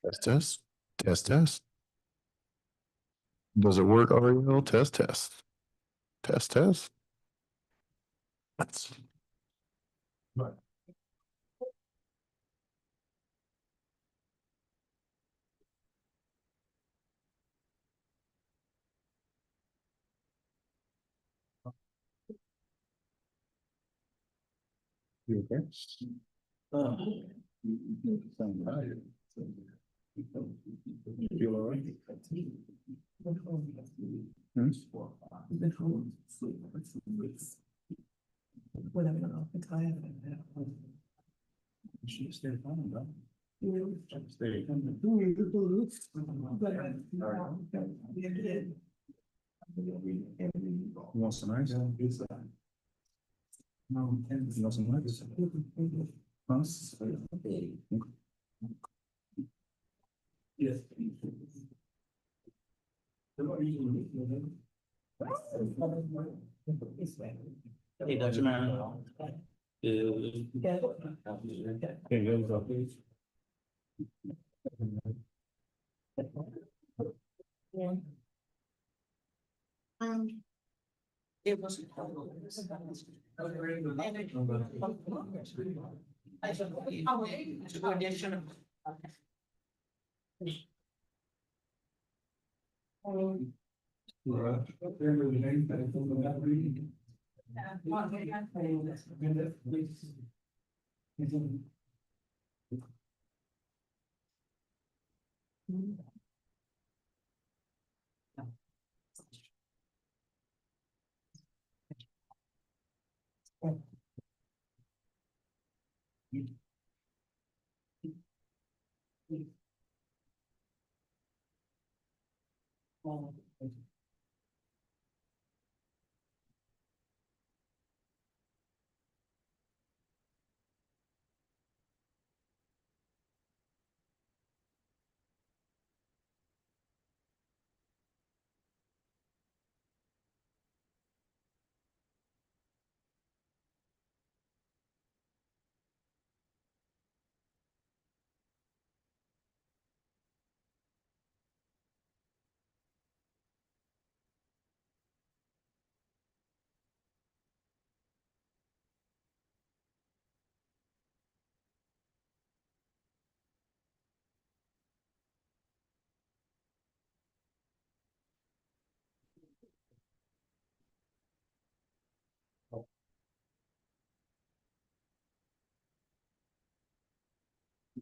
Test, test, test, test. Does it work, Ariel? Test, test, test, test. Let's. You okay? Sound tired. Feel all right? Hmm? Should stay home, though. Stay. You want some ice? No, you want some ice? Huh? Yes. Hey, Dr. Man. Yeah. It was.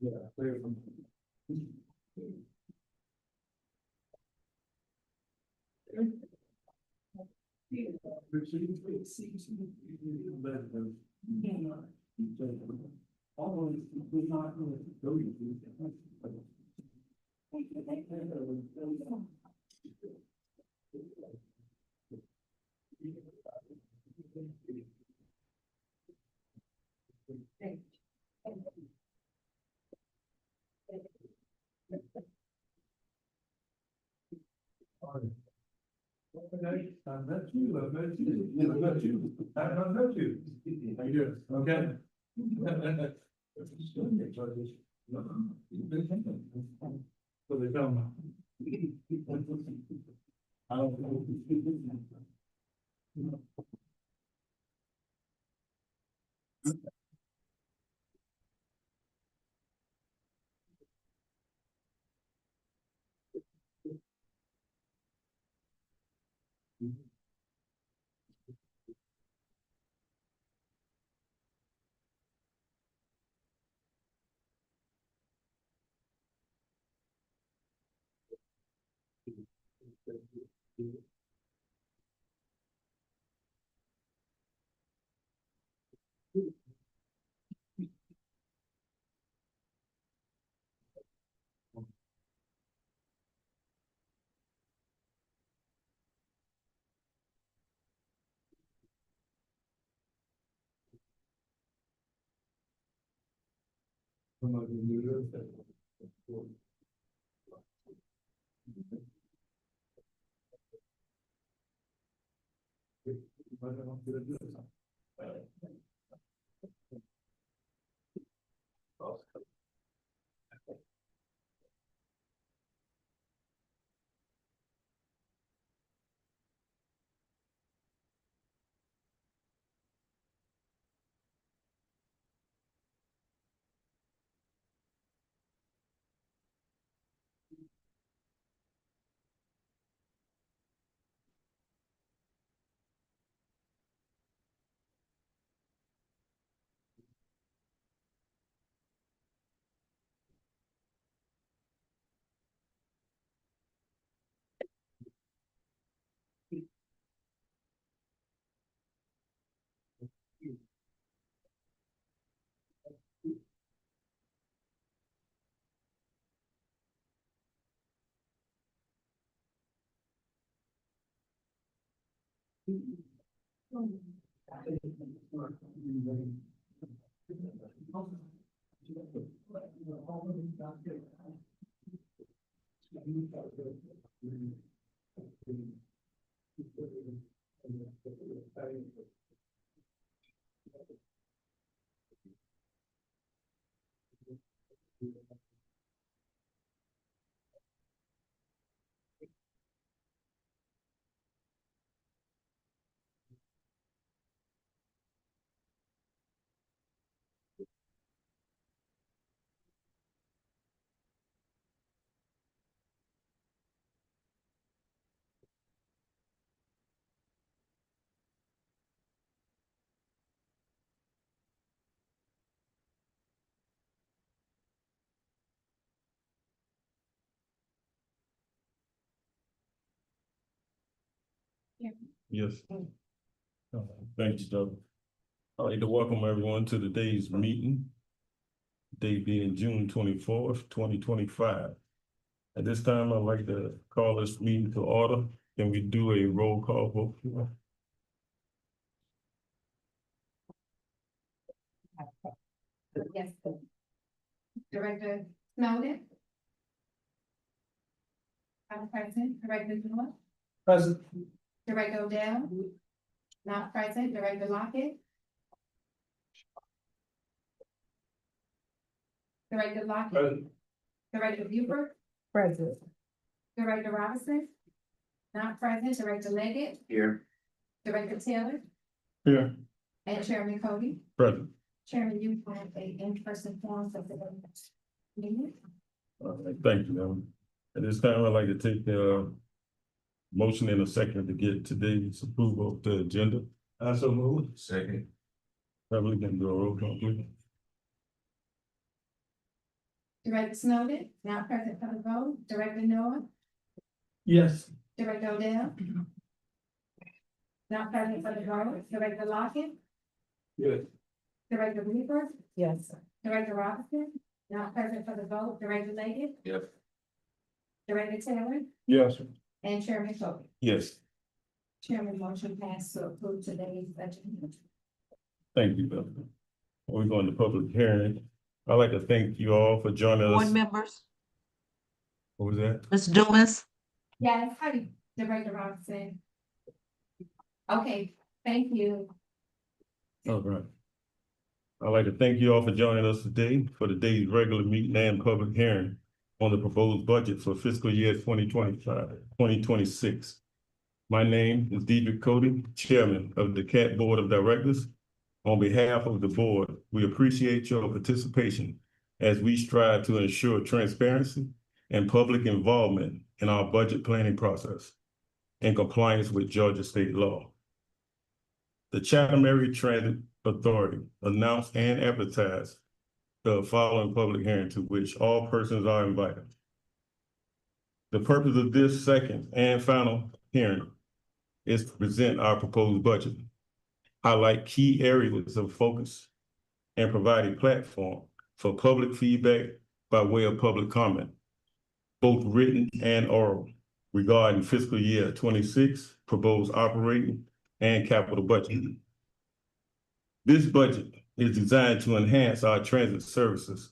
Yeah, clear from. Okay, I met you, I met you, I met you, I met you. How you doing? Okay. So they don't. I don't know. Yes. Thank you, Doug. I'd like to welcome everyone to today's meeting. Date being June 24th, 2025. At this time, I'd like to call this meeting to order. Can we do a roll call vote? Yes. Director Snowden. Present. Director Miller. Present. Director Odell. Not present. Director Lockett. Director Lockett. Present. Director Buford. Present. Director Robinson. Not present. Director Leggett. Here. Director Taylor. Here. And Chairman Cody. Present. Chairman, you have a in-person forum of the meeting. All right, thank you, ma'am. At this time, I'd like to take the motion in a second to get today's approval of the agenda. So moved. Second. Probably can do a roll call, please. Director Snowden. Not present for the vote. Director Noah. Yes. Director Odell. Not present for the vote. Director Lockett. Yes. Director Buford. Yes. Director Robinson. Not present for the vote. Director Leggett. Yes. Director Taylor. Yes. And Chairman Cody. Yes, Chairman, motion passed to approve today's agenda. thank you, Bill. We're going to public hearing. I'd like to thank you all for joining Board us. members, What was that? Ms. Dumas, Yes, hi, Director Robinson. Okay, thank you. All right. I'd like to thank you all for joining us today for today's regular meeting and public hearing on the proposed budget for fiscal year 2025-2026. My name is Deidre Cody, Chairman of the CAT Board of Directors. On behalf of the board, we appreciate your participation as we strive to ensure transparency and public involvement in our budget planning process in compliance with Georgia state law. The Chatham Area Transit Authority announced and advertised the following public hearing to which all persons are invited. The purpose of this second and final hearing is to present our proposed budget, highlight key areas of focus, and provide a platform for public feedback by way of public comment, both written and oral, regarding fiscal year 26 proposed operating and capital budget. This budget is designed to enhance our transit services,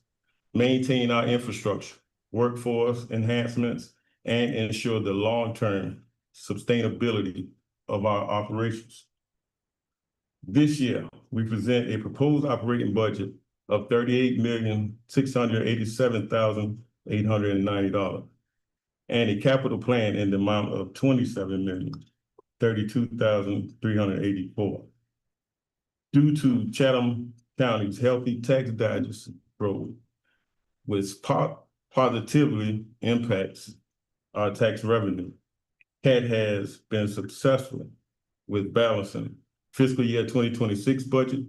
maintain our infrastructure, workforce enhancements, and ensure the long-term sustainability of our operations. This year, we present a proposed operating budget of $38,687,890 and a capital plan in the amount of $27,032,384. Due to Chatham County's Healthy Tax Digest program, which positively impacts our tax revenue, CAT has been successful with balancing fiscal year 2026 budget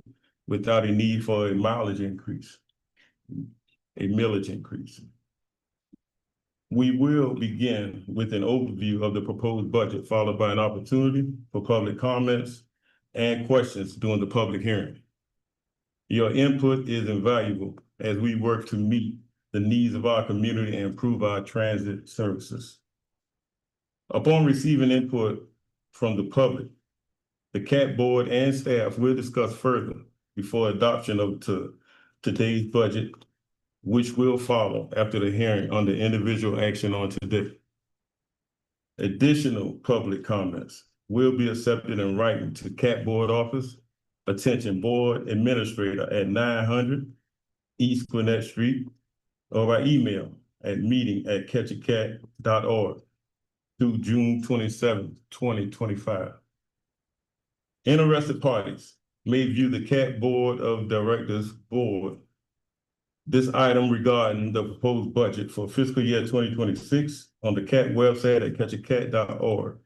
without a need for a millage increase. We will begin with an overview of the proposed budget, followed by an opportunity for public comments and questions during the public hearing. Your input is invaluable as we work to meet the needs of our community and improve our transit services. Upon receiving input from the public, The CAT board and staff will discuss further before adoption of today's budget, which will follow after the hearing on the individual action on today. Additional public comments will be accepted in writing to CAT board office, attention board administrator at 900 East Gwinnett Street, or by email at meeting@catchacat.org through June 27th, 2025. Interested parties may view the CAT Board of Directors board this item regarding the proposed budget for fiscal year 2026 on the CAT website at catchacat.org.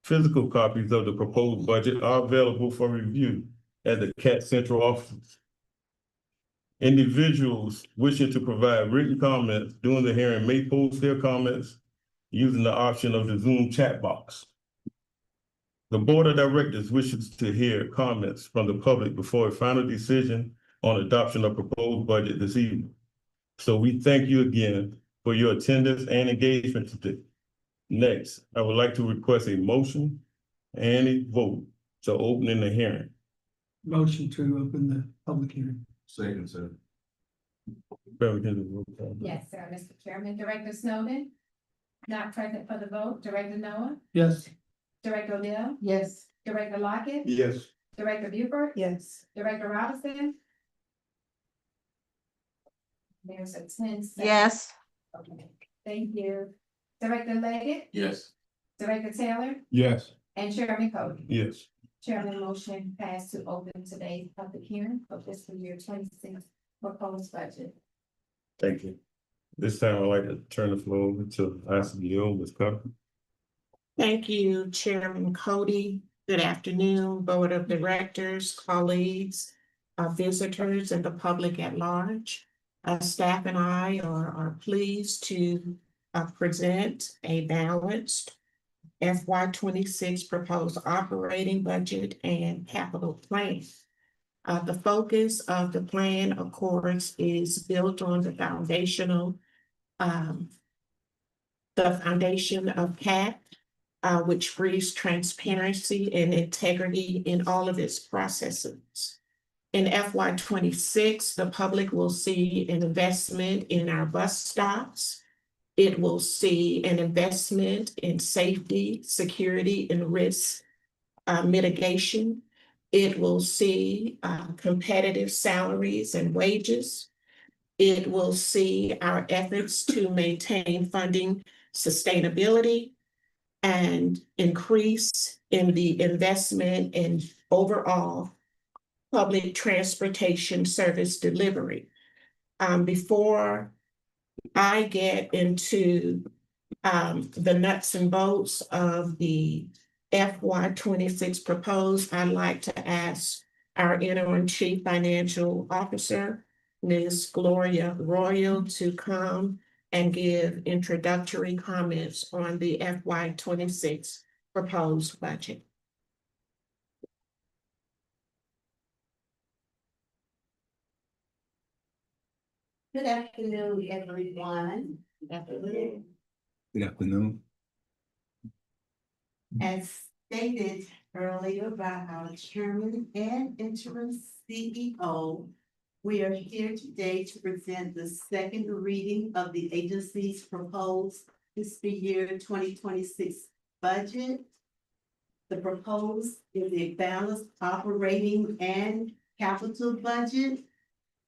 Physical copies of the proposed budget are available for review at the CAT Central offices. Individuals wishing to provide written comments during the hearing may post their comments using the option of the Zoom chat box. The Board of Directors wishes to hear comments from the public before a final decision on adoption of proposed budget this evening. So we thank you again for your attendance and engagement today. Next, I would like to request a motion and a vote to open in the hearing. Motion to open the public hearing. Second, sir. Beverly, can you roll call? Yes, sir, Mr. Chairman. Director Snowden? Not present for the vote. Director Noah? Yes. Director O'Neill? Yes. Director Lockett? Yes. Director Buford? Yes. Director Robinson? There's a 10 second. Yes. Okay, thank you. Director Leggett? Yes. Director Taylor? Yes. And Chairman Cody? Yes. Chairman, motion passed to open today's public hearing for fiscal year 26 proposed budget. Thank you. This time I'd like to turn the floor over to ICBO, Ms. Cutter. Thank you, Chairman Cody. Good afternoon, Board of Directors, colleagues, visitors, and the public at large. Staff and I are pleased to present a balanced FY 26 proposed operating budget and capital plan. The focus of the plan, of course, is built on the foundation of CAT, which breeds transparency and integrity in all of its processes. In FY 26, the public will see an investment in our bus stops. It will see an investment in safety, security, and risk mitigation. It will see competitive salaries and wages. It will see our efforts to maintain funding sustainability and increase in the investment in overall public transportation service delivery. Before I get into the nuts and bolts of the FY 26 proposed, I'd like to ask our interim chief financial officer, Ms. Gloria Royal, to come and give introductory comments on the FY 26 proposed budget. Good afternoon, everyone. Good afternoon. Good afternoon. As stated earlier by our chairman and interim CEO, we are here today to present the second reading of the agency's proposed fiscal year 2026 budget. The proposed is a balanced operating and capital budget.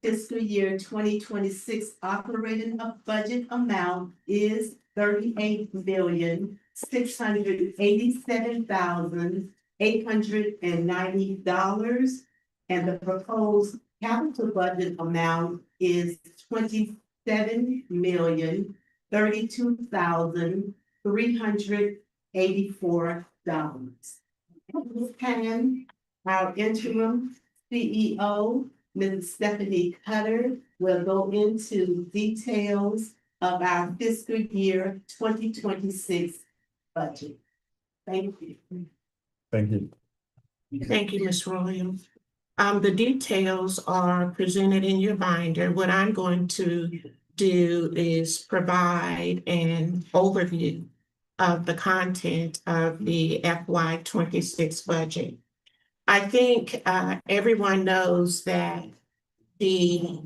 Fiscal year 2026 operating budget amount is $38,687,890, and the proposed capital budget amount is $27,032,384. At this time, our interim CEO, Ms. Stephanie Cutter, will go into details of our fiscal year 2026 budget. Thank you. Thank you. Thank you, Ms. Royal. The details are presented in your binder. What I'm going to do is provide an overview of the content of the FY 26 budget. I think everyone knows that the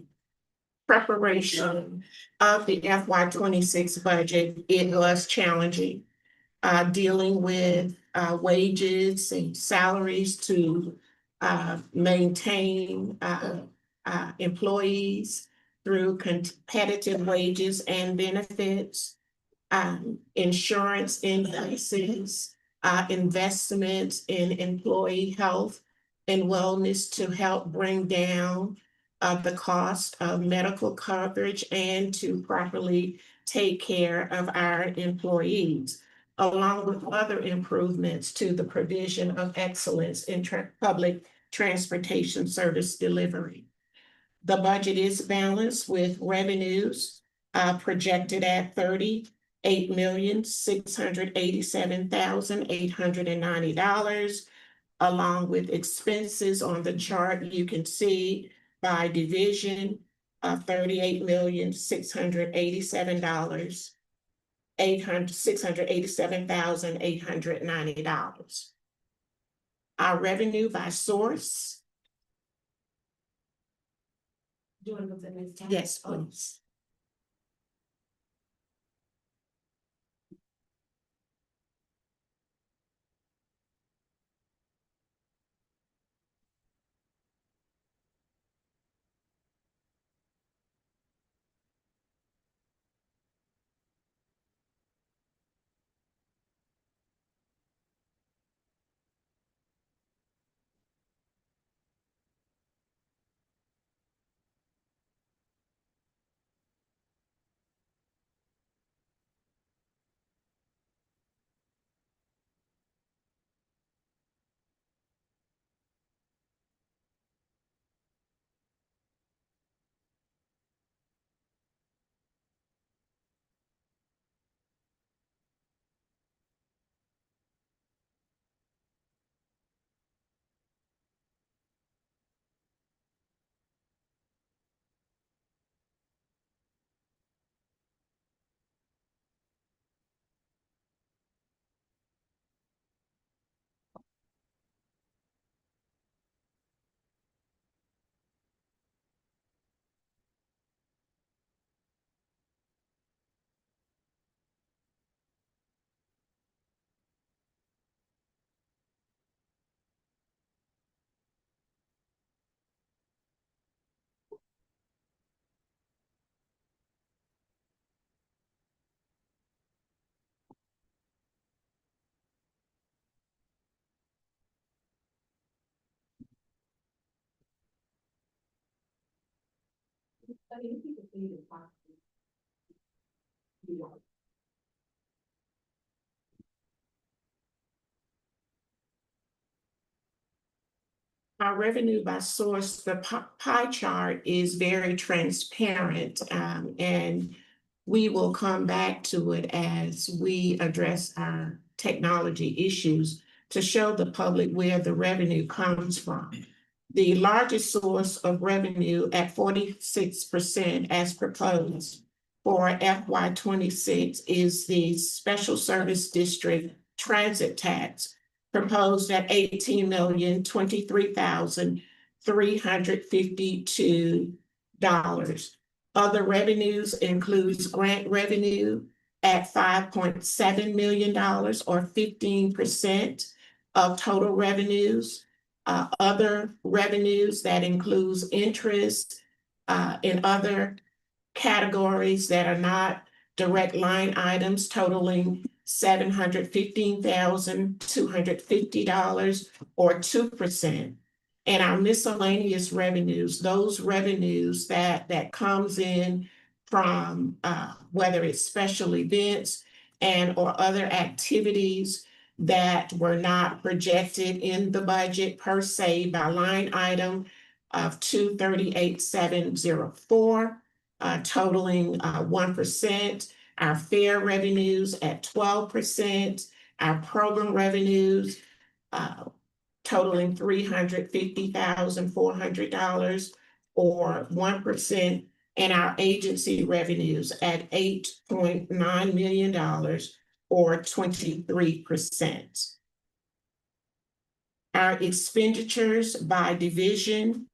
preparation of the FY 26 budget, it was challenging. Dealing with wages and salaries to maintain employees through competitive wages and benefits, insurance increases, investments in employee health and wellness to help bring down the cost of medical coverage and to properly take care of our employees, along with other improvements to the provision of excellence in public transportation service delivery. The budget is balanced with revenues projected at $38,687,890, along with expenses on the chart. You can see by division of $38,687,890. $687,890. Our revenue by source. Do you want to go to the next tab? Yes, please. Our revenue by source, the pie chart is very transparent, and we will come back to it as we address our technology issues to show the public where the revenue comes from. The largest source of revenue at 46% as proposed for FY 26 is the Special Service District Transit Tax, proposed at $18,023,352. Other revenues includes grant revenue at $5.7 million or 15% of total revenues. Other revenues that includes interest in other categories that are not direct line items totaling $715,250 or 2%. And our miscellaneous revenues, those revenues that comes in from whether it's special events and or other activities that were not projected in the budget per se by line item of 238,704, totaling 1%. Our fair revenues at 12%, our program revenues totaling $350,400 or 1%, and our agency revenues at $8.9 million or 23%. Our expenditures by division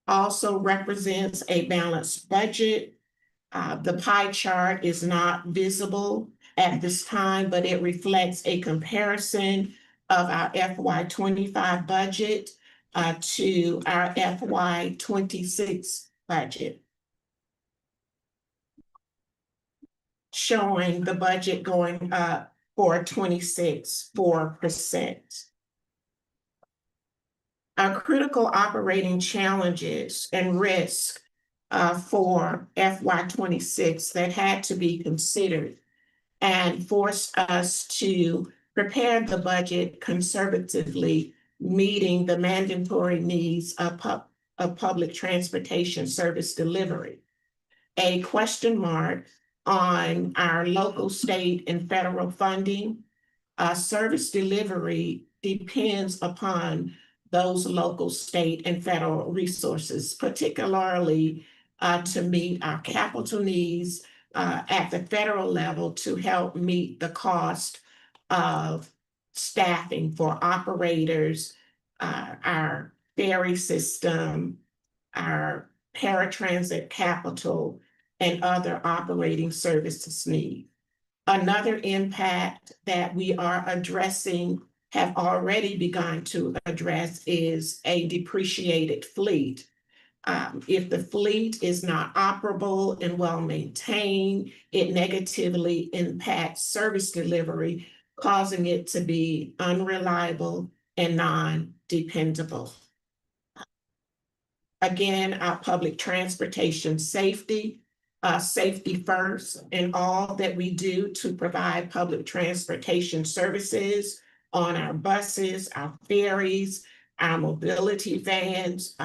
also represents a balanced budget. The pie chart is not visible at this time, but it reflects a comparison of our FY 25 budget to our FY 26 budget, showing the budget going up for 26, 4%. Our critical operating challenges and risk for FY 26 that had to be considered and forced us to prepare the budget conservatively, meeting the mandatory needs of public transportation service delivery. A question mark on our local, state, and federal funding. Service delivery depends upon those local, state, and federal resources, particularly to meet our capital needs at the federal level to help meet the cost of staffing for operators, our ferry system, our paratransit capital, and other operating services need. Another impact that we are addressing, have already begun to address, is a depreciated fleet. If the fleet is not operable and well-maintained, it negatively impacts service delivery, causing it to be unreliable and non-dependable. Again, our public transportation safety, safety first in all that we do to provide public transportation services on our buses, our ferries, our mobility vans,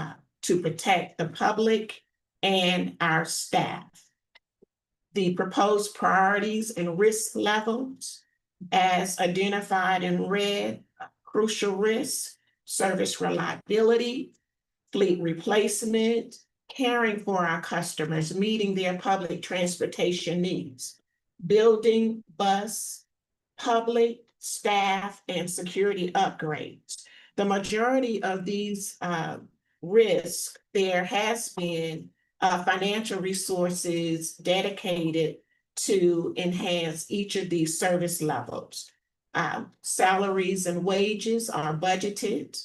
to protect the public and our staff. The proposed priorities and risk levels as identified in red: crucial risks, service reliability, fleet replacement, caring for our customers, meeting their public transportation needs, building bus, public, staff, and security upgrades. The majority of these risks, there has been financial resources dedicated to enhance each of these service levels. Salaries and wages are budgeted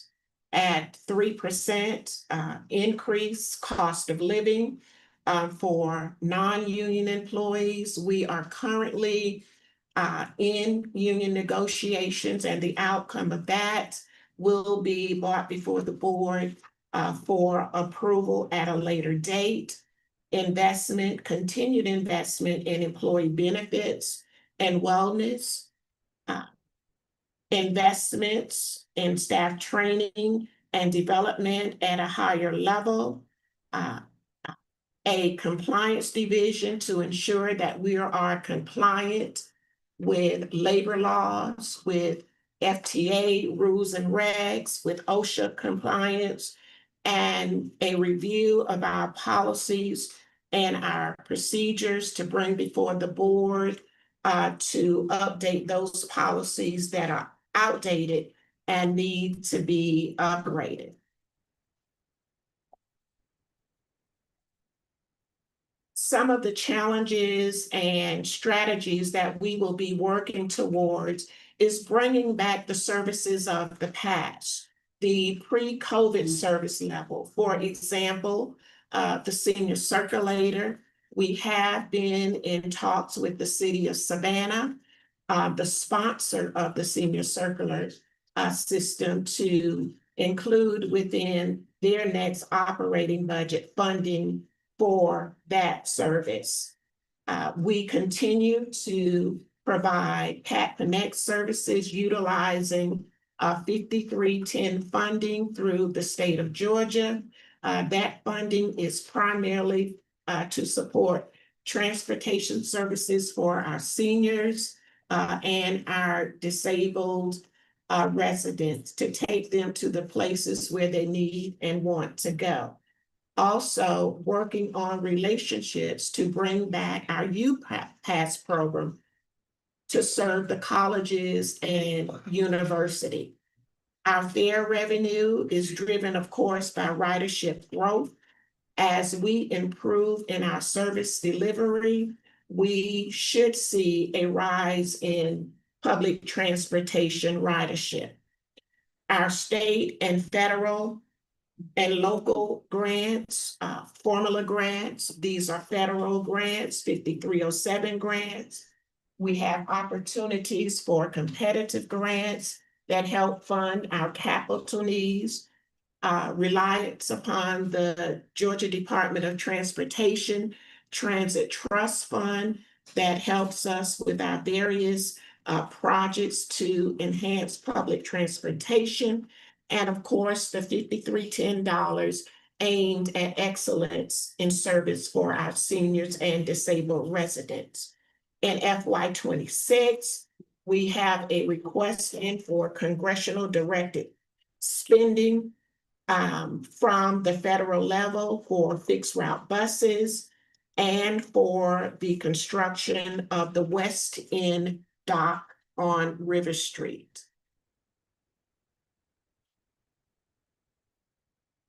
at 3% increase. Cost of living for non-union employees. We are currently in union negotiations, and the outcome of that will be brought before the board for approval at a later date. Investment, continued investment in employee benefits and wellness. Investments in staff training and development at a higher level. A compliance division to ensure that we are compliant with labor laws, with FTA rules and regs, with OSHA compliance, and a review of our policies and our procedures to bring before the board to update those policies that are outdated and need to be upgraded. Some of the challenges and strategies that we will be working towards is bringing back the services of the past, the pre-COVID service level. For example, the senior circulator. We have been in talks with the city of Savannah, the sponsor of the senior circular system, to include within their next operating budget funding for that service. We continue to provide CAT Connect services utilizing 5310 funding through the state of Georgia. That funding is primarily to support transportation services for our seniors and our disabled residents, to take them to the places where they need and want to go. Also working on relationships to bring back our UPass program to serve the colleges and university. Our fare revenue is driven, of course, by ridership growth. As we improve in our service delivery, we should see a rise in public transportation ridership. Our state and federal and local grants, formula grants, these are federal grants, 5307 grants. We have opportunities for competitive grants that help fund our capital needs, reliance upon the Georgia Department of Transportation Transit Trust Fund that helps us with our various projects to enhance public transportation. And of course, the $5310 aimed at excellence in service for our seniors and disabled residents. In FY 26, we have a request in for congressional directed spending from the federal level for fixed route buses and for the construction of the West End dock on River Street.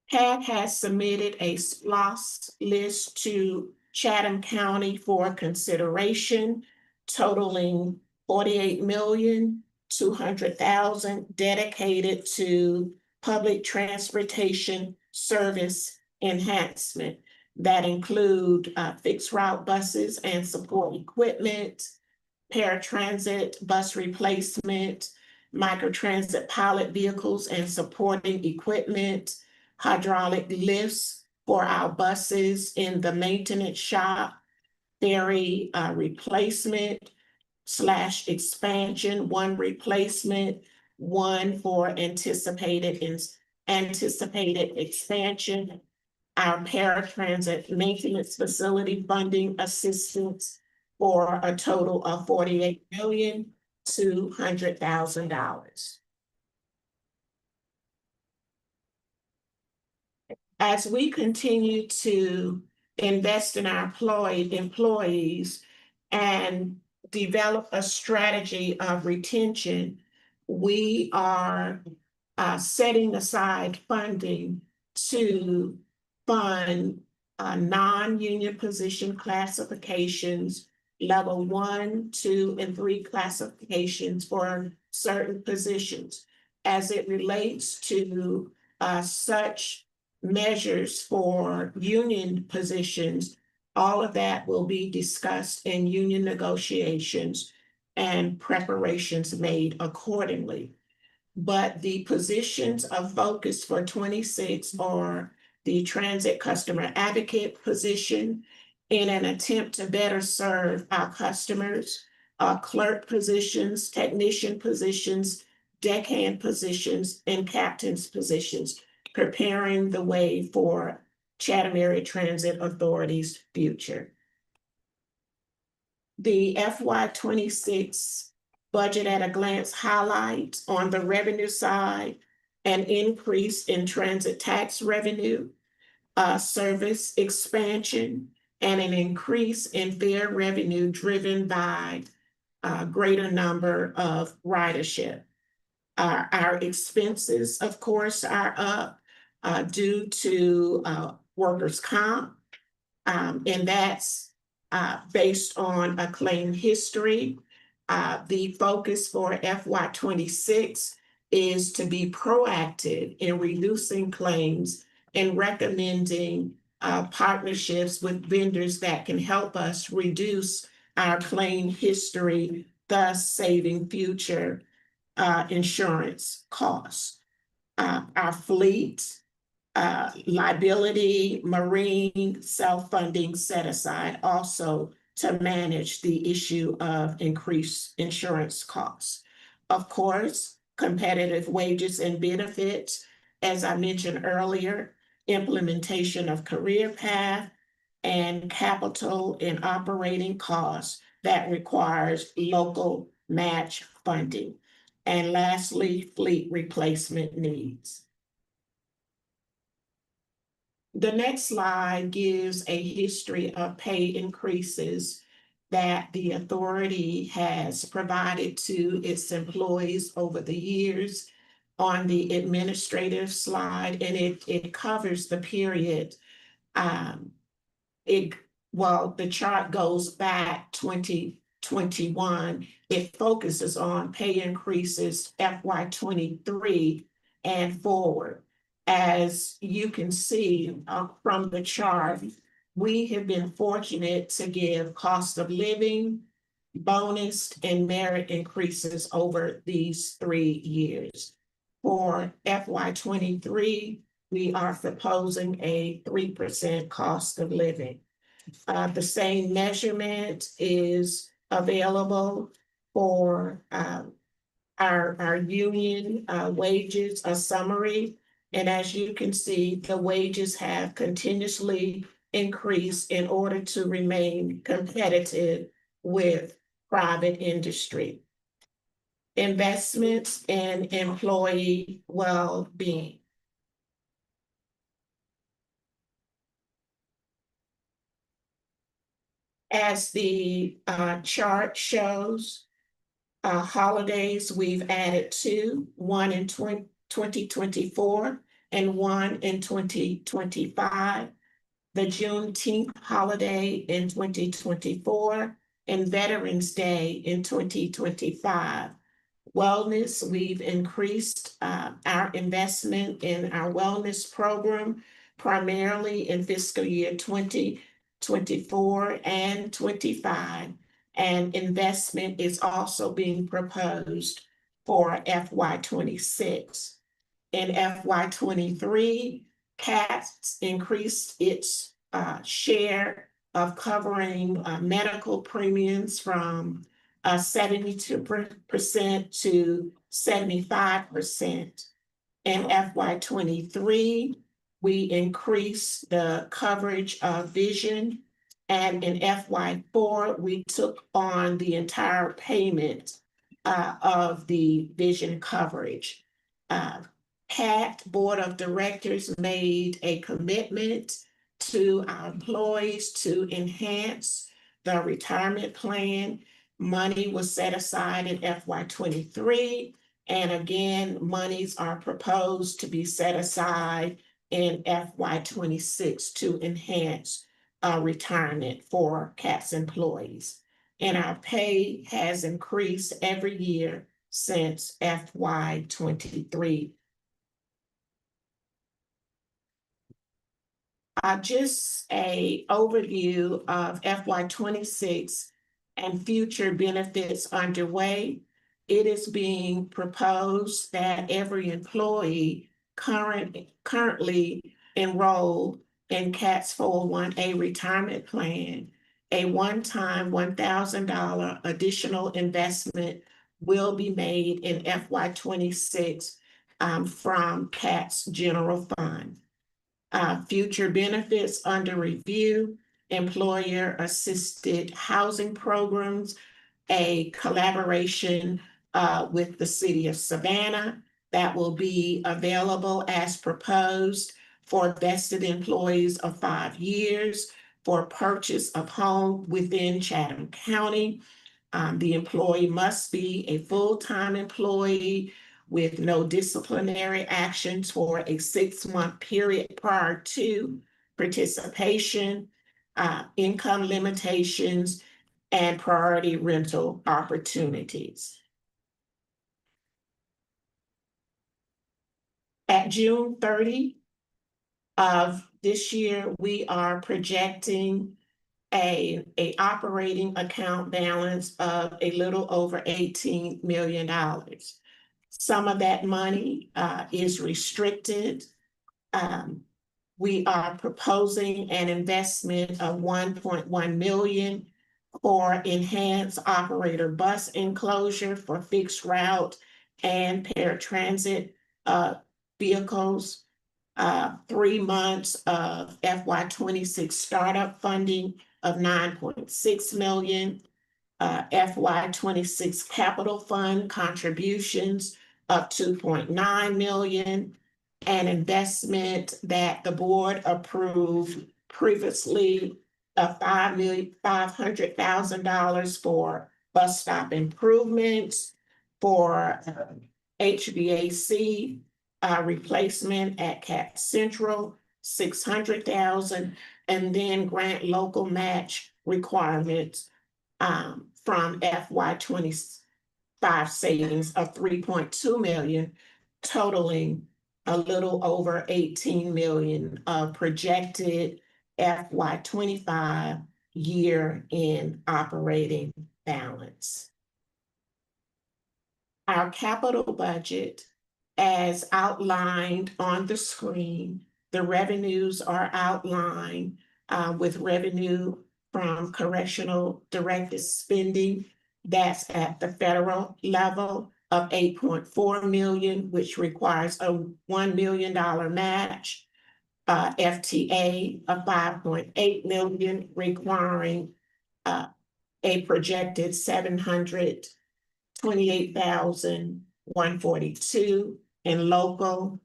CAT has submitted a SPLOST list to Chatham County for consideration, totaling $48,200,000 dedicated to public transportation service enhancement that include fixed route buses and support equipment, paratransit bus replacement, microtransit pilot vehicles and supporting equipment, hydraulic lifts for our buses in the maintenance shop, ferry replacement / expansion, one replacement, one for anticipated expansion, our paratransit maintenance facility funding assistance for a total of $48,200,000. As we continue to invest in our employees and develop a strategy of retention, we are setting aside funding to fund non-union position classifications, level 1, 2, and 3 classifications for certain positions. As it relates to such measures for union positions, all of that will be discussed in union negotiations and preparations made accordingly. But the positions of focus for 26 are the transit customer advocate position in an attempt to better serve our customers, clerk positions, technician positions, deckhand positions, and captain's positions, preparing the way for Chatham Area Transit Authority's future. The FY 26 budget at a glance highlights on the revenue side an increase in transit tax revenue, service expansion, and an increase in fare revenue driven by a greater number of ridership. Our expenses, of course, are up due to workers' comp, and that's based on a claim history. The focus for FY 26 is to be proactive in reducing claims and recommending partnerships with vendors that can help us reduce our claim history, thus saving future insurance costs. Our fleet, liability, marine, self-funding set aside also to manage the issue of increased insurance costs. Of course, competitive wages and benefits, as I mentioned earlier, implementation of career path and capital and operating costs that requires local match funding. And lastly, fleet replacement needs. The next slide gives a history of pay increases that the authority has provided to its employees over the years. on the administrative slide, and it covers the period. While the chart goes back 2021, it focuses on pay increases FY 23 and forward. As you can see from the chart, we have been fortunate to give cost of living, bonus, and merit increases over these 3 years. For FY 23, we are proposing a 3% cost of living. The same measurement is available for our union wages, a summary. And as you can see, the wages have continuously increased in order to remain competitive with private industry. Investments in employee well-being. As the chart shows, holidays, we've added 2, one in 2024 and one in 2025. The Juneteenth holiday in 2024 and Veterans Day in 2025. Wellness, we've increased our investment in our wellness program, primarily in fiscal year 2024 and 25. And investment is also being proposed for FY 26. In FY 23, CATS increased its share of covering medical premiums from 72% to 75%. In FY 23, we increased the coverage of vision, and in FY 4, we took on the entire payment of the vision coverage. CAT Board of Directors made a commitment to our employees to enhance the retirement plan. Money was set aside in FY 23, and again, monies are proposed to be set aside in FY 26 to enhance retirement for CATS employees. And our pay has increased every year since FY 23. Just an overview of FY 26 and future benefits underway. It is being proposed that every employee currently enrolled in CATS 401A retirement plan, a one-time $1,000 additional investment will be made in FY 26 from CATS General Fund. Future benefits under review, employer-assisted housing programs, a collaboration with the City of Savannah that will be available as proposed for vested employees of 5 years for purchase of home within Chatham County. The employee must be a full-time employee with no disciplinary actions for a 6-month period prior to participation, income limitations, and priority rental opportunities. At June 30 of this year, we are projecting a operating account balance of a little over $18 million. Some of that money is restricted. We are proposing an investment of $1.1 million for enhanced operator bus enclosure for fixed route and paratransit vehicles. 3 months of FY 26 startup funding of $9.6 million. FY 26 capital fund contributions of $2.9 million, and investment that the board approved previously of $500,000 for bus stop improvements, for HVAC replacement at Cat Central, 600,000, and then grant local match requirements from FY 25 savings of 3.2 million, totaling a little over 18 million of projected FY 25 year in operating balance. Our capital budget, as outlined on the screen, the revenues are outlined with revenue from correctional directed spending. That's at the federal level of 8.4 million, which requires a $1 million match. FTA of 5.8 million, requiring a projected 728,142, and local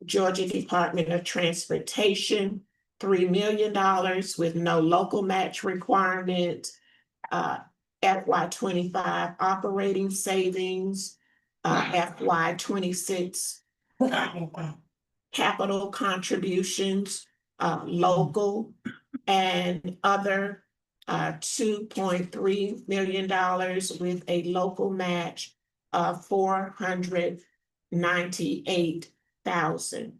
Georgia Department of Transportation, $3 million with no local match requirement. FY 25 operating savings, FY 26 capital contributions, local and other, $2.3 million with a local match of 498,000.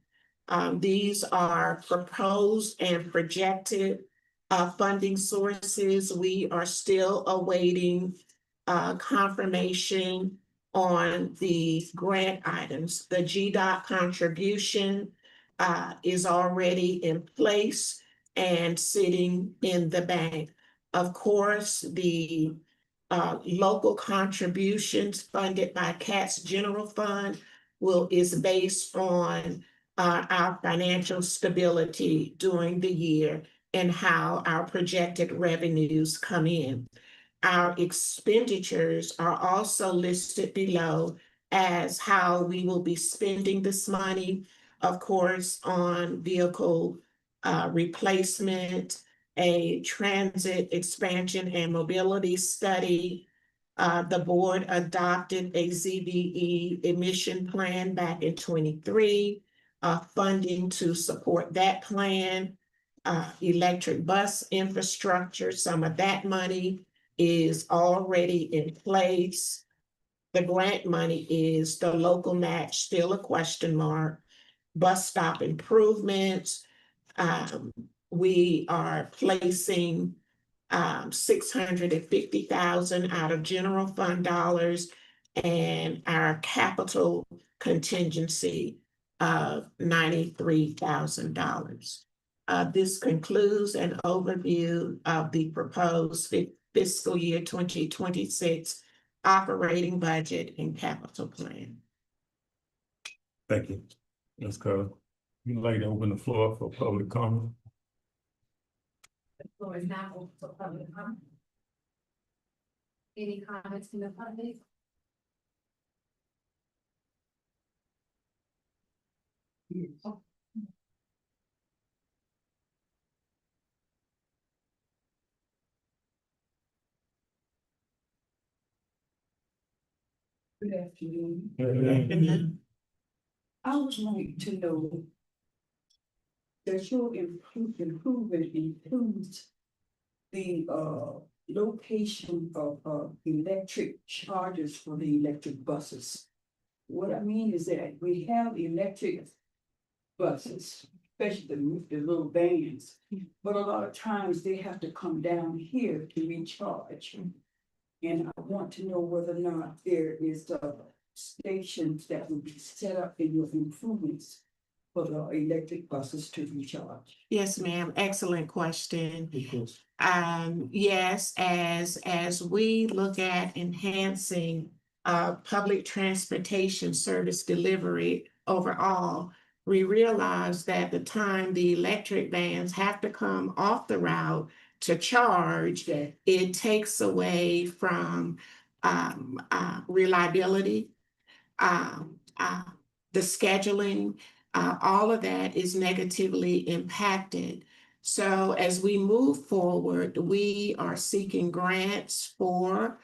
These are proposed and projected funding sources. We are still awaiting confirmation on the grant items. The GDOT contribution is already in place and sitting in the bank. Of course, the local contributions funded by CAT's General Fund is based on our financial stability during the year and how our projected revenues come in. Our expenditures are also listed below as how we will be spending this money, of course, on vehicle replacement, a transit expansion and mobility study. The board adopted a ZBE emission plan back in 23, funding to support that plan. Electric bus infrastructure, some of that money is already in place. The grant money is the local match, still a question mark. Bus stop improvements. We are placing 650,000 out of general fund dollars and our capital contingency of $93,000. This concludes an overview of the proposed fiscal year 2026 operating budget and capital plan. Thank you, Ms. Carter. We'd like to open the floor for public comment. The floor is now open for public comment. Any comments from the public? Good afternoon. Mhm. I would like to know that your improvement includes the location of electric chargers for the electric buses. What I mean is that we have electric buses, especially the little vans, but a lot of times they have to come down here to recharge. And I want to know whether or not there is stations that will be set up in your improvements for the electric buses to recharge. Yes, ma'am. Excellent question. Yes, as we look at enhancing public transportation service delivery overall, we realize that the time the electric vans have to come off the route to charge, it takes away from reliability, the scheduling, all of that is negatively impacted. So as we move forward, we are seeking grants for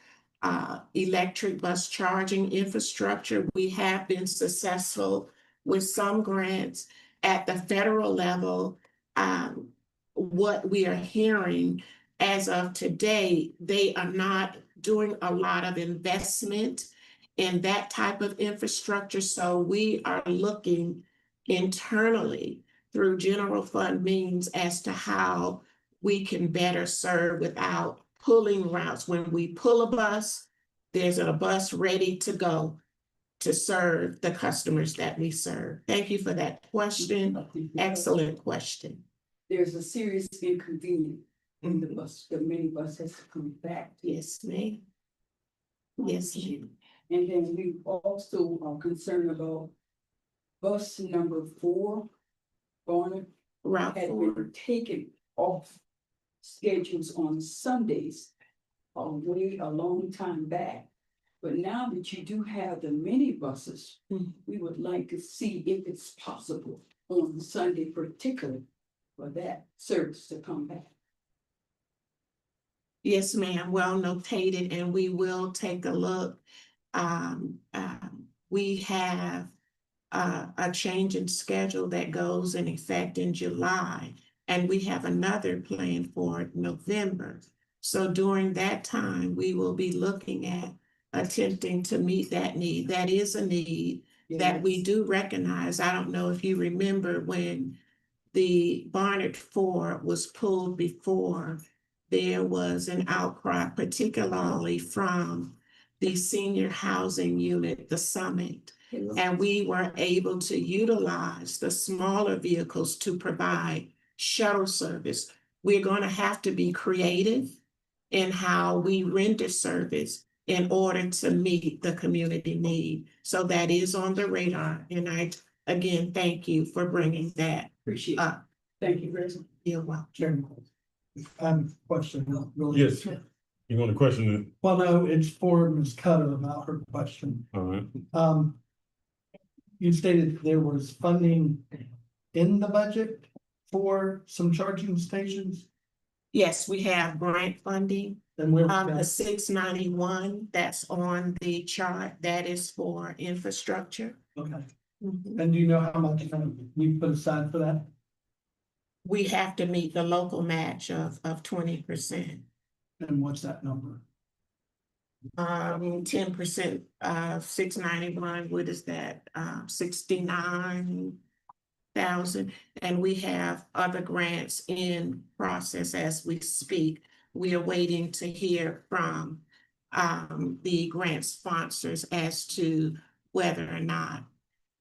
electric bus charging infrastructure. We have been successful with some grants at the federal level. What we are hearing as of today, they are not doing a lot of investment in that type of infrastructure. So we are looking internally through general fund means as to how we can better serve without pulling routes. When we pull a bus, there's a bus ready to go to serve the customers that we serve. Thank you for that question. Excellent question. There's a serious inconvenience when the minibus has to come back. Yes, ma'am. Yes, ma'am. And then we also are concerned about bus number 4, Garner, Route had 4. been taken off schedules on Sundays a long time back. But now that you do have the minibuses, we would like to see if it's possible on Sunday particularly for that service to come back. Yes, ma'am. Well notated, and we will take a look. We have a change in schedule that goes in effect in July, and we have another plan for November. So during that time, we will be looking at attempting to meet that need. That is a need that we do recognize. I don't know if you remember when the Barnard 4 was pulled before, there was an outcry, particularly from the senior housing unit, the Summit. And we were able to utilize the smaller vehicles to provide shuttle service. We're going to have to be creative in how we render service in order to meet the community need. So that is on the radar. And I, again, thank you for bringing that Appreciate it. up. Thank you, President. You're welcome. Chairman, question. Really. Yes, you want to question Well, no, it's for Ms. Cutter about her question. it? All right. You stated there was funding in the budget for some charging stations, Yes, we have grant funding. and where The 691 that's on the chart, that is for infrastructure. okay. Mhm. And do you know how much we put aside for that? We have to meet the local match of 20%. And what's that number? 10% of 691, what is that? 69,000. And we have other grants in process as we speak. We are waiting to hear from the grant sponsors as to whether or not.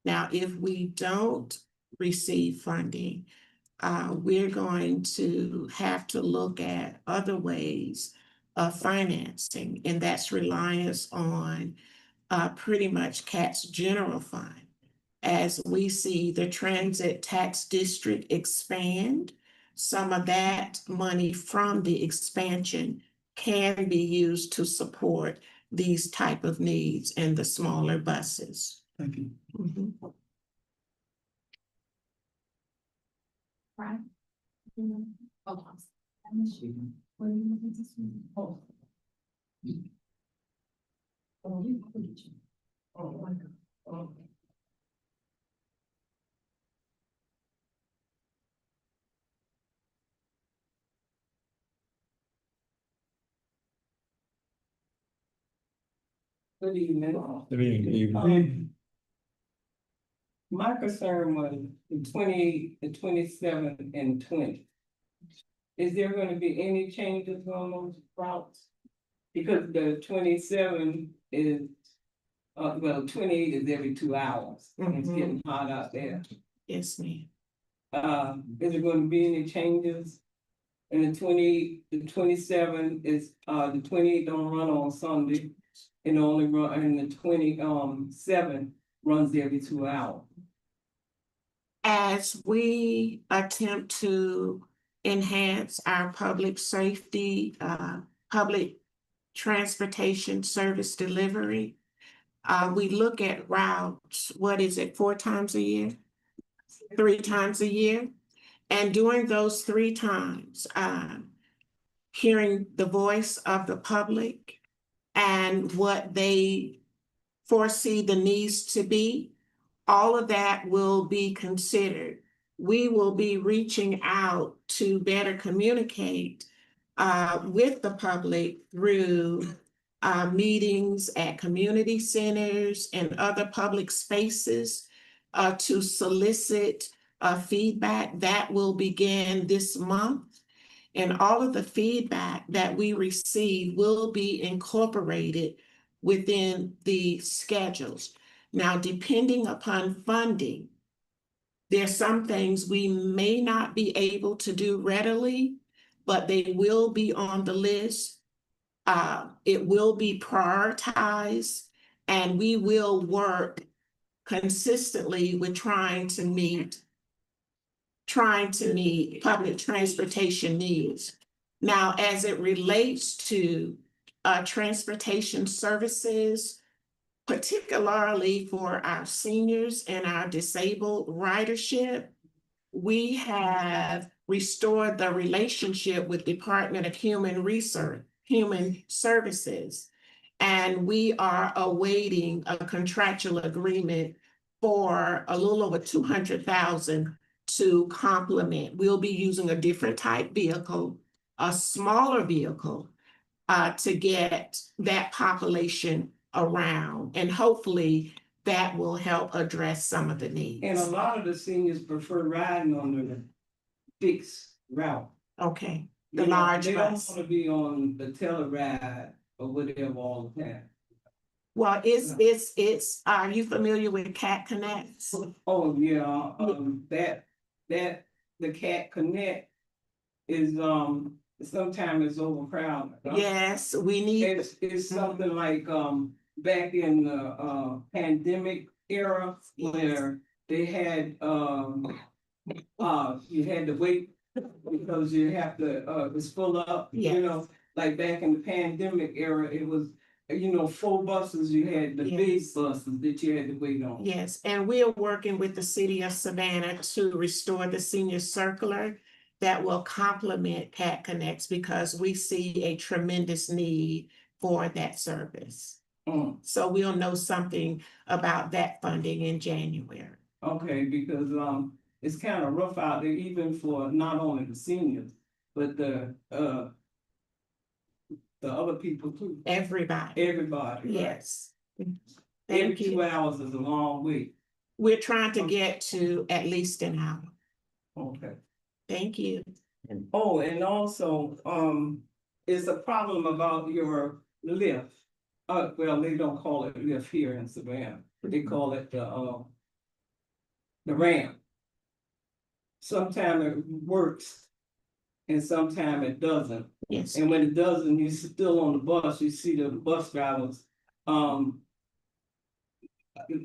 Now, if we don't receive funding, we're going to have to look at other ways of financing, and that's reliance on pretty much CAT's general fund. As we see the transit tax district expand, some of that money from the expansion can be used to support these type of needs and the smaller buses. Thank you. Mhm. Right? Oh, I'm sure. What are you looking to see? Oh. Oh, you put it. Oh, my God. Oh. Good evening. Good evening. My concern was the 28, the 27, and 20. Is there gonna be any changes on those routes? Because the 27 is, well, 28 is every 2 hours. And it's Mhm. getting hot out there. Yes, ma'am. Is there gonna be any changes? And the 28, the 27 is, the 28 don't run on Sunday. And only run, and the 27 runs every 2 hours. As we attempt to enhance our public safety, public transportation service delivery, we look at routes, what is it, 4 times a year? 3 times a year? And during those 3 times, hearing the voice of the public and what they foresee the needs to be. All of that will be considered. We will be reaching out to better communicate with the public through meetings at community centers and other public spaces to solicit feedback. That will begin this month. And all of the feedback that we receive will be incorporated within the schedules. Now, depending upon funding, there's some things we may not be able to do readily, but they will be on the list. It will be prioritized, and we will work consistently with trying to meet public transportation needs. Now, as it relates to transportation services, particularly for our seniors and our disabled ridership, we have restored the relationship with Department of Human Services. And we are awaiting a contractual agreement for a little over 200,000 to complement. We'll be using a different type vehicle, a smaller vehicle, to get that population around. And hopefully that will help address some of the needs. And a lot of the seniors prefer riding on the fixed route. Okay, You the know, large they don't bus. wanna be on the Telluride or whatever all the time. Well, are you familiar with Cat Connects? Oh, yeah, the Cat Connect is, sometimes it's overcrowded. Huh? Yes, we need, It's something like, back in the, pandemic era where they had, you had to wait because you have to, it's full up, Yes. you know, like back in the pandemic era, it was, you know, 4 buses, you had the big Yes. buses that you had to wait on. yes, and we are working with the city of Savannah to restore the senior circular that will complement Cat Connects because we see a tremendous need for that service. Mm, So we'll know something about that funding in January. okay, because, it's kind of rough out there, even for not only the seniors, but the other people too, Everybody, everybody. right? yes. Every Thank 2 you. hours is a long way. We're trying to get to at least an hour. Okay. Thank you. Oh, and also, it's a problem about your lift. Well, they don't call it lift here in Savannah, they call it the ramp. Sometimes it works and sometimes it doesn't. Yes, And when it doesn't, you're still on the bus, you see the bus drivers,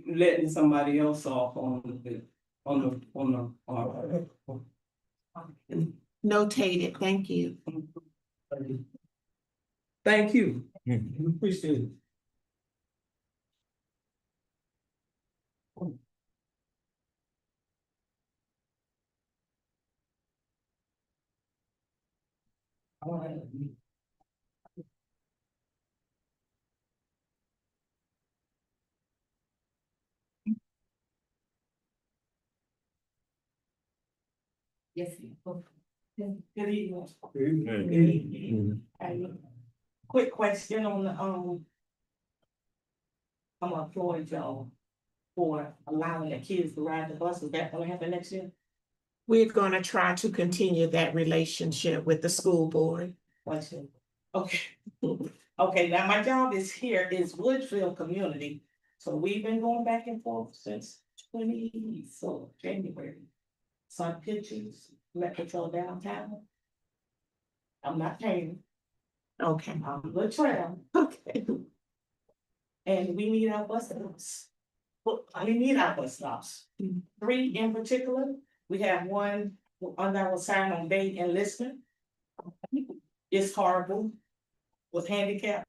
letting somebody else off on the. notated. Thank you. Thank you. Appreciate it. Yes. Good evening. Hey. Quick question on the, I'm gonna applaud y'all for allowing the kids to ride the bus. Is that gonna happen next year? We're going to try to continue that relationship with the school board. Question. Okay. Okay, now my job is here is Woodfield Community. So we've been going back and forth since January. Some pictures, Met Patrol downtown. I'm not paying, Okay, I'm Latrell, okay. and we need our bus stops. Well, we need our bus stops. 3 in particular, we have one on our sign on Bay enlistment. It's horrible with handicap.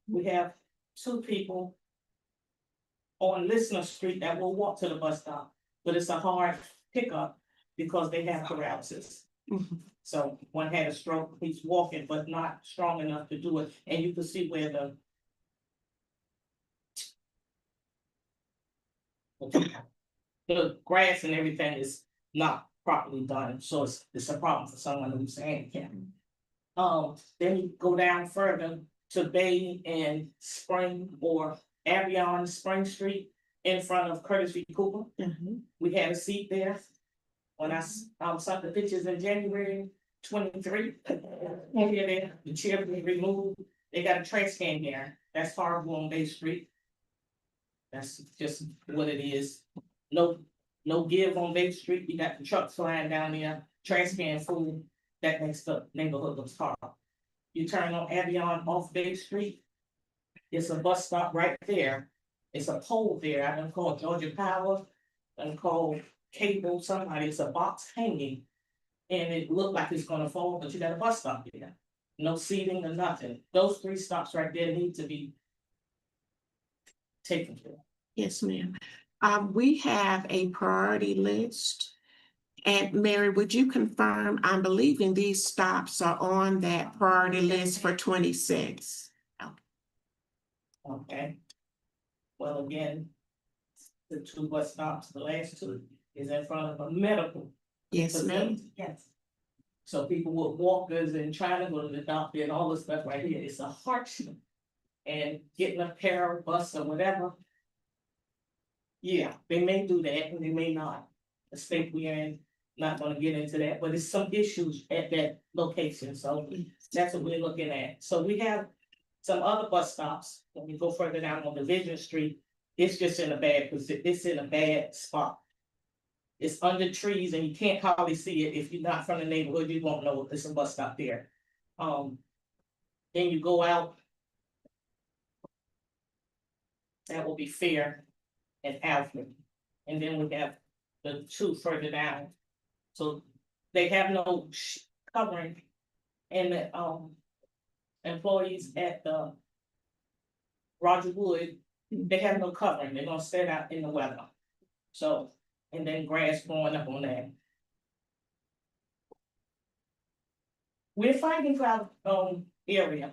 We have 2 people on Listener Street that will walk to the bus stop, but it's a hard pickup because they have paralysis. Mhm. So one had a stroke, he's walking, but not strong enough to do it, and you can see where the The grass and everything is not properly done, so it's a problem for someone who's handicapped. Then you go down further to Bay and Spring or Avion Spring Street in front of Curtis V. Cooper. We had a seat there. When I saw the pictures in January 23. Here there, the chair was removed. They got a trash can there. That's horrible on Bay Street. That's just what it is. No give on Bay Street. You got the trucks flying down there, trash can full. That makes the neighborhood look horrible. You turn on Avion off Bay Street. It's a bus stop right there. It's a pole there. I done called Georgia Power, done called cable, somebody, it's a box hanging. And it looked like it's gonna fall, but you got a bus stop there. No seating or nothing. Those 3 stops right there need to be taken care of. Yes, ma'am. We have a priority list. And Mary, would you confirm, I'm believing these stops are on that priority list for 26. Okay. Well, again, the 2 bus stops, the last 2 is in front of a medical. Yes, ma'am. Yes. So people with walkers and trying to go to the doctor and all this stuff right here, it's a hardship. And getting a pair of bus or whatever. Yeah, they may do that and they may not. The state we're in, not gonna get into that, but it's some issues at that location, so that's what we're looking at. So we have some other bus stops, when we go further down on Division Street, it's just in a bad it's in a bad spot. It's under trees and you can't hardly see it. If you're not from the neighborhood, you won't know there's a bus stop there. Then you go out. That will be Fair and Alfred. And then we have the 2 further down. So they have no covering. And the employees at the Roger Wood, they have no covering. They're gonna stand out in the weather. So, and then grass growing up on that. We're fighting for our area.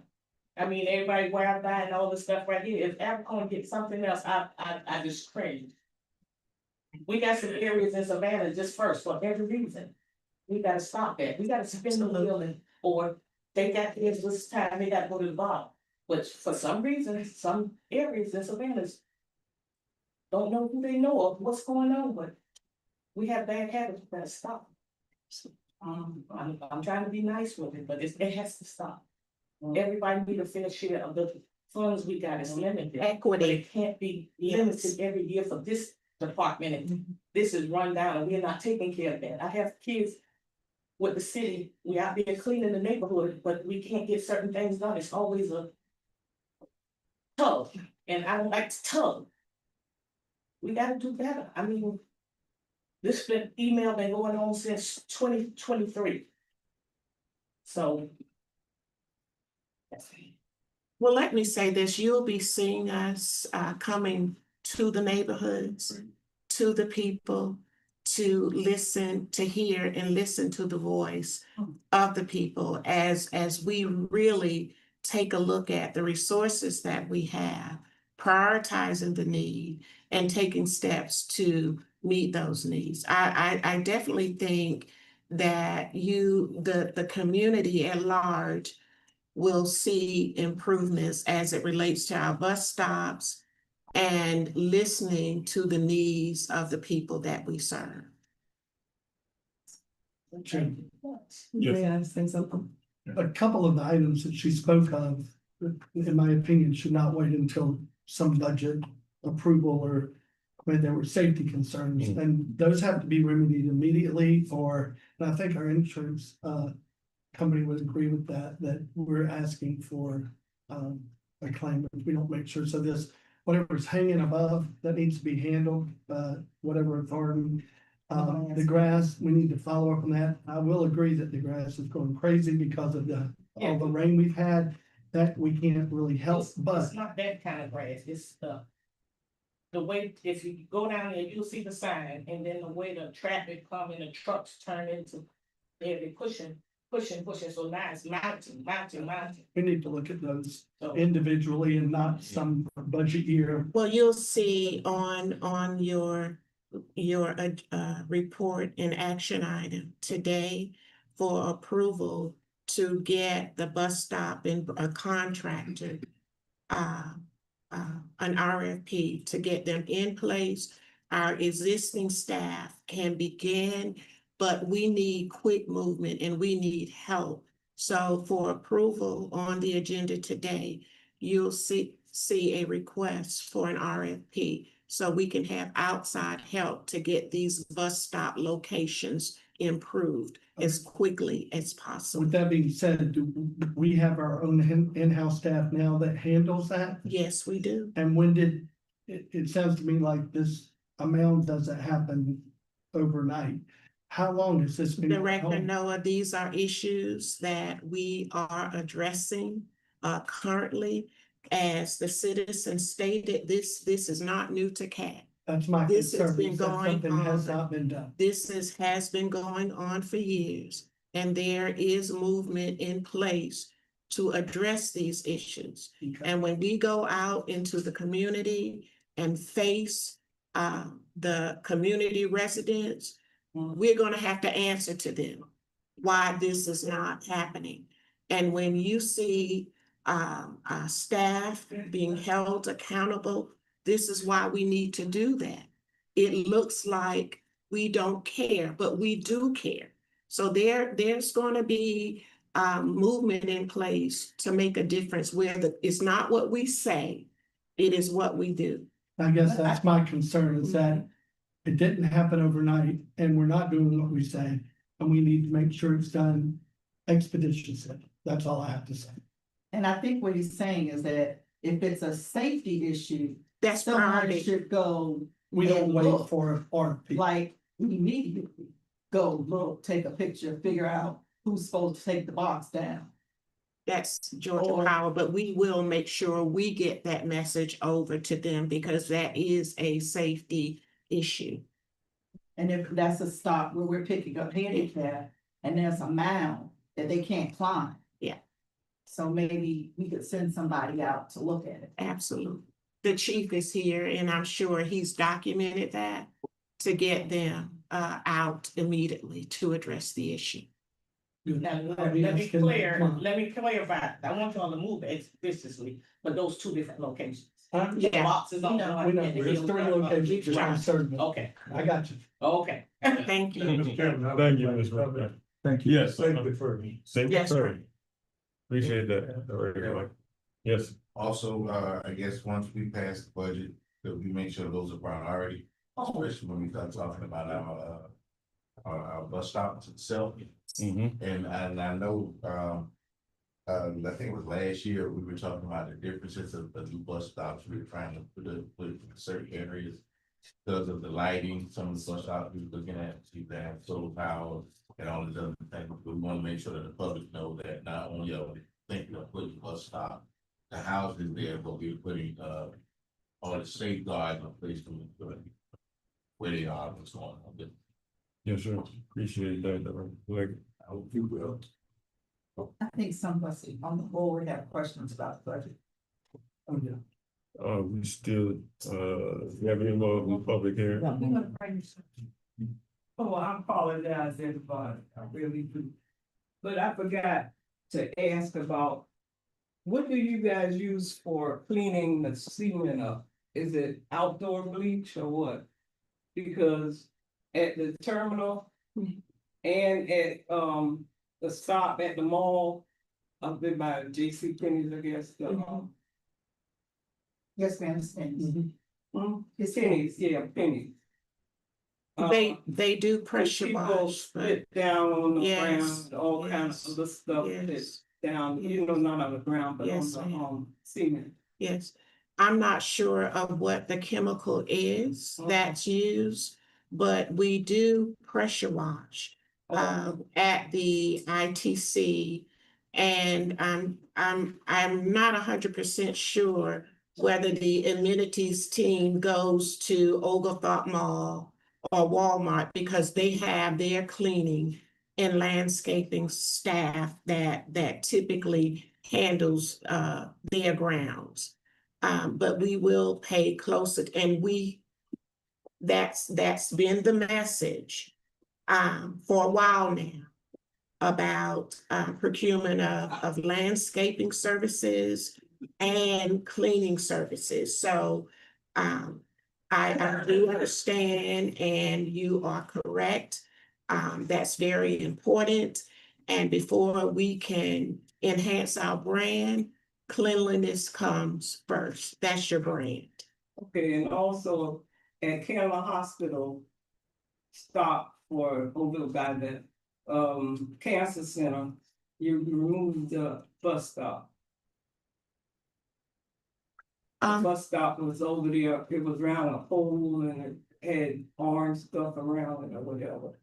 I mean, everybody wild and all this stuff right here. If ever gonna get something else, I just cringe. We got some areas in Savannah just first for every reason. We gotta stop that. We gotta spin the wheel and, or they got kids this time, they gotta go to the bottom. But for some reason, some areas in Savannah don't know who they know of, what's going on, but we have bad habits, we gotta stop. I'm trying to be nice with it, but it has to stop. Everybody need a fair share of the funds we got is limited. But Equity. it can't be limited every year for this department. And this is run down and we're not taking care of that. I have kids with the city, we out there cleaning the neighborhood, but we can't get certain things done. It's always a tug, and I don't like to tug. We gotta do better. I mean, this email been going on since 2023. So. Well, let me say this, you'll be seeing us coming to the neighborhoods, to the people, to listen, to hear and listen to the voice of the people as we really take a look at the resources that we have, prioritizing the need and taking steps to meet those needs. I definitely think that the community at large will see improvements as it relates to our bus stops and listening to the needs of the people that we serve. May I say something? A couple of the items that she spoke of, in my opinion, should not wait until some budget approval or when there were safety concerns, and those have to be remedied immediately, and I think our insurance company would agree with that we're asking for a claim if we don't make sure. So this, whatever's hanging above, that needs to be handled, whatever authority. The grass, we need to follow up on that. I will agree that the grass is going crazy because of all the rain we've had, that we can't really help, but. It's not that kind of grass, it's the way, if you go down there, you'll see the sign, and then the way the traffic come and the trucks turn into, they're pushing. pushing, so now it's mounting. We need to look at those So, individually and not some budget year. Well, you'll see on your report and action item today for approval to get the bus stop and a contractor an RFP to get them in place. Our existing staff can begin, but we need quick movement and we need help. So for approval on the agenda today, you'll see a request for an RFP. So we can have outside help to get these bus stop locations improved as quickly as possible. With that being said, do we have our own in-house staff now that handles that? Yes, we do. And when did, it sounds to me like this amount doesn't happen overnight. How long has this been? Director Noah, these are issues that we are addressing currently. As the citizen stated, this is not new to CAT. That's my This has concern, been is that going something has on. not been done. Has been going on for years, and there is movement in place to address these issues. Okay. And when we go out into the community and face the community residents, we're gonna have to answer to them why this is not happening. And when you see staff being held accountable, this is why we need to do that. It looks like we don't care, but we do care. So there's gonna be movement in place to make a difference where it's not what we say, it is what we do. I guess that's my concern, is that it didn't happen overnight and we're not doing what we say. And we need to make sure it's done expeditiously. That's all I have to say. And I think what he's saying is that if it's a safety issue, That's someone priority. should go. We don't and wait look. for an RFP. Like, we immediately go look, take a picture, figure out who's supposed to take the box down. That's Georgia Or- Power, but we will make sure we get that message over to them because that is a safety issue. And if that's a stop where we're picking up handicap and there's a mound that they can't climb. Yeah. So maybe we could send somebody out to look at it. Absolutely. The chief is here and I'm sure he's documented that to get them out immediately to address the issue. now, let me clarify, I want y'all to move expeditiously, but those two different locations. Yeah. Boxes on We know, one. and the there's hills three on the other. locations you're concerned with. Okay, I got you. okay. Thank you. Thank you, Ms. Rucker. Thank you. Yes. Thank you for me. Same Yes, concern. right. Appreciate that. Yes, Also, I guess once we pass the budget, that we make sure those are priority, especially when we start talking about our bus stops itself. And I know, I think it was last year, we were talking about the differences of the new bus stops. We were trying to put in certain areas because of the lighting. Some of the bus stops we were looking at, see they have solar power and all these other things. But we want to make sure that the public know that not only are we thinking of putting a bus stop, the house is there, but we're putting all the safeguards in place to where they are, what's going on. yes, sir. Appreciate that. Like, I hope you will. I think some of us on the board have questions about the budget. Oh, yeah. we still, you have any more in the public hearing? Oh, I apologize, everybody, I really do. But I forgot to ask about, what do you guys use for cleaning the cement up? Is it outdoor bleach or what? Because at the terminal and at, the stop at the mall, up there by J.C. Penney's, I guess, Yes, ma'am, it's Penny's. It's Penny's, yeah, Penny's. They do pressure People wash, but sit down on the Yes, ground, all kinds of other stuff that's yes, down, you know, not on the ground, but on Yes, the, ma'am. cement. yes. I'm not sure of what the chemical is that's used, but we do pressure wash at the ITC. And I'm not 100% sure whether the amenities team goes to Oglethorpe Mall or Walmart because they have their cleaning and landscaping staff that typically handles their grounds. But we will pay closer, and that's been the message for a while now about procurement of landscaping services and cleaning services. So I do understand, and you are correct. That's very important. And before we can enhance our brand, cleanliness comes first. That's your brand. Okay, and also at Careline Hospital, stop for over by the cancer center, you removed the bus stop. The bus stop was over there, it was around a pole and it had orange stuff around it or whatever.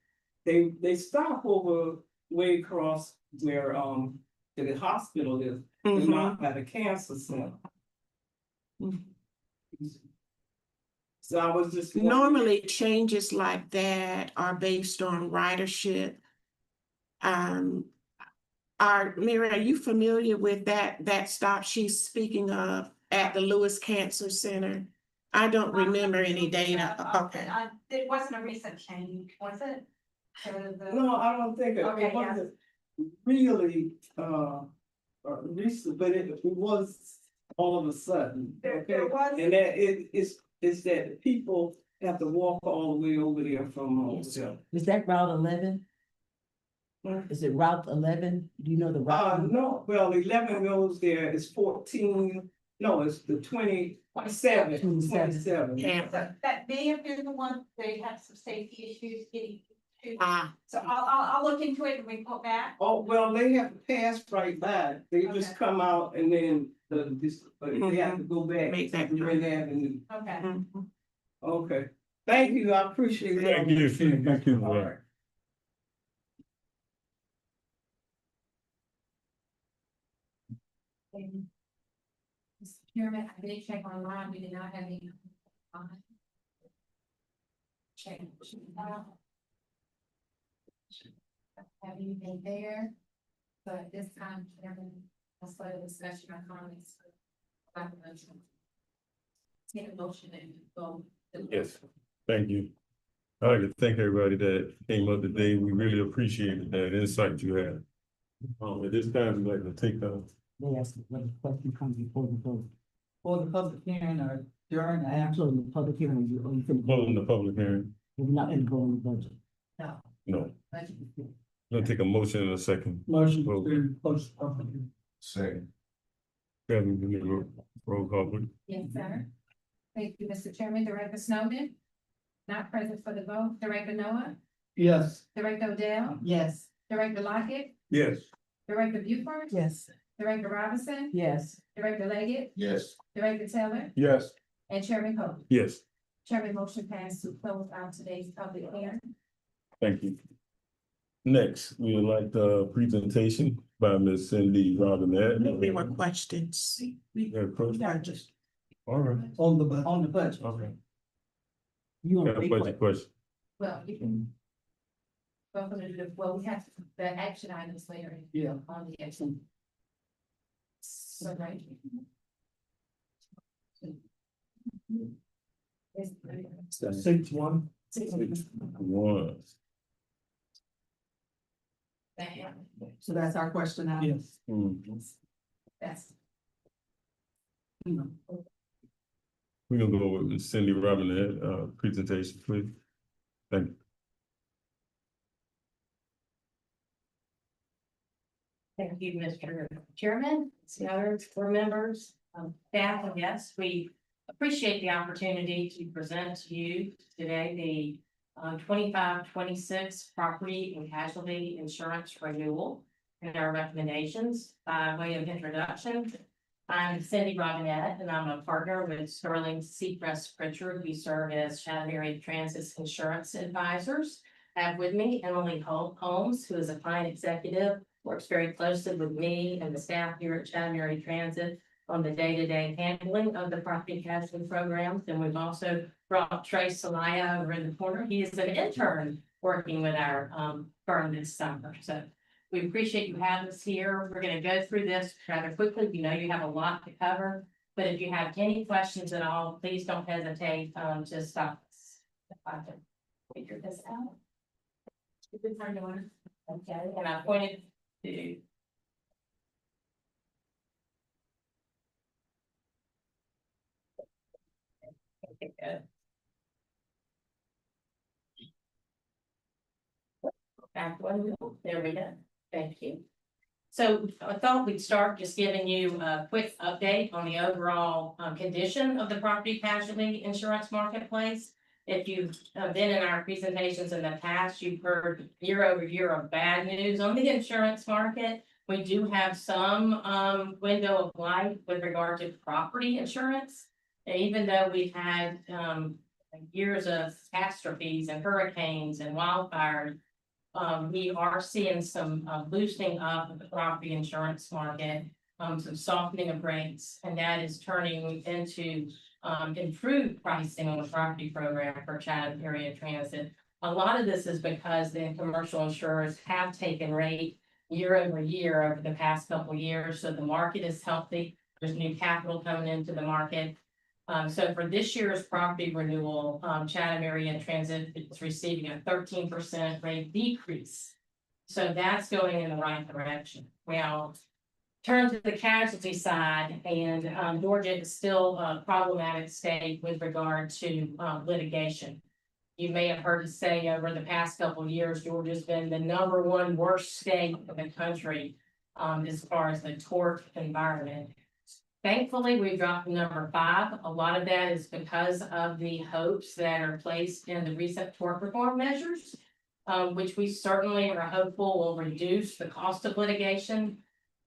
They stop over way across where the hospital is, but not by the cancer center. So I was just. Normally, changes like that are based on ridership. Mary, are you familiar with that stop she's speaking of at the Lewis Cancer Center? I don't remember any data. Okay. It wasn't a recent change, was it? No, I don't think it Okay, wasn't really recent, but it was all of a sudden. Okay, There was. and that it's that people have to walk all the way over there from there. Is that Route 11? Is it Route 11? Do you know the route? No, well, 11 goes there, it's 14, no, it's the 27. 27. Yeah. That may have been the one, they had some safety issues getting to. Ah, So I'll look into it and report back. Oh, well, they have to pass right by, they just Okay. come out and then they have to go back. Make that to Grand Avenue. Okay. mhm. Okay, thank you, I appreciate it. Thank you, thank you for All that. right. Mr. Chairman, I did check online, we did not have any. Check. Have anything there? So at this time, Chairman, I'll start a discussion on comments. Take a motion and go. Yes, thank you. I'd like to thank everybody that came up today. We really appreciated that insight you had. At this time, we'd like to take They asked what the question comes before the vote. For the public hearing or during or after the public hearing, you can closing the public hearing. We're not in voting the budget. No. No, we'll take a motion in a second. Motion to close the public hearing. Second. Kevin, give me a roll call, please. Yes, sir. Thank you, Mr. Chairman. Director Snowden? Not present for the vote. Director Noah? Yes. Director Odell? Yes. Director Lockett? Yes. Director Buford? Yes. Director Robinson? Yes. Director Leggett? Yes. Director Taylor? Yes. And Chairman Cole? Yes, Chairman, motion passed to close out today's public hearing. thank you. Next, we would like the presentation by Ms. Cindy Robinette. Any more questions? Yeah, approach. All right. On the budget. On the budget. Okay. You Got want a to budget question. Well, you can. Well, we have the action items later. Yeah. On the action. So, right. Six one. One. So that's our question now. Yes. That's. We're gonna go with Ms. Cindy Robinette, presentation, please. Thank you. Thank you, Mr. Chairman, senators, board members, staff, and guests. We appreciate the opportunity to present to you today the 25-26 property and casualty insurance renewal and our recommendations. By way of introduction, I'm Cindy Robinette, and I'm a partner with Sterling Seacrest Pritchard. We serve as Chatham Area Transit's insurance advisors. I have with me Emily Holmes, who is a client executive, works very closely with me and the staff here at Chatham Area Transit on the day-to-day handling of the property casualty programs. And we've also brought Trey Salaya over in the corner. He is an intern working with our firm this summer. So we appreciate you having us here. We're gonna go through this rather quickly. We know you have a lot to cover. But if you have any questions at all, please don't hesitate to stop us. If I can figure this out. Good for everyone. Okay, and I pointed to. Okay, good. Back one, there we go. Thank you. So I thought we'd start just giving you a quick update on the overall condition of the property casualty insurance marketplace. If you've been in our presentations in the past, you've heard year over year of bad news on the insurance market. We do have some window of light with regard to property insurance. Even though we've had years of catastrophes and hurricanes and wildfires, we are seeing some loosening up of the property insurance market, some softening of rates, and that is turning into improved pricing on the property program for Chatham Area Transit. A lot of this is because the commercial insurers have taken rate year over year over the past couple of years, so the market is healthy. There's new capital coming into the market. So for this year's property renewal, Chatham Area Transit is receiving a 13% rate decrease. So that's going in the right direction. Well, turn to the casualty side, and Georgia is still a problematic state with regard to litigation. You may have heard us say over the past couple of years, Georgia's been the #1 worst state in the country as far as the tort environment. Thankfully, we dropped to #5. A lot of that is because of the hopes that are placed in the recent tort reform measures, which we certainly are hopeful will reduce the cost of litigation,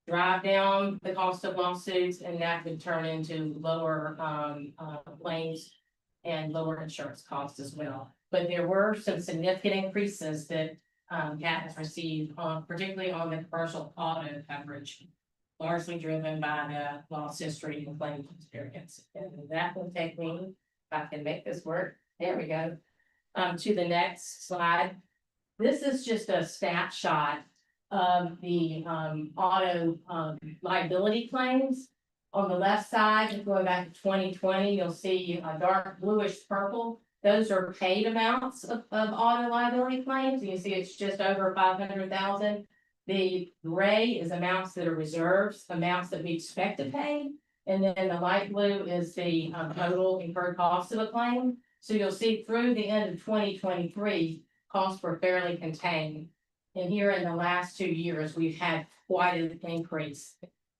drive down the cost of lawsuits, and that would turn into lower claims and lower insurance costs as well. But there were some significant increases that CAT has received, particularly on the commercial auto coverage, largely driven by the loss history and claims experience. And that will take me, if I can make this work, there we go, to the next slide. This is just a snapshot of the auto liability claims. On the left side, going back to 2020, you'll see a dark bluish purple. Those are paid amounts of auto liability claims. You see it's just over 500,000. The gray is amounts that are reserves, amounts that we expect to pay. And then the light blue is the total incurred cost of a claim. So you'll see through the end of 2023, costs were fairly contained. And here in the last 2 years, we've had quite an increase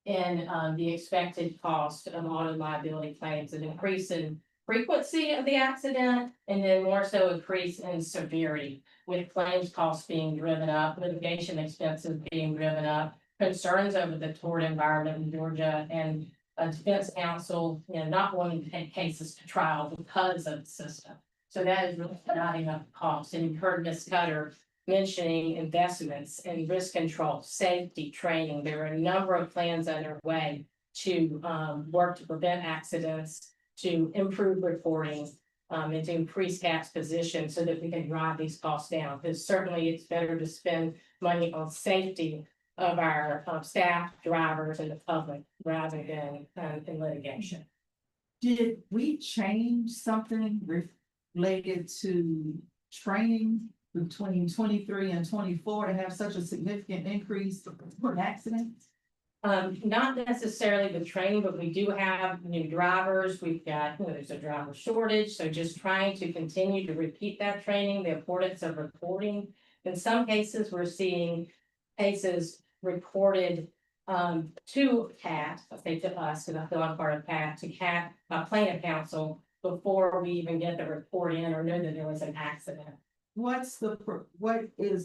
in the expected cost of auto liability claims, an increase in frequency of the accident, and then more so increase in severity, with claims costs being driven up, litigation expenses being driven up, concerns over the tort environment in Georgia, and a defense counsel, not wanting to take cases to trial because of the system. So that is really driving up costs. And you've heard Ms. Cutter mentioning investments in risk control, safety, training. There are a number of plans underway to work to prevent accidents, to improve reporting, and to increase CAT's position so that we can drive these costs down. Because certainly it's better to spend money on safety of our staff, drivers, and the public rather than in litigation. Did we change something related to training between 23 and 24 to have such a significant increase for accidents? Not necessarily the training, but we do have new drivers. We've got, there's a driver shortage. So just trying to continue to repeat that training, the importance of reporting. In some cases, we're seeing cases reported to CAT, I say to us, because I feel I'm part of CAT, to CAT, plaintiff counsel, before we even get the report in or know that there was an accident. What is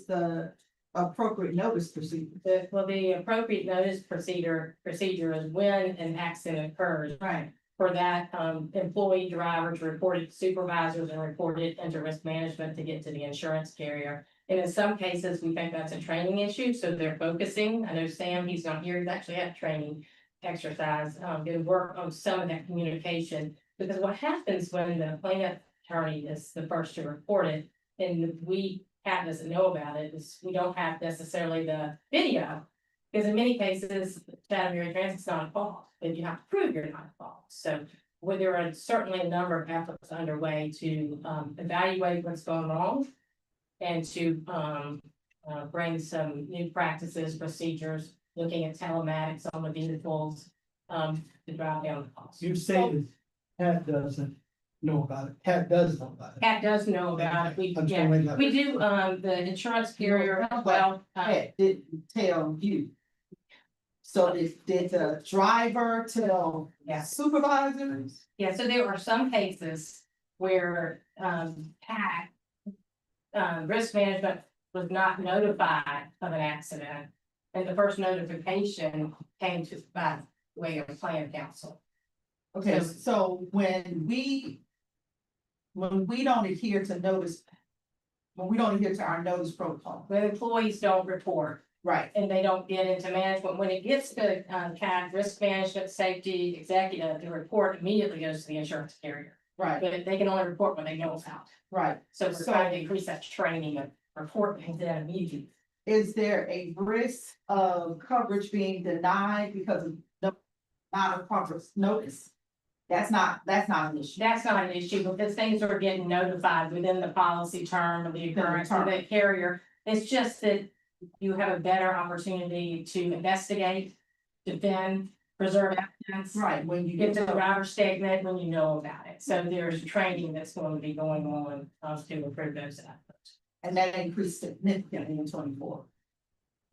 the appropriate notice procedure? The appropriate notice procedure is when an accident occurs. Right. For that, employee drivers reported to supervisors and reported into risk management to get to the insurance carrier. And in some cases, we think that's a training issue, so they're focusing. I know Sam, he's not here, he's actually had training exercise, to work on some of that communication. Because what happens when the plaintiff attorney is the first to report it, and we CAT doesn't know about it, is we don't have necessarily the video. Because in many cases, Chatham Area Transit's not at fault, but you have to prove you're not at fault. So well, there are certainly a number of efforts underway to evaluate what's going wrong. And to bring some new practices, procedures, looking at telematics on the vehicles, to drive down the cost. You say that Pat doesn't know about it. Pat does know about it. CAT does know about it, we, I'm yeah, sorry, no. we do, the insurance carrier as well. Pat didn't tell you. So did the driver tell Yes. supervisors? Yeah, so there are some cases where, CAT, risk management was not notified of an accident. And the first notification came to by way of plan council. Okay, so when we don't adhere to notice, when we don't adhere to our notice protocol, When employees don't report right? and they don't get into management, when it gets to, CAT, risk management, safety, executive, the report immediately goes to the insurance carrier. Right, But they can only report when they know about. right. So we're trying to increase that training of reporting to them immediately. Is there a risk of coverage being denied because of no not a proper notice? That's not an issue. That's not an issue because things are getting notified within the policy term of the occurrence of the carrier. It's just that you have a better opportunity to investigate, defend, preserve evidence. Right, when you Get get the to driver's statement when you know about it. So there's training that's going to be going on to improve those efforts. and that increased significantly in 24.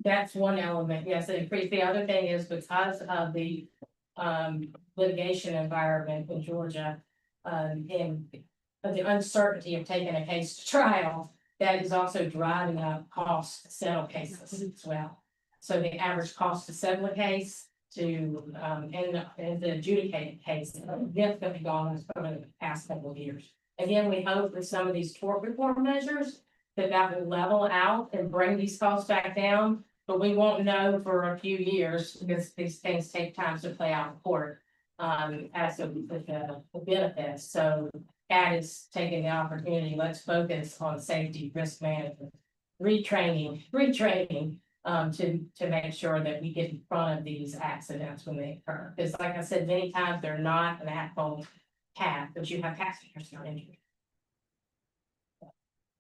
That's one element, yes, it increased. The other thing is because of the litigation environment in Georgia. And the uncertainty of taking a case to trial, that is also driving up costs to settle cases as well. So the average cost to settle a case to and the adjudicated case significantly gone up over the past couple of years. Again, we hope with some of these tort reform measures that will level out and bring these costs back down. But we won't know for a few years because these things take time to play out in court. As of the benefits, so CAT is taking the opportunity, let's focus on safety, risk management, retraining, to make sure that we get in front of these accidents when they occur. Because like I said, many times they're not an at-fault CAT, but you have passengers who are injured.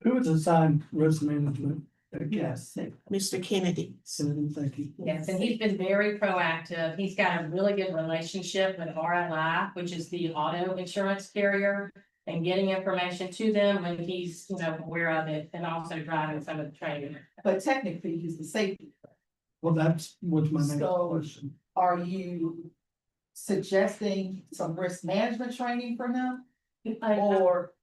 Who was assigned risk management? Yes. Mr. Kennedy. Thank you. Yes, and he's been very proactive. He's got a really good relationship with RLI, which is the auto insurance carrier. And getting information to them when he's, aware of it and also driving some of the training. But technically, he's the safety. Well, that's what's my next So- question. Are you suggesting some risk management training for him? Or,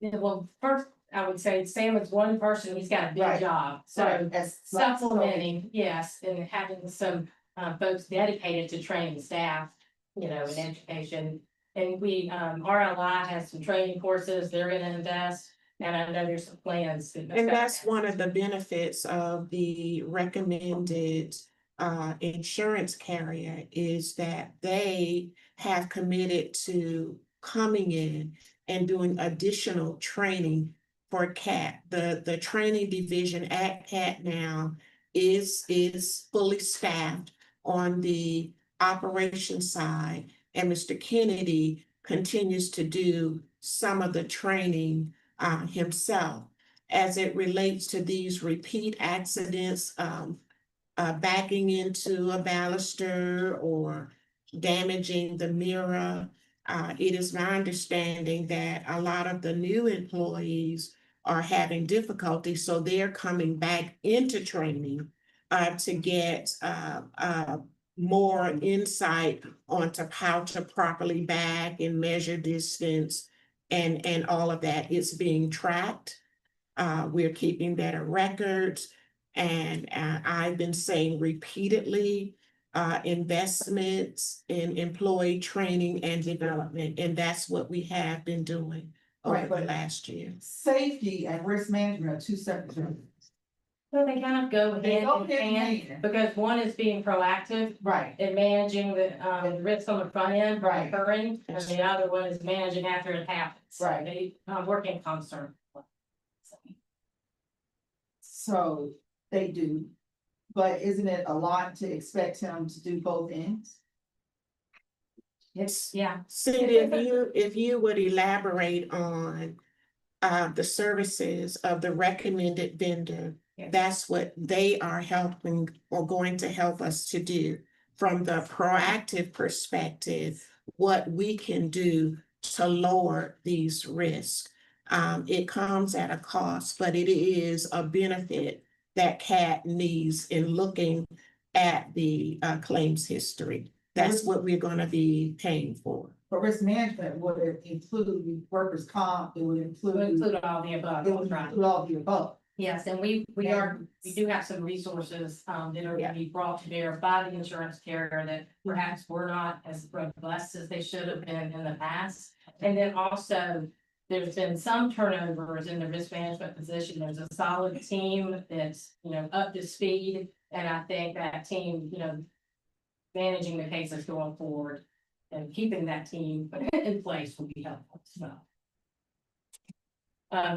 Well, first, I would say Sam is one person, he's got a big Right. job, so sorry, as supplementing, yes, and having some folks dedicated to training staff, in education. And we, RLI has some training courses they're gonna invest, and I know there's some plans. And that's one of the benefits of the recommended insurance carrier is that they have committed to coming in and doing additional training for CAT. The training division at CAT now is fully staffed on the operations side. And Mr. Kennedy continues to do some of the training himself. As it relates to these repeat accidents, backing into a baluster or damaging the mirror, it is my understanding that a lot of the new employees are having difficulty, so they're coming back into training to get more insight onto how to properly back and measure distance and all of that. It's being tracked. We're keeping better records. And I've been saying repeatedly, investments in employee training and development, and that's what we have been doing over Right, the but- last year. safety and risk management are two separate things. So they kind of go They hand go in hand in hand, hand. because one is being proactive Right, and managing the risks on the front end Right. occurring, and the other one is managing after it happens. Right. They work in concert. So they do. But isn't it a lot to expect him to do both ends? Yes. Yeah. Cindy, if you would elaborate on the services of the recommended vendor, Yes. that's what they are helping or going to help us to do from the proactive perspective, what we can do to lower these risks. It comes at a cost, but it is a benefit that CAT needs in looking at the claims history. That's what we're gonna be paying for. For risk management, would it include workers' comp, it would We'll include, include all the above, it would right? include all the above. Yes, and we do have some resources that are gonna be brought to bear by the insurance carrier that perhaps were not as robust as they should have been in the past. And then also, there's been some turnovers in the risk management position. There's a solid team that's, up to speed. And I think that team, managing the cases going forward and keeping that team in place will be helpful as well.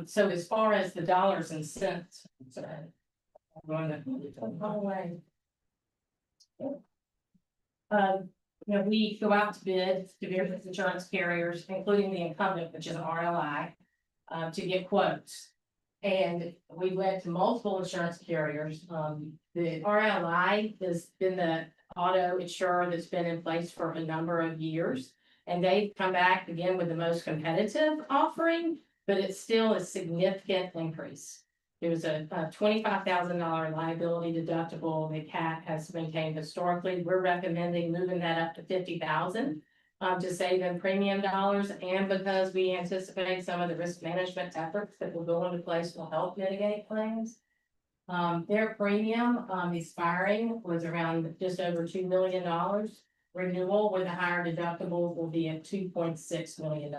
So as far as the dollars and cents, sorry, I'm going to. We go out to bid to various insurance carriers, including the incumbent, which is RLI, to get quotes. And we went to multiple insurance carriers. The RLI has been the auto insurer that's been in place for a number of years. And they've come back again with the most competitive offering, but it's still a significant increase. There was a $25,000 liability deductible that CAT has maintained historically. We're recommending moving that up to $50,000 to save in premium dollars, and because we anticipate some of the risk management efforts that will go into place will help mitigate claims. Their premium expiring was around just over $2 million. Renewal with a higher deductible will be at $2.6 million.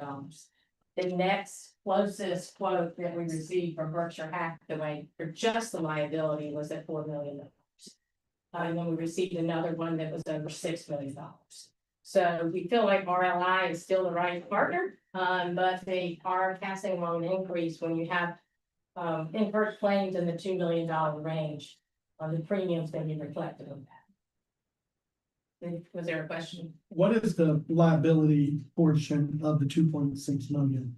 The next closest quote that we received from Berkshire Hathaway for just the liability was at $4 million. And then we received another one that was over $6 million. So we feel like RLI is still the right partner, but they are passing on an increase when you have incurred claims in the $2 million range. The premiums can be reflected on that. Was there a question? What is the liability portion of the 2.6 million?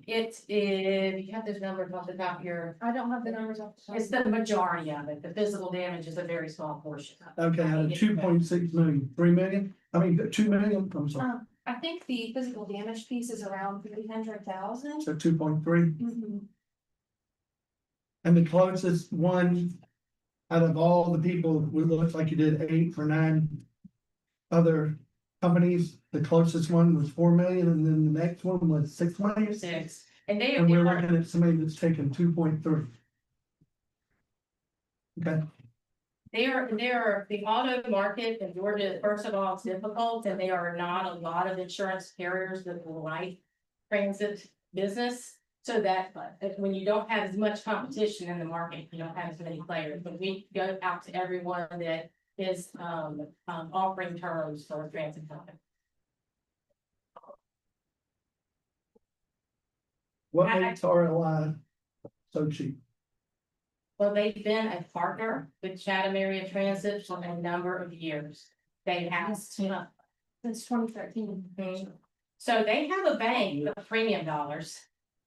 It is, you have those numbers off the top here. I don't have the numbers off. It's the majority of it. The physical damage is a very small portion. Okay, out of 2.6 million, 3 million, I mean, 2 million, I'm sorry, I think the physical damage piece is around 300,000. so 2.3. And the closest one out of all the people, it looks like you did 8 or 9 other companies. The closest one was 4 million, and then the next one was 6 million. 6, and they And we're are. looking at somebody that's taken 2.3. Okay, They are, the auto market in Georgia, first of all, it's difficult, and there are not a lot of insurance carriers that will write transit business. So that when you don't have as much competition in the market, you don't have as many players, but we go out to everyone that is offering terms for a transit company. what makes RLI so cheap? Well, they've been a partner with Chatham Area Transit for a number of years. They have Since 2013. So they have a bank of premium dollars,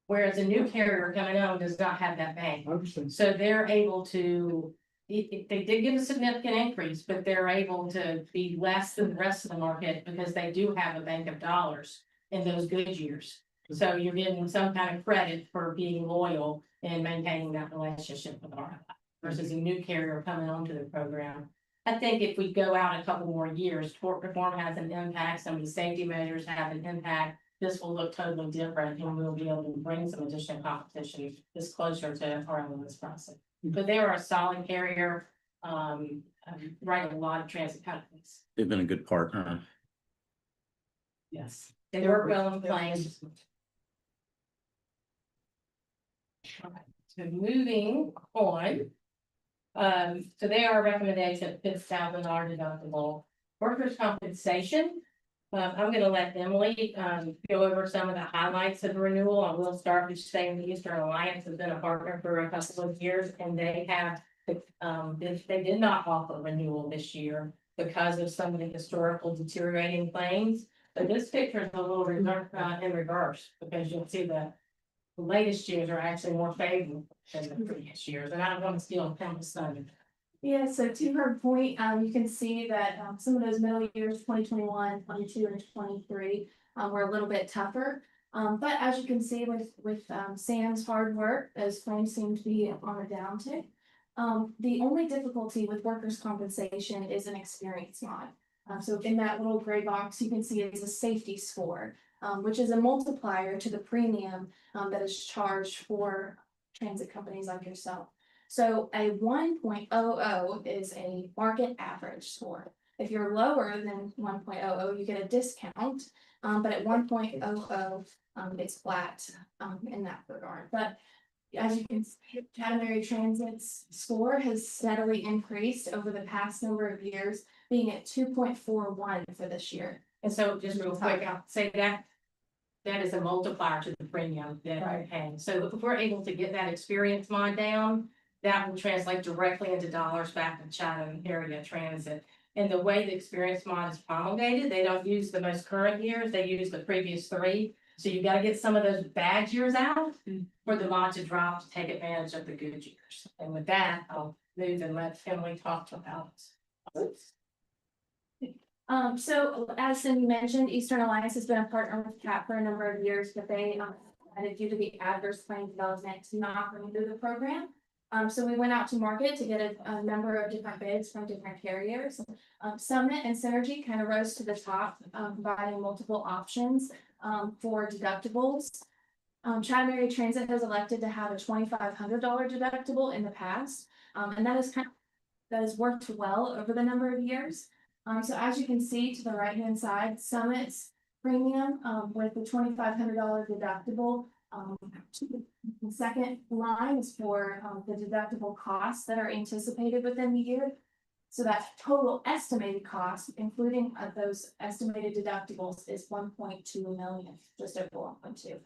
whereas a new carrier coming on does not have that bank. I understand. So they're able to, they did give a significant increase, but they're able to be less than the rest of the market because they do have a bank of dollars in those good years. So you're getting some kind of credit for being loyal and maintaining that relationship with RLI versus a new carrier coming onto the program. I think if we go out a couple more years, tort reform has an impact, some of the safety measures have an impact. This will look totally different and we'll be able to bring some additional competition just closer to RLI's process. But they are a solid carrier, write a lot of transit companies. They've been a good partner. Yes. They work well in claims. Okay, so moving on. So they are a recommendation, $50,000 deductible. Workers' compensation. I'm gonna let Emily, go over some of the highlights of the renewal. I will start with saying the Eastern Alliance has been a partner for a couple of years, and they have, they did not offer renewal this year because of some of the historical deteriorating claims. But this picture is a little in reverse, because you'll see the latest years are actually more favorable than the previous years, and I don't want to steal Pam's thunder. Yeah, so to her point, you can see that, some of those middle years, 2021, 22, and 23, were a little bit tougher. But as you can see with Sam's hard work, those claims seem to be on a downtick. The only difficulty with workers' compensation is an experience mod. So in that little gray box, you can see it's a safety score, which is a multiplier to the premium, that is charged for transit companies like yourself. So a 1.00 is a market average score. If you're lower than 1.00, you get a discount, but at 1.00, it's flat in that regard. But as you can see, Chatham Area Transit's score has steadily increased over the past number of years, being at 2.41 for this year. And so just real quick, I'll say that that is a multiplier to the premium that we're paying. So if we're able to get that experience mod down, that will translate directly into dollars back to Chatham Area Transit. And the way the experience mod is promulgated, they don't use the most current years, they use the previous 3. So you gotta get some of those bad years out for the mod to drop to take advantage of the good years. And with that, I'll move and let Emily talk about it. So as Cindy mentioned, Eastern Alliance has been a partner with CAT for a number of years, but they, and due to the adverse claim development, to not renew the program. So we went out to market to get a number of different bids from different carriers. Summit and Synergy kind of rose to the top, providing multiple options for deductibles. Chatham Area Transit has elected to have a $2,500 deductible in the past, and that has worked well over the number of years. So as you can see to the right-hand side, Summit's premium with the $2,500 deductible. The second line is for the deductible costs that are anticipated within the year. So that total estimated cost, including those estimated deductibles, is 1.2 million, just over 1.2.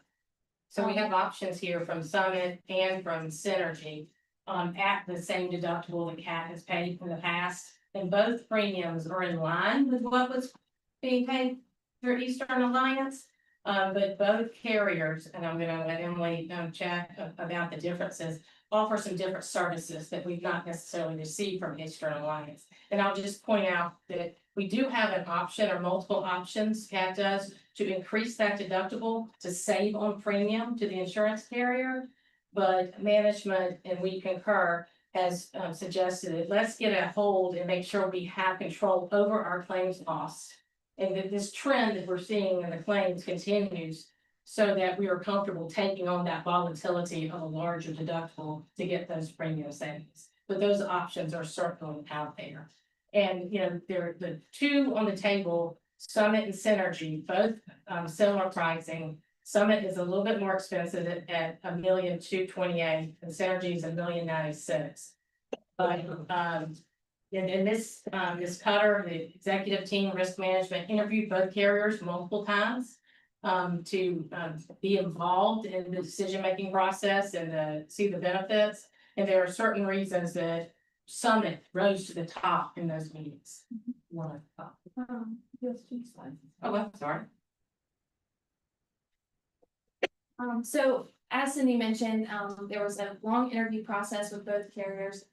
So we have options here from Summit and from Synergy at the same deductible the CAT has paid in the past. And both premiums are in line with what was being paid through Eastern Alliance. But both carriers, and I'm gonna let Emily chat about the differences, offer some different services that we've not necessarily received from Eastern Alliance. And I'll just point out that we do have an option or multiple options, CAT does, to increase that deductible to save on premium to the insurance carrier. But management, and we concur, has suggested that let's get a hold and make sure we have control over our claims costs. And that this trend that we're seeing in the claims continues so that we are comfortable taking on that volatility of a larger deductible to get those premium savings. But those options are certainly out there. And, you know, they're the two on the table, Summit and Synergy, both similar pricing. Summit is a little bit more expensive at $1,228,000 and Synergy is $1,096,000. But in this Cutter, the executive team risk management interviewed both carriers multiple times to be involved in the decision-making process and see the benefits. And there are certain reasons that Summit rose to the top in those meetings. Yes, 2 slides. Oh, I'm sorry. So as Cindy mentioned, there was a long interview process with both carriers.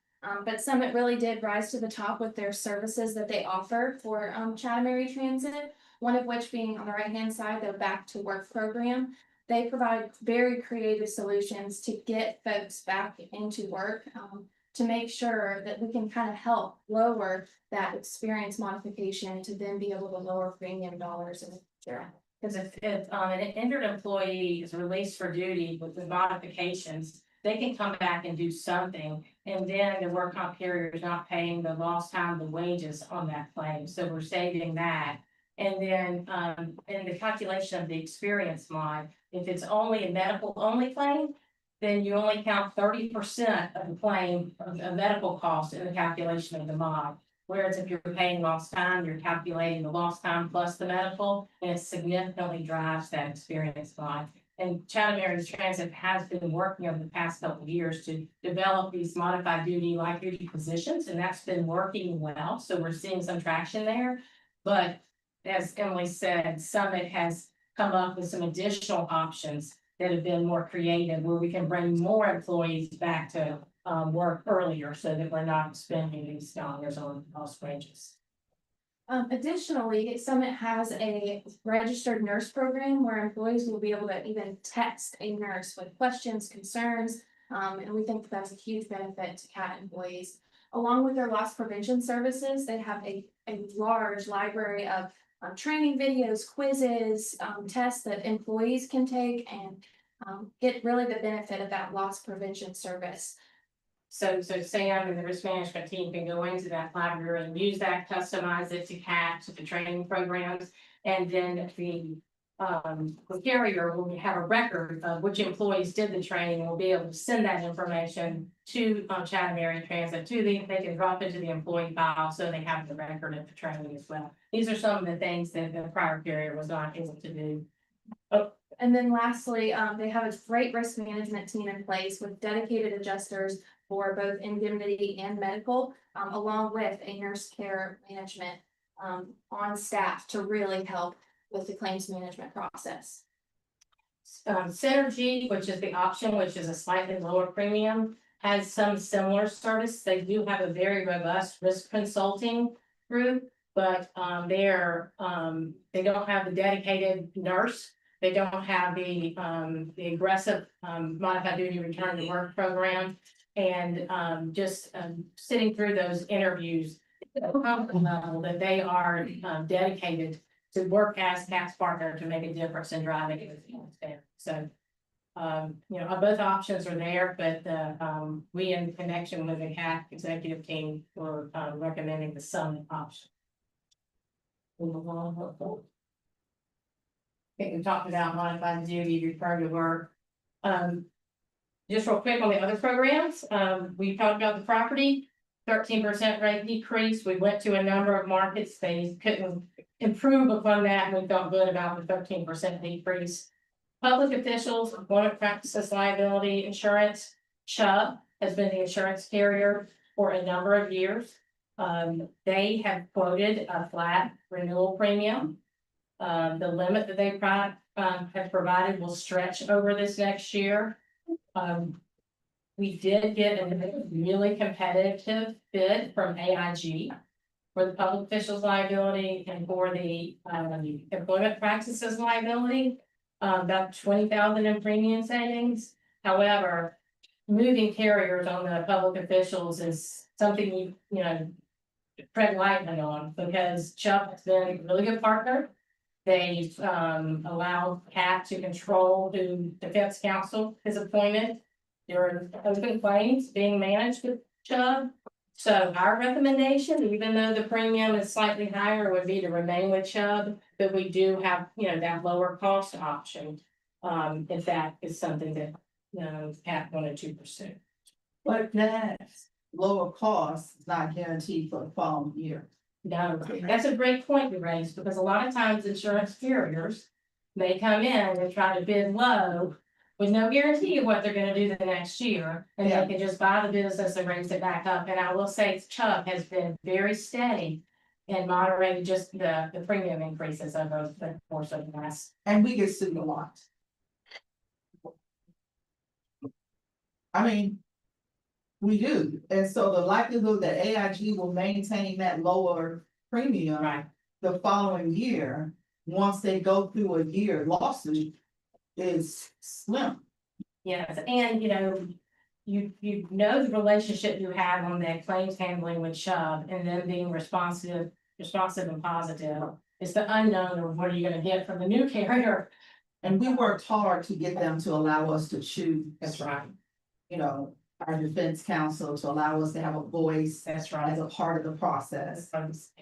But Summit really did rise to the top with their services that they offer for Chatham Area Transit. One of which being on the right-hand side, the Back to Work program. They provide very creative solutions to get folks back into work, to make sure that we can kind of help lower that experience modification to then be able to lower premium dollars in the future. Because if an injured employee is released for duty with the modifications, they can come back and do something. And then the work comp carrier is not paying the lost time, the wages on that claim. So we're saving that. And then in the calculation of the experience mod, if it's only a medical only claim, then you only count 30% of the claim of medical cost in the calculation of the mod. Whereas if you're paying lost time, you're calculating the lost time plus the medical, and it significantly drives that experience of life. And Chatham Area Transit has been working over the past couple of years to develop these modified duty, light duty positions, and that's been working well. So we're seeing some traction there. But as Emily said, Summit has come up with some additional options that have been more creative, where we can bring more employees back to work earlier so that we're not spending these dollars on cost ranges. Additionally, Summit has a registered nurse program where employees will be able to even text a nurse with questions, concerns. And we think that's a huge benefit to CAT employees. Along with their loss prevention services, they have a large library of training videos, quizzes, tests that employees can take and get really the benefit of that loss prevention service. So Sam and the risk management team can go into that library and use that, customize it to CAT, to the training programs. And then the carrier will have a record of which employees did the training, and will be able to send that information to Chatham Area Transit they can drop into the employee file, so they have the record of the training as well. These are some of the things that the prior carrier was not able to do. And then lastly, they have a great risk management team in place with dedicated adjusters for both indemnity and medical, along with a nurse care management on staff to really help with the claims management process. Synergy, which is the option, which is a slightly lower premium, has some similar service. They do have a very robust risk consulting group, but they don't have the dedicated nurse. They don't have the aggressive modified duty return to work program. And sitting through those interviews, that they are dedicated to work as CAT's partner to make a difference in driving it. So, both options are there, but we, in connection with the CAT executive team, were recommending the Summit option. I think we talked about modified duty, return to work. Just real quick on the other programs, we talked about the property, 13% rate decrease. We went to a number of markets, they couldn't improve upon that, and we felt good about the 13% decrease. Public officials, employment practices liability insurance, Chubb has been the insurance carrier for a number of years. They have quoted a flat renewal premium. The limit that they have provided will stretch over this next year. We did get a really competitive bid from AIG for the public officials liability and for the employment practices liability, about $20,000 in premium savings. However, moving carriers on the public officials is something you tread lightly on, because Chubb has been a really good partner. They've allowed CAT to control who defense counsel is appointed. There are open claims being managed with Chubb. So our recommendation, even though the premium is slightly higher, would be to remain with Chubb, but we do have, that lower cost option. If that is something that, CAT wanted to pursue. But that lower cost is not guaranteed for the following year. No, that's a great point you raised, because a lot of times insurance carriers may come in and try to bid low with no guarantee of what they're gonna do the next year, and they can just buy the business and raise it back up. And I will say Chubb has been very steady and moderated just the premium increases over the course of the last. And we get sued a lot. I mean, we do, and so the likelihood that AIG will maintain that lower premium Right. the following year, once they go through a year lawsuit, is slim. Yes, and you know the relationship you have on that claims handling with Chubb, and then being responsive and positive. It's the unknown of what are you gonna get from the new carrier. And we worked hard to get them to allow us to choose. That's right. Our defense counsel, to allow us to have a voice That's right. as a part of the process.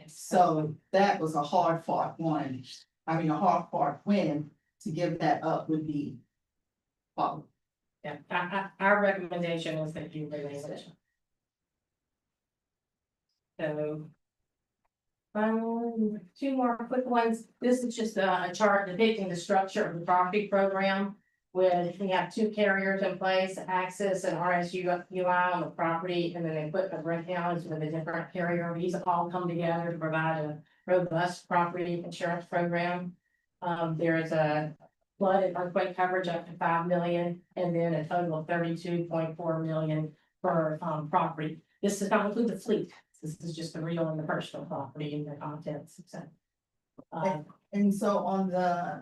So that was a hard fought one. A hard fought win. To give that up would be. Yeah, our recommendation is that you release it. So, Two more quick ones. This is just a chart depicting the structure of the property program. With, we have two carriers in place, Axis and RSUI on the property, and then equipment breakdowns with a different carrier. These all come together to provide a robust property insurance program. There is a flood and earthquake coverage up to 5 million, and then a total of 32.4 million for property. This does not include the fleet. This is just the real and the personal property and the contents, so. And so on the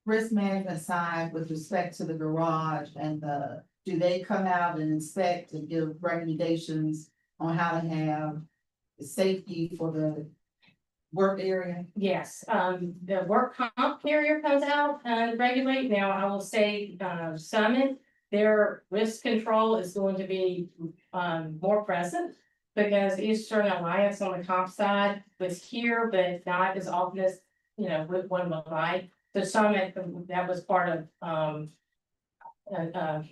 risk management side with respect to the garage and do they come out and inspect and give recommendations on how to have safety for the work area? Yes, the work comp carrier comes out and regulate. Now, I will say, Summit, their risk control is going to be more present. Because Eastern Alliance on the comp side was here, but not as often as, with one would like. The Summit, that was part of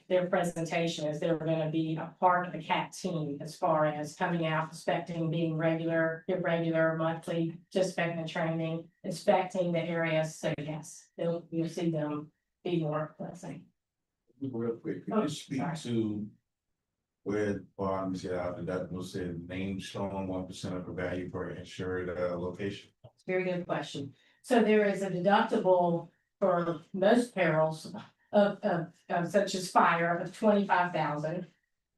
their presentation, is they're gonna be a part of the CAT team as far as coming out, inspecting, being regular, irregular, monthly, just inspecting the training, inspecting the areas, so yes, you'll see them be more pleasant. Real quick, could Oh, you speak sorry. to where bottom said our deductible said name shown 1% of the value per insured location? Very good question. So there is a deductible for most perils of such as fire of 25,000.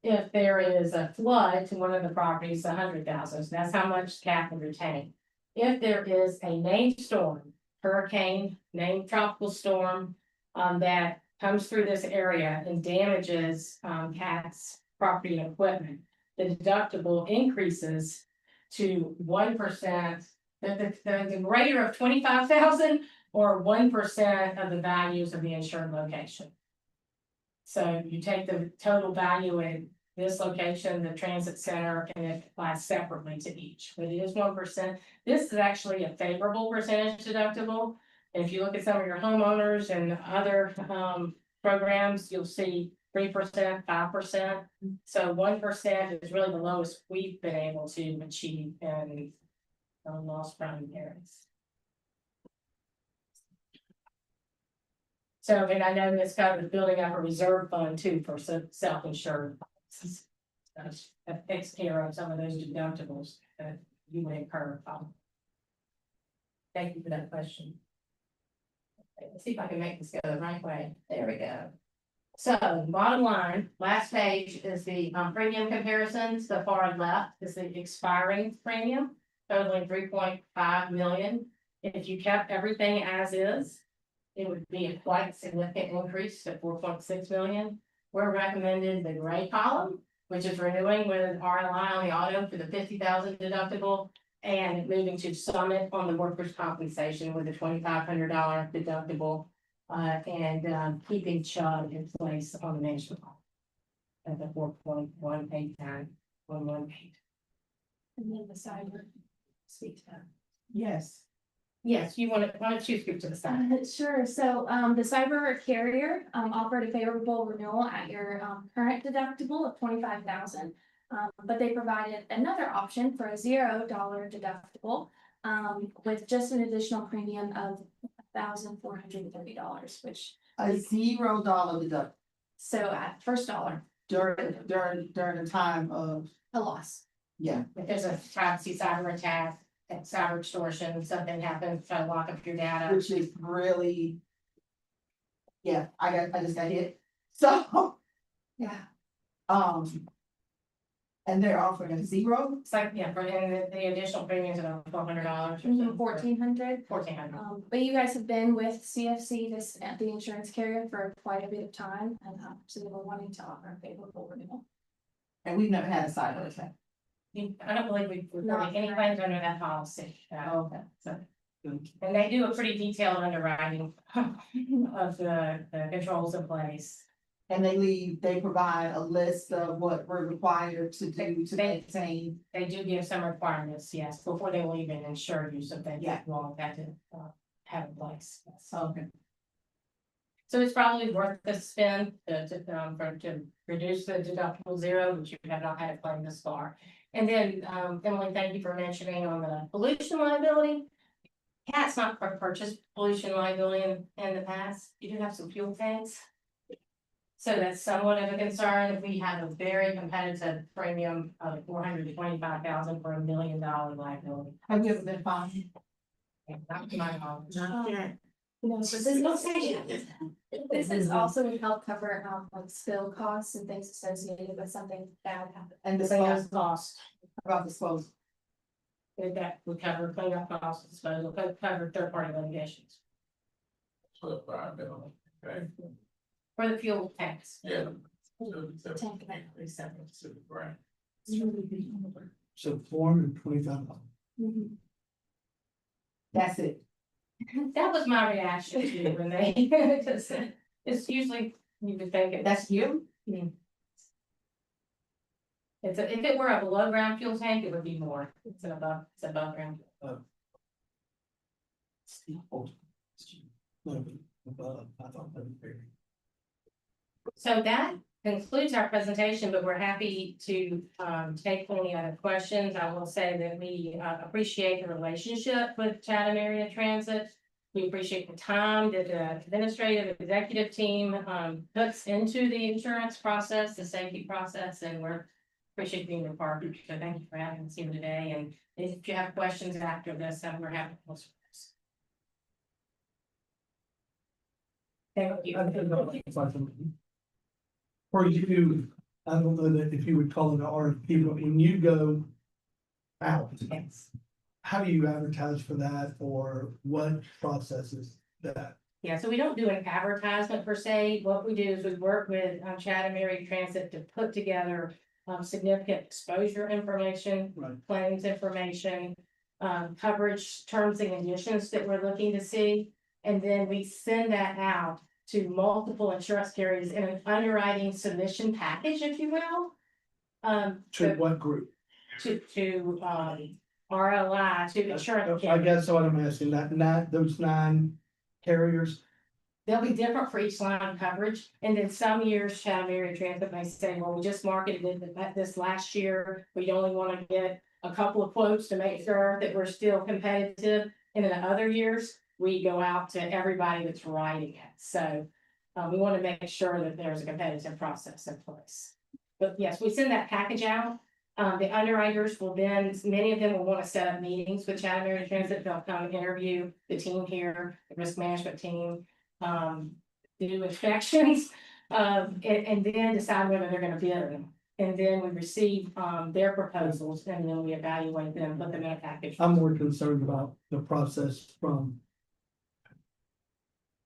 If there is a flood to one of the properties, 100,000, so that's how much CAT would retain. If there is a named storm, hurricane, named tropical storm, that comes through this area and damages CAT's property and equipment, the deductible increases to 1%, the greater of 25,000 or 1% of the values of the insured location. So you take the total value in this location, the transit center, and it applies separately to each, but it is 1%. This is actually a favorable percentage deductible. If you look at some of your homeowners and other programs, you'll see 3%, 5%. So 1% is really the lowest we've been able to achieve in loss prone areas. So, and I know this guy was building up a reserve fund too for self-insured. That takes care of some of those deductibles that you would incur. Thank you for that question. Okay, let's see if I can make this go the right way. There we go. So bottom line, last page is the premium comparisons. The far left is the expiring premium, totaling 3.5 million. If you kept everything as is, it would be a quite significant increase to 4.6 million. We're recommended the gray column, which is renewing with RLI on the auto for the 50,000 deductible and moving to Summit on the workers' compensation with a $2,500 deductible. And keeping Chubb in place on the management at the 4.189 118. And then the cyber speak to that. Yes. Yes, why don't you scoot to the side? Sure, so the cyber carrier offered a favorable renewal at your current deductible of 25,000. But they provided another option for a $0 deductible with just an additional premium of $1,430, which A $0 deductible so at first dollar, during the time of, a loss. yeah. If there's a privacy cyber attack, cyber extortion, something happens, try to lock up your data. Which is really. Yeah, I just got hit, so. Yeah. And they're offering a $0. It's like, yeah, for the additional premiums about $1,200 or something. 1,400. 1,400. But you guys have been with CFC, the insurance carrier, for quite a bit of time, and so they were wanting to offer a favorable renewal. And we've never had a cyber attack. I don't believe we've Not reported any claims under that policy. Okay. So, and they do a pretty detailed underwriting of the controls in place. And they provide a list of what we're required to do to They- maintain. They do give some requirements, yes, before they will even insure you, so things Yeah. will have to have in place. Yes. Okay. So it's probably worth the spend to reduce the deductible 0, which you have not had a claim this far. And then, Emily, thank you for mentioning on the pollution liability. CAT's not purchased pollution liability in the past. You do have some fuel tanks. So that's somewhat of a concern. We have a very competitive premium of $425,000 for $1 million liability. Have you ever been fined? Not to my knowledge. Not yet. No, so this is also to help cover like spill costs and things associated with something bad happening. And The same disposal, cost. about disposal. That would cover cleanup costs, disposal, cover third party litigations So, okay, for the fuel tanks. yeah. Tank event. Right. So $425. Mhm. That's it. That was my reaction to it, Renee, because it's usually, you would think it. That's you? If it were a below ground fuel tank, it would be more. It's above ground. So that concludes our presentation, but we're happy to take any other questions. I will say that we appreciate the relationship with Chatham Area Transit. We appreciate the time that the administrative executive team puts into the insurance process, the safety process, and we're appreciate being a part of it. So thank you for having us here today. And if you have questions after this, we're happy to answer this. Thank you. For you, I don't know that if you would call it an RFP, but when you go out, Yes. how do you advertise for that, or what process is that? Yeah, so we don't do an advertisement per se. What we do is we work with Chatham Area Transit to put together significant exposure information, Right. claims information, coverage terms and conditions that we're looking to see. And then we send that out to multiple insurance carriers in an underwriting submission package, if you will. To what group? To RLI, to insurance. I carriers. guess what I'm asking, those 9 carriers, They'll be different for each line of coverage, and then some years Chatham Area Transit may say, well, we just marketed it this last year. We only want to get a couple of quotes to make sure that we're still competitive. And in the other years, we go out to everybody that's writing it. So we want to make sure that there's a competitive process in place. But yes, we send that package out. The underwriters will then, many of them will want to set up meetings with Chatham Area Transit. They'll come and interview the team here, the risk management team. Do inspections, and then decide whether they're gonna bid them. And then we receive, their proposals, and then we evaluate them, put them in a package. I'm more concerned about the process from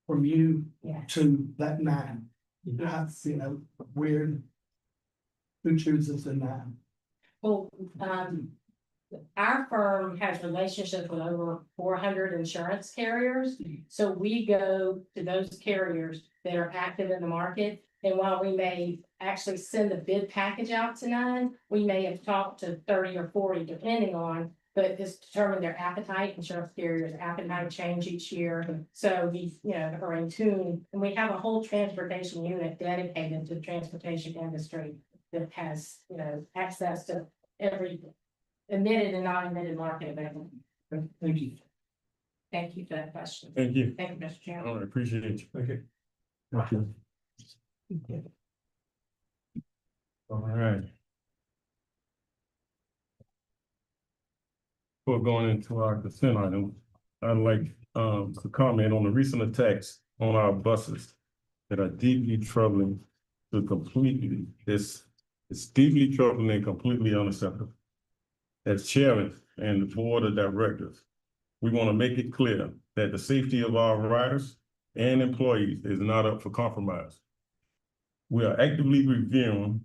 you Yeah. to that 9. That's, weird. Who chooses the 9? Well, our firm has relationships with over 400 insurance carriers. So we go to those carriers that are active in the market. And while we may actually send the bid package out to 9, we may have talked to 30 or 40 depending on, but it's determined their appetite, insurance carriers' appetite change each year. So we, are in tune, and we have a whole transportation unit dedicated to the transportation industry that has, access to every admitted and non-admitted market available. Thank you. Thank you for that question. Thank you. Thank you, Mr. Chairman. All right, appreciate you. Okay. All right. Before going into our consent item, I'd like to comment on the recent attacks on our buses that are deeply troubling to completely, it's deeply troubling and completely unacceptable. As chairman and the board of directors, we want to make it clear that the safety of our riders and employees is not up for compromise. We are actively reviewing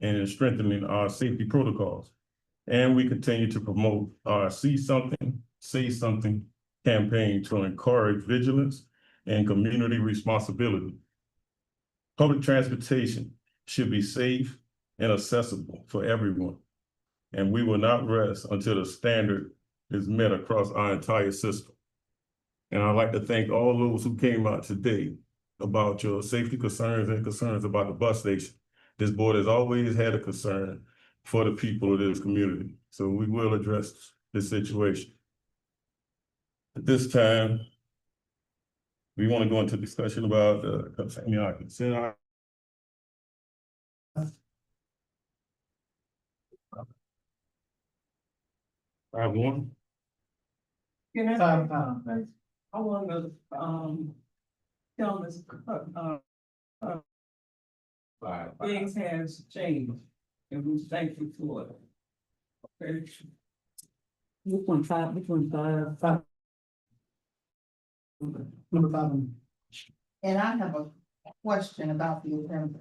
and strengthening our safety protocols, and we continue to promote our See Something, Say Something campaign to encourage vigilance and community responsibility. Public transportation should be safe and accessible for everyone, and we will not rest until the standard is met across our entire system. And I'd like to thank all those who came out today about your safety concerns and concerns about the bus station. This board has always had a concern for the people of this community. So we will address this situation. At this time, we want to go into discussion about consent. Five one. Can I? Five. I wanna, tell Ms. Things has changed, and we thank you for it. Okay. Which one, five, Five. Number 5. And I have a question about the agenda.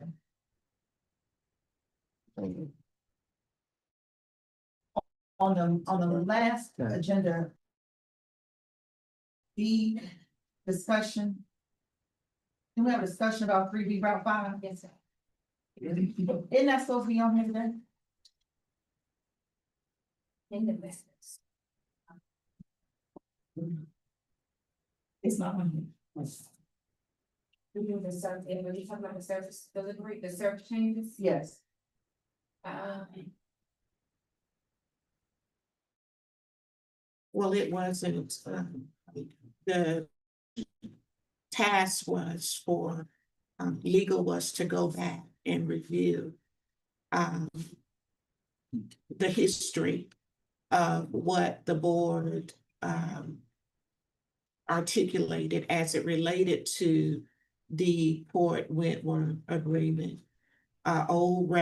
On the last agenda. The discussion. Do we have a discussion about 3B Route 5? Yes, sir. Isn't that supposed to be on here today? In the business. It's not on here. We do the service, and when you talk about the service delivery, the service changes, Yes. Well, it wasn't, the task was for, legal was to go back and review the history of what the board articulated as it related to the Port Wentworth agreement. Old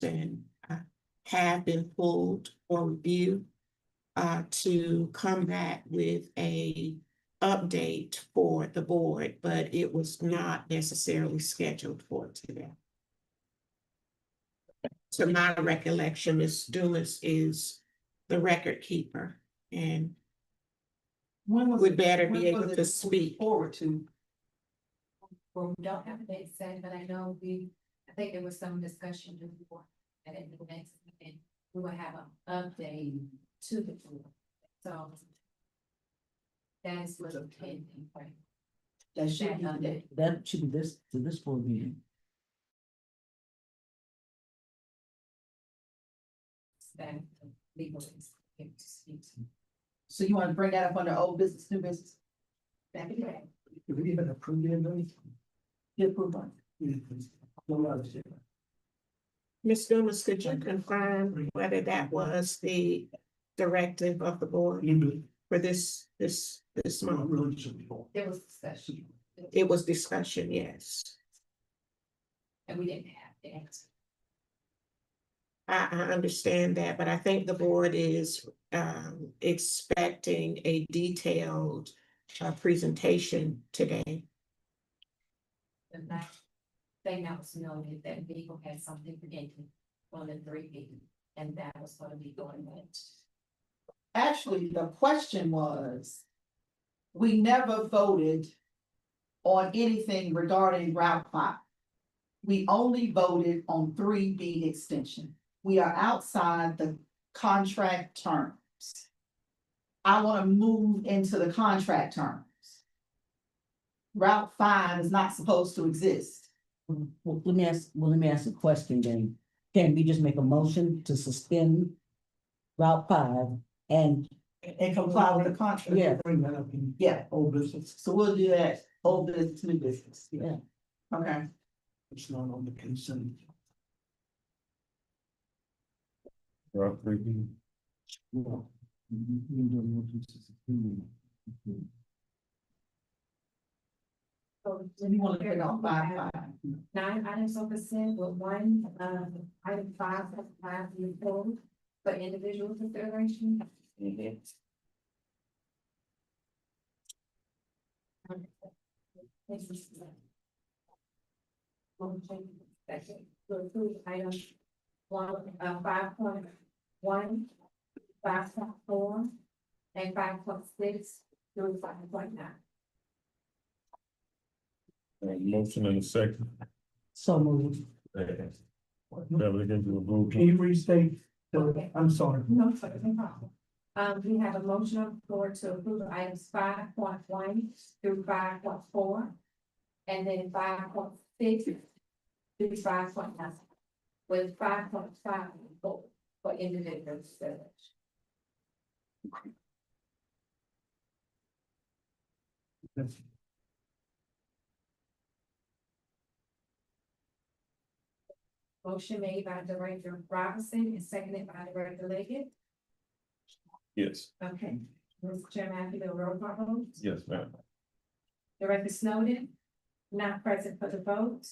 and have been pulled for review to come back with a update for the board, but it was not necessarily scheduled for today. To my recollection, Ms. Dumas is the record keeper and would better be able to speak. Forward to. well, we don't have a date set, but I know I think there was some discussion before. And at the next meeting, we will have an update to the board, so. That is what's pending, right? that should be this, to this board meeting. That legal is to speak to. So you want to bring that up under old business, new business? Back in the day. Did we even approve it? Get approved on. Ms. Dumas, could you confirm whether that was the directive of the board for this month? There was discussion, It was discussion, yes. and we didn't have the answer. I understand that, but I think the board is expecting a detailed presentation today. The last thing that was noted, that vehicle had something prevented on the 3B, and that was going to be going with. Actually, the question was, we never voted on anything regarding Route 5. We only voted on 3B extension. We are outside the contract terms. I want to move into the contract terms. Route 5 is not supposed to exist. Well, let me ask a question then. Can we just make a motion to suspend Route 5 and comply with the contract? Yeah. Bring that up in Yeah, old business. so we'll do that, old business, new business. Yeah. Okay. It's not on the consent. So You want to pick on 5. 9 items of consent with one, item 5, you pulled for individual consideration. Second, to approve item 5.1, 5.4, and 5.6 through 5.9. Motion in a second. so moved. Beverly, can you approve? Can you restate? I'm sorry. No, sir, no problem. We have a motion on the floor to approve items 5.1 through 5.4, and then 5.6 through 5.9. with 5.5 for individual service. Motion made by Director Robinson and seconded by Director Leggett. Yes. Okay, Mr. Chairman, I do the roll call vote. Yes, ma'am. Director Snowden, not present for the vote.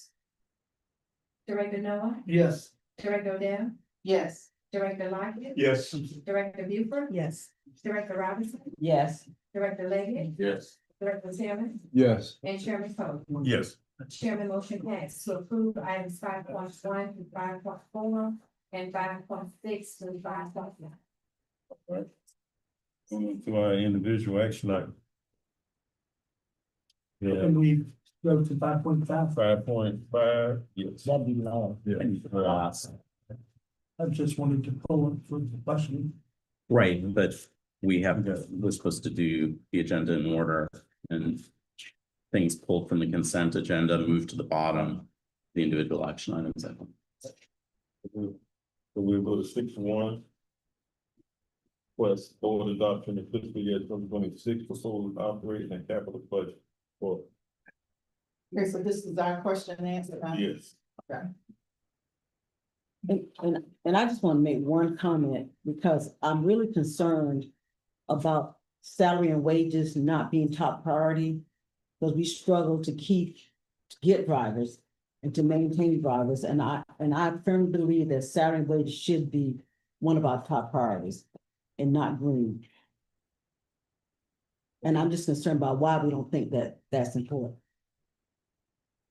Director Noah, Yes. Director Odell, Yes. Director Lockett. Yes. Director Buford, Yes. Director Robinson, Yes. Director Leggett, Yes. Director Tillman, Yes. and Chairman Poe. Yes. Chairman motion passed to approve items 5.1 to 5.4 and 5.6 to 5.9. Moving to our individual action item. Yeah, And we go to 5.5. 5.5, yes. That'd be low. I just wanted to pull it for the question. Right, but we're supposed to do the agenda in order and things pulled from the consent agenda, move to the bottom, the individual action items. I think. So we'll go to 6.1. Request board adoption of fiscal year 2026 proposed operating and capital budget for, Okay, so this is our question and answer, right? yes. And I just want to make one comment because I'm really concerned about salary and wages not being top priority. Because we struggle to get drivers and to maintain drivers. And I firmly believe that salary and wages should be one of our top priorities and not green. And I'm just concerned about why we don't think that that's important.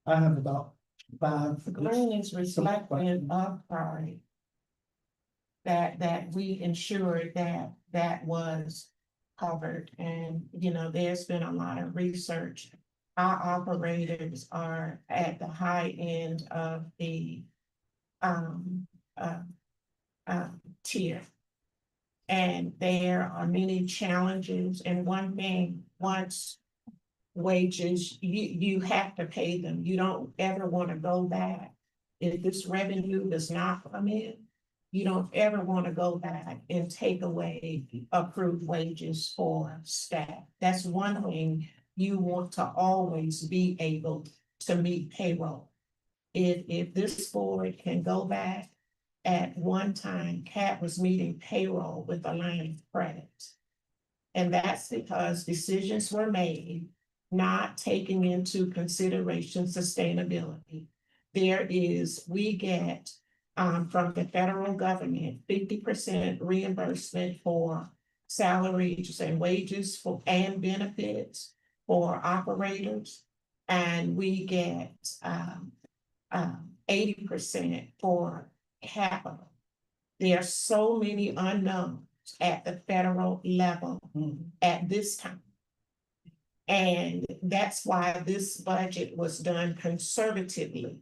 I have about 5. Green is reflecting of priority. That we ensured that was covered, and, you know, there's been a lot of research. Our operators are at the high end of the tier. And there are many challenges, and one thing, once wages, you have to pay them. You don't ever want to go back. If this revenue does not come in, you don't ever want to go back and take away approved wages for staff. That's one thing you want to always be able to meet payroll. If this board can go back, at one time, CAT was meeting payroll with a line of credit. And that's because decisions were made not taking into consideration sustainability. We get from the federal government 50% reimbursement for salaries and wages and benefits for operators. And we get 80% for capital. There are so many unknowns at the federal level at this time. And that's why this budget was done conservatively.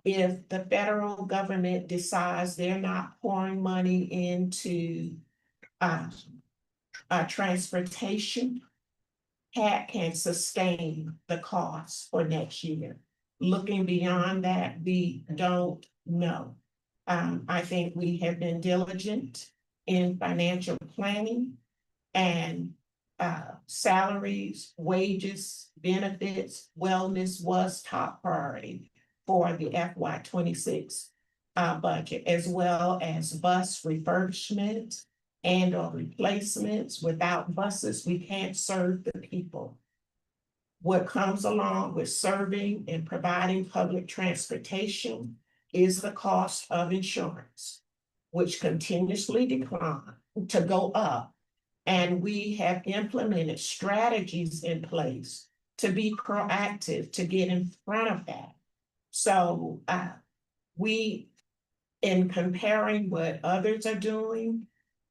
If the federal government decides they're not pouring money into transportation, CAT can sustain the cost for next year. Looking beyond that, we don't know. I think we have been diligent in financial planning, and salaries, wages, benefits, wellness was top priority for the FY26 budget, as well as bus refurbishment and or replacements. Without buses, we can't serve the people. What comes along with serving and providing public transportation is the cost of insurance, which continuously decline to go up. And we have implemented strategies in place to be proactive, to get in front of that. So in comparing what others are doing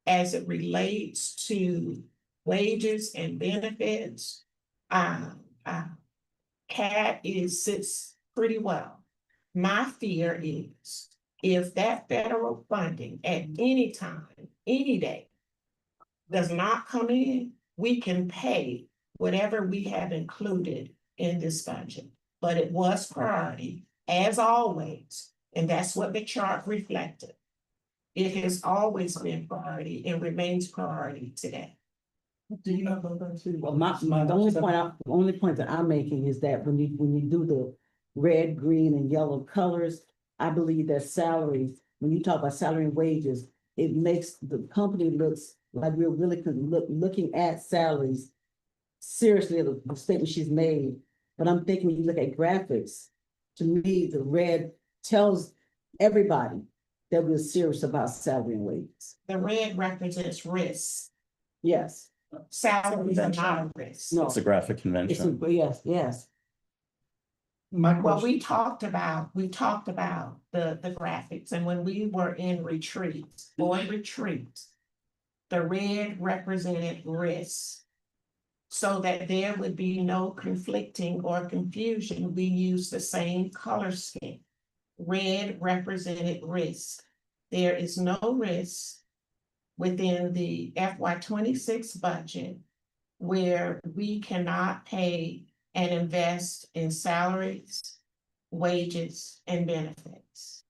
as it relates to wages and benefits, CAT sits pretty well. My fear is if that federal funding at any time, any day, does not come in, we can pay whatever we have included in this budget. But it was priority, as always, And that's what the chart reflected. It has always been priority and remains priority today. Do you have a? Well, the only point that I'm making is that when you do the red, green, and yellow colors, I believe that salaries, when you talk about salary and wages, it makes the company looks like we're really looking at salaries seriously, the statement she's made. But I'm thinking when you look at graphics, to me, the red tells everybody that we're serious about salary and wages. The red represents risk. Yes. Salaries are not a risk. No. It's a graphic convention. Yes. My Well, question, we talked about the graphics, and when we were in retreats, the red represented risk. So that there would be no conflicting or confusion, we used the same color scheme. Red represented risk. There is no risk within the FY 26 budget where we cannot pay and invest in salaries, wages, and benefits.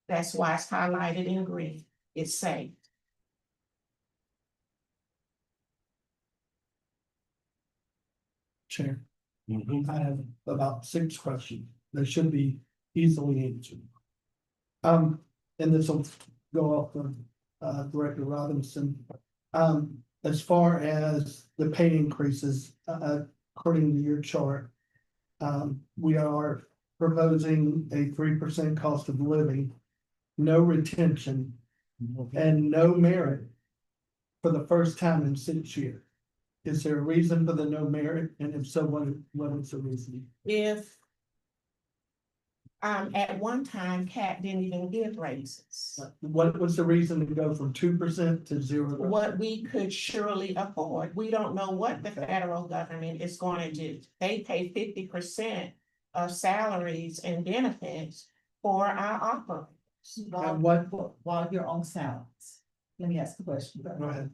That's why it's highlighted in green. It's safe. Chair, I have about 6 questions that should be easily answered. And this will go off of Director Robinson. As far as the pay increases, according to your chart, we are proposing a 3% cost of living, no retention, and no merit for the first time in 6 years. Is there a reason for the no merit? And if so, what is the reason? If at one time, CAT didn't even give raises. What was the reason to go from 2% to 0%? What we could surely afford. We don't know what the federal government is going to do. They pay 50% of salaries and benefits for our operators. And what? While you're on salaries, let me ask the question. Go ahead.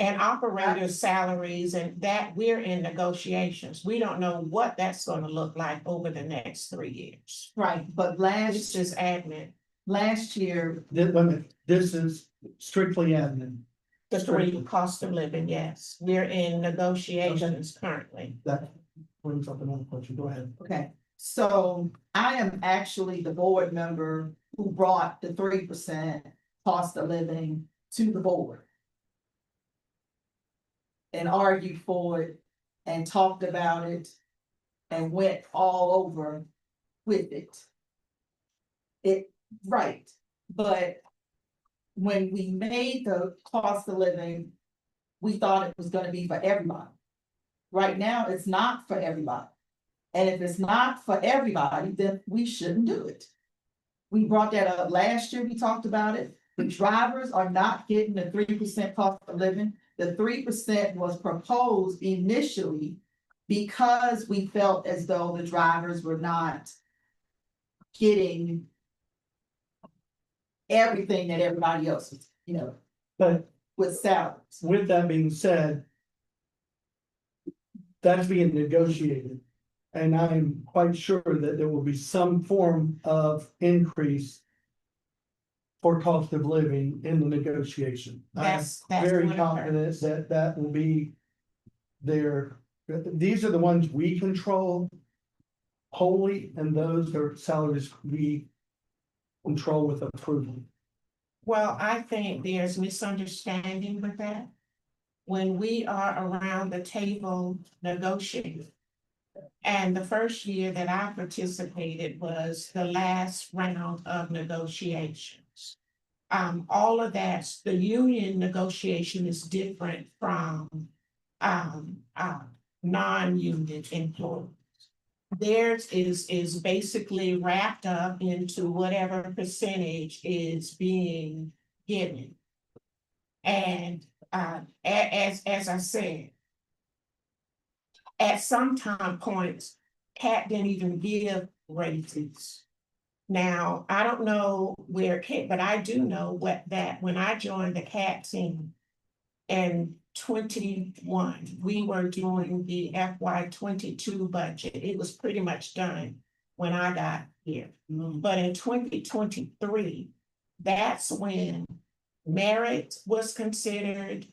And operator salaries, and that we're in negotiations. We don't know what that's gonna look like over the next 3 years. Right, but It's just admin. last year, This is strictly admin. The 3 cost of living, yes. We're in negotiations currently. That brings up another question. Go ahead. okay, so I am actually the board member who brought the 3% cost of living to the board. And argued for it and talked about it and went all over with it. Right, but when we made the cost of living, we thought it was gonna be for everybody. Right now, it's not for everybody. And if it's not for everybody, then we shouldn't do it. We brought that up last year, we talked about it. The drivers are not getting the 3% cost of living. The 3% was proposed initially because we felt as though the drivers were not getting everything that everybody else was, But with salaries. with that being said, that's being negotiated. And I'm quite sure that there will be some form of increase for cost of living in the negotiation. That's Very what confident that that will be there. These are the ones we control wholly, and those are salaries we control with approval. Well, I think there's misunderstanding with that. When we are around the table negotiating. And the first year that I participated was the last round of negotiations. All of that, the union negotiation is different from non-union employees. Theirs is basically wrapped up into whatever percentage is being given. And as I said, at some points, CAT didn't even give raises. Now, I don't know where CAT, but I do know that when I joined the CAT team in 21, we were doing the FY 22 budget. It was pretty much done when I got here. But in 2023, that's when merit was considered,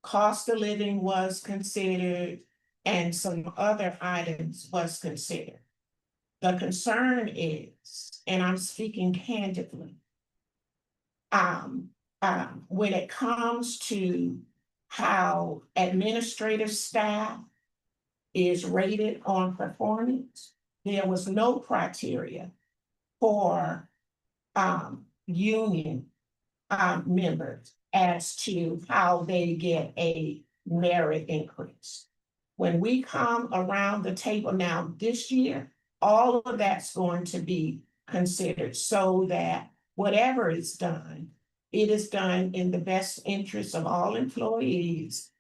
cost of living was considered, and some other items was considered. The concern is, and I'm speaking candidly, when it comes to how administrative staff is rated on performance, there was no criteria for union members as to how they get a merit increase. When we come around the table now this year, all of that's going to be considered so that whatever is done, it is done in the best interest of all employees,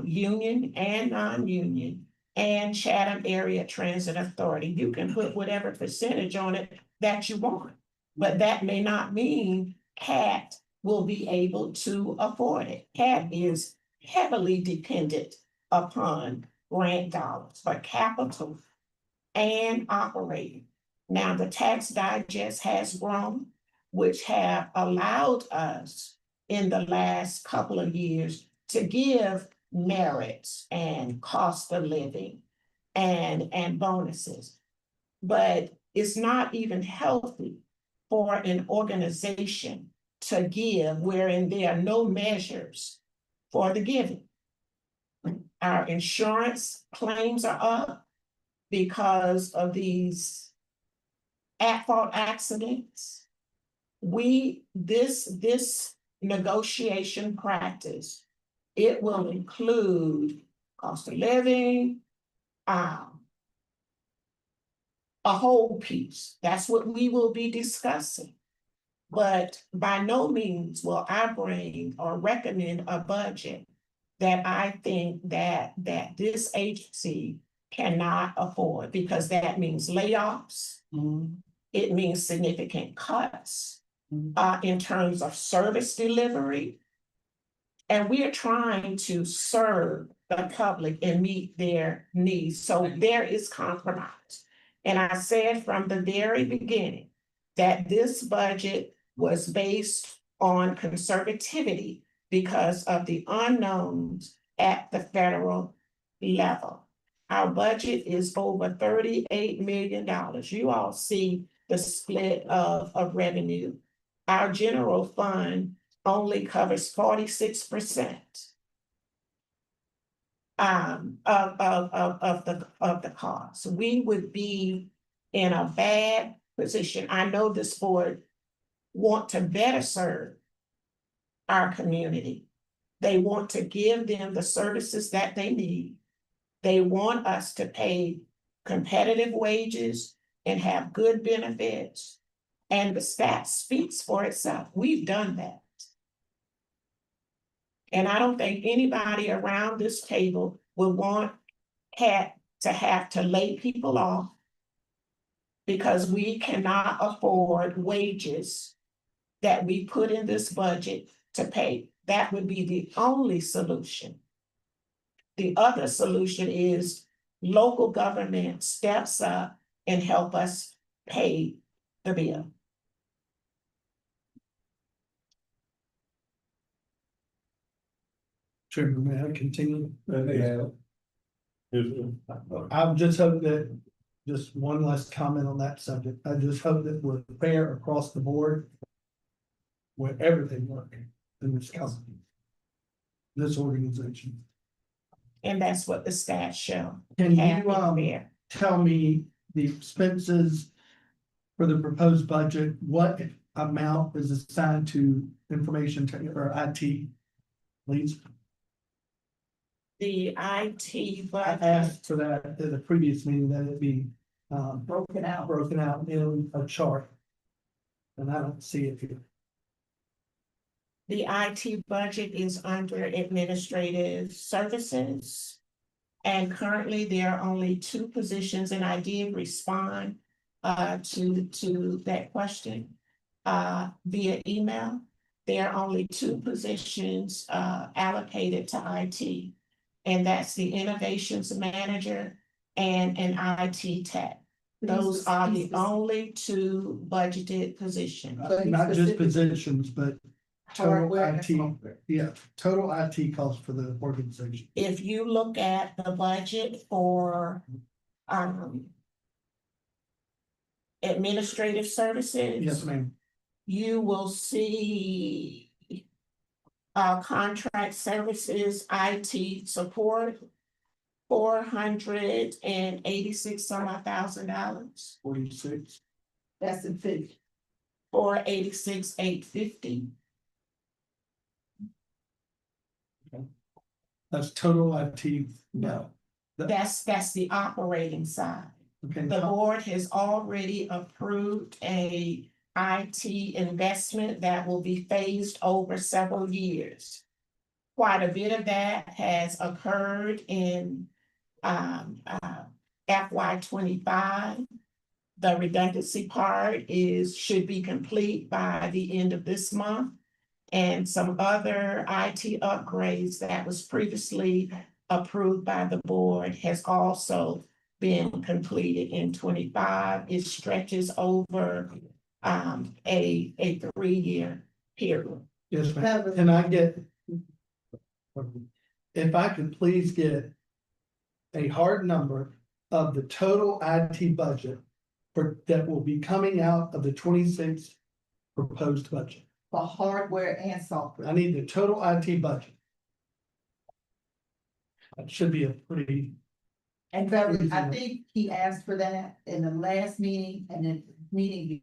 union and non-union, and Chatham Area Transit Authority. You can put whatever percentage on it that you want, but that may not mean CAT will be able to afford it. CAT is heavily dependent upon grant dollars for capital and operating. Now, the tax digest has grown, which have allowed us in the last couple of years to give merits and cost of living and bonuses. But it's not even healthy for an organization to give wherein there are no measures for the giving. Our insurance claims are up because of these at-fault accidents. This negotiation practice, it will include cost of living, a whole piece. That's what we will be discussing. But by no means will I bring or recommend a budget that I think that this agency cannot afford, because that means layoffs. It means significant cuts in terms of service delivery. And we are trying to serve the public and meet their needs. So there is compromise. And I said from the very beginning that this budget was based on conservativity because of the unknowns at the federal level. Our budget is over $38 million. You all see the split of revenue. Our general fund only covers 46% of the cost. We would be in a bad position. I know this board want to better serve our community. They want to give them the services that they need. They want us to pay competitive wages and have good benefits. And the stat speaks for itself. We've done that. And I don't think anybody around this table will want CAT to have to lay people off because we cannot afford wages that we put in this budget to pay. That would be the only solution. The other solution is local government steps up and help us pay the bill. Chairman, may I continue? Yeah. I just hope that, just one last comment on that subject. I just hope that we're fair across the board with everything working in this company, this organization. And that's what the stats show. Can Have you it fair. tell me the expenses for the proposed budget? What amount is assigned to information or IT, please? The IT I budget, asked for that at the previous meeting, that it be Broken out. broken out in a chart. And I don't see it here. the IT budget is under administrative services. And currently there are only 2 positions, and I did respond to that question via email. There are only 2 positions allocated to IT, and that's the innovations manager and an IT tech. Those are the only two budgeted positions. Not just positions, but total Hardware and IT, software. yeah, total IT costs for the organization. If you look at the budget for, administrative services. Yes, ma'am. You will see contract services, IT support, $486 some odd $1,000, 46. That's in fifty. 486,850. That's total IT, no. That's the operating side. Okay, The board has already approved a IT investment that will be phased over several years. Quite a bit of that has occurred in FY 25. The redundancy part should be complete by the end of this month. And some other IT upgrades that was previously approved by the board has also been completed in 25. It stretches over a 3-year period. yes, ma'am. And I get, if I could please get a hard number of the total IT budget that will be coming out of the 26 proposed budget. For hardware and software. I need the total IT budget. That should be a pretty, And Beverly, I think he asked for that in the last meeting and in the meeting.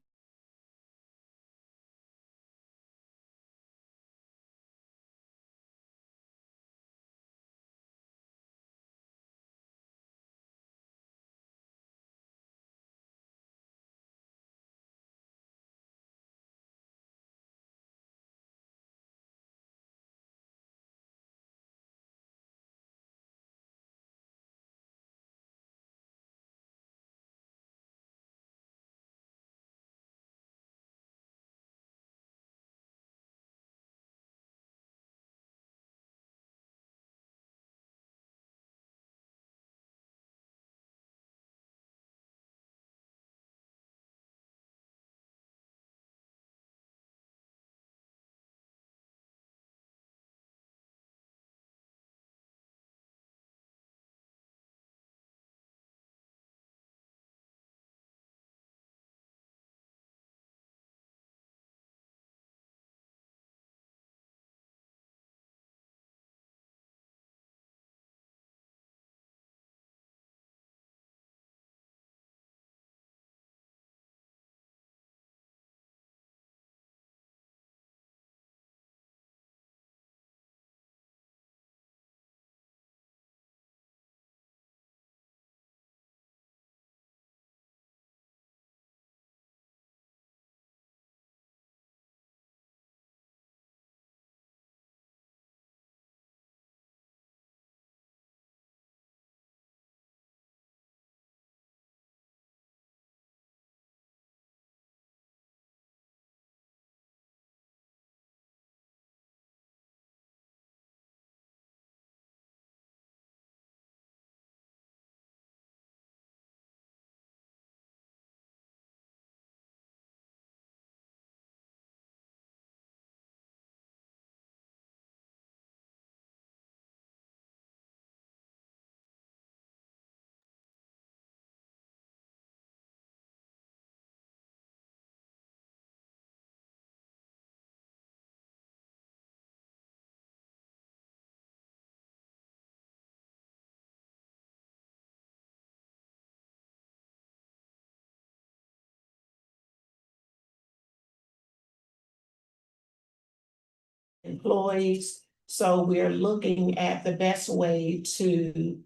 Employees, so we're looking at the best way to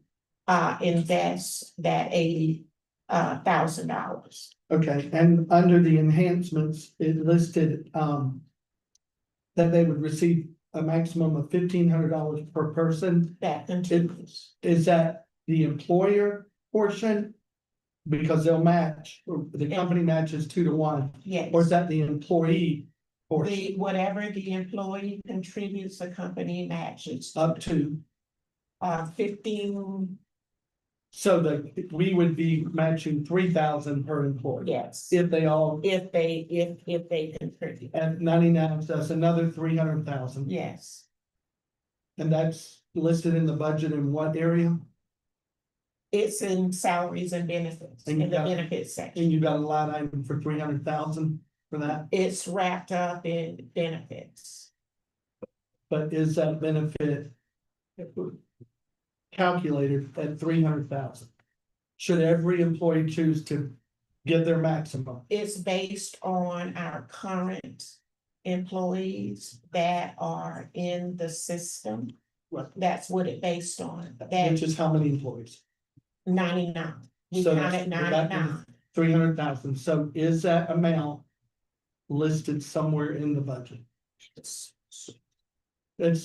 invest that $80,000. okay, and under the enhancements, it listed, that they would receive a maximum of $1,500 per person. That continues. Is that the employer portion? Because they'll match, or the company matches 2 to 1, Yes. or is that the employee portion? Whatever the employee contributes, the company matches. Up to, 15, So that we would be matching 3,000 per employee. Yes, If they all, if they contribute, at 99, so that's another 300,000. yes. And that's listed in the budget in what area? It's in salaries and benefits, And you in the got- benefits section. And you got a line item for 300,000 for that, It's wrapped up in benefits. but is that benefit calculated at 300,000? Should every employee choose to get their maximum? It's based on our current employees that are in the system. That's what it based on, Which that is how many employees? 99. We So counted that's- 99. 300,000, so is that amount listed somewhere in the budget? It's just a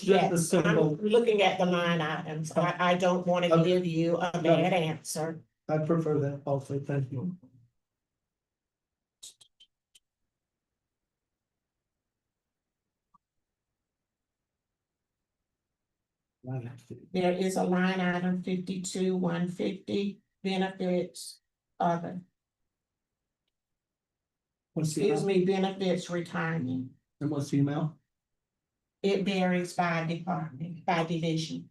Yes, I'm simple, looking at the line items. I don't want to Okay. give you a bad answer. I prefer that also, thank you. There is a line item 52-150 benefits other. What's the Excuse amount? me, benefits retirement. And what's the amount? It varies by department, by division.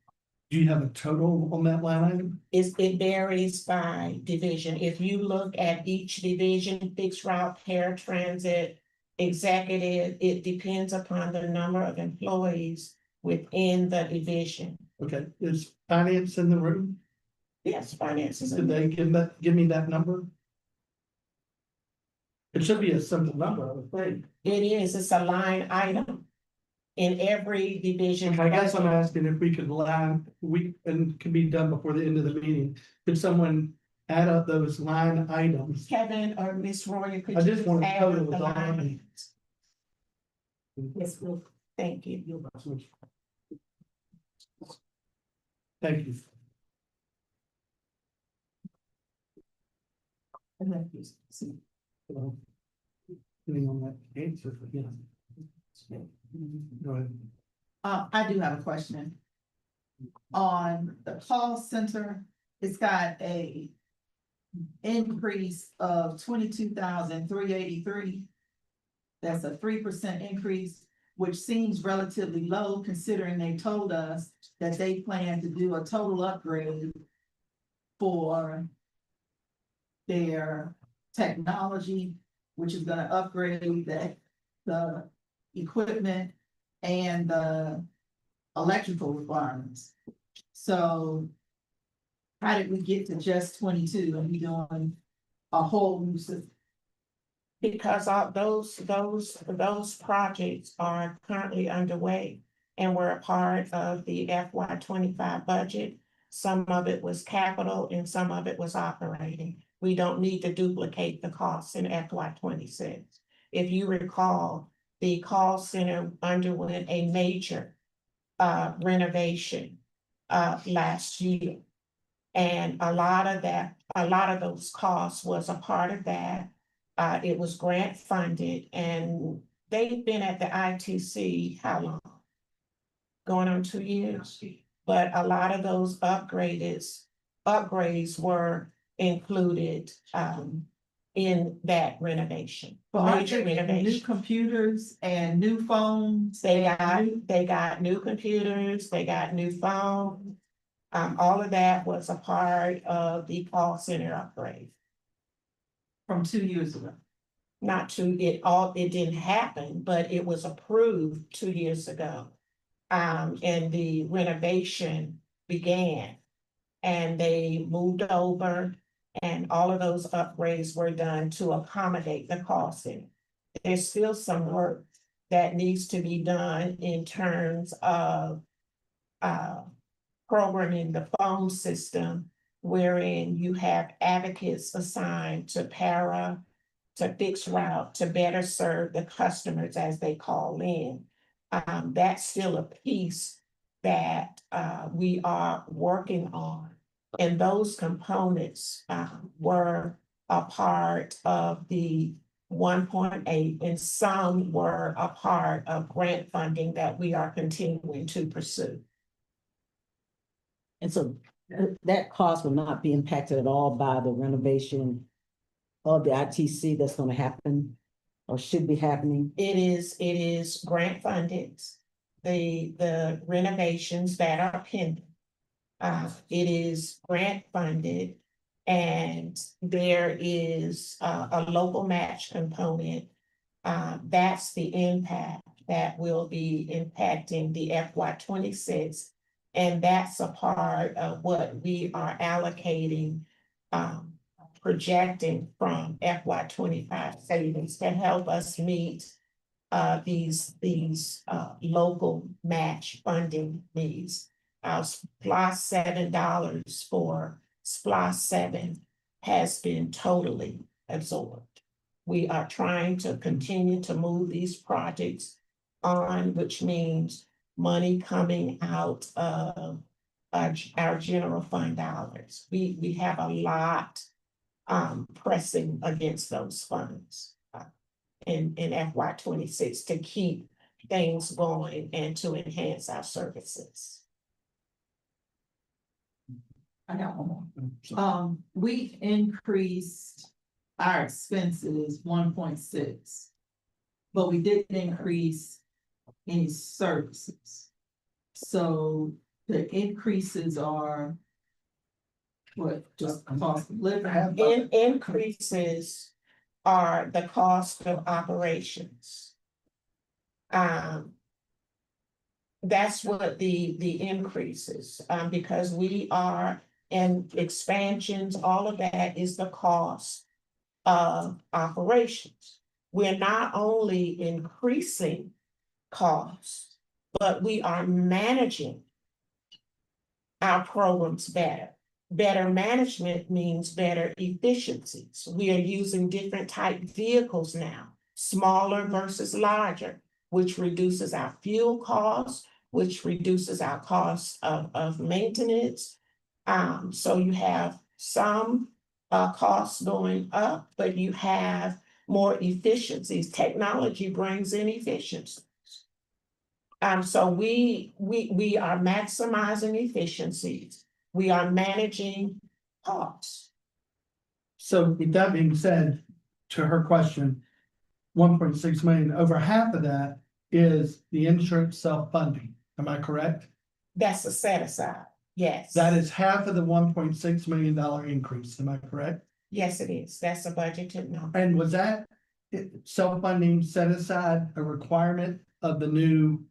Do you have a total on that line item? It varies by division. If you look at each division, fixed route, paratransit, executive, it depends upon the number of employees within the division. Okay, is finance in the room? Yes, finances. Did they give me that number? It should be a simple number, I would think. It is, it's a line item in every division. I guess I'm asking if we could and can be done before the end of the meeting. Could someone add up those line items? Kevin or Miss Roy, could I you just want to add cover up with the all line of them. items? Yes, well, thank you. Thank you. Getting on that answer, yeah. Go ahead. I do have a question. On the call center, it's got a increase of 22,383. That's a 3% increase, which seems relatively low considering they told us that they plan to do a total upgrade for their technology, which is gonna upgrade the equipment and the electrical requirements. So how did we get to just 22 and we doing a whole new system? Because all those projects are currently underway and were a part of the FY 25 budget. Some of it was capital and some of it was operating. We don't need to duplicate the costs in FY 26. If you recall, the call center underwent a major renovation last year. And a lot of those costs was a part of that. It was grant funded and they've been at the ITC, how long? Going on 2 years, but a lot of those upgrades were included in that renovation. Major New renovation. computers and new phones. They got new computers, they got new phones. All of that was a part of the call center upgrade. From 2 years ago. It didn't happen, but it was approved 2 years ago. And the renovation began. And they moved over and all of those upgrades were done to accommodate the call center. There's still some work that needs to be done in terms of programming the phone system wherein you have advocates assigned to fixed route, to better serve the customers as they call in. That's still a piece that we are working on. And those components were a part of the 1.8 and some were a part of grant funding that we are continuing to pursue. And so that cost will not be impacted at all by the renovation of the ITC that's gonna happen or should be happening. It is grant funded. The renovations that are pending. It is grant funded. And there is a local match component. That's the impact that will be impacting the FY 26. And that's a part of what we are allocating, projecting from FY 25 savings to help us meet these local match funding needs. Our SPLOST $7 for SPLOST 7 has been totally absorbed. We are trying to continue to move these projects on, which means money coming out of our general fund dollars. We have a lot pressing against those funds in FY 26 to keep things going and to enhance our services. I got one more. We increased our expenses 1.6, but we didn't increase any services. So the increases are what, just cost of living? Increases are the cost of operations. That's what the increases, because we are in expansions, all of that is the cost of operations. We're not only increasing costs, but we are managing our programs better. Better management means better efficiencies. We are using different type vehicles now, smaller versus larger, which reduces our fuel costs, which reduces our costs of maintenance. So you have some costs going up, but you have more efficiencies. Technology brings in efficiencies. So we are maximizing efficiencies. We are managing costs. So with that being said, to her question, 1.6 million, over half of that is the insurance self-funding. Am I correct? That's a set aside, yes. That is half of the $1.6 million increase. Am I correct? Yes, it is. That's a budgeted number. And was that self-funding set aside a requirement of the new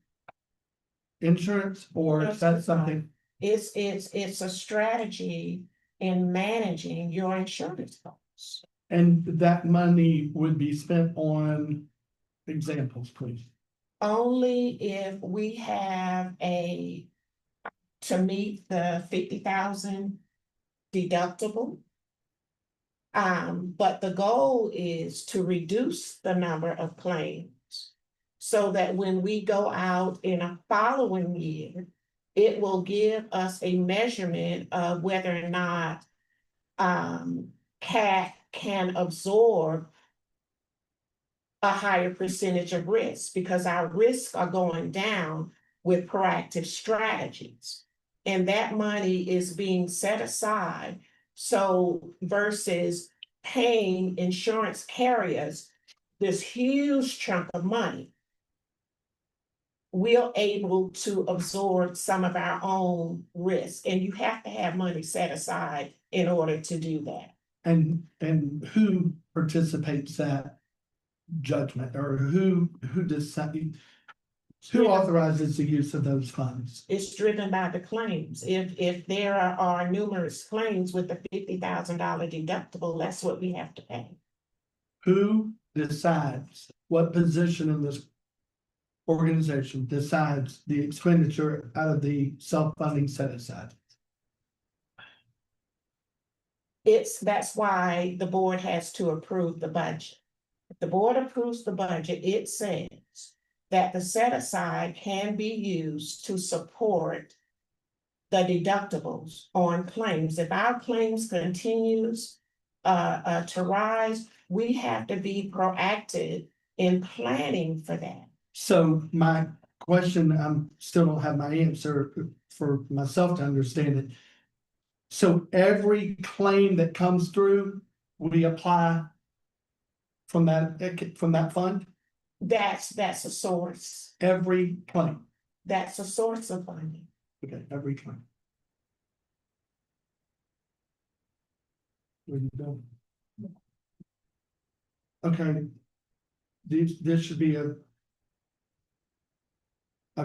insurance, or is that something? It's a strategy in managing your insurance costs. And that money would be spent on examples, please. Only if we have to meet the 50,000 deductible. But the goal is to reduce the number of claims so that when we go out in a following year, it will give us a measurement of whether or not CAT can absorb a higher percentage of risk, because our risks are going down with proactive strategies. And that money is being set aside. So versus paying insurance carriers this huge chunk of money, we're able to absorb some of our own risk, and you have to have money set aside in order to do that. And who participates that judgment, or who decides, who authorizes the use of those funds? It's driven by the claims. If there are numerous claims with the $50,000 deductible, that's what we have to pay. Who decides, what position in this organization decides the expenditure out of the self-funding set aside? That's why the board has to approve the budget. If the board approves the budget, it says that the set aside can be used to support the deductibles on claims. If our claims continues to rise, we have to be proactive in planning for that. So my question, still don't have my answer for myself to understand it. So every claim that comes through, we apply from that fund, That's a source. every claim. That's a source of funding. Okay, every claim. Where you go? Okay. This should be a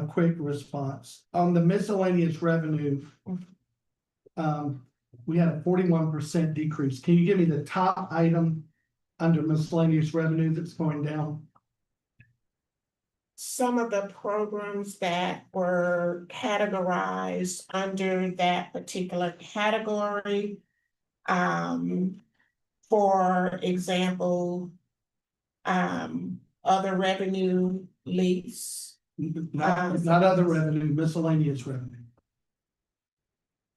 quick response. On the miscellaneous revenue, we had a 41% decrease. Can you give me the top item under miscellaneous revenue that's going down? Some of the programs that were categorized under that particular category. For example, other revenue lease. Not other revenue, miscellaneous revenue.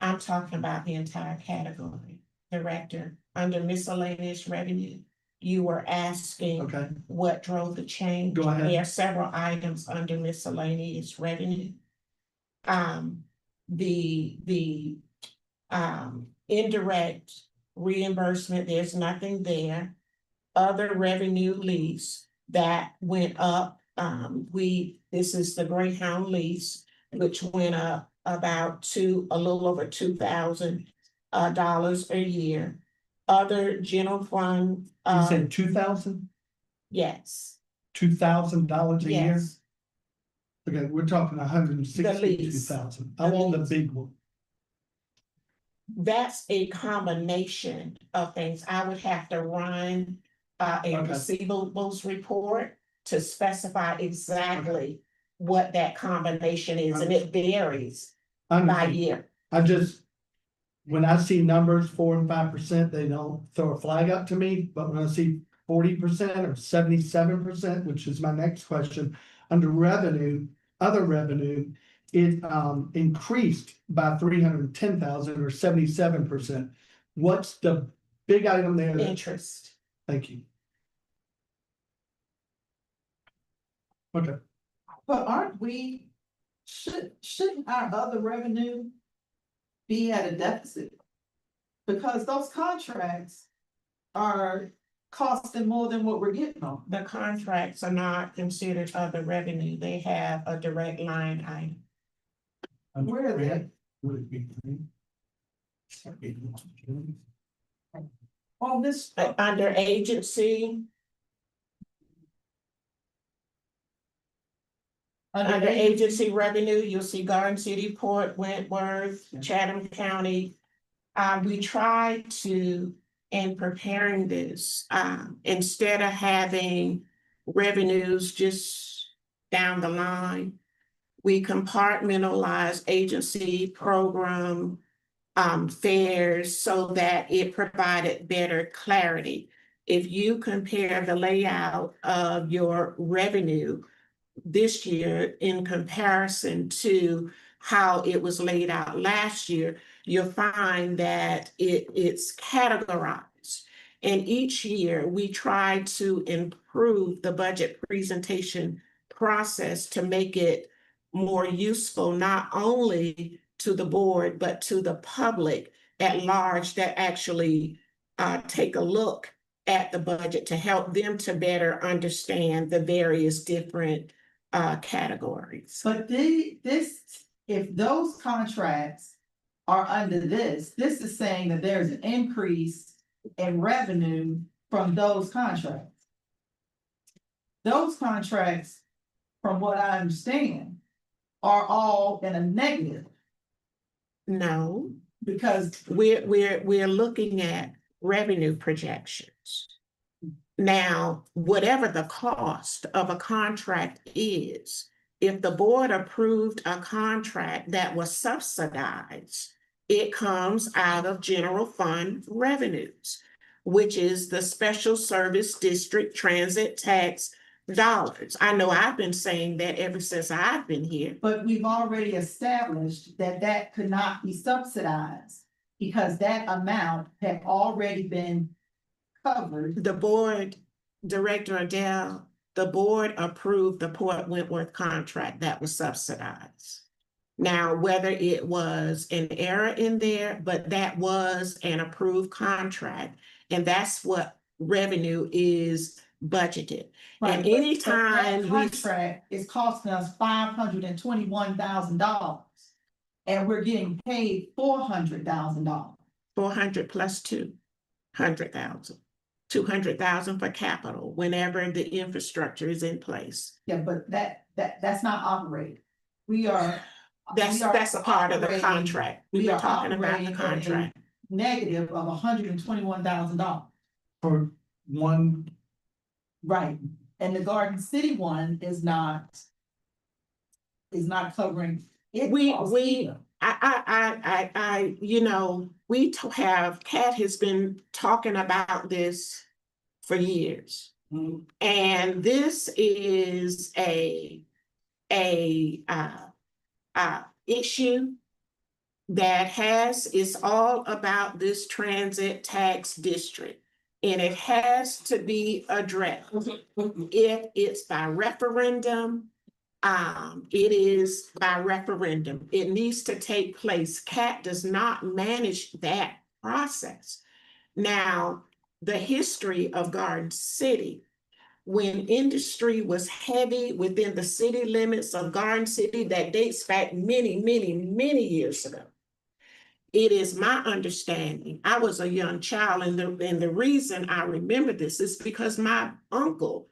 I'm talking about the entire category, Director. Under miscellaneous revenue, you were asking Okay, what drove the change. Go ahead. There are several items under miscellaneous revenue. The indirect reimbursement, there's nothing there. Other revenue lease that went up, this is the Greyhound lease, which went up about a little over $2,000 a year. Other general fund, You said 2,000? yes, $2,000 a year? yes, Okay, we're talking 162,000. I want the big one. that's a combination of things. I would have to run a Okay. receivables report to specify exactly what that combination is, and it varies by Understand. year. When I see numbers 4% and 5%, they don't throw a flag up to me, but when I see 40% or 77%, which is my next question, under revenue, other revenue, it increased by 310,000 or 77%. What's the big item there? Interest. Thank you. Okay, But shouldn't our other revenue be at a deficit? Because those contracts are costing more than what we're getting on. The contracts are not considered other revenue. They have a direct line item. Where are they? Would it be? On this, Under agency, under agency revenue, you'll see Garden City, Port Wentworth, Chatham County. We try to, in preparing this, instead of having revenues just down the line, we compartmentalize agency program fares so that it provided better clarity. If you compare the layout of your revenue this year in comparison to how it was laid out last year, you'll find that it's categorized. And each year we try to improve the budget presentation process to make it more useful, not only to the board, but to the public at large that actually take a look at the budget to help them to better understand the various different categories. but if those contracts are under this is saying that there's an increase in revenue from those contracts. Those contracts, from what I understand, are all in a negative. No, Because we're looking at revenue projections. Now, whatever the cost of a contract is, if the board approved a contract that was subsidized, it comes out of general fund revenues, which is the special service district transit tax dollars. I know I've been saying that ever since I've been here. But we've already established that could not be subsidized because that amount had already been covered. The board, Director Adele, the board approved the Port Wentworth contract that was subsidized. Now, whether it was an error in there, but that was an approved contract, and that's what revenue is budgeted. Right, And but anytime that we, contract is costing us $521,000. And we're getting paid $400,000. 400 plus 200,000, 200,000 for capital, whenever the infrastructure is in place. Yeah, but that's not operating. We are. That's a part of the operating- contract. We were are talking about the operating at a contract. Negative of $121,000. For one, Right, and the Garden City one is not covering. its costs either. Kat has been talking about this for years. And this is a issue that is all about this transit tax district. And it has to be addressed. If it's by referendum, it is by referendum. It needs to take place. Kat does not manage that process. Now, the history of Garden City, when industry was heavy within the city limits of Garden City, that dates back many, many, many years ago. It is my understanding, I was a young child, and the reason I remember this is because my uncle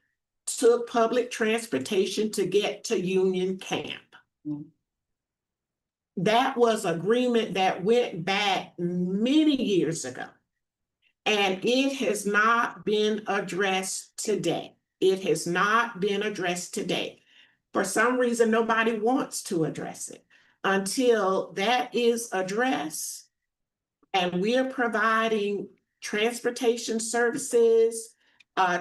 took public transportation to get to Union Camp. That was agreement that went back many years ago. And it has not been addressed today. It has not been addressed today. For some reason, nobody wants to address it. Until that is addressed and we are providing transportation services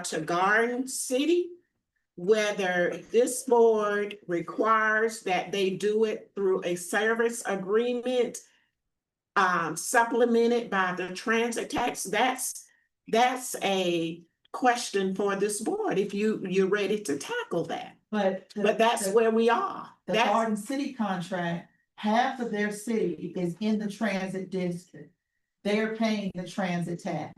to Garden City, whether this board requires that they do it through a service agreement supplemented by the transit tax, that's a question for this board if you're ready to tackle that. But that's where we are. The Garden City contract, half of their city is in the transit district. They're paying the transit tax.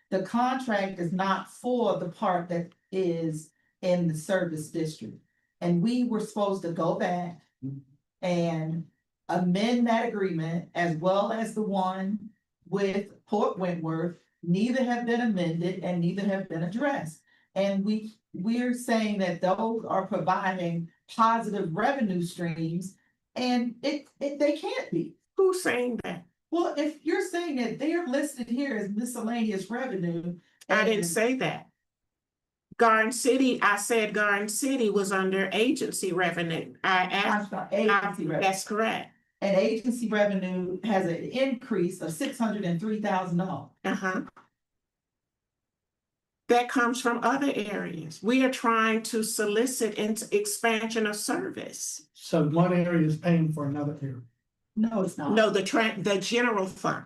The contract is not for the part that is in the service district. And we were supposed to go back and amend that agreement as well as the one with Port Wentworth. Neither have been amended and neither have been addressed. And we're saying that those are providing positive revenue streams, and they can't be. Who's saying that? Well, if you're saying that they're listed here as miscellaneous revenue. I didn't say that. Garden City, I said Garden City was under agency revenue. Agency revenue. That's correct. And agency revenue has an increase of $603,000. That comes from other areas. We are trying to solicit into expansion of service. so one area is paying for another area. No, it's not. No, the general fund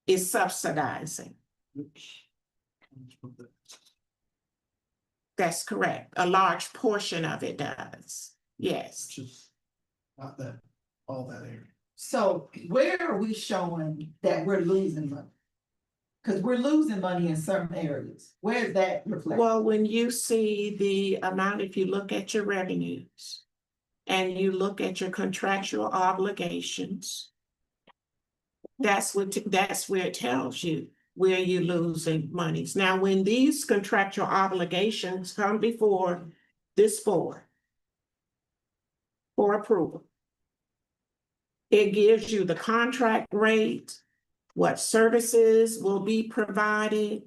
is subsidizing. That's correct. A large portion of it does. Yes. Which is not that, all that area. So where are we showing that we're losing money? Because we're losing money in certain areas. Where is that reflected? Well, when you see the amount, if you look at your revenues and you look at your contractual obligations, that's where it tells you where you're losing monies. Now, when these contractual obligations come before this board for approval, it gives you the contract rate, what services will be provided,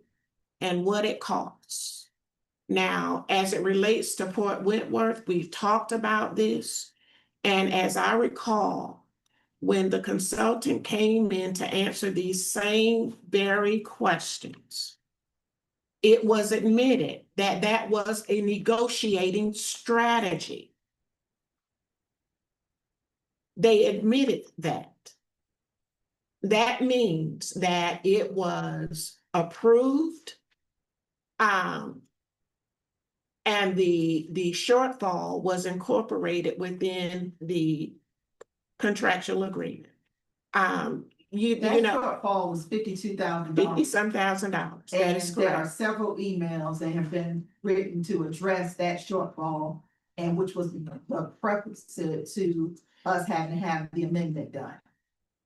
and what it costs. Now, as it relates to Port Wentworth, we've talked about this. And as I recall, when the consultant came in to answer these same very questions, it was admitted that that was a negotiating strategy. They admitted that. That means that it was approved, and the shortfall was incorporated within the contractual agreement. You That know, shortfall was $52,000. 50-some thousand dollars. That is And there are correct. several emails that have been written to address that shortfall. And which was the preface to us having to have the amendment done.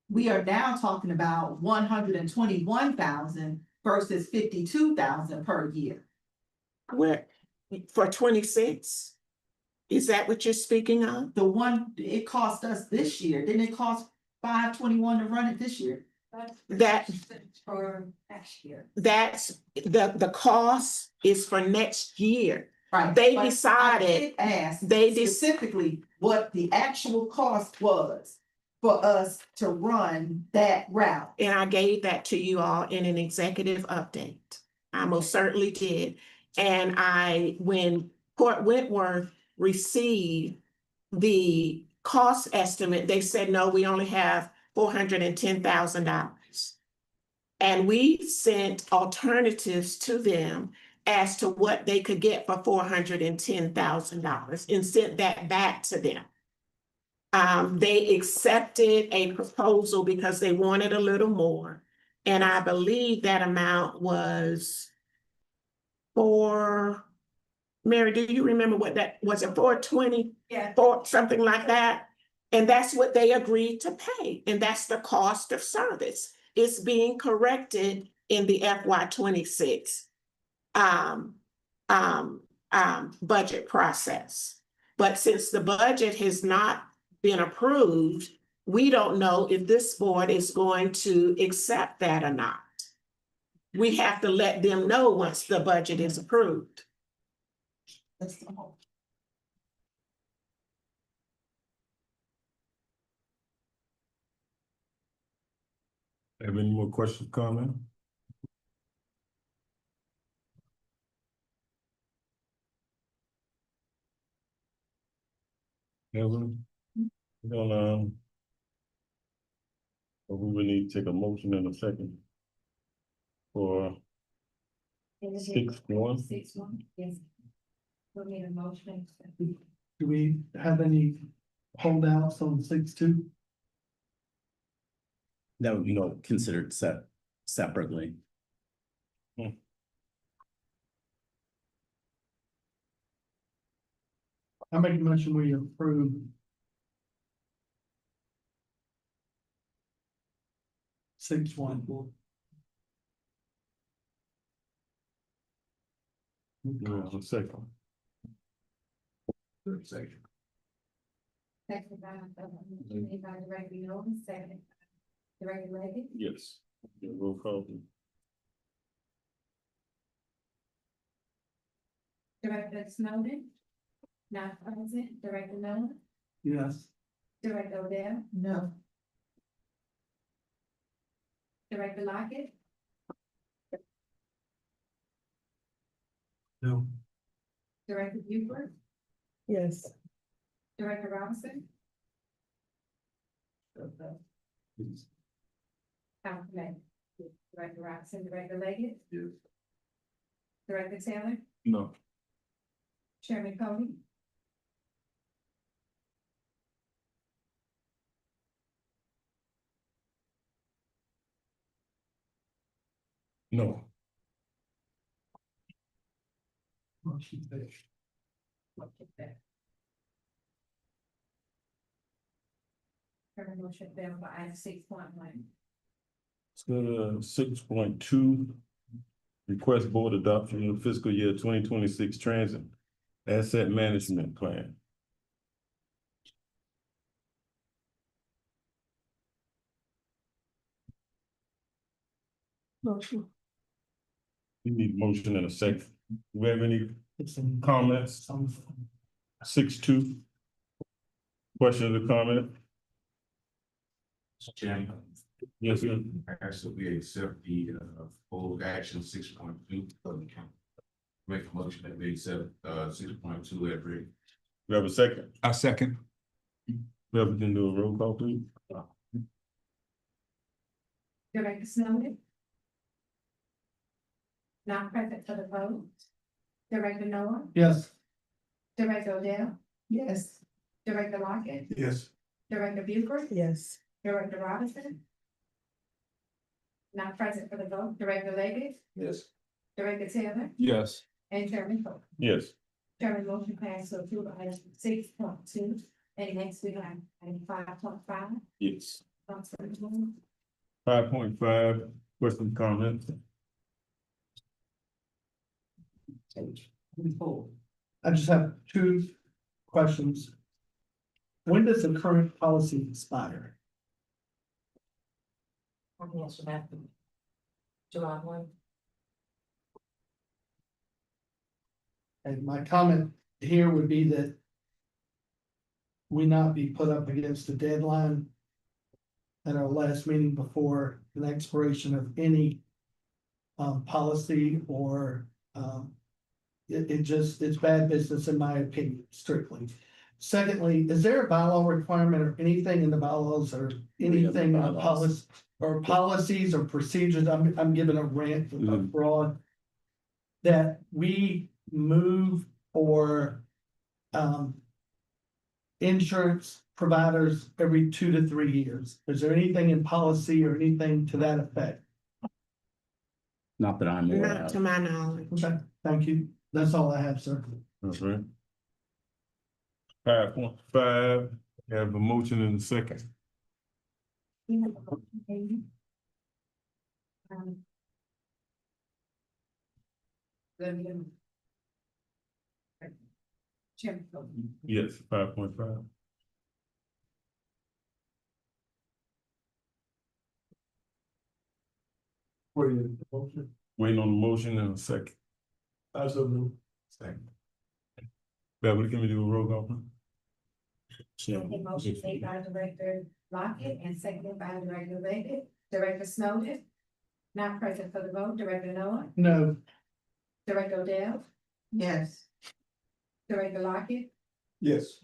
We are now talking about 121,000 versus 52,000 per year. Where, for 26? Is that what you're speaking of? The one, it cost us this year, didn't it cost 521 to run it this year? That, For next year. that's, the cost is for next year. Right. They but decided- I did ask they specifically what the actual cost was for us to run that route. And I gave that to you all in an executive update. I most certainly did. And when Port Wentworth received the cost estimate, they said, no, we only have $410,000. And we sent alternatives to them as to what they could get for $410,000 and sent that back to them. They accepted a proposal because they wanted a little more. And I believe that amount was Mary, do you remember what that was? It 420? Yeah. For something like that? And that's what they agreed to pay. And that's the cost of service. It's being corrected in the FY 26 budget process. But since the budget has not been approved, we don't know if this board is going to accept that or not. We have to let them know once the budget is approved. That's the whole. Have any more questions, comment? Evelyn? We will need to take a motion in a second. For 6-1. 6-1, yes. We need a motion. Do we have any holdouts on 6-2? That would be considered separately. I make a motion we approve 6-1. A second. Second. Second by, made by Director Norton, second. Director Leggett. Yes. Roll call. please. Director Snowden. Not present. Director Noah. Yes. Director Odell. No. Director Lockett. No. Director Buford. Yes. Director Robinson. Compliment. Director Robinson, Director Leggett. Yes. Director Taylor. No. Chairman Cody. No. Motion failed. Current motion failed for item 6.1. Let's go to 6.2. Request board adoption of fiscal year 2026 transit asset management plan. Motion. We need a motion in a second. Do we have any It's some comments? 6.2. Questions or comment? Chairman. Yes, sir. So we accept the full action 6.2 of the county. Make a motion that we accept 6.2 as written. We have a second. I second. We have to do a roll call, please. Director Snowden. Not present for the vote. Director Noah. Yes. Director Odell. Yes. Director Lockett. Yes. Director Buford, Yes. Director Robinson. Not present for the vote, Director Leggett, Yes. Director Taylor, Yes. and Chairman Coe. Yes. Chairman motion passed to approve item 6.2, and next we have item 5.5. Yes. Councilman 5.5, question, comments? I just have two questions. When does the current policy expire? I can answer that. July 1. And my comment here would be that we not be put up against a deadline at our last meeting before an expiration of any policy or it's bad business in my opinion, strictly. Secondly, is there a bylaw requirement or anything in the bylaws or anything on policy or policies or procedures? I'm giving a rant abroad that we move or insurance providers every 2 to 3 years. Is there anything in policy or anything to that effect? Not that I'm aware Not of. to my knowledge. Okay, thank you. That's all I have, sir. Okay. 5.5, have a motion in a second. We have a motion made. Chairman Coe. Yes, 5.5. Waiting on the motion in a second. Second. Beverly, can we do a roll call, please? Okay, motion made by Director Lockett and seconded by Director Leggett. Director Snowden. Not present for the vote, Director Noah, No, Director Odell, Yes. Director Lockett, Yes.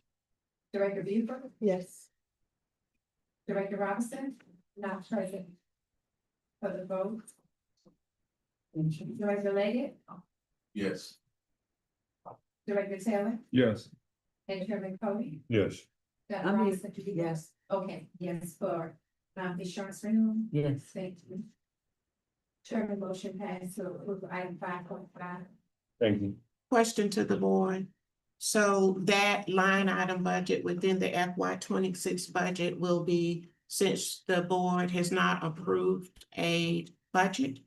Director Buford, Yes. Director Robinson, not present for the vote. Director Leggett, Yes. Director Taylor, Yes. and Chairman Cody. Yes. Dr. I mean, Robinson, did you- yes. Okay, yes, for insurance renewal. Yes. Thank you. Chairman motion passed to approve item 5.5. Thank you. Question to the board. So that line item budget within the FY 26 budget will be, since the board has not approved a budget,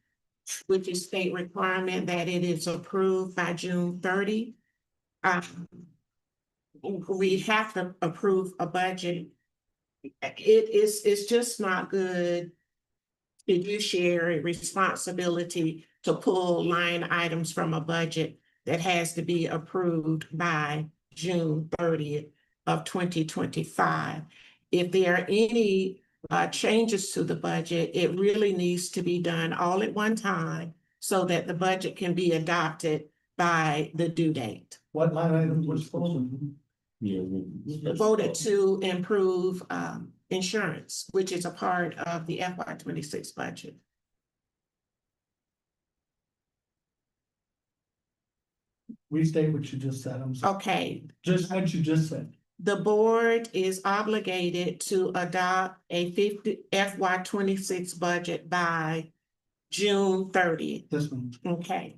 which is state requirement that it is approved by June 30. We have to approve a budget. It's just not good fiduciary responsibility to pull line items from a budget that has to be approved by June 30th of 2025. If there are any changes to the budget, it really needs to be done all at one time so that the budget can be adopted by the due date. what line item was full? Voted to improve insurance, which is a part of the FY 26 budget. Restate what you just said, I'm sorry. Okay, Just what you just said. the board is obligated to adopt a FY 26 budget by June 30th. This one, Okay.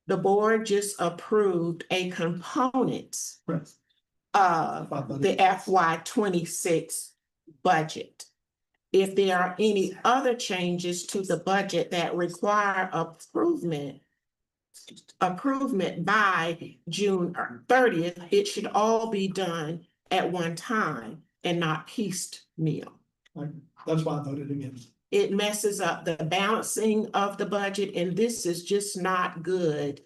The board just approved a component correct. of the FY 26 budget. If there are any other changes to the budget that require approvement by June 30th, it should all be done at one time and not piecemeal. That's why I voted against. It messes up the balancing of the budget, and this is just not good.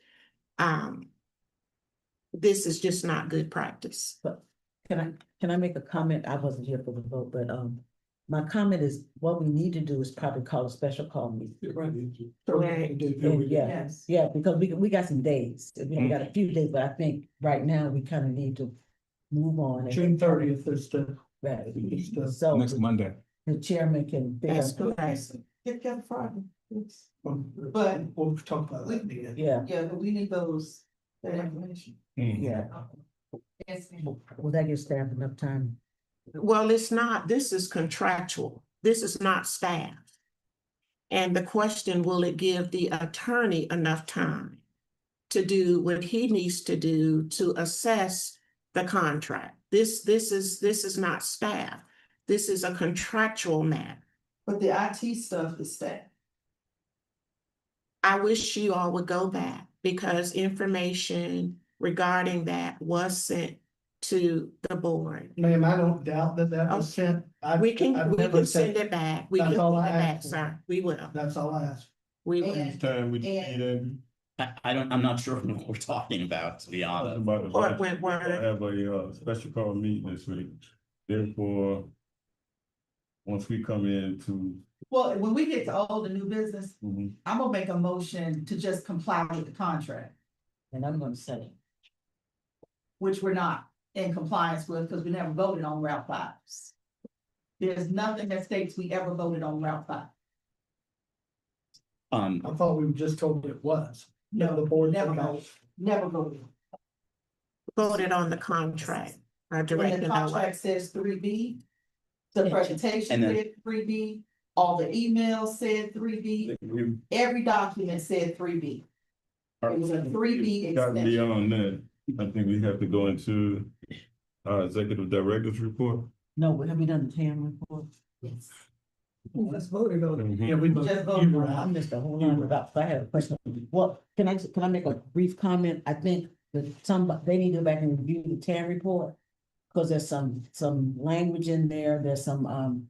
This is just not good practice. But can I make a comment? I wasn't here for the vote, but my comment is what we need to do is probably call a special call meeting. Right. And yeah, because we got some days. We got a few days, but I think right now we kind of need to move on. June 30th is the. Right. is the- So Next Monday. the chairman can. That's correct. Get that Friday. But we'll talk about that. Yeah, Yeah, but we need that information. yeah. Yes, ma'am. Will that give staff enough time Well, it's not, this is contractual. This is not staff. And the question, will it give the attorney enough time to do what he needs to do to assess the contract? This is not staff. This is a contractual matter. But the IT stuff is that. I wish you all would go back because information regarding that was sent to the board. Ma'am, I don't doubt that that was sent. We can never send said- it back. We can That's send all it I back, asked for. sir. We will. That's all I asked. We will. Each time we need it. I'm not sure what we're talking about, to be honest. About the Fort budget. We'll Wentworth. have a special call meeting this week. Therefore, once we come in to, Well, when we get to old and new business, mhm, I'm gonna make a motion to just comply with the contract, And I'm gonna say, which we're not in compliance with because we never voted on Route 5. There's nothing that states we ever voted on Route 5. I thought we were just told it was. No, the board never forgot. voted, never voted. Voted on the contract. And Director the Noah. contract says 3B. The presentation And then- said 3B, all the emails said 3B, we every document said 3B. It was a 3B got extension. beyond that. I think we have to go into our executive director's report. no, have we done the TAM report? Yes. Let's vote it on. Mhm. Yeah, we Just voted. voted You were on it. out. I missed a whole lot about, I have a question. Well, can I make a brief comment? I think that they need to go back and review the TAM report. Cause there's some language in there, there's some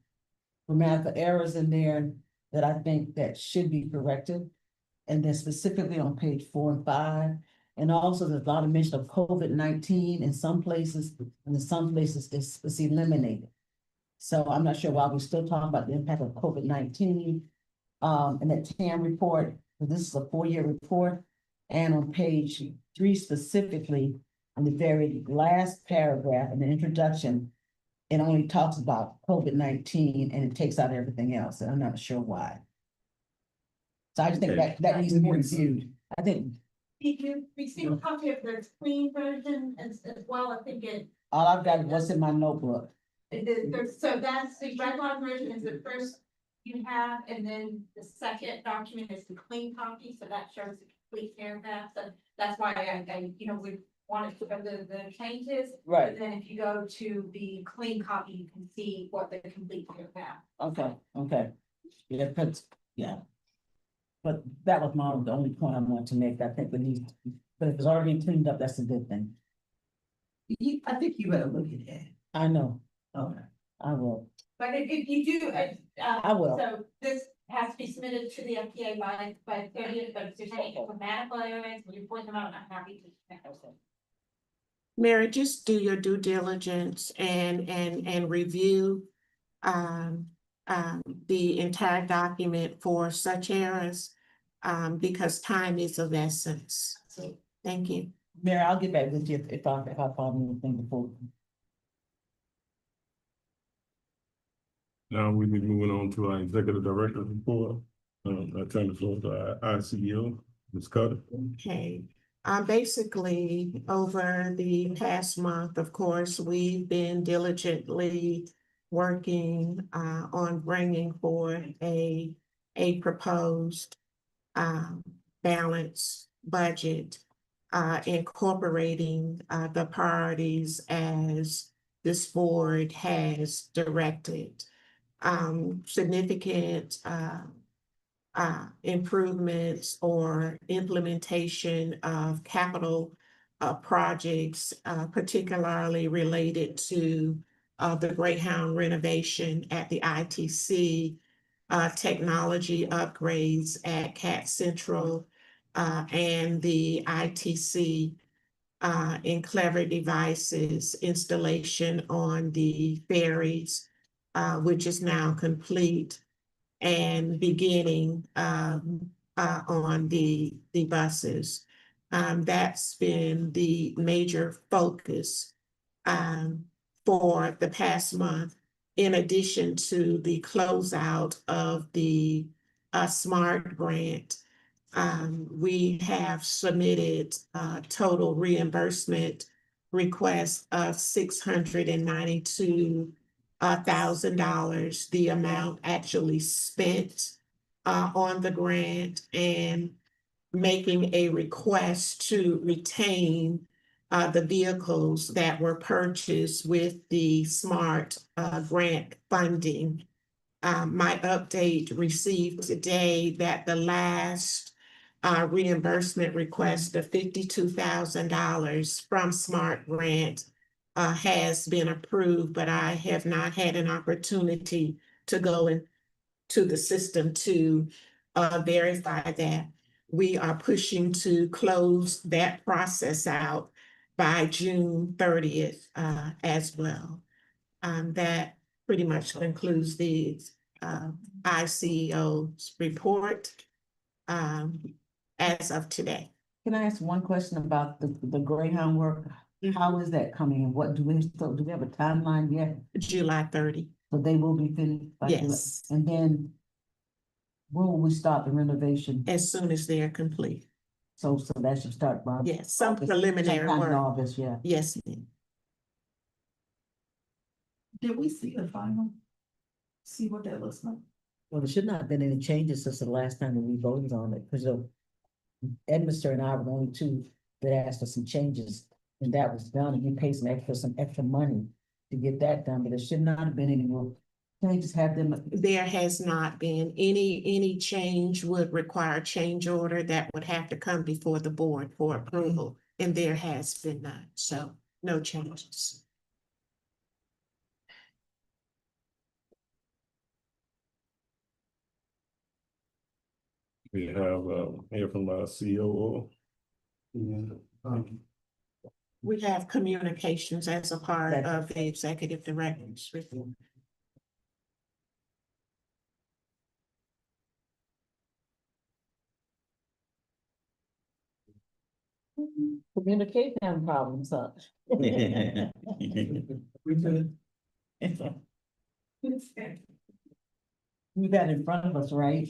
grammatical errors in there that I think that should be corrected. And then specifically on page 4 and 5. And also there's a lot of mention of COVID-19 in some places, and in some places it's eliminated. So I'm not sure why we're still talking about the impact of COVID-19. And that TAM report, this is a 4-year report. And on page 3 specifically, on the very last paragraph in the introduction, it only talks about COVID-19 and it takes out everything else, and I'm not sure why. So I just think that needs to be reviewed. I think Did you receive a copy of the clean version as well? I think all I've got is what's in my notebook. so that's the red line version is the first you have, and then the second document is the clean copy, so that shows the complete paragraph. So that's why I we wanted to put the changes. Right. But then if you go to the clean copy, you can see what the complete paragraph. Okay. Yeah, yeah. But that was the only point I wanted to make. I think we need, but if it's already been cleaned up, that's a good thing. I think you better look at that. I know, Okay. I will. But if you do, I will. So this has to be submitted to the FDA by 30th, but if there's any grammatical errors, when you point them out, I'm happy to check those in. Mary, just do your due diligence and review the entire document for such errors, because time is of essence. So Thank you. Mary, I'll get back with you if I find anything before. Now we be moving on to our executive director's report. I turn the floor to our CEO, Ms. Carter. Okay, basically, over the past month, of course, we've been diligently working on bringing forth a proposed balanced budget, incorporating the priorities as this board has directed. Significant improvements or implementation of capital projects, particularly related to the Greyhound renovation at the ITC, technology upgrades at Cat Central, and the ITC in Clever Devices installation on the ferries, which is now complete, and beginning on the buses. That's been the major focus for the past month, in addition to the closeout of the SMART grant. We have submitted total reimbursement request of $692 $1,000, the amount actually spent on the grant, and making a request to retain the vehicles that were purchased with the SMART grant funding. My update received today that the last reimbursement request of $52,000 from SMART grant has been approved, but I have not had an opportunity to go into the system to verify that. We are pushing to close that process out by June 30th as well. That pretty much concludes the ICO's report as of today. Can I ask one question about the Greyhound work? How is that coming and what do we have a timeline yet? July 30. So they will be finished? By July? Yes. And then when will we start the renovation? As soon as they are complete. So that should start by. Yes, some August, preliminary sometime in work. August, yeah. Yes, ma'am. Did we see the final? See what that looks like? Well, there should not have been any changes since the last time that we voted on it, because Edmiston and I were the only two that asked for some changes, and that was done, and we paid some extra money to get that done, but there should not have been any more changes. Have them. There has not been any change would require change order that would have to come before the board for approval, and there has been none, so no changes. We have here from our COO. We have communications as a part of the executive director's report. Communication problems, huh? We could. We got in front of us, right?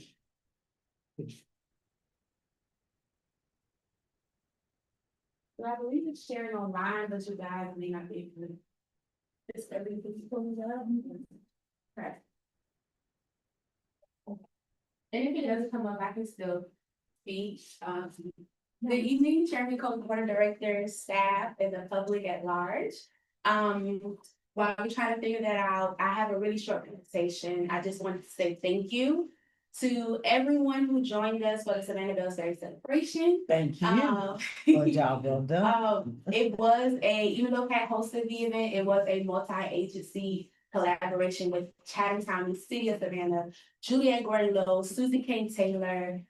So I believe it's shared online, but you guys may not be able to. Just everything pulls up. Correct. And if it doesn't come up, I can still speak. Good evening, Chairman, Co-Board of Directors, staff, and the public at large. While we're trying to figure that out, I have a really short conversation. I just wanted to say thank you to everyone who joined us for the Savannah Bell's Day celebration. Thank you. Good job, well done. It was even though Pat hosted the event, it was a multi-agency collaboration with Chatham County, City of Savannah, Juliette Gordon-Lowe, Susie Kane Taylor,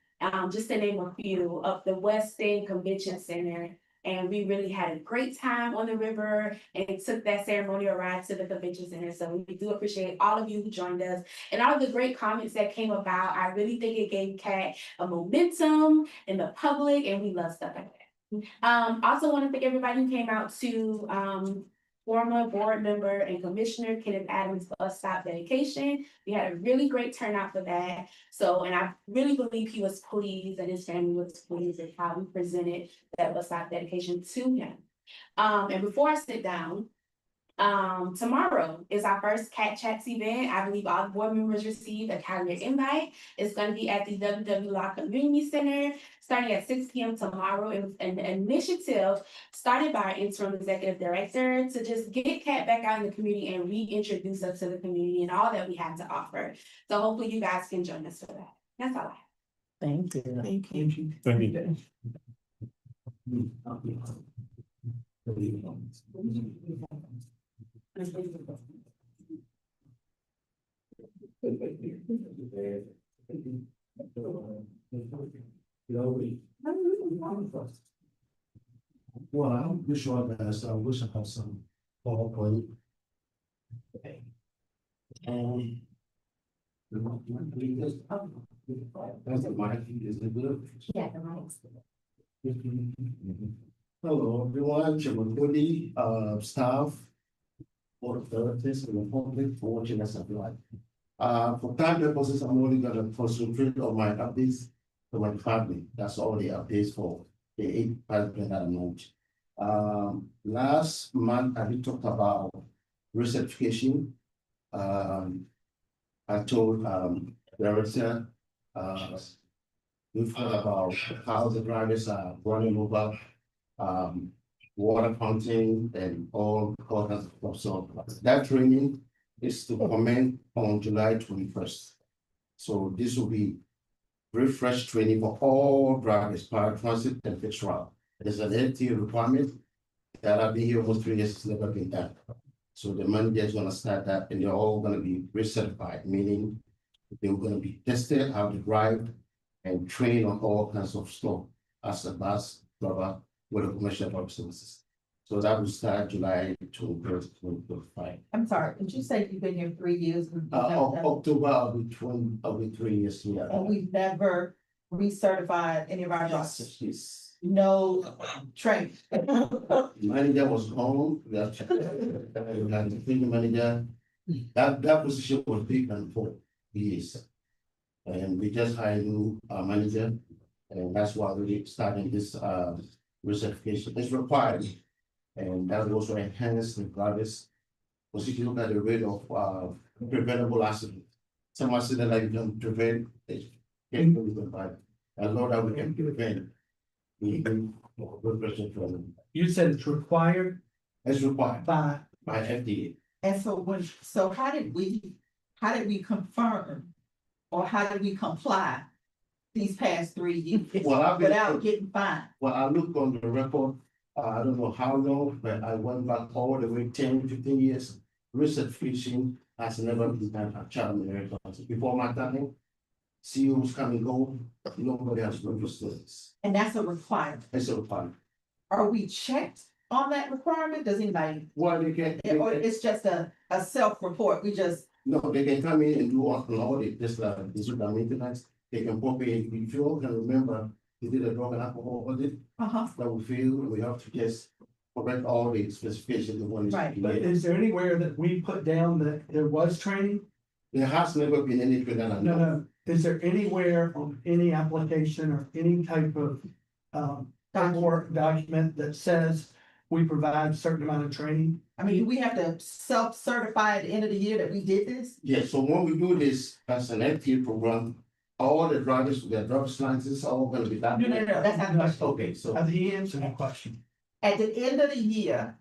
just to name a few, of the West End Convention Center. And we really had a great time on the river and took that ceremonial ride to the convention center. So we do appreciate all of you who joined us and all of the great comments that came about. I really think it gave CAT a momentum in the public, and we love stuff like that. Also want to thank everybody who came out to former board member and commissioner Kenneth Adams' bus stop dedication. We had a really great turnout for that. So, and I really believe he was pleased and his family was pleased at how we presented that bus stop dedication to him. And before I sit down, tomorrow is our first Cat Chats event. I believe all the board members received a calendar invite. It's going to be at the WW Law Community Center starting at 6 p.m. tomorrow. It was an initiative started by our interim executive director to just get Cat back out in the community and reintroduce us to the community and all that we have to offer. So hopefully you guys can join us for that. That's all I have. Thank you. Thank you. Thank you. Well, I wish you all the best. I wish I have some PowerPoint. That's the mic, is it good? Yeah, the mics. Hello, everyone, Chairman Cody, staff, board of directors, and the public for watching us live. For time purposes, I'm only gonna concentrate on my updates to my family. That's all the updates for the 8 pipeline that I launched. Last month, I did talk about recertification. I told, Director, we've heard about how the drivers are running over, water fountain and all kinds of stuff. So that training is to commence on July 21st. So this will be refresh training for all drivers, paratransit and fixed route. There's an LT requirement that I've been here almost 3 years, it's never been done. So the manager is gonna start that and they're all gonna be recertified, meaning they're gonna be tested how to drive and train on all kinds of stuff as a bus driver with a commercial public services. So that will start July 21st, 2025. I'm sorry, did you say you've been here 3 years? October, I'll be 3 years here. And we've never recertified any of our Yes, drivers? yes. No training? Manager was gone, that, the field manager, that position was vacant for years. And we just hired new manager, and that's why we're starting this recertification. It's required. And that will also enhance the drivers. Because if you look at the rate of preventable accidents, some accident that you can prevent, it can't really prevent. A lot that we can prevent. You said it's required It's required by, by FDA. And so how did we confirm? Or how did we comply these past 3 years? Well, I've been- Without getting fined? Well, I looked on the record, I don't know how long, but I went back all the way 10, 15 years. Research fishing has never been done at Chatham America. Before my time, CEOs come and go, nobody has registered this. And that's a requirement. It's a requirement. Are we checked on that requirement? Does anybody, Well, they can, or it's just a self-report? We just, no, they can come in and do an audit, just like this with the maintenance. They can pop in, if you all can remember, they did a drug and alcohol audit that we failed, we have to just correct all the specifications of one. Right. but is there anywhere that we put down that there was training? There has never been any training. I know. No. Is there anywhere on any application or any type of paperwork document that says we provide a certain amount of training? I mean, do we have to self-certify at the end of the year that we did this? Yeah, so when we do this as an FTA program, all the drivers with their driver's licenses are all gonna be done. No, that's not the question. Okay, so He answered the question. At the end of the year,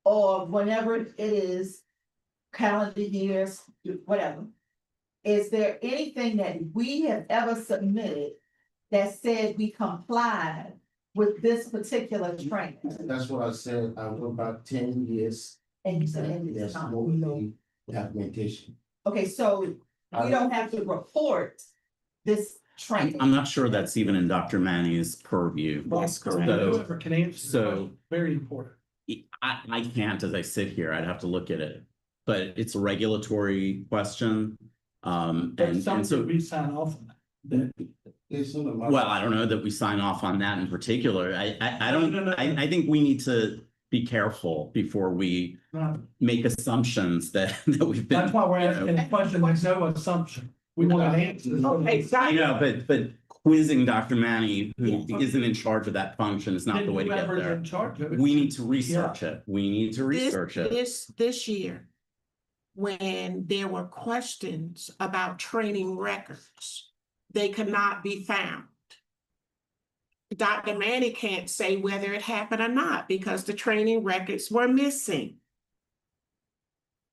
or whenever it is, calendar years, whatever. Is there anything that we have ever submitted that said we complied with this particular training? that's what I said, I went back 10 years. And you said, and There's it's not. no documentation. Okay, so we don't have to report this training. I'm not sure that's even in Dr. Manny's purview. That's correct. So- Whoever can answer. the so- question, very important. I can't as I sit here, I'd have to look at it, but it's a regulatory question. But And something so, we sign off on that. It's not a matter- well, I don't know that we sign off on that in particular. I don't, No. I think we need to be careful before we No, make assumptions that we've been. that's why we're you know, asking the question, there's no assumption. We want an answer. Okay, I know, but quizzing Dr. Manny, who Yeah. isn't in charge of that function, is not the way to get Whoever's there. in charge of it. We need to research it. We need to This, research it. this year, when there were questions about training records, they could not be found. Dr. Manny can't say whether it happened or not because the training records were missing.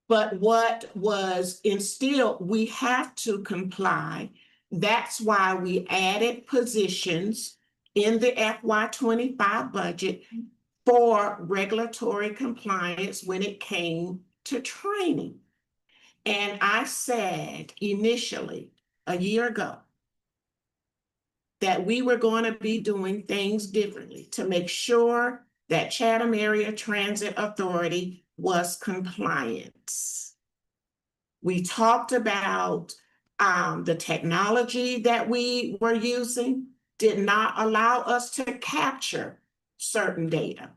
But what was instilled, we have to comply. That's why we added positions in the FY 25 budget for regulatory compliance when it came to training. And I said initially, a year ago, that we were going to be doing things differently to make sure that Chatham Area Transit Authority was compliant. We talked about the technology that we were using did not allow us to capture certain data.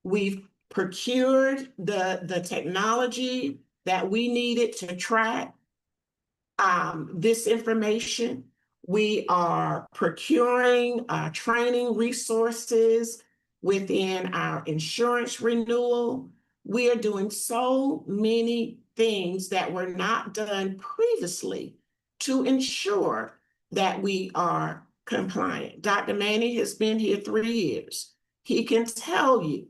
We've procured the technology that we needed to track this information. We are procuring training resources within our insurance renewal. We are doing so many things that were not done previously to ensure that we are compliant. Dr. Manning has been here 3 years. He can tell you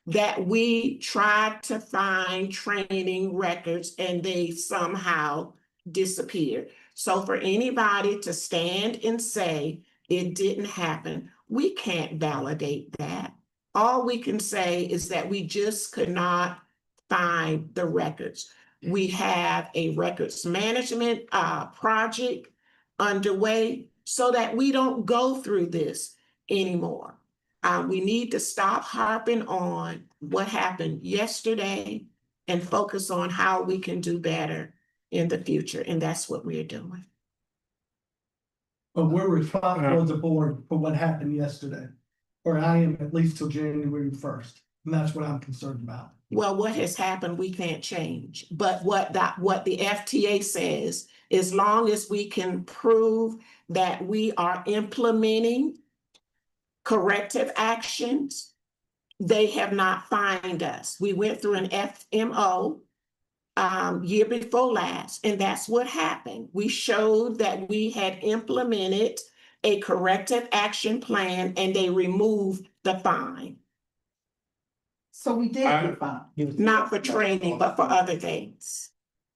that we tried to find training records and they somehow disappeared. So for anybody to stand and say it didn't happen, we can't validate that. All we can say is that we just could not find the records. We have a records management project underway so that we don't go through this anymore. We need to stop harping on what happened yesterday and focus on how we can do better in the future. And that's what we're doing. But we're responsible as a board for what happened yesterday, or I am at least till January 1st. And that's what I'm concerned about. Well, what has happened, we can't change. But what the FTA says, as long as we can prove that we are implementing corrective actions, they have not fined us. We went through an FMO year before last, and that's what happened. We showed that we had implemented a corrective action plan and they removed the fine. So we did get fined. Not for training, but for other things.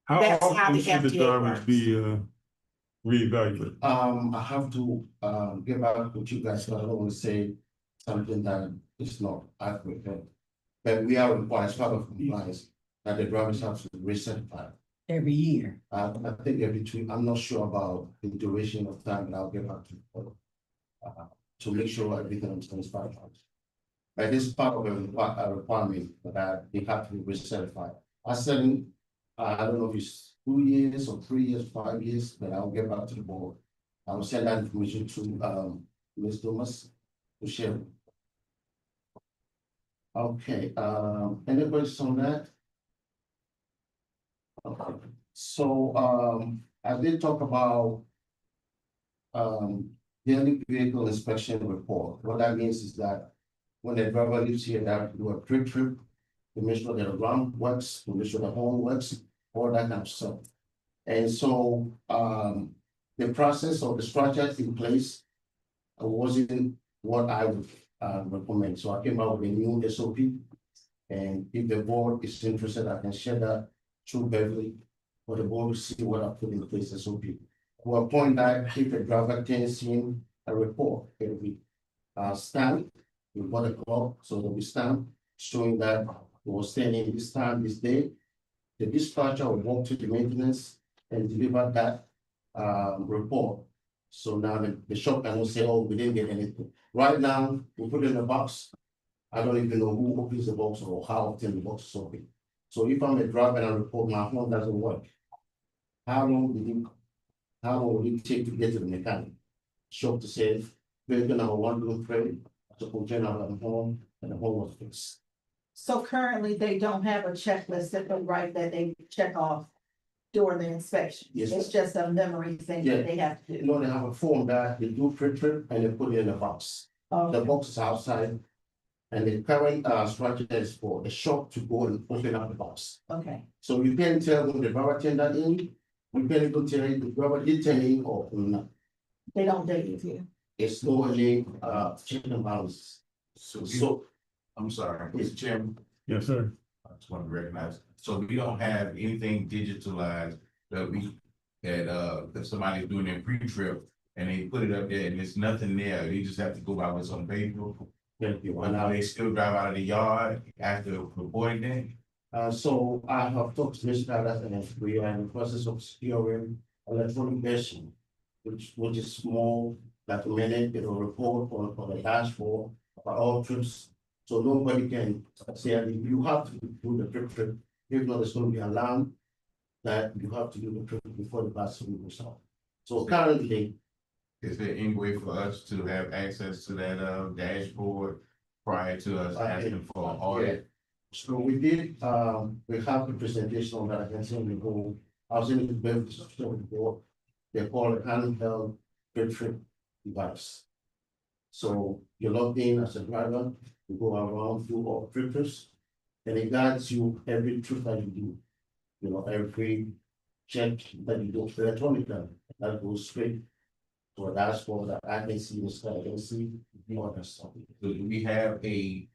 How That's how often the should the FTA drivers works. be reevaluated? I have to, get back with you guys, so I don't want to say something that is not accurate. But we are required, as part of compliance, that the drivers have to recertify. Every year. I think every 2, I'm not sure about the duration of time, and I'll get back to you. To make sure everything is transparent. But this is part of a requirement that they have to be recertified. I said, I don't know if it's 2 years or 3 years, 5 years, but I'll get back to the board. I will send that information to Ms. Thomas to share. Okay, any questions on that? Okay, so I did talk about daily vehicle inspection report. What that means is that when the driver lives here, that do a quick trip to make sure that the ground works, to make sure the home works, all that kind of stuff. And so the process or the structure in place wasn't what I would recommend. So I came out with a new SOP. And if the board is interested, I can share that through Beverly for the board to see what I put in place SOP. We'll point that if the driver turns in a report, it will be stamped with what the clock, so it will be stamped showing that it was standing this time, this day. The dispatcher will walk to the maintenance and deliver that report. So now the shop can say, oh, we didn't get anything. Right now, we put it in a box. I don't even know who opens the box or how often the box is open. So if I'm a driver and I report my phone doesn't work, how long will it take to get to the mechanic? Shop to say, we're gonna have 1 2 3, so general at home and the home was fixed. So currently, they don't have a checklist that they write that they check off during the inspection. Yes, It's just a memory thing Yeah. that they have to You do. know, they have a form that they do trip and they put it in a box. The Okay. box is outside. And the current structure is for the shop to go and open up the box. Okay. So you can tell when the driver turned that in, you can even tell if the driver did turn in or not. They don't date it here. It's normally check and balance. So I'm sorry, Mr. Chairman, Yes, sir. I just want to recognize, so we don't have anything digitalized that if somebody's doing their pre-trip and they put it up there and there's nothing there, they just have to go by what's on paper. Thank you. And now they still drive out of the yard after reporting that? So I have talked to Mr. Dallas and we are in the process of securing electronic version, which is small, like a minute, it will report on the dashboard about all trips. So nobody can say, you have to do the trip, if not, it's gonna be alarmed that you have to do the trip before the bus will go south. So currently, is there any way for us to have access to that dashboard prior to us asking for an audit? So we did, we have the presentation on that, I can send you go. I was in the benefits of the board. They call it handheld trip device. So you log in as a driver, you go around through all trips, and it guides you every trip that you do. You know, every check that you do electronically, that goes straight to a dashboard that I can see, Mr. I can see, the other stuff. So do we have a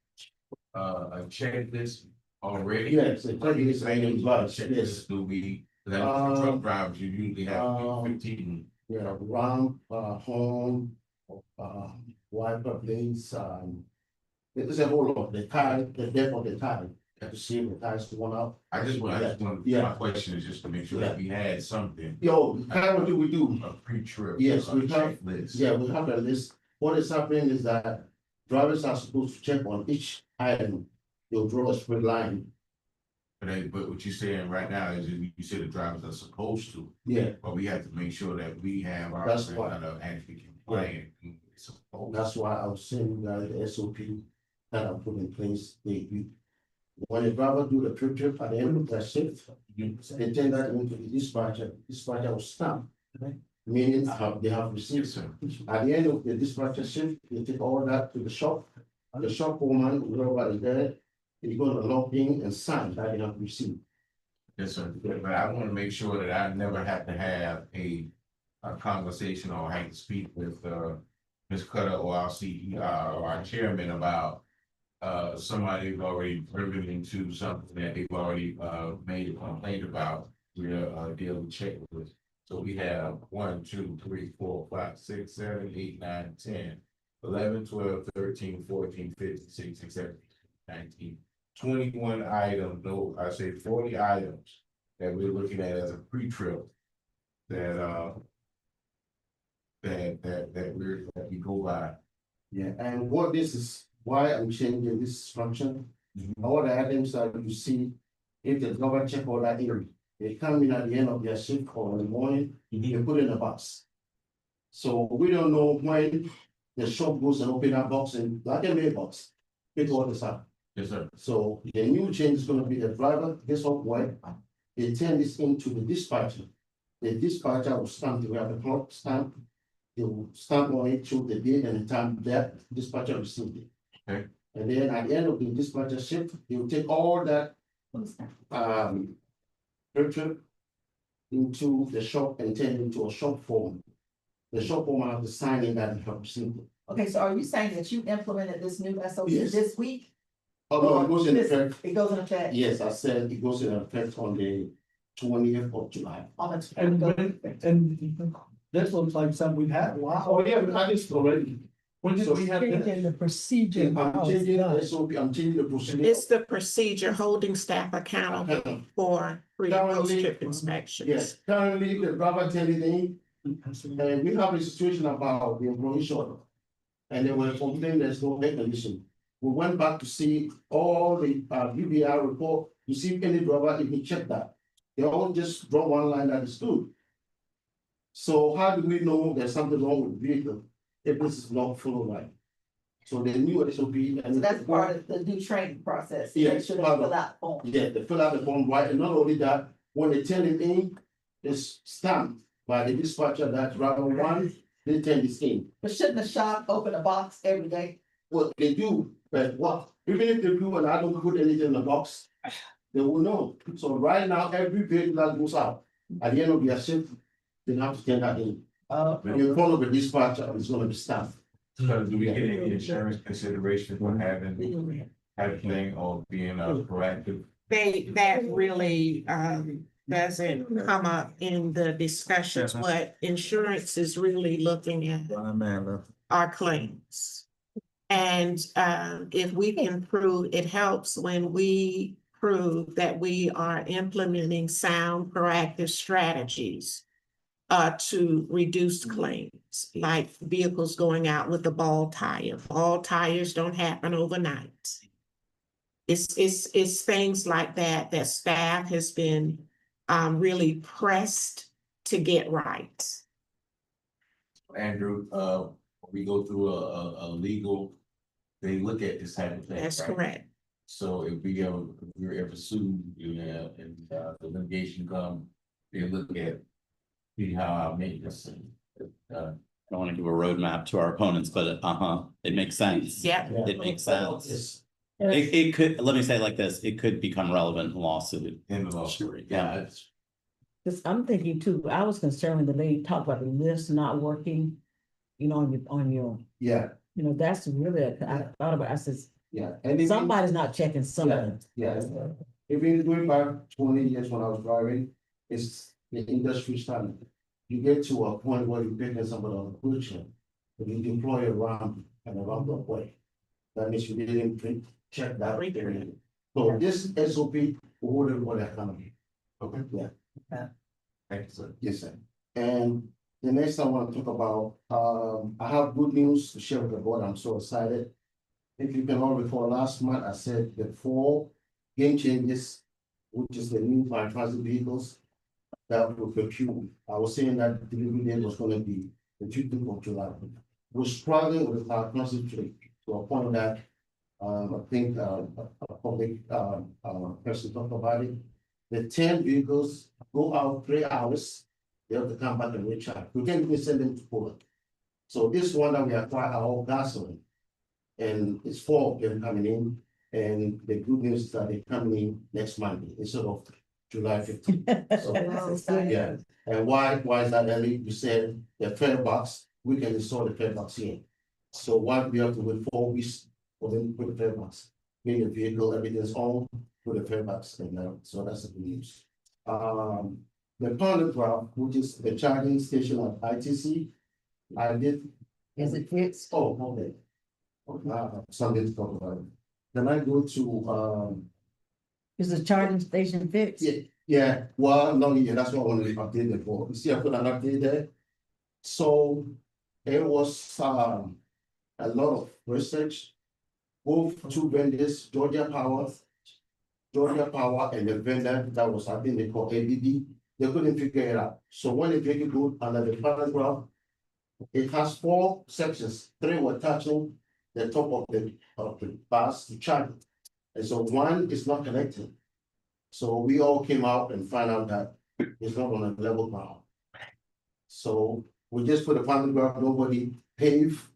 checklist already? Yes, the checklist item, yes. Checklist, do we, for truck drivers, you usually have 15. Yeah, ramp, home, wiper blades, there's a whole lot, the tire, the depth of the tire, you have to see if the tire's worn out. I just want, Yeah. my question is just to make sure that we had something, Yo, currently we do, a pre-trip. Yes, a we have- checklist. yeah, we have a list. What is happening is that drivers are supposed to check on each item, they'll draw a straight line. But what you're saying right now is that you said the drivers are supposed to, Yeah, but we have to make sure that we have our. That's why. that are actually compliant. that's why I was saying that the SOP that I put in place, when a driver do the trip at the end of their shift, they turn that into the dispatcher will stamp. Meaning they have received. At the end of the dispatcher shift, they take all that to the shop woman, whoever is there, they're gonna log in and sign that they have received. Yes, sir, but I wanna make sure that I never have to have a conversation or have to speak with, Ms. Cutter or our CEO, or our chairman about somebody's already driven into something that they've already, made a complaint about. We're, dealing with. So we have 1, 2, 3, 4, 5, 6, 7, 8, 9, 10, 11, 12, 13, 14, 15, 16, 17, 19, 21 items, no, I say 40 items that we're looking at as a pre-trip that we go by. Yeah, and what this is, why I'm changing this structure, all the items that you see, if the driver check all that in, they come in at the end of their shift or in the morning, they put in a box. So we don't know when the shop goes and open that box and like a mailbox, pick all this up. Yes, sir. So the new change is gonna be the driver gets off work, they turn this into the dispatcher. The dispatcher will stamp, we have a clock stamp. They will stamp on it, show the date and the time that dispatcher received it. Okay. And then at the end of the dispatcher shift, they will take all that picture into the shop and turn it into a shop form. The shop form have to sign in that they have received it. Okay, so are you saying that you implemented this new SOP Yes. this week? Oh, no, it goes in This- effect. It goes in effect Yes, I said it goes in effect on the 20th of July. on the. And this looks like something we've had a while. Oh, yeah, we had this already. When did we have this? Changing the procedure. I'm changing the SOP, I'm changing the procedure. It's the procedure holding staff accountable for pre and post trip inspections. Yes, currently the driver tell it in, and we have a situation about the employee short. And they were complaining there's no air conditioning. We went back to see all the UBR report, to see if any driver even check that. They all just draw one line that is good. So how do we know there's something wrong with the vehicle if this is not followed right? So the new SOP and. So that's part of the new training process. Yeah, They should part of- fill out form. Yeah, they fill out the form right, and not only that, when they turn it in, it's stamped by the dispatcher that driver one, they turn this in. But shouldn't the shop open a box every day? Well, they do, but what, even if they do and I don't put anything in the box, they will know. So right now, every vehicle that goes out, at the end of their shift, they have to turn that in. When you follow the dispatcher, it's gonna be stamped. So do we get any insurance consideration for having everything or being proactive? That really doesn't come up in the discussions. What insurance is really looking at are claims. And if we can prove, it helps when we prove that we are implementing sound proactive strategies to reduce claims, like vehicles going out with a bald tire. Bald tires don't happen overnight. It's things like that that staff has been really pressed to get right. Andrew, we go through a legal, they look at this type of thing. That's right? correct. So if we're ever sued, and the litigation come, they look at, see how our maintenance and, I don't want to give a roadmap to our opponents, but it makes sense. Yeah. It makes sense. It could, let me say it like this, it could become relevant in lawsuit. In the lawsuit, Yeah. it's. Cause I'm thinking too, I was concerned when the lady talked about the list not working, you know, on your, Yeah, you know, that's really, I thought about, I says, yeah, and even, somebody's not checking something. yeah, even going back 20 years when I was driving, it's the industry standard. You get to a point where you're picking somebody on a cruise, but you deploy around and around the way. That means you didn't check that area. So this SOP will what economy. Okay, yeah. Thank you, sir. Yes, sir. And the next I want to talk about, I have good news to share with the board. I'm so excited. If you can all recall, last month I said the 4 game changes, which is the new fire transit vehicles that were procured. I was saying that the delivery date was gonna be the 15th of July. We're struggling with our transit fleet to a point that, I think, a public, person talked about it. The 10 vehicles go out 3 hours, they have to come back and recharge. We can't even send them to Poland. So this one that we acquired are all gasoline. And it's 4 of them coming in, and the good news is that they're coming in next Monday instead of July 15th. So, yeah, and why is that early? You said the fare box, we can install the fare box here. So why we have to wait 4 weeks for them to put the fare box? In the vehicle, everything's on, put the fare box in there, so that's the good news. The Pantograph, which is the charging station at ITC, I did. Is it fixed? Oh, okay. Something to talk about. Then I go to, Is the charging station fixed? yeah, well, no, yeah, that's what I wanted to update it for. You see, I put an update there. So it was, a lot of research. Both 2 vendors, Georgia Power and the vendor that was, I think they call ABB, they couldn't figure it out. So when they take it good under the Pantograph, it has 4 sections, 3 were touching the top of the bus to charge it. And so 1 is not connected. So we all came out and found out that it's not on a level ground. So we just put a Pantograph, nobody pave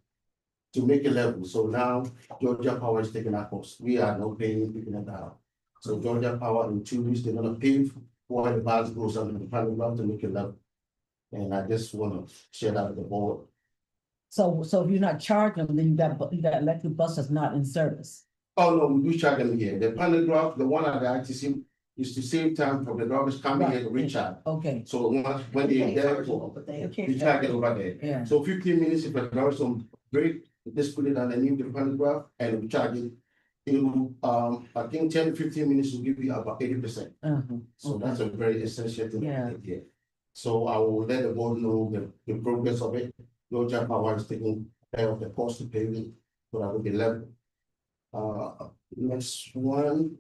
to make it level. So now Georgia Power is taking that cost. We are not paying, picking it out. So Georgia Power in 2 weeks, they're gonna pave while the bus goes under the Pantograph to make it level. And I just wanna share that with the board. So if you're not charging them, then you got electric buses not in service. Oh, no, we do charge them here. The Pantograph, the one at the ITC, is to save time for the drivers coming here to recharge. Okay. So when they're there, we charge it over there. Yeah. So 15 minutes, if the drivers on break, we just put it underneath the Pantograph and we charge it. It will, I think 10 to 15 minutes will give you about 80%. So that's a very essential thing. Yeah. Here. So I will let the board know the progress of it. Georgia Power is taking care of the cost to pay it, so that will be level. Next one.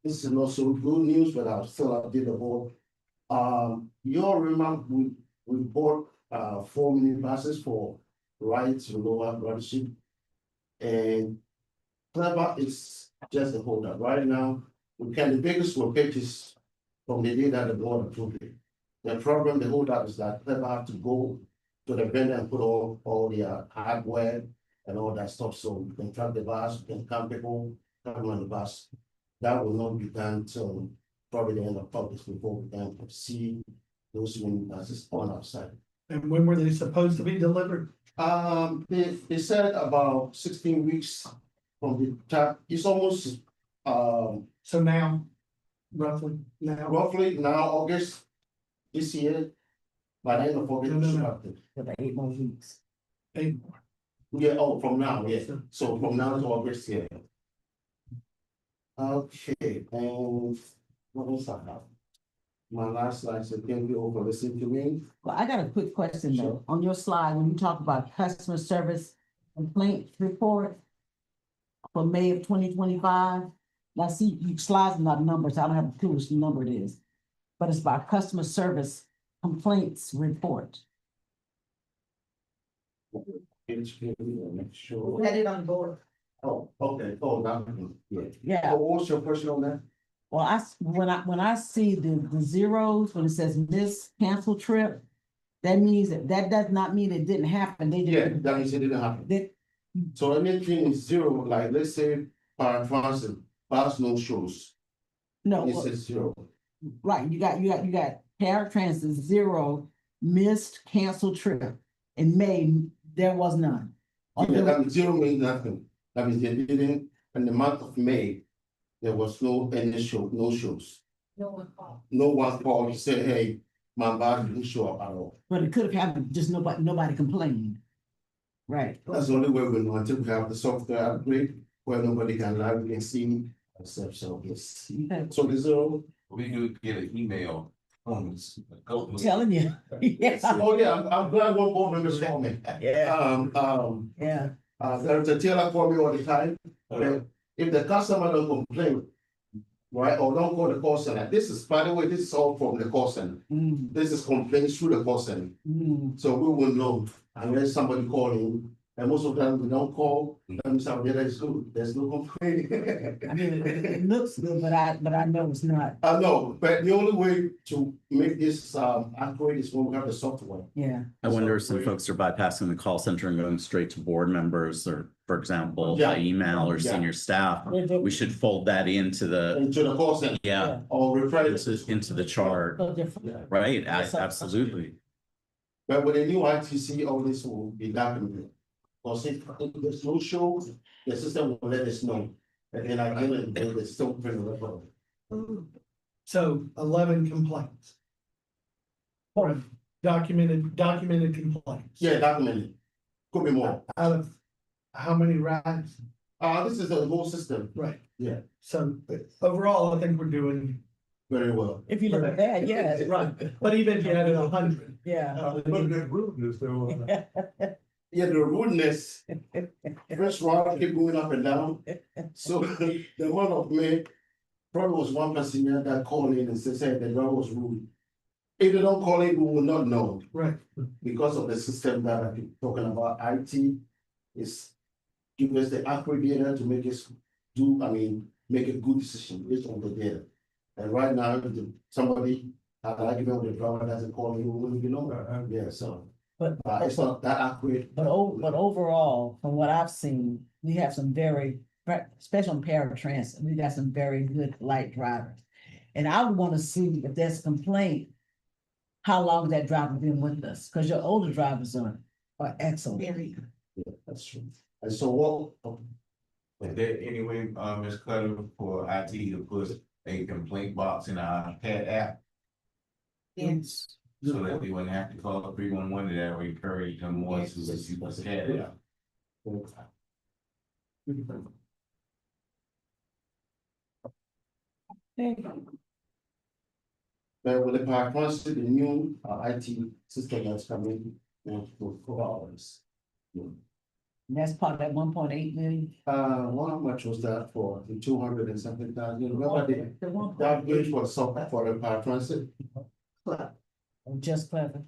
This is not so good news, but I'll still update the board. You all remember we bought 4 minibuses for rides to lower ridership. And Clever is just a holder. Right now, the biggest will purchase from the day that the board approved it. The problem, the holdup is that Clever have to go to the vendor and put all their hardware and all that stuff, so we can track the bus, we can count people coming on the bus. That will not be done till probably the end of August before we can see those minibuses on our side. And when were they supposed to be delivered? They said about 16 weeks from the time, it's almost, So now, roughly now August this year. By the end of August, we should have them. About 8 more weeks. 8 more. Yeah, oh, from now, yeah, so from now to August, yeah. Okay, and what else I have? My last slide, so thank you all for listening to me. Well, I got a quick question though. On your slide, when you talk about customer service complaint report for May of 2025, now see, you slides are not numbers. I don't have a clue which number it is, but it's about customer service complaints report. Make sure. Had it on board. Oh, okay, oh, now, yeah. Yeah. So what's your question on that? Well, when I see the zeros, when it says miss, cancel trip, that means that does not mean it didn't happen. They Yeah, didn't. that means it didn't happen. That, So anything is 0, like let's say paratransit, bus no shows. No, It's a zero. right, you got paratransit, zero, missed, canceled trip. In May, there was none. Yeah, that means zero means nothing. That means they didn't, in the month of May, there was no shows. No one called. No one called and said, hey, my bus didn't show up at all. But it could have happened, just nobody complained. Right. That's the only way we know until we have the software upgrade where nobody can live and see except so yes. So the zero. We could get an email from this. I'm telling you. Yeah. Oh, yeah, I'm glad one board member saw me. Yeah. Yeah. There's a teller call me all the time. If the customer don't complain, right, or don't call the call center, this is, by the way, this is all from the call center. This is complaints through the call center. So we will know unless somebody calling. And most of the time we don't call, there's no complaint. I mean, it looks good, but I know it's not. I know, but the only way to make this accurate is when we have the software. Yeah. I wonder if some folks are bypassing the call center and going straight to board members or, for example, by email or senior staff. We should fold that into the call center. Yeah. Or refer it into the chart, right? Absolutely. But with the new ITC, all this will be documented. Because if there's no show, the system will let us know. And then I give it, and it's still pretty record. So 11 complaints. Or documented complaints. Yeah, documented. Could be more. Out of how many rides? This is the whole system. Right. Yeah. So overall, I think we're doing. Very well. If you look at that, yeah. Right, but even if you added 100. Yeah. Yeah, the rudeness, first round keep going up and down. So the month of May, probably was one person here that called in and said the driver was rude. If they don't call in, we will not know. Right. Because of the system that I'm talking about, IT is give us the accurate data to make us make a good decision based on the data. And right now, if somebody had an argument with the driver doesn't call in, we wouldn't know. Yeah, so. But It's not that accurate. But overall, from what I've seen, we have some very, especially on paratransit, we got some very good light drivers. And I would want to see if there's a complaint, how long that driver been with us? Because your older drivers are excellent. Yeah, that's true. And so what? Is there any way, Ms. Cutter, for IT to put a complaint box in our CAT app? Yes. So that we wouldn't have to call 311, that would encourage them more to use the CAT app. But with the paratransit, the new IT system that's coming for 4 hours. And that's part of that 1.8 million. How much was that for? The 200 and something thousand? Remember that bridge was something for the paratransit? Just clever.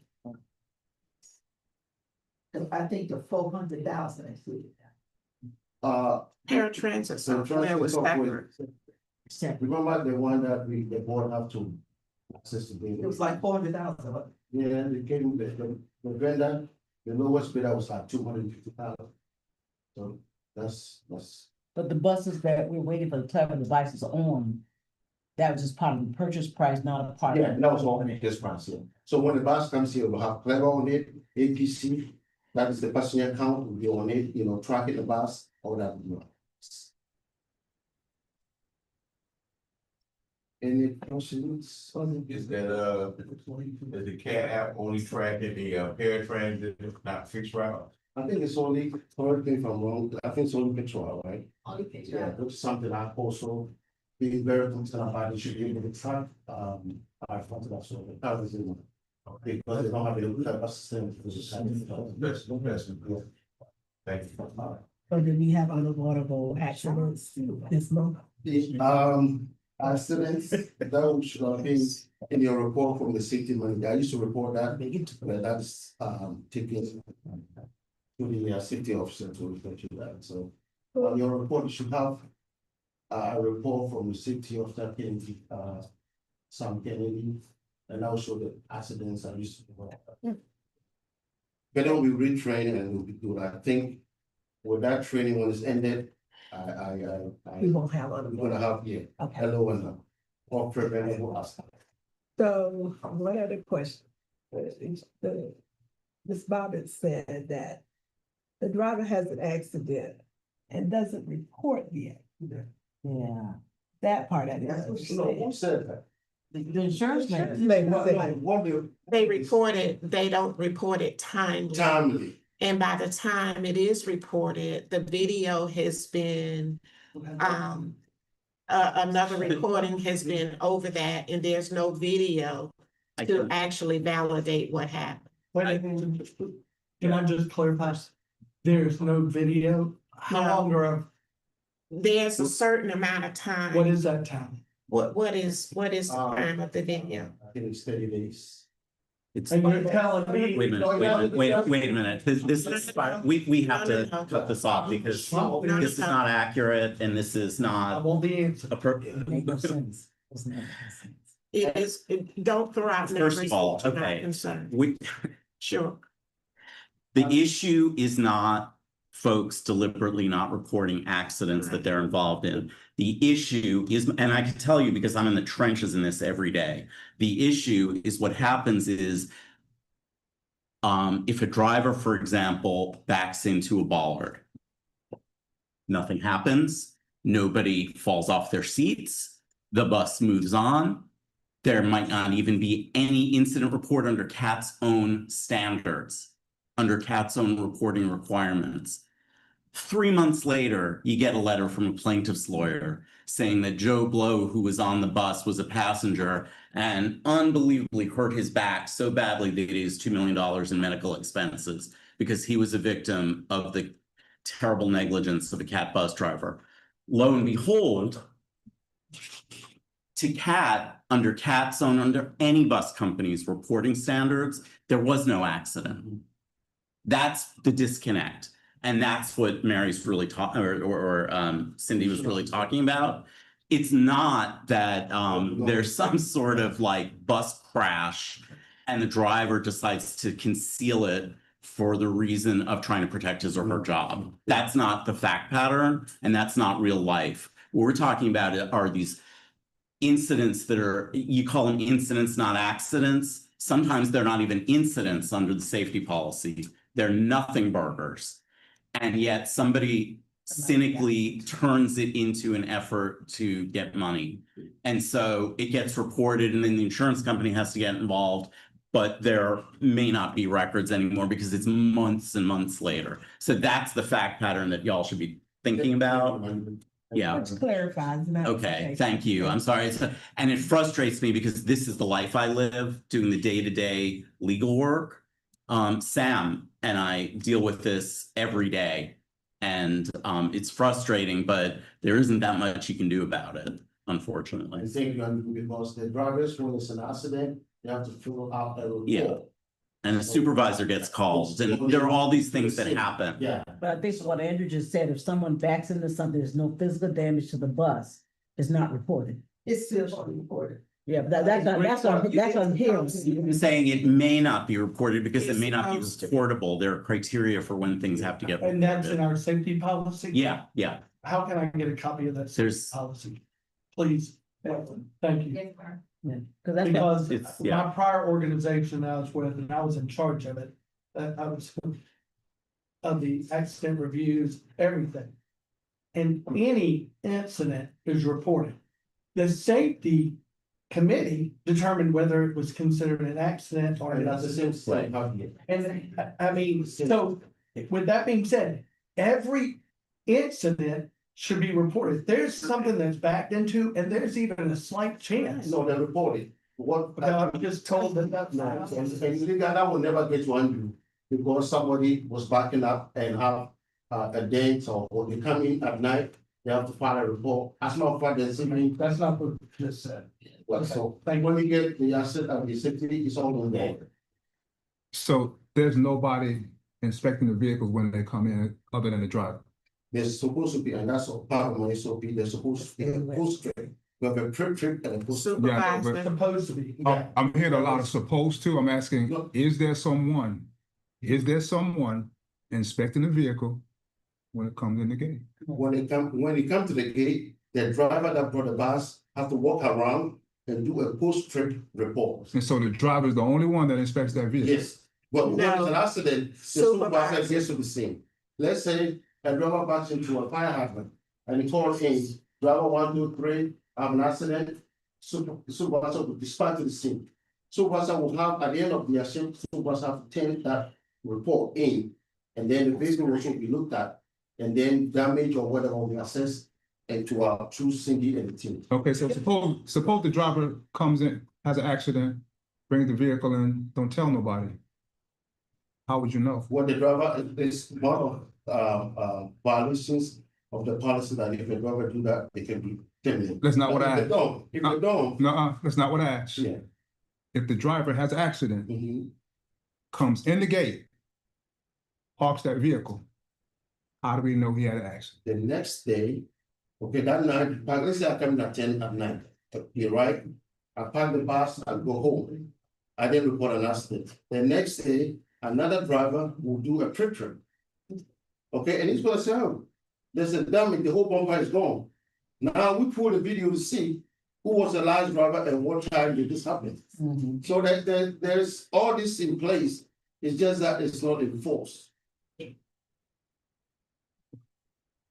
I think the 400,000 included Paratransit So software was transit separate. remember the one that the board have to access to? It was like 400,000. Yeah, they came, the vendor, the lowest bidder was like 250,000. So that's. But the buses that we're waiting for the clever devices on, that was just part of the purchase price, not a part of. Yeah, that was all this price, yeah. So when the bus comes here, we'll have Clever on it, APC, that is the passenger count, will be on it, tracking the bus, all that. Any questions? Is that, is the CAT app only tracking the paratransit, not fixed route? I think it's only, correct me if I'm wrong, I think it's only petrol, right? Only picture. Yeah, which is something I also being very concerned about, it should be able to track, I thought that, so the car is in. Because they don't have a bus system. Thank you. So did we have unavoidable accidents this month? Accidents, that should have been in your report from the safety manager. I used to report that, but that's taken to the safety officer to refer to that. So on your report, you should have a report from the safety officer, Kennedy, Sam Kennedy, and also the accidents I used to report. But then we retrain and we'll be good. I think with that training, when it's ended, We won't have other. I'm gonna have, yeah, Okay. hello and all preventable aspect. So one other question. Ms. Bobbitt said that the driver has an accident and doesn't report the accident. Yeah. That part I didn't No, understand. who said that? The insurance man. Lady No, said- what do They report it, they don't report it timely. timely? And by the time it is reported, the video has been, another recording has been over that, and there's no video I to can- actually validate what happened. Can I just clarify? There's no video? How No. long are, There's a certain amount of time. what is that time? What is the time of the video? I think it's 30 days. It's, And you're telling me. wait a minute, wait a minute. This is, we have to cut this off because this is not accurate and this is I not want the answer. appropriate. Make no sense. Doesn't make sense. It is, don't throw out numbers. First of all, that you're not okay. concerned. We, Sure. the issue is not folks deliberately not reporting accidents that they're involved in. The issue is, and I can tell you because I'm in the trenches in this every day. The issue is what happens is if a driver, for example, backs into a bollard, nothing happens, nobody falls off their seats, the bus moves on. There might not even be any incident report under CAT's own standards, under CAT's own reporting requirements. 3 months later, you get a letter from a plaintiff's lawyer saying that Joe Blow, who was on the bus, was a passenger and unbelievably hurt his back so badly that he has $2 million in medical expenses because he was a victim of the terrible negligence of a CAT bus driver. Lo and behold, to CAT, under CAT's own, under any bus company's reporting standards, there was no accident. That's the disconnect. And that's what Mary's really talking, or Cindy was really talking about. It's not that there's some sort of like bus crash and the driver decides to conceal it for the reason of trying to protect his or her job. That's not the fact pattern, and that's not real life. What we're talking about are these incidents that are, you call them incidents, not accidents. Sometimes they're not even incidents under the safety policy. They're nothing burgers. And yet somebody cynically turns it into an effort to get money. And so it gets reported and then the insurance company has to get involved, but there may not be records anymore because it's months and months later. So that's the fact pattern that y'all should be thinking about. Yeah. Which clarifies. Okay, thank you. I'm sorry. And it frustrates me because this is the life I live, doing the day-to-day legal work. Sam and I deal with this every day. And it's frustrating, but there isn't that much you can do about it, unfortunately. I think because the drivers, when it's an accident, they have to fill out a report. Yeah. And a supervisor gets called, and there are all these things that happen. Yeah. But I think what Andrew just said, if someone backs into something, there's no physical damage to the bus, it's not reported. It's still reported. Yeah, but that's what I'm hearing. I'm saying it may not be reported because it may not be reportable. There are criteria for when things have to get And that's in reported. our safety policy? Yeah, yeah. How can I get a copy of that safety There's- policy? Please, thank you. Yeah, because that's. Because It's- my yeah. prior organization I was with, and I was in charge of it, I was of the accident reviews, everything. And any incident is reported. The safety committee determined whether it was considered an accident or And not. that's the same thing. And I mean, so with that being said, every incident should be reported. There's something that's backed into, and there's even a slight chance. No, they're reported. What? But I'm just told that that's No, not. and legal, that will never get to undo because somebody was backing up and have a date or they come in at night, they have to file a report. As a matter of fact, there's even, That's not what you just said. well, so Thank you. when we get the asset of the safety, it's all on there. So there's nobody inspecting the vehicles when they come in other than the driver. There's supposed to be, and that's part of my SOP, there's supposed to be a post trip. We have a trip and a post. Yeah, but- Supervisor. Supposed to be. I'm hearing a lot of supposed to. I'm asking, is there someone inspecting the vehicle when it comes in the gate. When it come to the gate, the driver that brought the bus have to walk around and do a post-trip report. And so the driver is the only one that inspects that vehicle. Yes, but when there's an No. accident, the supervisor gets to the scene. Let's say a driver backs into a fire hydrant and he calls in, driver 1, 2, 3, I have an accident. Supervisor will dispatch to the scene. Supervisor will have, at the end of their shift, supervisor have to turn that report in. And then the vehicle will also be looked at, and then damage or whatever will be assessed into our true Cindy and the team. Okay, so suppose the driver comes in, has an accident, brings the vehicle in, don't tell nobody. How would you know? What the driver is one of violations of the policy that if the driver do that, they can be terminated. That's not what I If they don't, No, that's not what I asked. yeah. If the driver has an accident, Mhm. comes in the gate, parks that vehicle, how do we know he had an accident? The next day, okay, that night, let's say I come at 10 at night, you're right? I park the bus, I go home. I then report an accident. The next day, another driver will do a trip. Okay, and he's gonna say, oh, there's a damage, the whole bumper is gone. Now we pull the video to see who was the last driver and what time did this happen. So that there's all this in place, it's just that it's not enforced.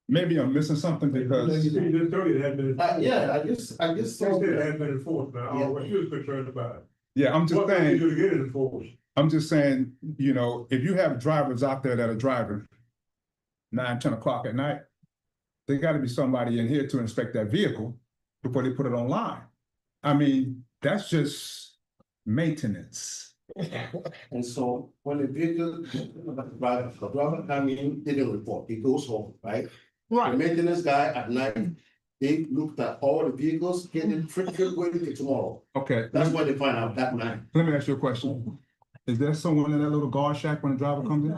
Maybe I'm missing something because. Yeah, I just. been enforced, man. Yeah. What you was concerned about. Yeah, I'm just What can we saying, do to get it enforced? I'm just saying, you know, if you have drivers out there that are driving 9, 10 o'clock at night, there gotta be somebody in here to inspect that vehicle before they put it online. I mean, that's just maintenance. And so when the vehicle, the driver come in, didn't report, he goes home, right? The maintenance guy at night, they looked at all the vehicles, getting trip waiting till tomorrow. Okay, That's what they find out that night. let me ask you a question. Is there someone in that little guard shack when the driver comes in?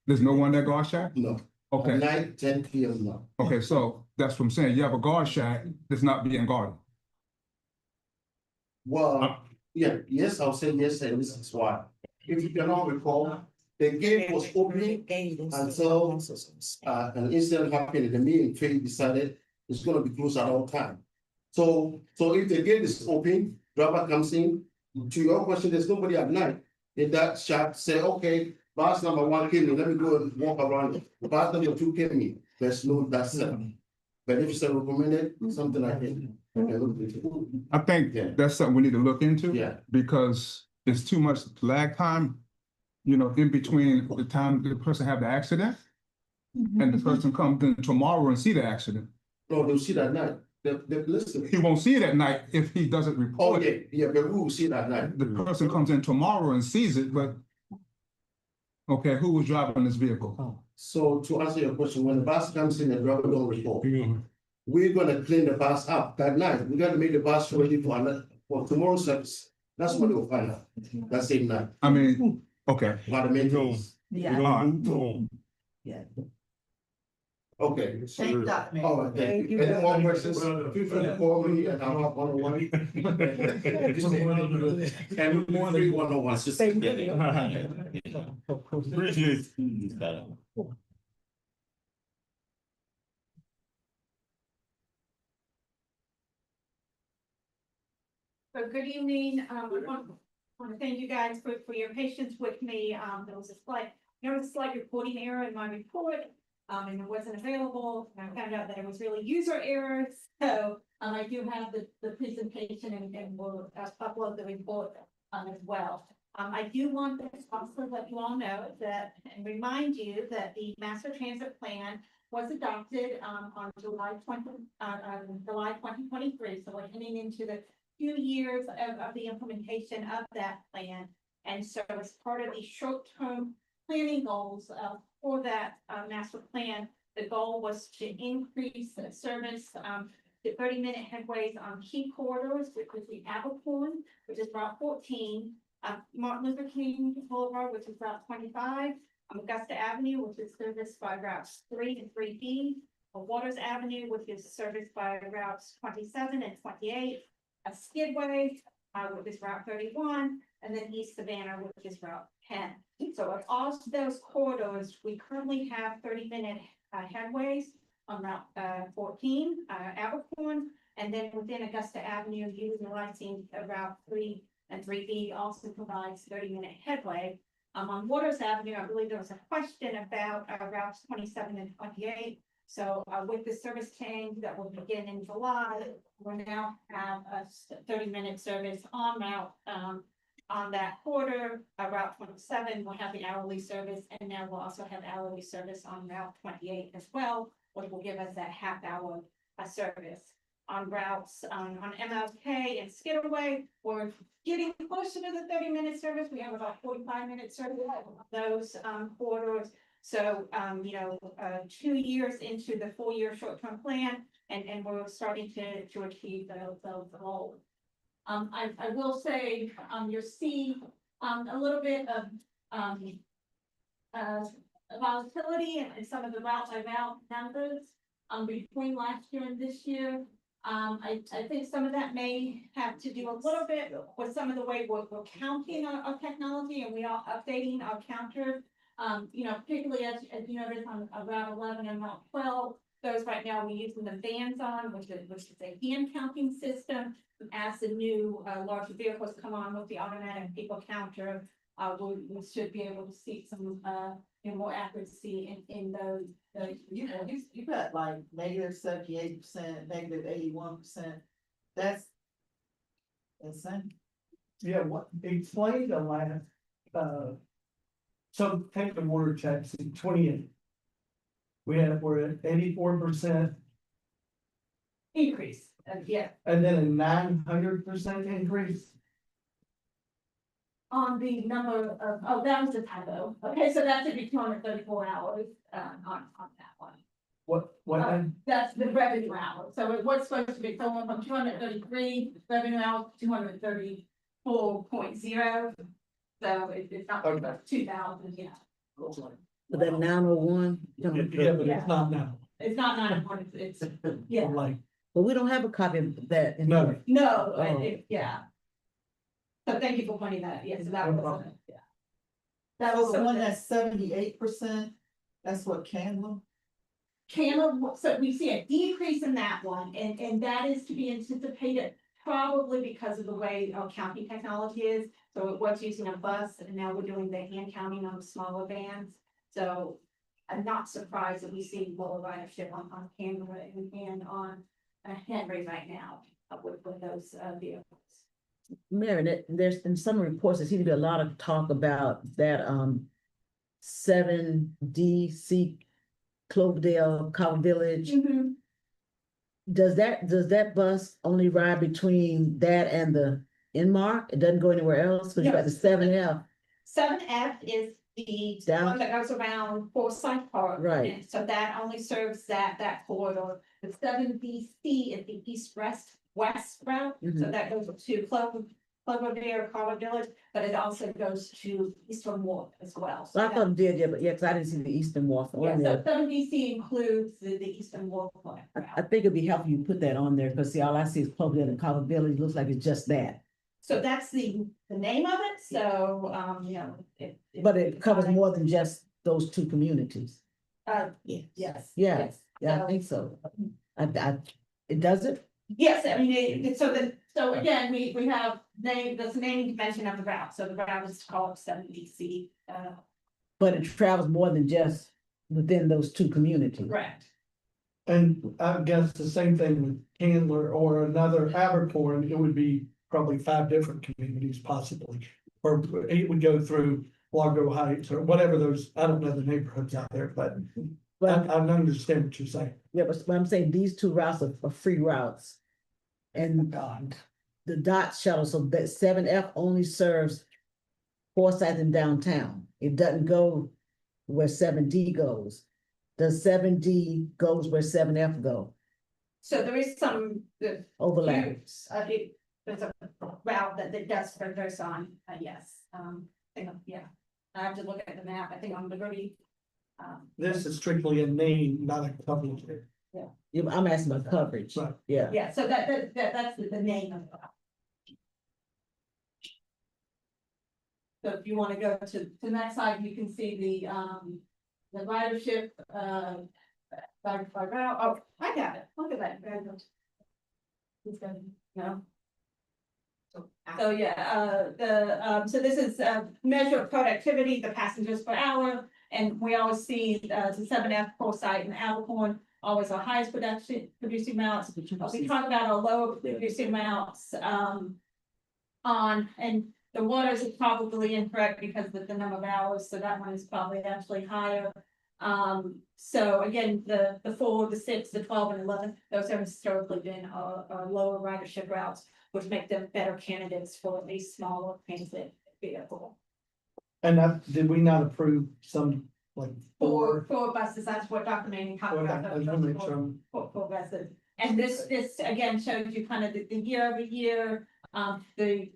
There's no one in that guard shack? No, at Okay, night, 10 PM now. okay, so that's what I'm saying. You have a guard shack that's not being guarded. Well, yeah, yes, I'll say yes, and this is why. If you cannot recall, the gate was open until an incident happened, and the me and Faith decided it's gonna be closed at all time. So if the gate is open, driver comes in, to your question, there's nobody at night. In that shack, say, okay, bus number 1 came in, let me go and walk around. Bus number 2 came in, there's no, that's it. But if it's a recommended, something like that. I think Yeah. that's something we need to look into. Yeah. Because it's too much lag time, you know, in between the time the person have the accident and the person comes in tomorrow and see the accident. No, they'll see that night, they listen. He won't see it at night if he doesn't Oh, report yeah, it. yeah, but we will see that night. The person comes in tomorrow and sees it, but okay, who was driving this vehicle? So to answer your question, when the bus comes in, the driver don't report. We're gonna clean the bus up that night. We gotta make the bus ready for tomorrow's service. That's what they'll find out, that same night, I mean, okay. by the maintenance. Yeah. Okay. Thank God, man. All right, thank you. Any more questions? Feel free to call me and I'll have 101. And we free 101. Just appreciate that. So good evening, I want to thank you guys for your patience with me, there was a slight reporting error in my report. And it wasn't available, and I found out that it was really user error, so, I do have the presentation and we'll upload the report, as well. I do want to also let you all know that, and remind you that the master transit plan was adopted, on July 2023, so we're heading into the 2 years of the implementation of that plan. And so as part of the short-term planning goals, for that, master plan, the goal was to increase the service, to 30-minute headways on key corridors, which was the Abercorn, which is Route 14, Martin Luther King Boulevard, which is Route 25, Augusta Avenue, which is serviced by routes 3 and 3B, Waters Avenue, which is serviced by routes 27 and 28, a Skidway, which is Route 31, and then East Savannah, which is Route 10. So of all of those corridors, we currently have 30-minute headways on Route 14, Abercorn, and then within Augusta Avenue, utilizing Route 3 and 3B also provides 30-minute headway. On Waters Avenue, I believe there was a question about routes 27 and 28. So with the service change that will begin in July, we'll now have a 30-minute service on route on that quarter. Route 27 will have the hourly service, and now we'll also have hourly service on Route 28 as well, which will give us that half-hour service. On routes on MLK and Skidaway, we're getting closer to the 30-minute service. We have about 45-minute service on those corridors. So, 2 years into the 4-year short-term plan, and we're starting to achieve those goals. I will say, you'll see a little bit of volatility in some of the route by route numbers between last year and this year. I think some of that may have to do a little bit with some of the way we're counting our technology, and we are updating our counter. Particularly as you noticed on Route 11 and Route 12, those right now we're using the bands on, which is a hand counting system. As the new larger vehicles come on with the automatic people counter, we should be able to see some more accuracy in those. You got like -78%, -81%. That's insane. Yeah, what, explain the last, so take the water checks in 28. We're at 84%, Increase, yeah. and then a 900% increase. On the number of, that was the typo. Okay, so that should be 234 hours on that one. What, That's the revenue hours. So it was supposed to be someone from 233 revenue hours to 234.0. So it's not Okay. 2,000, yeah. But that 901. yeah, but it's not now. It's not 901, it's, yeah, Like, But we don't have a copy of that. in No. here. no, Oh. yeah. So thank you for pointing that, yes, that No was, problem. yeah. That was So the one the that's 78%, that's what Candler? camera, so we see a decrease in that one, and that is to be anticipated probably because of the way our counting technology is. So it was using a bus, and now we're doing the hand counting on smaller vans. So I'm not surprised that we see lower ridership on camera and on Henry right now with those vehicles. Mary, there's in some reports, there seems to be a lot of talk about that 7DC Cloverdale, Cow Village. Mm-hmm. Does that bus only ride between that and the Inmark? It doesn't go anywhere else? Because you got the 7F. 7F is the one that goes around Forsyth Park. Right. And so that only serves that corridor. The 7BC is the east-west route. So Mhm. that goes to Cloverdale, Carver Village, but it also goes to Eastern Wharf as well. So I thought it did, yeah, but yeah, because I didn't see the Eastern Wharf Yeah, on so there. 7BC includes the Eastern Wharf route. I think it'd be helpful you put that on there, because see, all I see is Cloverdale and Cobb Village, looks like it's just that. So that's the name of it, so, But it covers more than just those two communities. yes. Yeah, yes. yeah, I So- think so. It does it? Yes, I mean, so again, we have there's naming convention of the route, so the route is called 7BC, But it travels more than just within those two communities. correct. and I guess the same thing with Candler or another Abercorn, it would be probably 5 different communities possibly. Or it would go through Largo Heights or whatever those, I don't know the neighborhoods out there, but But, I understand what you're saying. yeah, but I'm saying these two routes are free routes. And God. the dot shuttle, so that 7F only serves Forsyth and downtown. It doesn't go where 7D goes. Does 7D goes where 7F go? So there is some, Overlap. there's a route that does focus on, yes, yeah. I have to look at the map, I think on Liberty. This is strictly a name, not a coverage. Yeah, I'm asking about coverage. Right. Yeah. Yeah, so that's the name of the route. So if you wanna go to the next slide, you can see the ridership, by route. Oh, I got it, look at that. Very good. He's gonna, no. So yeah, so this is measure of productivity, the passengers per hour, and we always see the 7F Foresight and Alcorn always our highest producing amounts. We talk about our lower producing amounts and the waters is probably incorrect because of the number of hours, so that one is probably actually higher. So again, the 4, the 6, the 12, and 11, those have historically been our lower ridership routes, which make them better candidates for a smaller transit vehicle. And did we not approve some, like, Four buses, that's what Dr. Manning talked about. I just wanna make sure. Four buses. And this again shows you kind of the year over year, the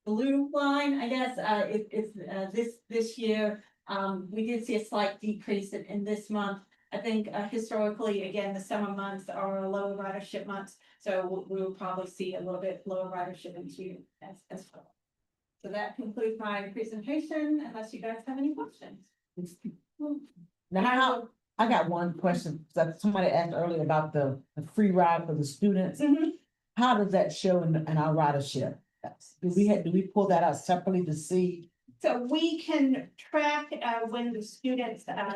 blue line, I guess, this year, we did see a slight decrease in this month. I think historically, again, the summer months are lower ridership months, so we will probably see a little bit lower ridership in June as well. So that concludes my presentation, unless you guys have any questions. Now, I got one question, that somebody asked earlier about the free ride for the students. How does that show in our ridership? Do we pull that out separately to see? So we can track when the students have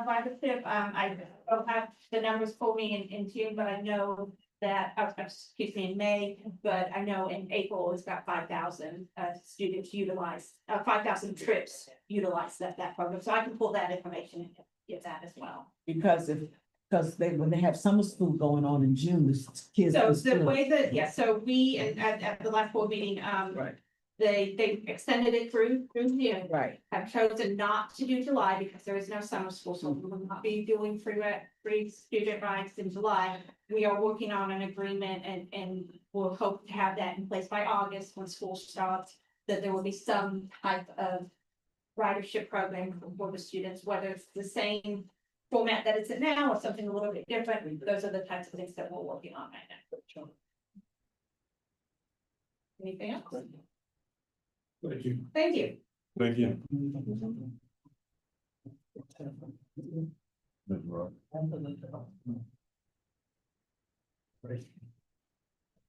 ridership. I don't have the numbers for me in June, but I know that, excuse me, in May, but I know in April it's got 5,000 students utilize, 5,000 trips utilize that program. So I can pull that information and get that as well. Because when they have summer school going on in June, the kids. So the way that, so we, at the last board meeting, Right. They extended it through June. Right. Have chosen not to do July because there is no summer school, so we will not be doing free student rides in July. We are working on an agreement and we'll hope to have that in place by August when school starts, that there will be some type of ridership program for the students, whether it's the same format that it's in now or something a little bit different. Those are the types of things that we're working on right now. Anything else? Thank you. Thank you. Thank you.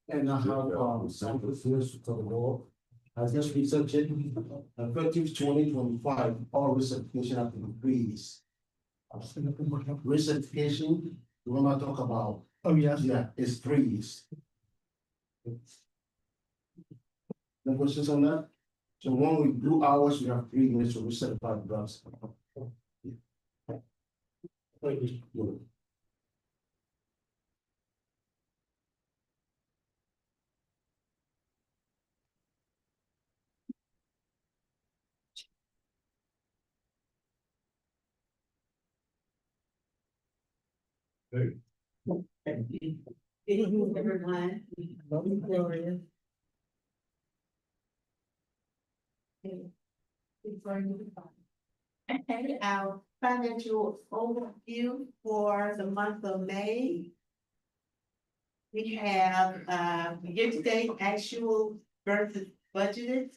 And I have sample fields to the law. I just researched it, effective 2025, all recertification have been increased. Recertification, the one I talk about. Oh, yes. Yeah, it's freeze. No questions on that? So when we do hours, we have 3 minutes to recertify the bus. Thank you. Good evening, everyone. Gloria. And our financial overview for the month of May. We have year-to-date actual versus budgeted.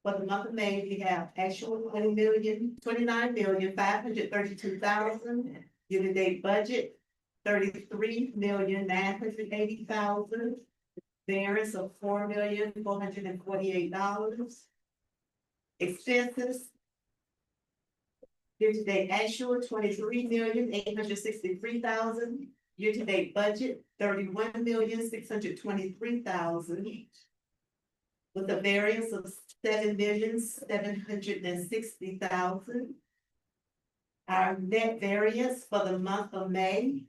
For the month of May, we have actual 29,532,000. Year-to-date budget, 33,980,000. Variance of $4,448. Expenses. Year-to-date actual 23,863,000. Year-to-date budget 31,623,000. With a variance of 7,760,000. Our net variance for the month of May,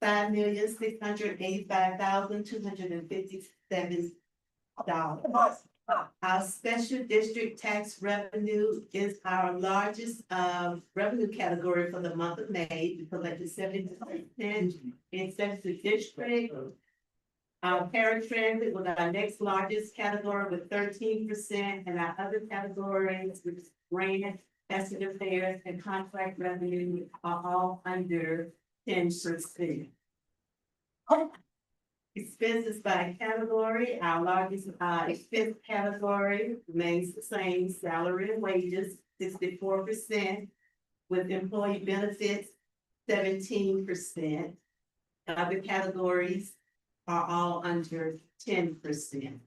$5,685,257. Our special district tax revenue is our largest revenue category for the month of May. We collected 70% in special district. Our paratransit was our next largest category with 13%, and our other categories, which is grant, passenger fares, and contract revenue, are all under 10%. Expenses by category, our largest expense category remains the same, salary and wages, 64%. With employee benefits, 17%. Other categories are all under 10%.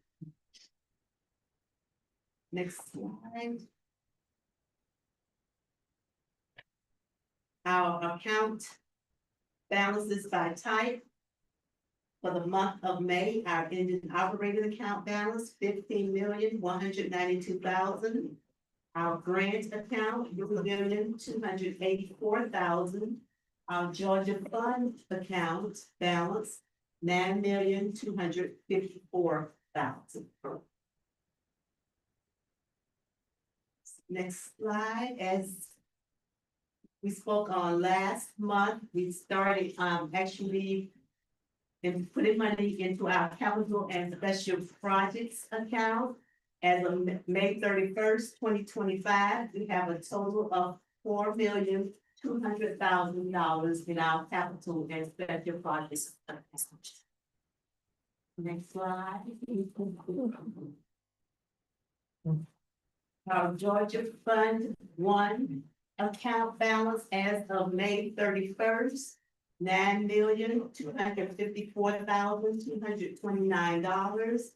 Next slide. Our account balances by type. For the month of May, our ending operating account balance, 15,192,000. Our grant account, 1,284,000. Our Georgia Fund account balance, 9,254,000. Next slide, as we spoke on last month, we started actually and putting money into our capital and special projects account. As of May 31st, 2025, we have a total of $4,200,000 in our capital and special projects account. Next slide. Our Georgia Fund 1 account balance as of May 31st, $9,254,229.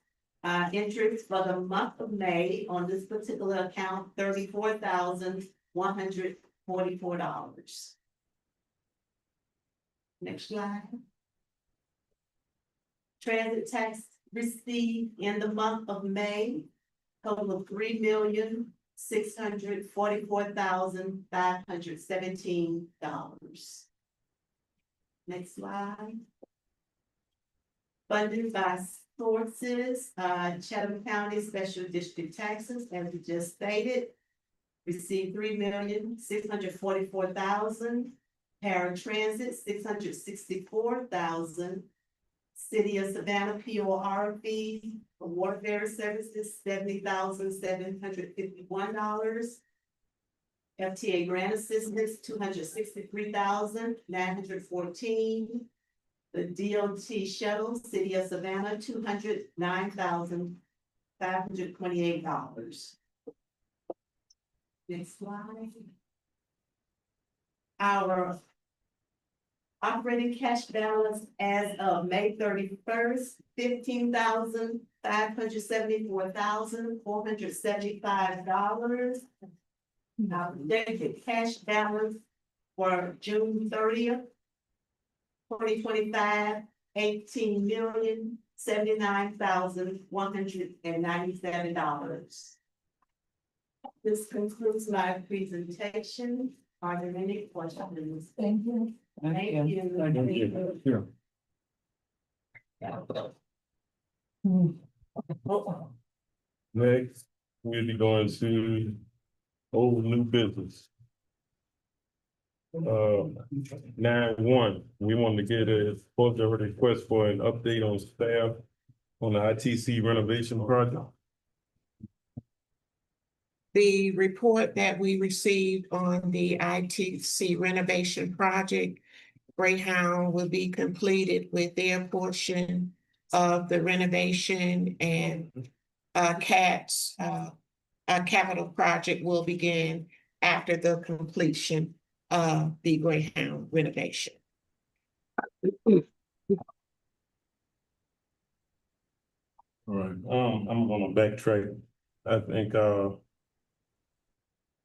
Interest for the month of May on this particular account, $34,144. Next slide. Transit tax received in the month of May, total of $3,644,517. Next slide. Funded by sources, Chatham County Special District Taxes, as we just stated, received $3,644,000. Paratransit, $664,000. City of Savannah POR fees for water services, $70,751. FTA grant assistance, $263,914. The DOT shuttle, City of Savannah, $209,528. Next slide. Our operating cash balance as of May 31st, $15,574,475. Our projected cash balance for June 30th, 2025, $18,079,197. This concludes my presentation. Are there any questions? Thank you. Thank you. Next, we'll be going to old new business. 9-1, we want to get a request for an update on staff on the ITC renovation project. The report that we received on the ITC renovation project, Greyhound will be completed with their portion of the renovation, and CAT's capital project will begin after the completion of the Greyhound renovation. All right, I'm gonna backtrack. I think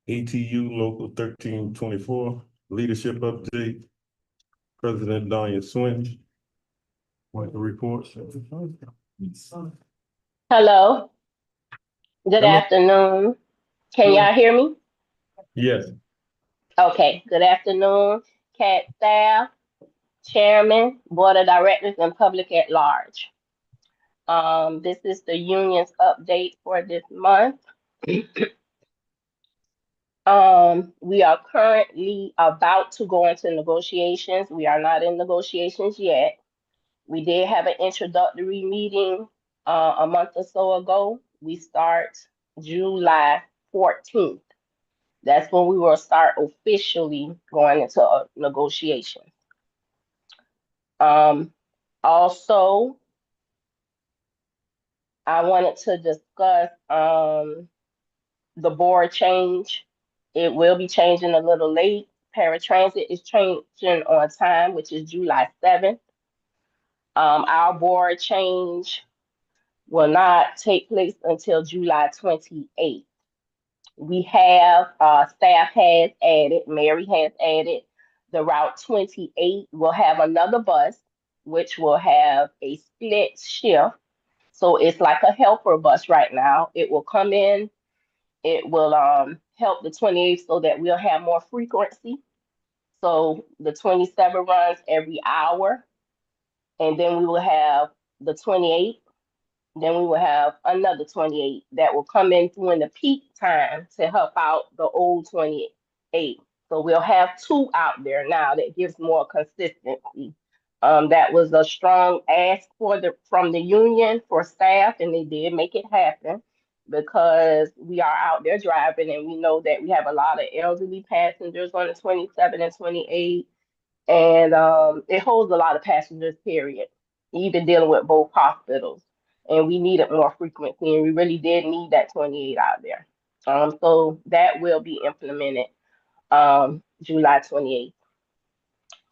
ATU Local 1324 leadership update. President Danya Swin. Want the report? Hello. Good Hello. afternoon. Can Hello. y'all hear me? Yes. Okay, good afternoon, CAT staff, chairman, board of directors, and public at large. This is the union's update for this month. We are currently about to go into negotiations. We are not in negotiations yet. We did have an introductory meeting a month or so ago. We start July 14th. That's when we will start officially going into a negotiation. Also, I wanted to discuss the board change. It will be changing a little late. Paratransit is changing on time, which is July 7th. Our board change will not take place until July 28th. We have, staff has added, Mary has added, the Route 28 will have another bus, which will have a split shift. So it's like a helper bus right now. It will come in, it will help the 28 so that we'll have more frequency. So the 27 runs every hour, and then we will have the 28. Then we will have another 28 that will come in during the peak time to help out the old 28. So we'll have two out there now that gives more consistency. That was a strong ask from the union for staff, and they did make it happen because we are out there driving, and we know that we have a lot of elderly passengers on the 27 and 28, and it holds a lot of passengers, period, even dealing with both hospitals. And we needed more frequency, and we really did need that 28 out there. So that will be implemented July 28th.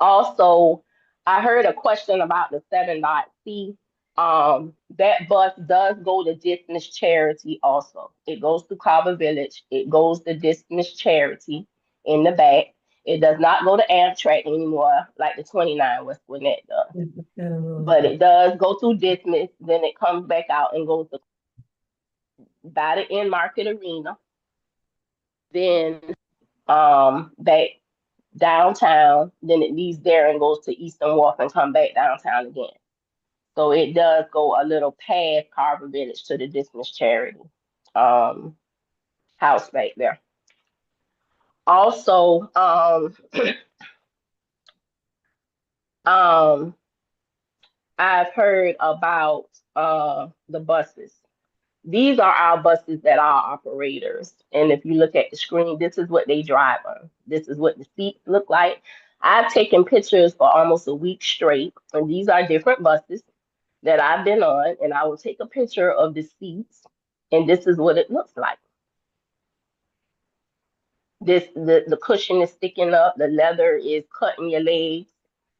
Also, I heard a question about the 7.C. That bus does go to Dismiss Charity also. It goes to Carver Village. It goes to Dismiss Charity in the back. It does not go to Amtrak anymore like the 29 West Gwinnett does. But it does go through Dismiss, then it comes back out and goes to by the End Market Arena, then back downtown, then it leaves there and goes to Eastern Wharf and come back downtown again. So it does go a little past Carver Village to the Dismiss Charity house back there. Also, I've heard about the buses. These are our buses that are operators. And if you look at the screen, this is what they drive on. This is what the seats look like. I've taken pictures for almost a week straight, and these are different buses that I've been on, and I will take a picture of the seats, and this is what it looks like. The cushion is sticking up, the leather is cutting your legs.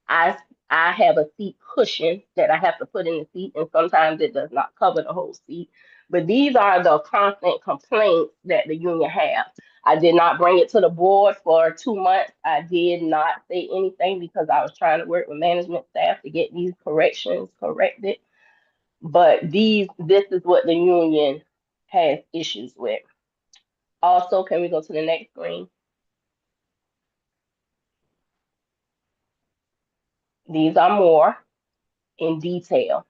I have a seat cushion that I have to put in the seat, and sometimes it does not cover the whole seat. But these are the constant complaints that the union have. I did not bring it to the board for 2 months. I did not say anything because I was trying to work with management staff to get these corrections corrected. But this is what the union has issues with. Also, can we go to the next screen? These are more in detail.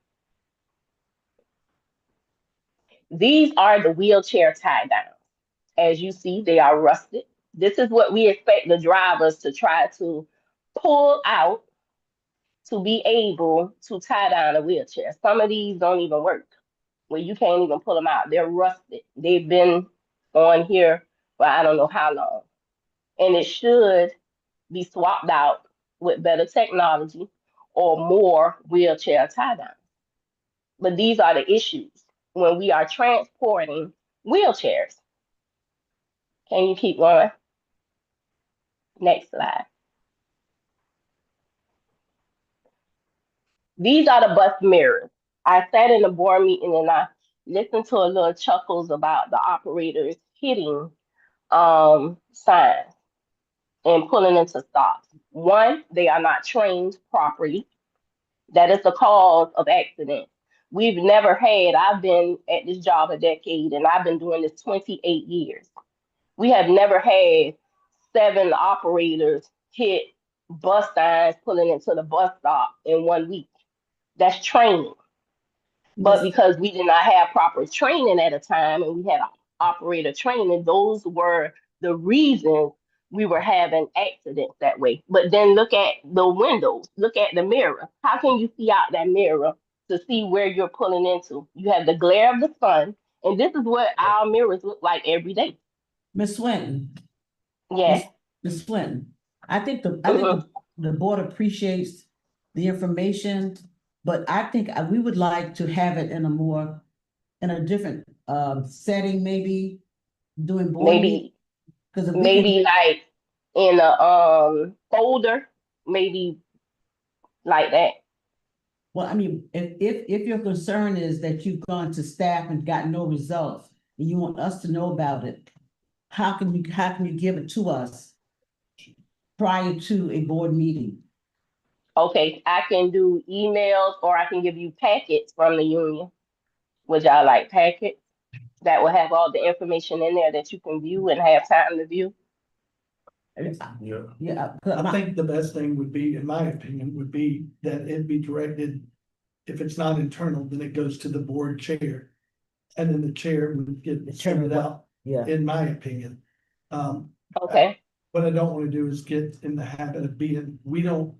These are the wheelchair tie downs. As you see, they are rusted. This is what we expect the drivers to try to pull out to be able to tie down a wheelchair. Some of these don't even work, where you can't even pull them out. They're rusted. They've been on here for I don't know how long. And it should be swapped out with better technology or more wheelchair tie downs. But these are the issues when we are transporting wheelchairs. Can you keep going? Next slide. These are the bus mirrors. I sat in a board meeting and I listened to a little chuckles about the operators hitting signs and pulling into stops. One, they are not trained properly. That is the cause of accidents. We've never had, I've been at this job a decade and I've been doing this 28 years. We have never had 7 operators hit bus signs pulling into the bus stop in 1 week. That's training. But because we did not have proper training at a time and we had operator training, those were the reasons we were having accidents that way. But then look at the windows, look at the mirror. How can you see out that mirror to see where you're pulling into? You have the glare of the sun, and this is what our mirrors look like every day. Ms. Swinton. Yes. Ms. Swinton, I think the board appreciates the information, but I think we would like to have it in a more in a different setting, maybe doing board Maybe, meeting? Cause if we can, maybe like in a folder, maybe like that. well, I mean, if your concern is that you've gone to staff and got no results, and you want us to know about it, how can you give it to us prior to a board meeting? Okay, I can do emails or I can give you packets from the union. Would y'all like packets? That will have all the information in there that you can view and have time to view. Yeah. Yeah. I think the best thing would be, in my opinion, would be that it be directed, if it's not internal, then it goes to the board chair. And then the chair would get it out, Yeah. in my opinion. Okay, What I don't want to do is get in the habit of being, we don't.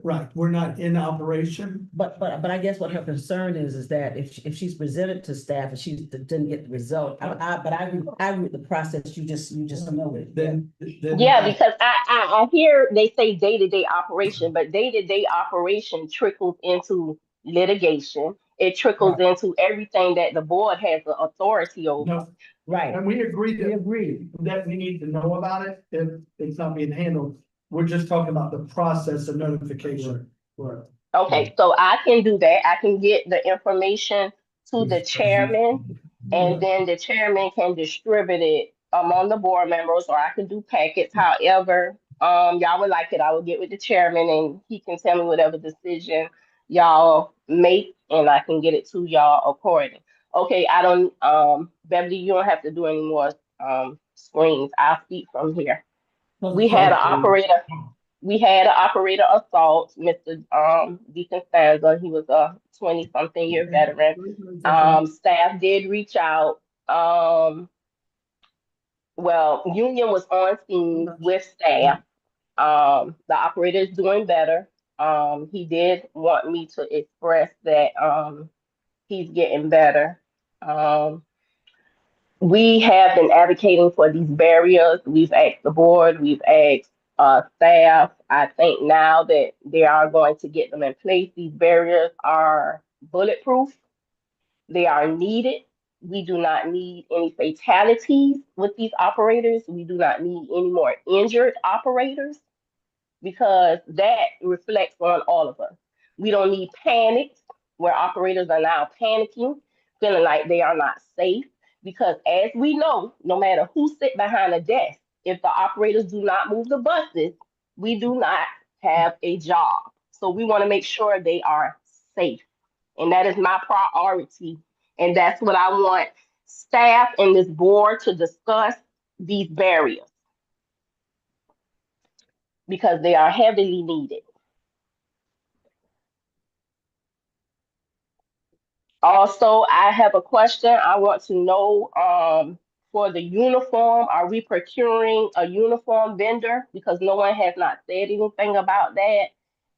Right, we're not in operation. But I guess what her concern is that if she's presented to staff and she didn't get the result, but I agree with the process, you just know it. Then. yeah, because I hear they say day-to-day operation, but day-to-day operation trickles into litigation. It trickles into everything that the board has the authority over. No, Right. and we agree that we need to know about it if it's not being handled. We're just talking about the process of notification. Right. Okay, so I can do that. I can get the information to the chairman, and then the chairman can distribute it among the board members, or I can do packets. However, y'all would like it, I will get with the chairman and he can tell me whatever decision y'all make, and I can get it to y'all according. Okay, I don't, Beverly, you don't have to do any more screens. I'll speak from here. We had an operator assault, Mr. Deacon Stanza. He was a 20-something year veteran. Staff did reach out. Well, union was on scene with staff. The operator is doing better. He did want me to express that he's getting better. We have been advocating for these barriers. We've asked the board, we've asked staff. I think now that they are going to get them in place, these barriers are bulletproof. They are needed. We do not need any fatalities with these operators. We do not need any more injured operators, because that reflects on all of us. We don't need panic where operators are now panicking, feeling like they are not safe. Because as we know, no matter who sit behind a desk, if the operators do not move the buses, we do not have a job. So we want to make sure they are safe. And that is my priority. And that's what I want staff and this board to discuss, these barriers, because they are heavily needed. Also, I have a question. I want to know, for the uniform, are we procuring a uniform vendor? Because no one has not said anything about that.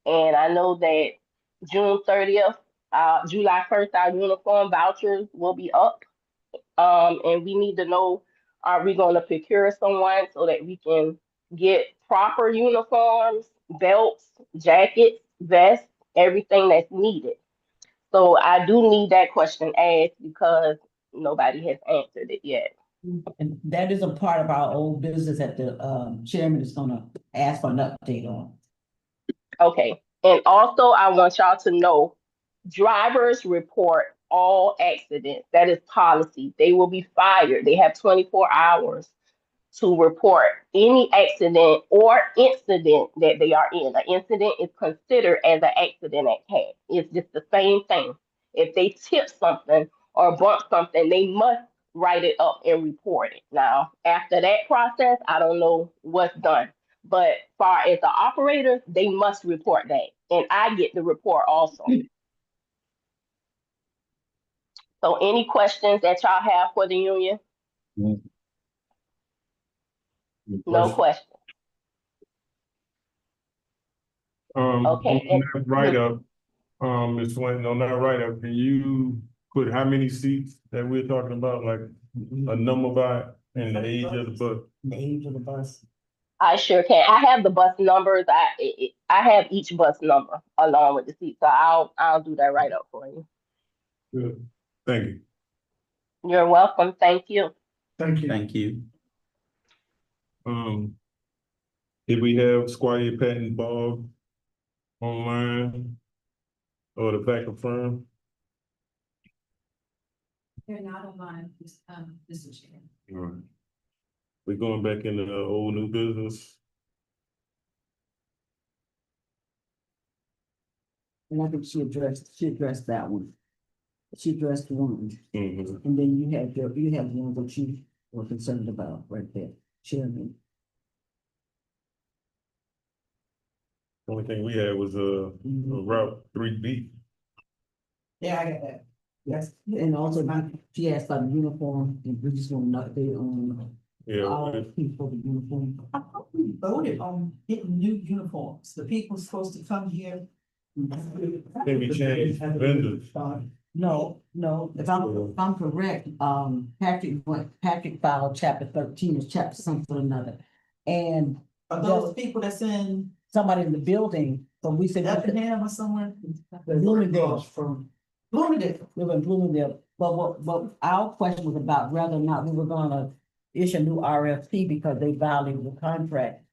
And I know that June 30th, July 1st, our uniform vouchers will be up. And we need to know, are we going to procure someone so that we can get proper uniforms, belts, jackets, vests, everything that's needed? So I do need that question asked because nobody has answered it yet. And that is a part of our old business that the chairman is gonna ask for an update on. Okay, and also I want y'all to know, drivers report all accidents. That is policy. They will be fired. They have 24 hours to report any accident or incident that they are in. An incident is considered as an accident at hand. It's just the same thing. If they tip something or bump something, they must write it up and report it. Now, after that process, I don't know what's done. But far as the operators, they must report that. And I get the report also. So any questions that y'all have for the union? No questions. Okay. On that write-up, Ms. Swinton, on that write-up, can you put how many seats that we're talking about, like a number by and the age of the bus? The age of the bus. I sure can. I have the bus numbers. I have each bus number along with the seat, so I'll do that right up for you. Good. Thank you. You're welcome. Thank you. Thank you. Thank you. Did we have Squire Patton Bob online? Or the backup firm? They're not online, Mr. Chair. All right. We're going back into the old new business. And I think she addressed that one. She addressed one, Mhm. and then you have the one that you were concerned about right there, Chairman. Only thing we had was a Route 3B. Yeah, I got that. Yes, and also she asked about the uniform, and we just want an update on our people, the uniform. I thought we voted on getting new uniforms. The people supposed to come here. Then we changed vendors. No, if I'm correct, Patrick filed chapter 13 is chapter something or another. And Are those people that's in somebody in the building, so we said. Effingham or somewhere? Bloomingdale. From Bloomingdale. We were in Bloomingdale, but our question was about whether or not we were gonna issue a new RFP because they violated the contract.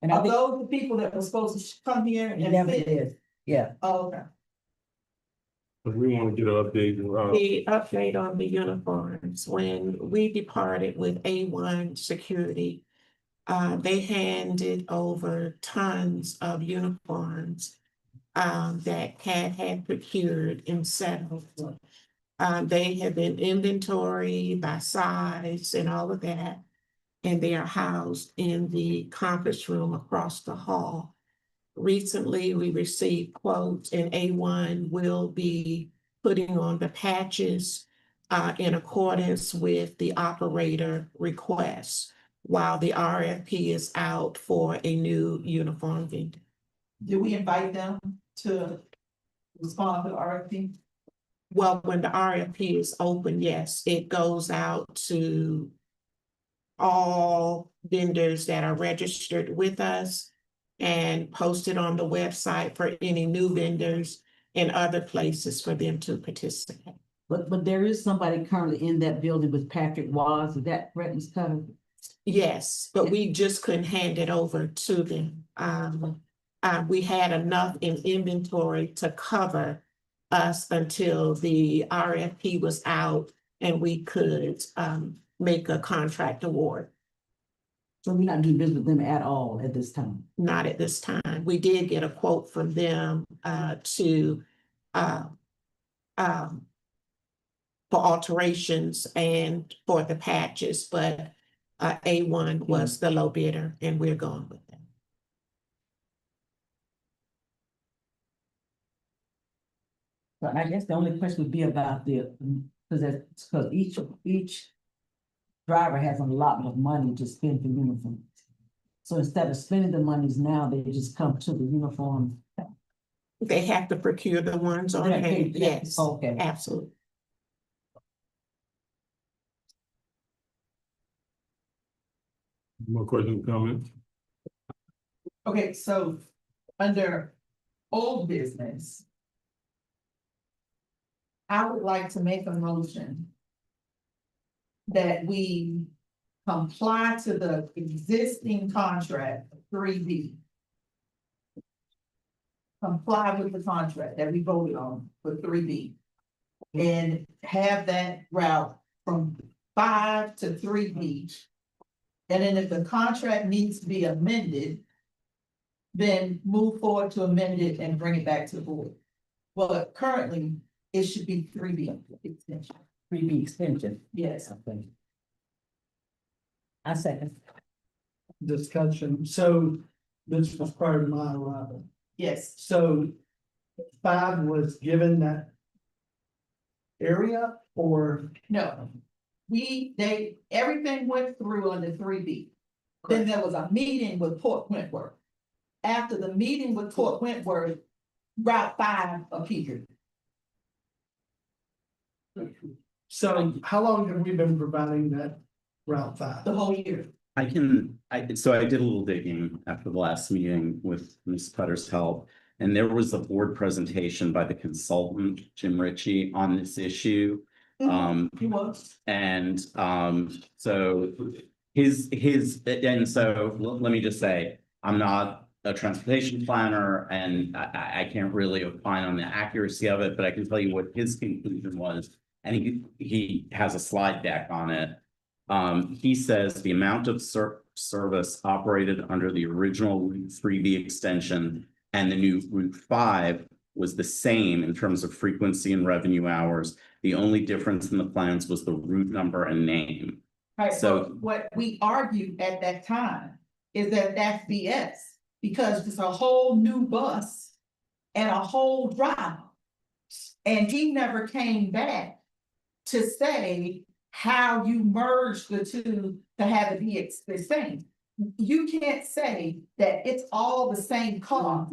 And I Are think those the people that were supposed to come here it and never fit? did, yeah. Oh, okay. But we want to get an update. The update on the uniforms, when we departed with A1 Security, they handed over tons of uniforms that CAT had procured and settled. They have been inventoried by size and all of that, and they are housed in the conference room across the hall. Recently, we received quotes, and A1 will be putting on the patches in accordance with the operator requests, while the RFP is out for a new uniform vendor. Did we invite them to respond to the RFP? Well, when the RFP is open, yes, it goes out to all vendors that are registered with us and posted on the website for any new vendors and other places for them to participate. But there is somebody currently in that building with Patrick Waz, is that correct, Ms. Cutter? Yes, but we just couldn't hand it over to them. We had enough in inventory to cover us until the RFP was out and we could make a contract award. So we're not doing business with them at all at this time? Not at this time. We did get a quote from them for alterations and for the patches, but A1 was the low bidder and we're going with them. But I guess the only question would be about because each driver has a lot of money to spend for uniforms. So instead of spending the monies now, they just come to the uniform. They have to procure the ones on hand, yes. Okay. Absolutely. More questions, comments? Okay, so under old business, I would like to make a motion that we comply to the existing contract, 3B. Comply with the contract that we voted on for 3B. And have that route from 5 to 3B. And then if the contract needs to be amended, then move forward to amend it and bring it back to the board. But currently, it should be 3B extension. 3B extension. Yes. Okay. I second. Discussion, so this was prior to my arrival. Yes. So 5 was given that area or? No. Everything went through under 3B. Then there was a meeting with Port Wentworth. After the meeting with Port Wentworth, Route 5 appeared. So how long have we been providing that Route 5? The whole year. So I did a little digging after the last meeting with Ms. Putter's help. And there was a board presentation by the consultant, Jim Ritchie, on this issue. He was. And so let me just say, I'm not a transportation planner and I can't really opine on the accuracy of it, but I can tell you what his conclusion was. And he has a slide deck on it. He says the amount of service operated under the original Route 3B extension and the new Route 5 was the same in terms of frequency and revenue hours. The only difference in the plans was the route number and name. Right, So- so what we argued at that time is that that's BS, because it's a whole new bus and a whole driver. And he never came back to say how you merge the two to have it be the same. You can't say that it's all the same car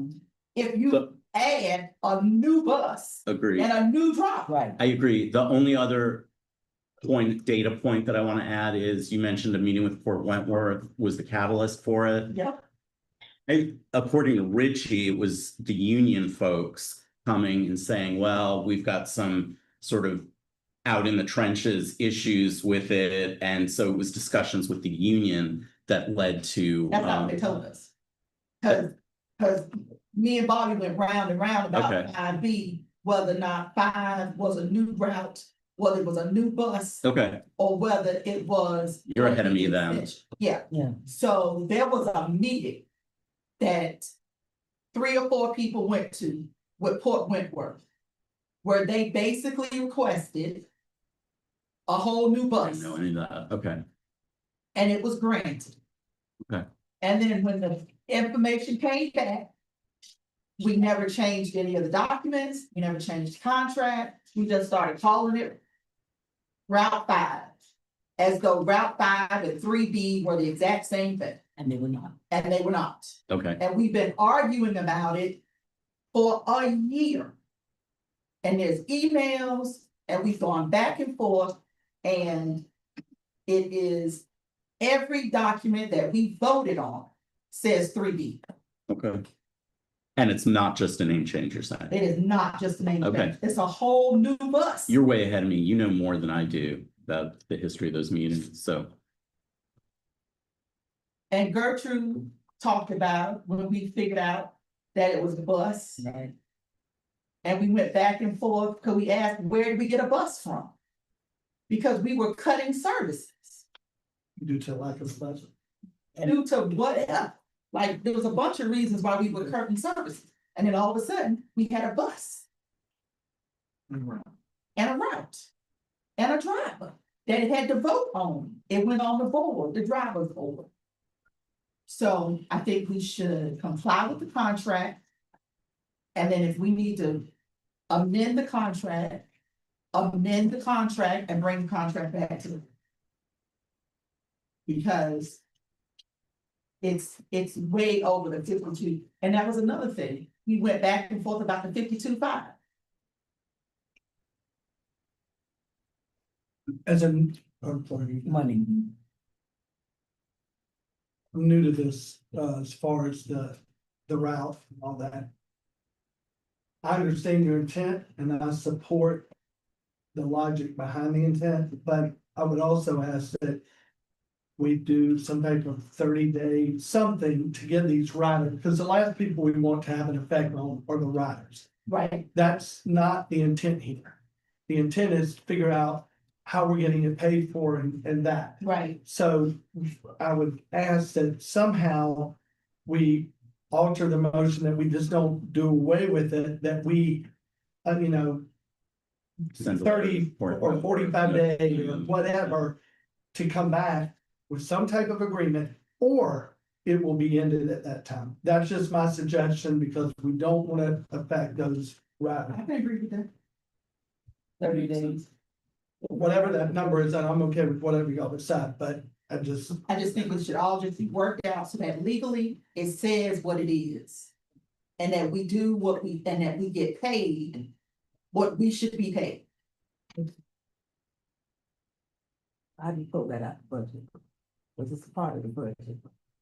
if you add a new bus Agreed. and a new driver. Right. I agree. The only other data point that I want to add is you mentioned a meeting with Fort Wentworth was the catalyst for it. Yep. According to Ritchie, it was the union folks coming and saying, well, we've got some sort of out in the trenches issues with it. And so it was discussions with the union that led to. That's not what they told us. Cause me and Bobby went round and round about Okay. 5B, whether or not 5 was a new route, whether it was a new bus, Okay, or whether it was. you're ahead of me then. Yeah. Yeah. So there was a meeting that 3 or 4 people went to with Port Wentworth, where they basically requested a whole new I bus, didn't know any of that. Okay, and it was granted. Okay. And then when the information came back, we never changed any of the documents, we never changed the contract, we just started calling it Route 5. As though Route 5 and 3B were the exact same thing, And they were not. and they were not. okay. And we've been arguing about it for a year. And there's emails, and we've gone back and forth, and it is every document that we voted on says 3B. Okay. And it's not just a name change, you're saying? It is not just a name Okay. change, it's a whole new bus. You're way ahead of me. You know more than I do about the history of those meetings, so. And Gertrude talked about when we figured out that it was the bus. Right. And we went back and forth, because we asked, where did we get a bus from? Because we were cutting services Due to lack of budget. due to whatever. Like, there was a bunch of reasons why we were cutting services. And then all of a sudden, we had a bus and a route and a driver that it had to vote on. It went on the board, the driver's board. So I think we should comply with the contract. And then if we need to amend the contract and bring the contract back to it. Because it's way over the 52, and that was another thing. We went back and forth about the 52.5. As in, Money. I'm new to this, as far as the route and all that. I understand your intent and I support the logic behind the intent, but I would also ask that we do some type of 30-day something to get these riders, because the last people we want to have an effect on are the riders. Right. That's not the intent here. The intent is to figure out how we're getting it paid for and that. Right. So I would ask that somehow we alter the motion, that we just don't do away with it, that we, Send a 30 letter. or 45 day or whatever to come back with some type of agreement, or it will be ended at that time. That's just my suggestion, because we don't want to affect those riders. I can agree with that. 30 days. Whatever that number is, and I'm okay with whatever y'all decide, but I just think we should all just be worked out so that legally it says what it is. And that we do and that we get paid what we should be paid. How do you pull that out, budget? Was this part of the budget?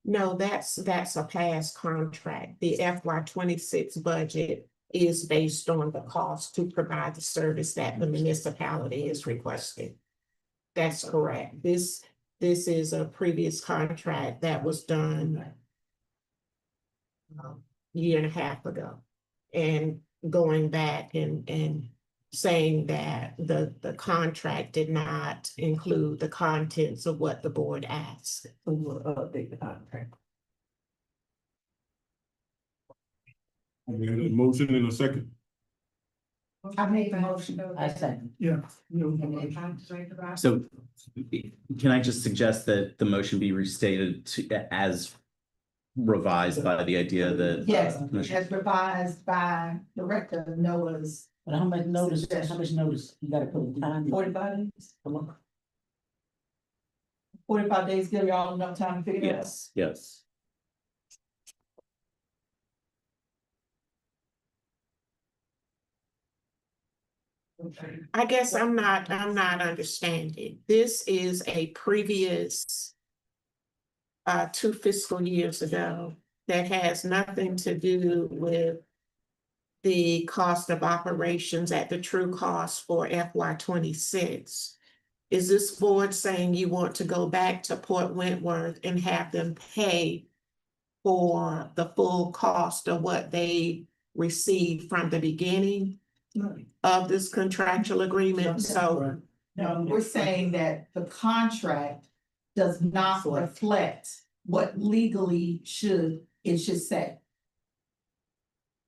No, that's a past contract. The FY 26 budget is based on the cost to provide the service that the municipality is requesting. That's correct. This is a previous contract that was done year and a half ago. And going back and saying that the contract did not include the contents of what the board asked. We will update the contract. We have a motion in a second. I made the motion. I second. Yeah. So can I just suggest that the motion be restated to as revised by the idea that? Yes, Commissioner- as revised by Director Noah's But how much notice you gotta put in time? 45 days. Come on. 45 days, give y'all enough time to figure it out. Yes. I guess I'm not understanding. This is a previous 2 fiscal years ago that has nothing to do with the cost of operations at the true cost for FY 26. Is this board saying you want to go back to Port Wentworth and have them pay for the full cost of what they received from the beginning of this contractual agreement? So No, we're saying that the contract does not reflect what legally it should say.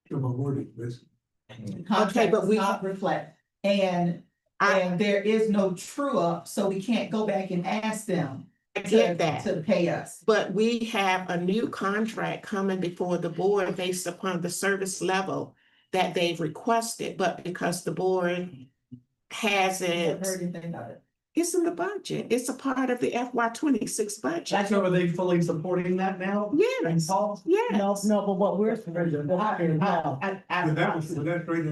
The Okay, contract but does we- not reflect, and there is no true up, so we can't go back and ask them I get that. to pay us. But we have a new contract coming before the board based upon the service level that they've requested, but because the board hasn't, Heard anything about it. it's in the budget. It's a part of the FY 26 budget. So are they fully supporting that now? Yes, No, yes. no, but what we're. Now. straighten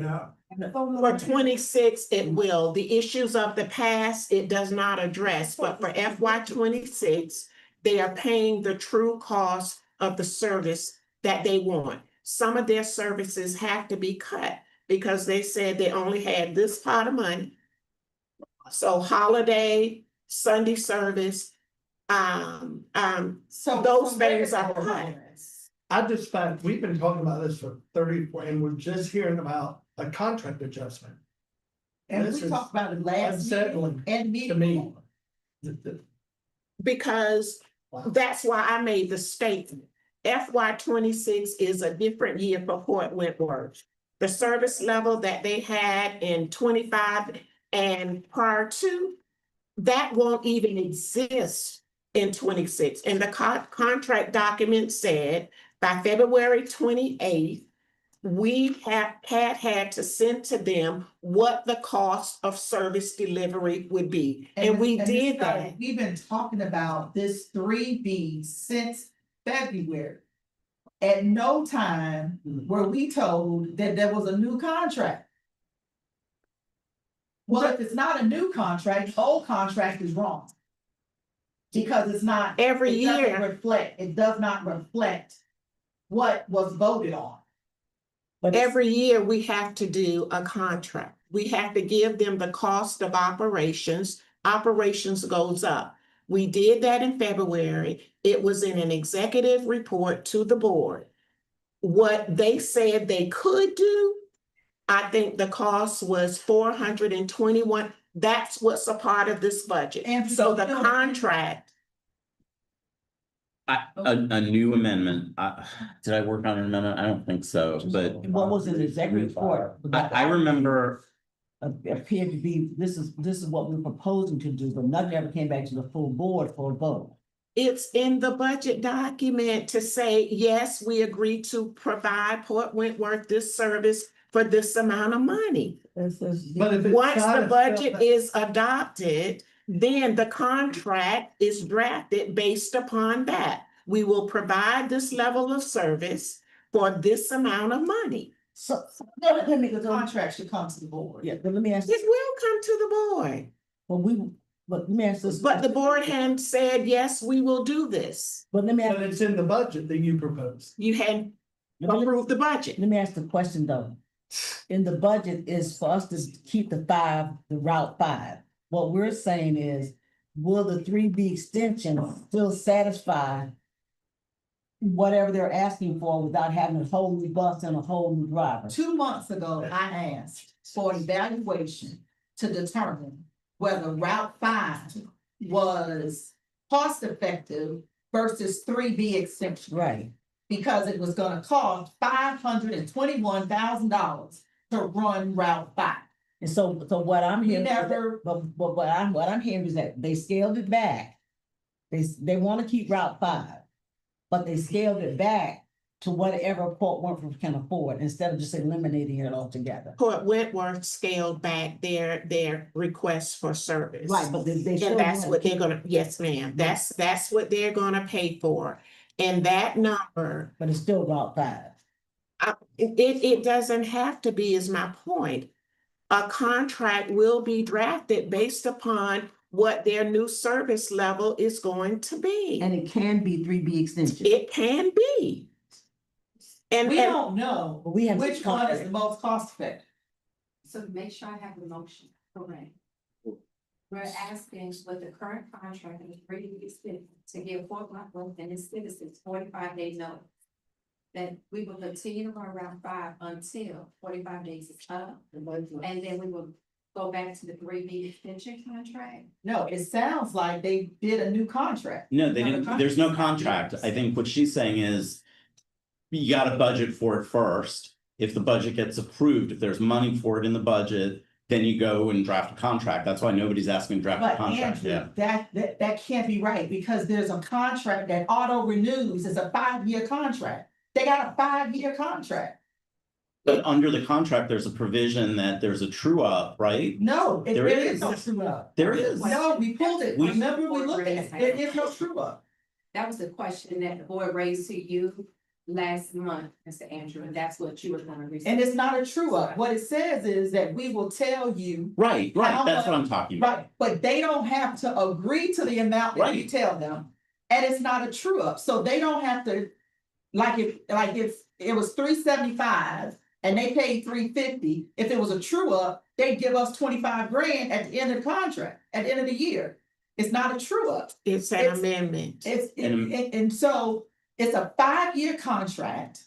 out? For 26, it will. The issues of the past, it does not address, but for FY 26, they are paying the true cost of the service that they want. Some of their services have to be cut because they said they only had this pot of money. So holiday, Sunday service, So those from where things are that cut. comes, I just find, we've been talking about this for 30, and we're just hearing about a contract adjustment. And This we is talked about it last unsettling meeting and to meeting me. before. Because that's why I made the statement. FY 26 is a different year for Port Wentworth. The service level that they had in 25 and prior to, that won't even exist in 26. And the contract document said by February 28th, we had to send to them what the cost of service delivery would be. And we Ms. did Scott, that. We've been talking about this 3B since February. At no time were we told that there was a new contract. Well, if it's not a new contract, the old contract is wrong. Because it's not. Every it doesn't year. it does not reflect what was voted on. But Every year, we have to do a contract. We have to give them the cost of operations. Operations goes up. We did that in February. It was in an executive report to the board. What they said they could do, I think the cost was 421. That's what's a part of this budget. And So the so- contract, A new amendment, did I work on an amendment? I don't think so, but what was in the executive report? I remember, Appeared to be, this is what we're proposing to do, but nothing ever came back to the full board for a vote. it's in the budget document to say, yes, we agree to provide Port Wentworth this service for this amount of money. But if it's Once not the a- budget is adopted, then the contract is drafted based upon that. We will provide this level of service for this amount of money. So, let me The contract should come to the board. yeah, but let me ask, It will come to the board. well, But let me ask this. But the board hadn't said, yes, we will do this. But let me ask. But it's in the budget that you proposed. You hadn't approved the budget. Let me ask the question though. In the budget is for us to keep the Route 5. What we're saying is, will the 3B extension still satisfy whatever they're asking for without having a whole new bus and a whole new driver? 2 months ago, I asked for an evaluation to determine whether Route 5 was cost effective versus 3B extension. Right. Because it was gonna cost $521,000 to run Route 5. And so what I'm hearing, never- but what I'm hearing is that they scaled it back. They want to keep Route 5, but they scaled it back to whatever Port Wentworth can afford instead of just eliminating it altogether. Port Wentworth scaled back their request for service. Right, but they still And that's wanna what they're keep- gonna, yes, ma'am, that's what they're gonna pay for. And that number, But it's still Route 5. it doesn't have to be, is my point. A contract will be drafted based upon what their new service level is going to be. And it can be 3B extension. It can be. And We don't know But we have. which one is the most cost effective. So to make sure I have the motion correct. We're asking with the current contract and pretty expensive to give Fort Wentworth and its citizens 45 days notice. That we will continue to run Route 5 until 45 days is up, and then we will go back to the 3B extension contract. No, it sounds like they did a new contract. No, they didn't, there's no contract. I think what she's saying is you gotta budget for it first. If the budget gets approved, if there's money for it in the budget, then you go and draft a contract. That's why nobody's asking to draft a But contract, yeah. Andrew, that can't be right, because there's a contract that auto renews, it's a 5-year contract. They got a 5-year contract. But under the contract, there's a provision that there's a true up, right? No, There there is is. no true up. There is. No, we pulled it, We- remember we looked at it, there is no true up. That was the question that the board raised to you last month, Mr. Andrew, and that's what you were gonna receive. And it's not a true up, what it says is that we will tell you. Right, How right, that's what I'm much- talking about. Right, but they don't have to agree to the amount that you Right. tell them, and it's not a true up, so they don't have to. Like if it was $375 and they paid $350, if it was a true up, they'd give us 25 grand at the end of the contract, at the end of the year. It's not a true up. It's an It's- amendment. And so it's a 5-year contract.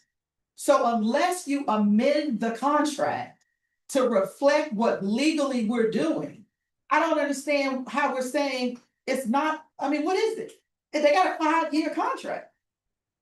So unless you amend the contract to reflect what legally we're doing, I don't understand how we're saying it's not, I mean, what is it? If they got a 5-year contract.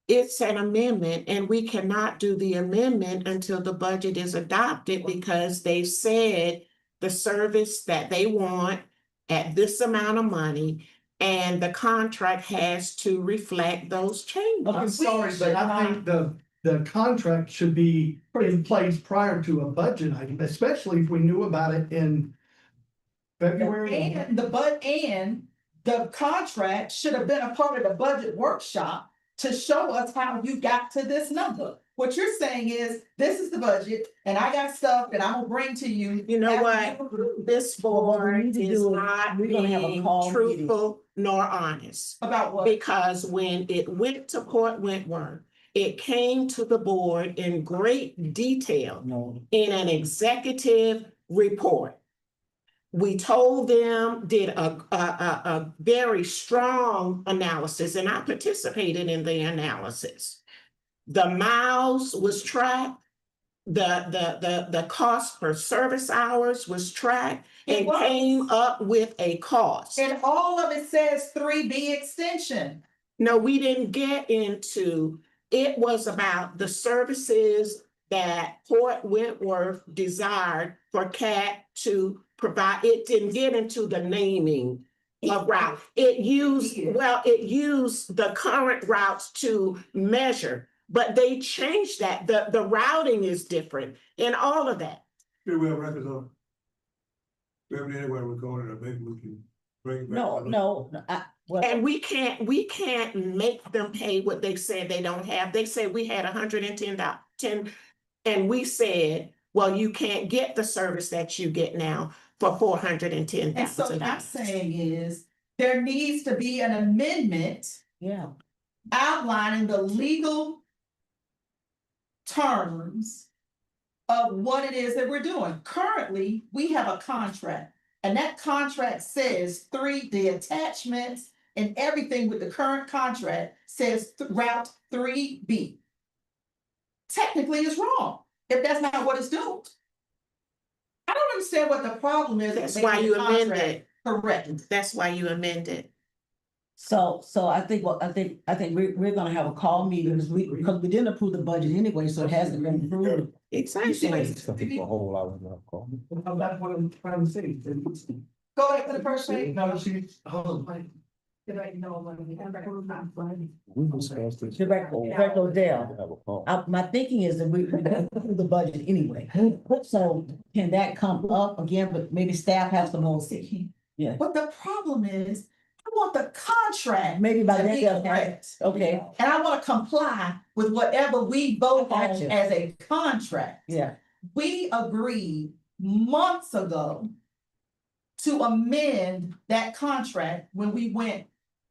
It's an amendment, and we cannot do the amendment until the budget is adopted, because they've said the service that they want at this amount of money, and the contract has to reflect those changes. I'm sorry, but I think the contract should be in place prior to a budget item, especially if we knew about it in February. And the contract should have been a part of the budget workshop to show us how you got to this number. What you're saying is, this is the budget, and I got stuff that I'm gonna bring to you. You know after what? you approve. This Well, what we board need to is do is not we're gonna have a being call meeting. truthful nor honest. About what? Because when it went to Port Wentworth, it came to the board in great detail No. in an executive report. We told them, did a very strong analysis, and I participated in the analysis. The miles was tracked, the cost per service hours was tracked, It and was. came up with a cost. And all of it says 3B extension. No, we didn't get into, it was about the services that Port Wentworth desired for CAT to provide. It didn't get into the naming of route. It used the current routes to measure, but they changed that. The routing is different and all of that. We have records of. We have anywhere we're going, or maybe we can bring it back. No, And we can't make them pay what they said they don't have. They said we had $110, and we said, well, you can't get the service that you get now. for $410,000. And so what I'm saying is, there needs to be an amendment Yeah. outlining the legal terms of what it is that we're doing. Currently, we have a contract, and that contract says the attachments and everything with the current contract says Route 3B. Technically, it's wrong if that's not what it's doing. I don't understand what the problem is. That's with why making you the amend contract it. Correct. That's why you amend it. So I think, we're gonna have a call meeting, because we didn't approve the budget anyway, so it hasn't been approved. Exactly. That's what I'm trying to say. Go back to the first page. No, hold on. Director Odell, my thinking is that we approve the budget anyway. So can that come up again, but maybe staff has some more. Yeah, But the problem is, I want the contract. maybe by to then be they'll have, correct. okay, And I want to comply with whatever we vote on Gotcha. as a contract. yeah. We agreed months ago to amend that contract when we went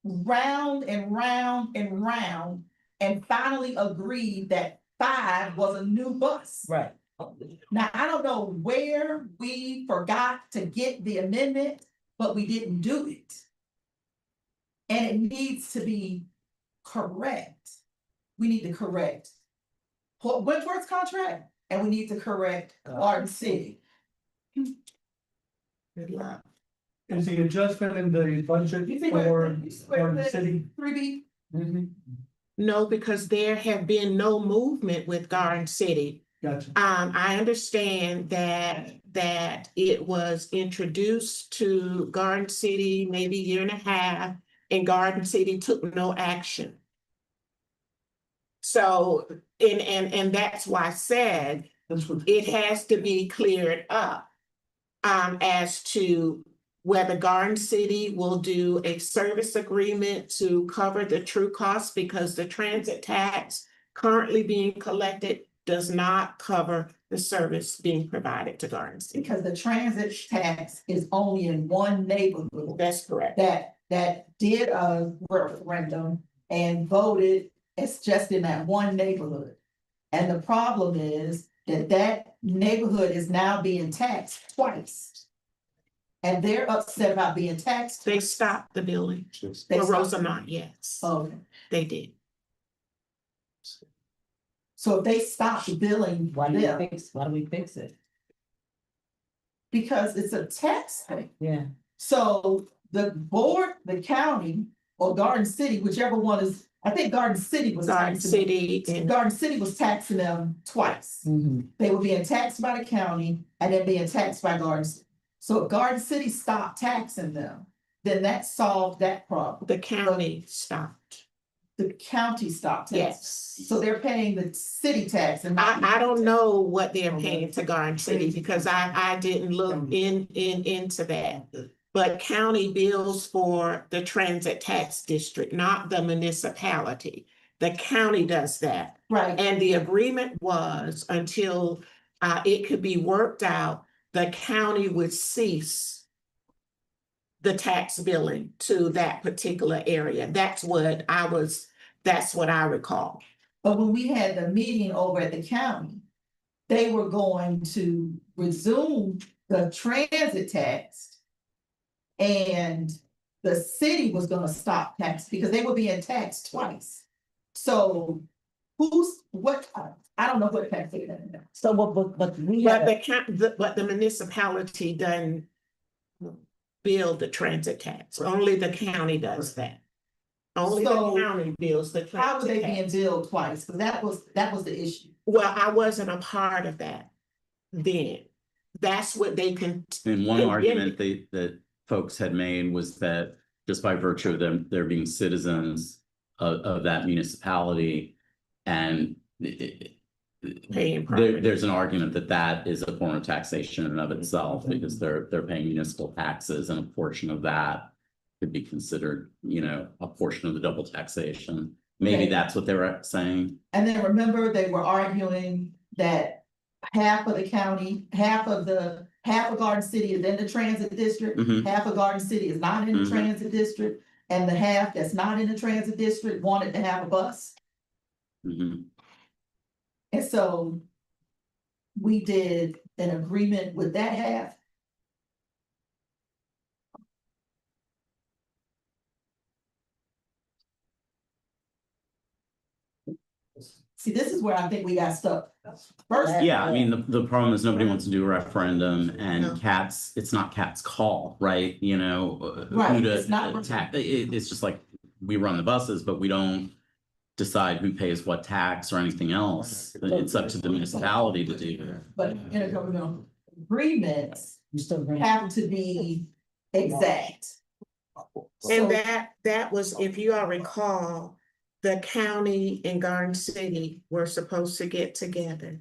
round and round and round and finally agreed that 5 was a new bus. Right. Now, I don't know where we forgot to get the amendment, but we didn't do it. And it needs to be correct. We need to correct Wentworth's contract, and we need to correct Garden City. Good luck. Is the adjustment in the budget You see for where the city? 3B? No, because there have been no movement with Garden City. Gotcha. I understand that it was introduced to Garden City maybe a year and a half, and Garden City took no action. So, and that's why I said it has to be cleared up as to whether Garden City will do a service agreement to cover the true cost, because the transit tax currently being collected does not cover the service being provided to Garden City. Because the transit tax is only in one neighborhood. That's correct. That did a referendum and voted, it's just in that one neighborhood. And the problem is that neighborhood is now being taxed twice. And they're upset about being taxed. They stopped the billing They for stopped- Rosamond, yes, Okay, they did. so if they stop the billing, Why do them, we fix it? because it's a tax thing. Yeah. So the board, the county, or Garden City, whichever one is, I think Garden City was Garden taxing. City and Garden City was taxing them twice. They were being taxed by the county and then being taxed by Garden City. So if Garden City stopped taxing them, then that solved that problem. the county stopped. The county stopped taxing. Yes. So they're paying the city tax and not. I don't know what they're paying to Garden City, because I didn't look into that. But county bills for the transit tax district, not the municipality. The county does that. Right. And the agreement was until it could be worked out, the county would cease the tax billing to that particular area. That's what I recall. But when we had the meeting over at the county, they were going to resume the transit tax. And the city was gonna stop tax because they were being taxed twice. So I don't know what tax they did. So but we But have, but the municipality doesn't bill the transit tax. Only the county does that. Only the So, county bills the How were they transit being tax. billed twice? Because that was the issue. Well, I wasn't a part of that then. That's what they can. And one Yeah. argument that folks had made was that just by virtue of them, there being citizens of that municipality and Paying property. there's an argument that that is a form of taxation in and of itself, because they're paying municipal taxes, and a portion of that could be considered, a portion of the double taxation. Maybe Okay. that's what they were saying. And then remember, they were arguing that half of the county, half of the half of Garden City is in the transit district, Mhm. half of Garden City is not in the Mhm. transit district, and the half that's not in the transit district wanted to have a bus. Mhm. And so we did an agreement with that half. See, this is where I think we got stuck. First. Yeah, I mean, the problem is nobody wants to do a referendum and No. Cats, it's not Cats' call, right? You know, Right, who to it's not- attack, it's just like, we run the buses, but we don't decide who pays what tax or anything else. It's up to the municipality to do. But intergovernmental agreements You still bring. have to be exact. And So- that was, if you all recall, the county and Garden City were supposed to get together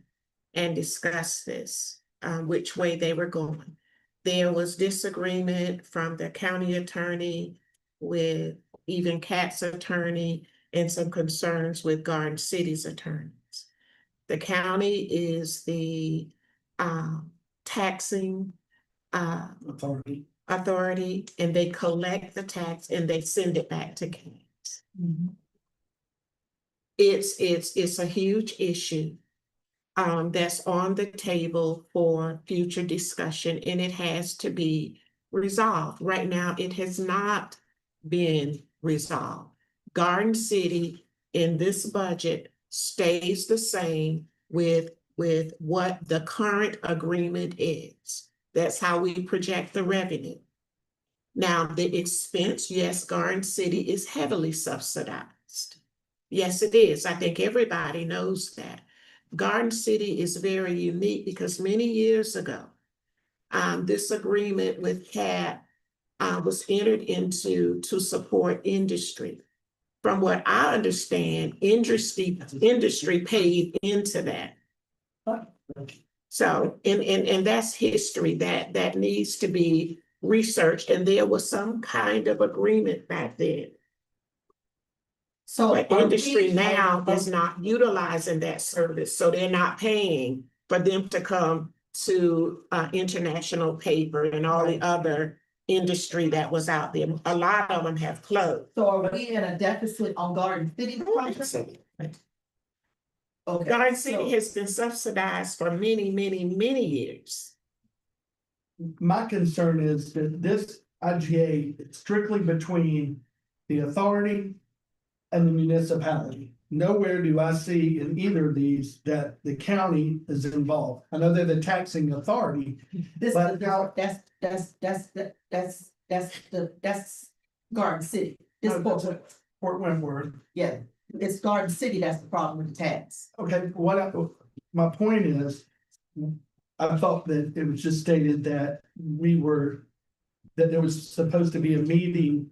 and discuss this, which way they were going. There was disagreement from the county attorney with even Cat's attorney and some concerns with Garden City's attorneys. The county is the taxing authority, and they collect the tax and they send it back to Cats. It's a huge issue that's on the table for future discussion, and it has to be resolved. Right now, it has not been resolved. Garden City in this budget stays the same with what the current agreement is. That's how we project the revenue. Now, the expense, yes, Garden City is heavily subsidized. Yes, it is. I think everybody knows that. Garden City is very unique because many years ago, this agreement with CAT was entered into to support industry. From what I understand, industry paid into that. So, and that's history that needs to be researched, and there was some kind of agreement back then. So But industry now is not utilizing that service, so they're not paying for them to come to International Paper and all the other industry that was out there. A lot of them have closed. So are we in a deficit on Garden City project? Okay. Garden City so- has been subsidized for many, many, many years. My concern is that this IGA is strictly between the authority and the municipality. Nowhere do I see in either of these that the county is involved. I know they're the taxing authority. This, But- that's Garden City. This Fort Wentworth. yeah, it's Garden City that's the problem with the tax. Okay, my point is, I thought that it was just stated that that there was supposed to be a meeting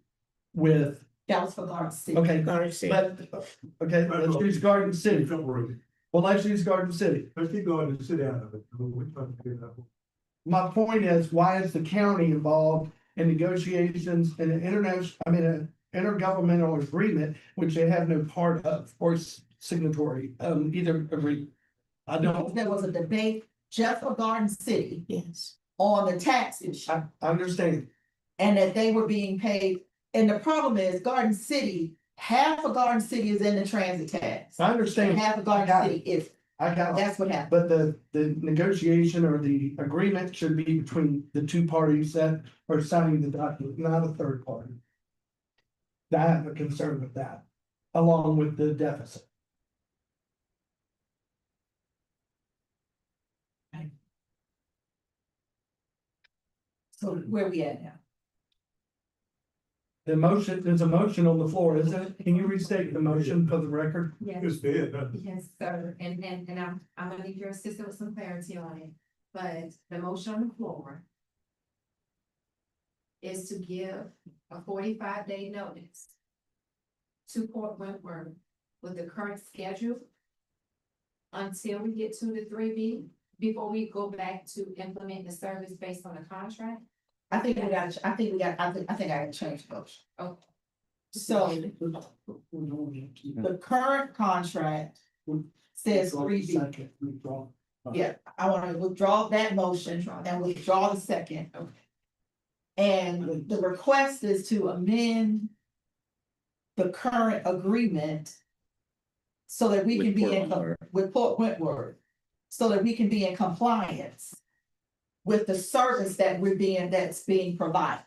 with, That was for Garden City. okay, Garden City. but, okay, let's use Garden City. Well, let's use Garden City. Let's keep going and sit down. We're trying to figure it out. My point is, why is the county involved in negotiations in an an intergovernmental agreement, which they have no part of or signatory, either agree? I don't, There was a debate just for Garden City Yes. on the tax issue. I understand. And that they were being paid. And the problem is Garden City, half of Garden City is in the transit tax. I understand. And half of I got Garden it. City is, I got it. that's what happened. But the negotiation or the agreement should be between the two parties that are signing the document, not a third party. I have a concern with that, along with the deficit. So where we at now? There's a motion on the floor, isn't it? Can you restate the motion for the record? Yes. It's dead, huh? Yes, sir, and I'm gonna need your assistance with some clarity on it, but the motion on the floor is to give a 45-day notice to Port Wentworth with the current schedule until we get to the 3B, before we go back to implement the service based on the contract. I think I gotta change the motion. Oh. So the current contract says 3B. Yeah, I want to withdraw that motion and withdraw the second. And the request is to amend the current agreement so that we can With be Port in, Wentworth. with Port Wentworth, so that we can be in compliance with the service that's being provided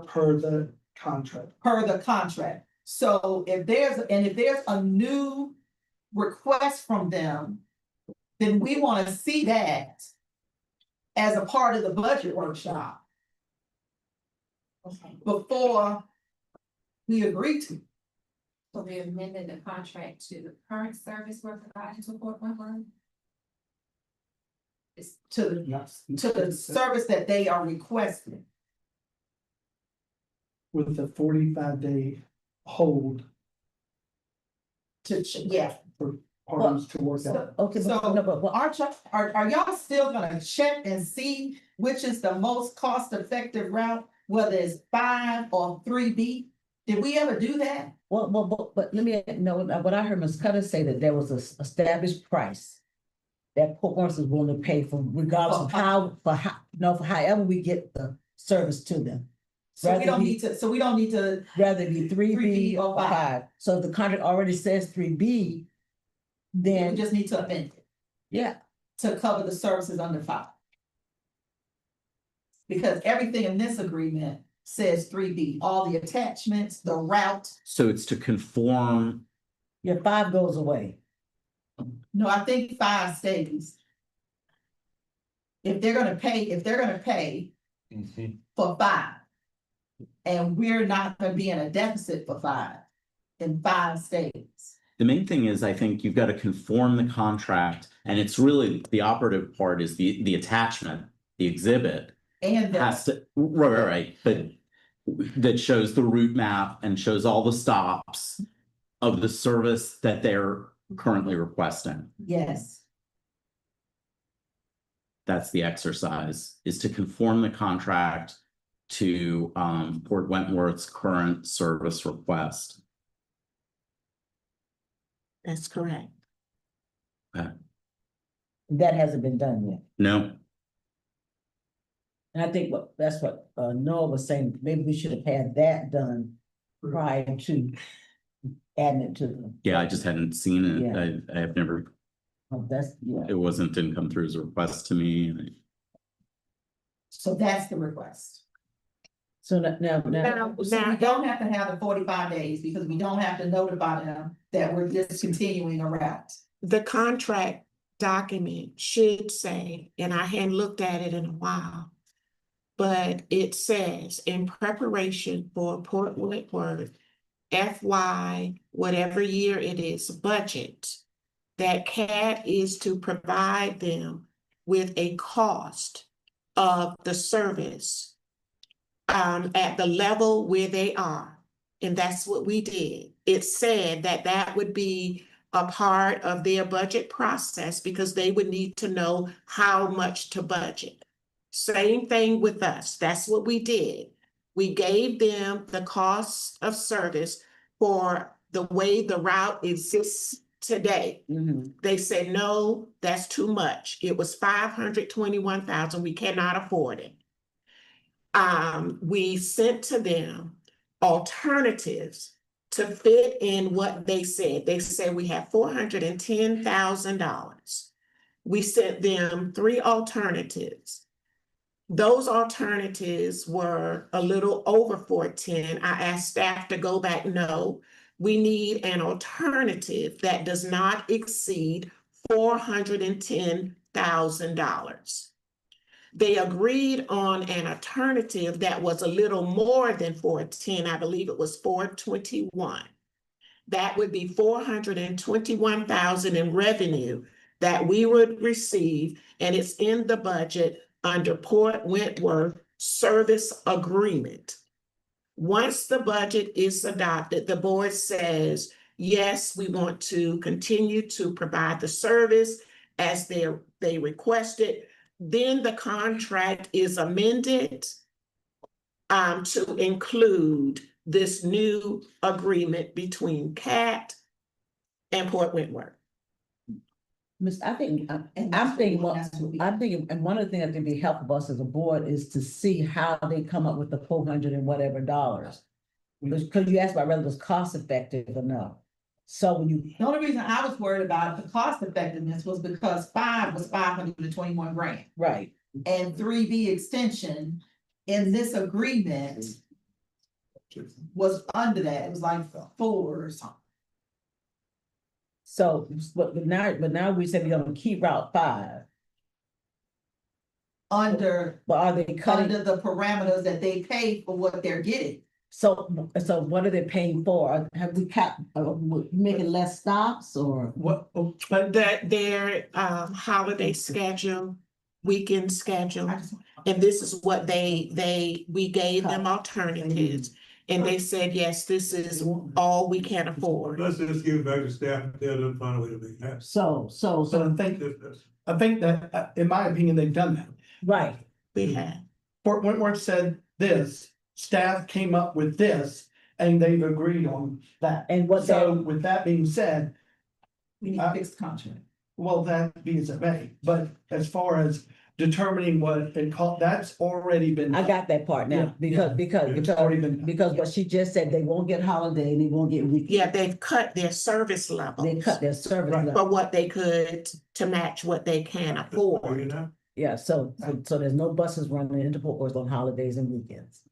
Per the contract. per the contract. So if there's a new request from them, then we want to see that as a part of the budget workshop before we agree to. So we amended the contract to the current service we're providing to Port Wentworth. It's To the service that they are requesting. With the 45-day hold Yeah. for parties to work out. Okay, So, but, no, but, are y'all still gonna check and see which is the most cost-effective route, whether it's 5 or 3B? Did we ever do that? but let me know, what I heard Ms. Cutter say that there was a established price that Port Wentworth is willing to pay for regardless of for however we get the service to them. So we don't need to, Rather it be 3B 3B or or 5. 5. So if the contract already says 3B, we then, just need to amend it yeah, to cover the services under 5. Because everything in this agreement says 3B, all the attachments, the route. So it's to conform, your 5 goes away. No, I think 5 stays. If they're gonna pay for 5. And we're not gonna be in a deficit for 5, then 5 stays. the main thing is, I think you've got to conform the contract, and it's really, the operative part is the attachment, the exhibit. And Has to, right, but that shows the route map and shows all the stops of the service that they're currently requesting. yes, That's the exercise, is to conform the contract to Port Wentworth's current service request. That's correct. That hasn't been done yet. No, And I think that's what Noah was saying, maybe we should have had that done prior to adding it to them. yeah, I just hadn't seen it. Yeah. I have never, Yeah. it didn't come through as a request to me. so that's the request. So now, So we don't have to have the 45 days because we don't have to notify them that we're discontinuing a route. The contract document should say, and I hadn't looked at it in a while, but it says in preparation for Port Wentworth FY, whatever year it is, budget, that CAT is to provide them with a cost of the service at the level where they are. And that's what we did. It said that that would be a part of their budget process because they would need to know how much to budget. Same thing with us. That's what we did. We gave them the costs of service for the way the route exists today. They said, no, that's too much. It was $521,000. We cannot afford it. We sent to them alternatives to fit in what they said. They said we have $410,000. We sent them 3 alternatives. Those alternatives were a little over 410. I asked staff to go back, no, we need an alternative that does not exceed $410,000. They agreed on an alternative that was a little more than 410. I believe it was 421. That would be 421,000 in revenue that we would receive, and it's in the budget under Port Wentworth Service Agreement. Once the budget is adopted, the board says, yes, we want to continue to provide the service as they requested. Then the contract is amended to include this new agreement between CAT and Port Wentworth. I think, And I'm that's thinking, what- well, that's what we- I'm thinking, and one of the things that can be helpful us as a board is to see how they come up with the 400 and whatever dollars. Because you asked about whether it was cost effective or not. So when you, The only reason I was worried about the cost effectiveness was because 5 was 521 grand. right, And 3B extension in this agreement was under that, it was like 4 or something. so, but now we said we're gonna keep Route 5, Under, but are they cutting? under the parameters that they pay for what they're getting. So what are they paying for? Have we cut, making less stops or? What, Their holiday schedule, weekend schedule, and this is what we gave them alternatives. And they said, yes, this is all we can afford. Let's just give it back to staff and tell them find a way to make it happen. So I think that, in my opinion, they've done that. right, We have. Fort Wentworth said this, staff came up with this, and they've agreed on that. and what So that, with that being said, We need a fixed contract. well, that be as it may, but as far as determining what it called, that's already been. I got that part Yeah, now, because, It's already been. because what she just said, they won't get holiday, they won't get weekend. Yeah, they've cut their service level. They cut their service Right. level. For what they could to match what they can afford. Yeah, so there's no buses running into Fort Worth on holidays and weekends.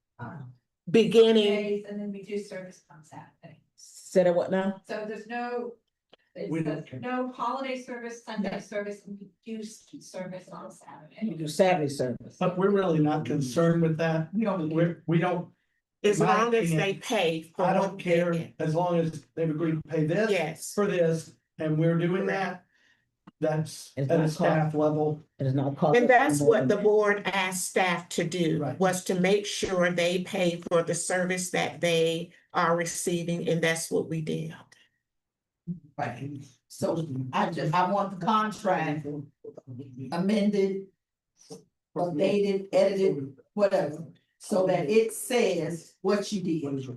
Beginning, Days and then we do service on Saturday. Said it what now? So there's no, We don't care. no holiday service, Sunday service, and reduced service on You Saturday. do Saturday service. But we're really not concerned with that. We don't, as my long as opinion, they pay for I what don't they care, get. as long as they've agreed to pay this. Yes. For this, and we're doing that. That's It's at a not staff level. It is not cost. And that's what the board asked staff to do, Right. was to make sure they pay for the service that they are receiving, and that's what we did. Right. So I want the contract amended, updated, edited, whatever, so that it says what you did.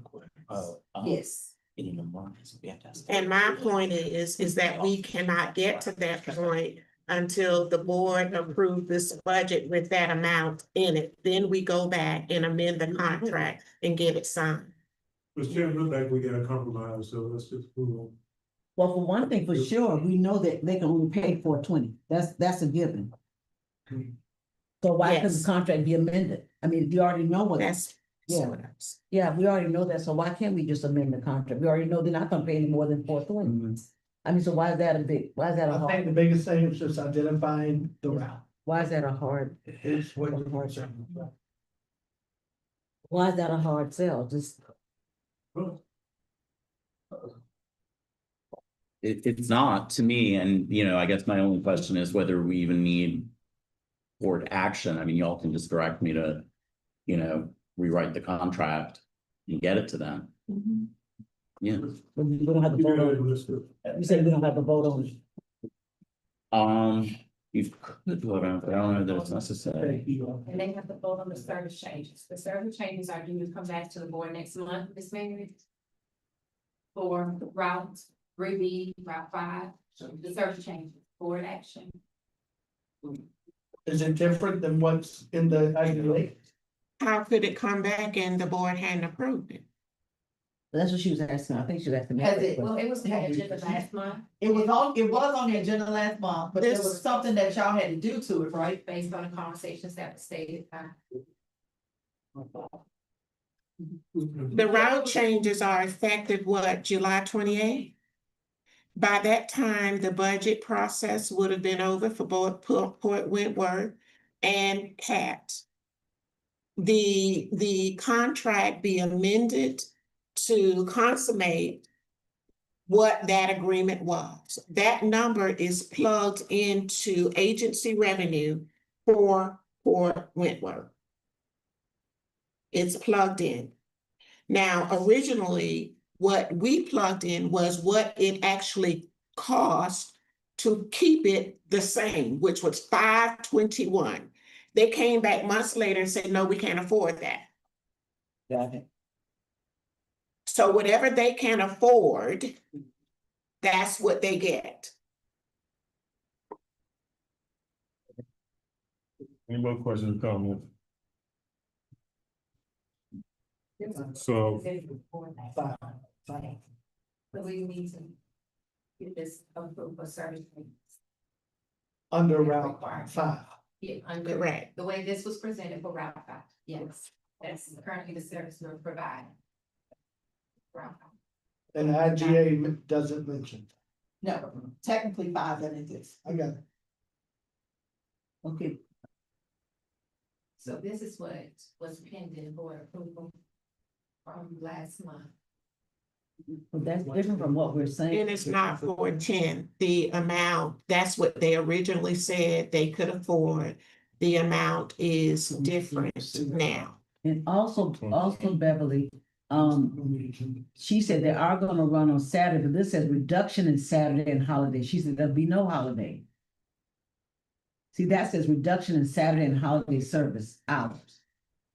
Yes. And my point is that we cannot get to that point until the board approves this budget with that amount in it. Then we go back and amend the contract and get it signed. Mr. Chairman, look like we got a compromise, so let's just move on. Well, for one thing, for sure, we know that they can only pay 420. That's a given. So why couldn't Yes. the contract be amended? I mean, if you already know what. That's. Yeah. Yeah, we already know that, so why can't we just amend the contract? We already know they're not gonna pay any more than 420. I mean, so why is that why is that a I think the hard, biggest thing is just identifying the route. why is that a hard, It's what you're concerned about. why is that a hard sell? Just, It's not to me, and I guess my only question is whether we even need board action. I mean, y'all can just direct me to, rewrite the contract and get it to them. Yeah. we don't have to vote on it. You said we don't have to vote on it. You could vote on it, but I don't know that it's necessary. And they have to vote on the service changes. The service changes are due to come back to the board next month, Ms. Mary. For Route 3B, Route 5, the service changes, board action. Is it different than what's in the IDA? How could it come back and the board hadn't approved it? That's what she was asking. I think she was asking. me Has that it- question. Well, it was on the agenda last month, It was on the agenda last month, but there was something that y'all had to do to it, right? based on the conversations that were stated. The route changes are effective, July 28th? By that time, the budget process would have been over for both Port Wentworth and CAT. The contract be amended to consummate what that agreement was. That number is plugged into agency revenue for Port Wentworth. It's plugged in. Now, originally, what we plugged in was what it actually cost to keep it the same, which was $521. They came back months later and said, no, we can't afford that. Got it. So whatever they can afford, that's what they get. Any more questions or comments? So, So we need to get this approved for service. Under Route 5. Yeah, under Correct. the way this was presented for Route 5, yes, that's currently the service we're providing. Route 5. And IGA doesn't mention. No, technically 5 and it is. I got it. Okay, So this is what was pending board approval from last month. but that's different from what we're saying. And it's not 410, the amount, that's what they originally said they could afford. The amount is different now. And also Beverly, she said they are gonna run on Saturday, but this says reduction in Saturday and holiday. She said there'll be no holiday. See, that says reduction in Saturday and holiday service hours.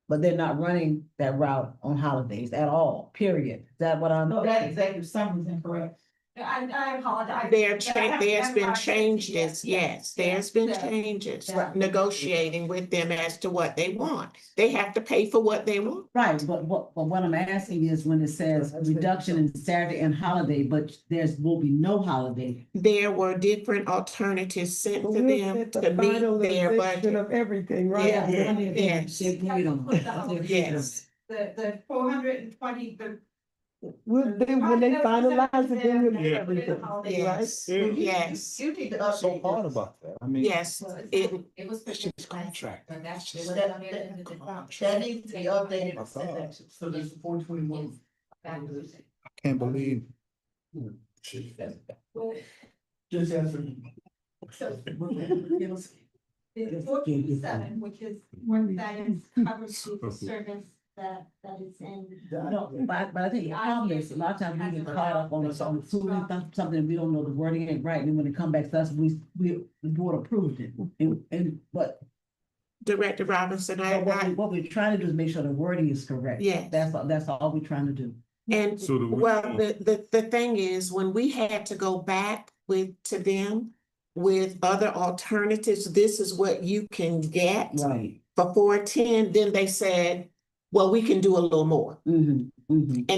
But they're not running that route on holidays at all, period. Is that what I'm? No, that executive summary is incorrect. I apologize. There's been changes, yes, there's been changes, negotiating with them as to what they want. They have to pay for what they want. Right, but what I'm asking is when it says reduction in Saturday and holiday, but will be no holiday. There were different alternatives sent to them to meet their budget. Of everything, Yeah, yes, yes. The 420, When they finalize it, then we'll do Yeah. everything, right? Yes, yes, You need to What's so update hard this. about that? I mean. yes, it was. That's just contract. But that's. That needs to be updated. I thought. So there's 421. I can't believe. Just answer. It's 427, which is one that is covered through the service that is in. No, but I think the problem is, a lot of times we get caught up on approving something, we don't know the wording ain't right, and then when it come back to us, the board approved it. But Director Robinson, what we're trying to do is make sure the wording is correct. Yeah. That's all we're trying to do. and So do we- well, the thing is, when we had to go back to them with other alternatives, this is what you can get Right. for 410, then they said, well, we can do a little more. And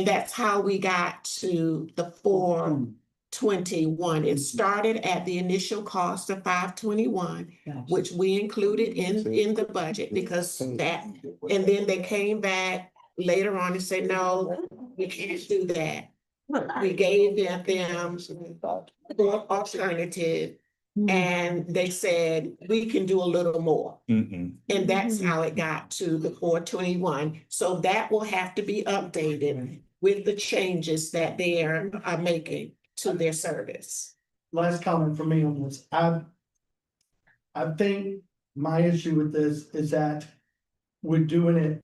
that's how we got to the 421. It started at the initial cost of 521, which we included in the budget because that, and then they came back later on and said, no, we can't do that. We gave them four alternative and they said, we can do a little more. And that's how it got to the 421. So that will have to be updated with the changes that they are making to their service. Last comment from me on this. I think my issue with this is that we're doing it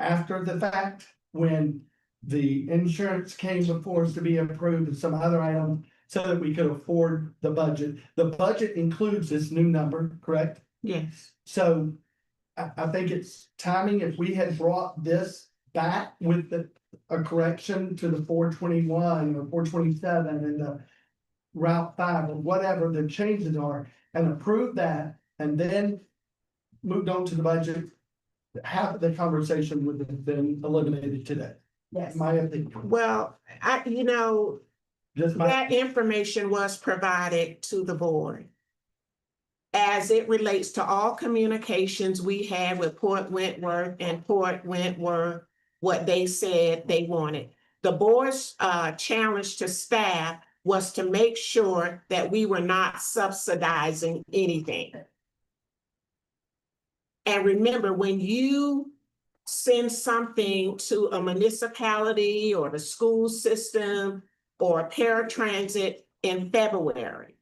after the fact, when the insurance came before us to be approved and some other item, so that we could afford the budget. The budget includes this new number, correct? Yes. So I think it's timing. If we had brought this back with a correction to the 421 or 427 and the Route 5 or whatever the changes are, and approved that, and then moved on to the budget, half of the conversation would have been eliminated today. Yes. My opinion. Well, that information was provided to the board. As it relates to all communications we had with Port Wentworth and Port Wentworth, what they said they wanted. The board's challenge to staff was to make sure that we were not subsidizing anything. And remember, when you send something to a municipality or the school system or paratransit in February,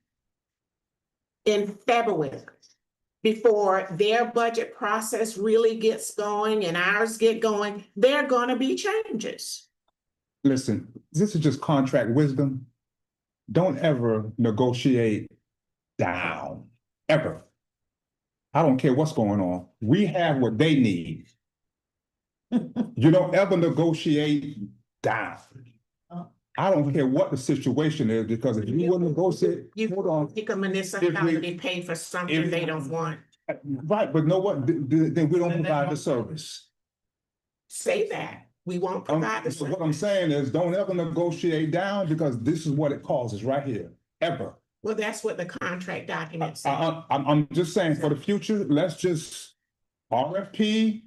before their budget process really gets going and ours get going, there are gonna be changes. Listen, this is just contract wisdom. Don't ever negotiate down, ever. I don't care what's going on. We have what they need. You don't ever negotiate down. I don't care what the situation is, because if you will negotiate, hold on. Make a municipality pay for something they don't want. Right, but know what, then we don't provide the service. Say that, we won't provide the So what I'm service. saying is, don't ever negotiate down, because this is what it causes right here, ever. Well, that's what the contract document says. I'm just saying, for the future, let's just RFP,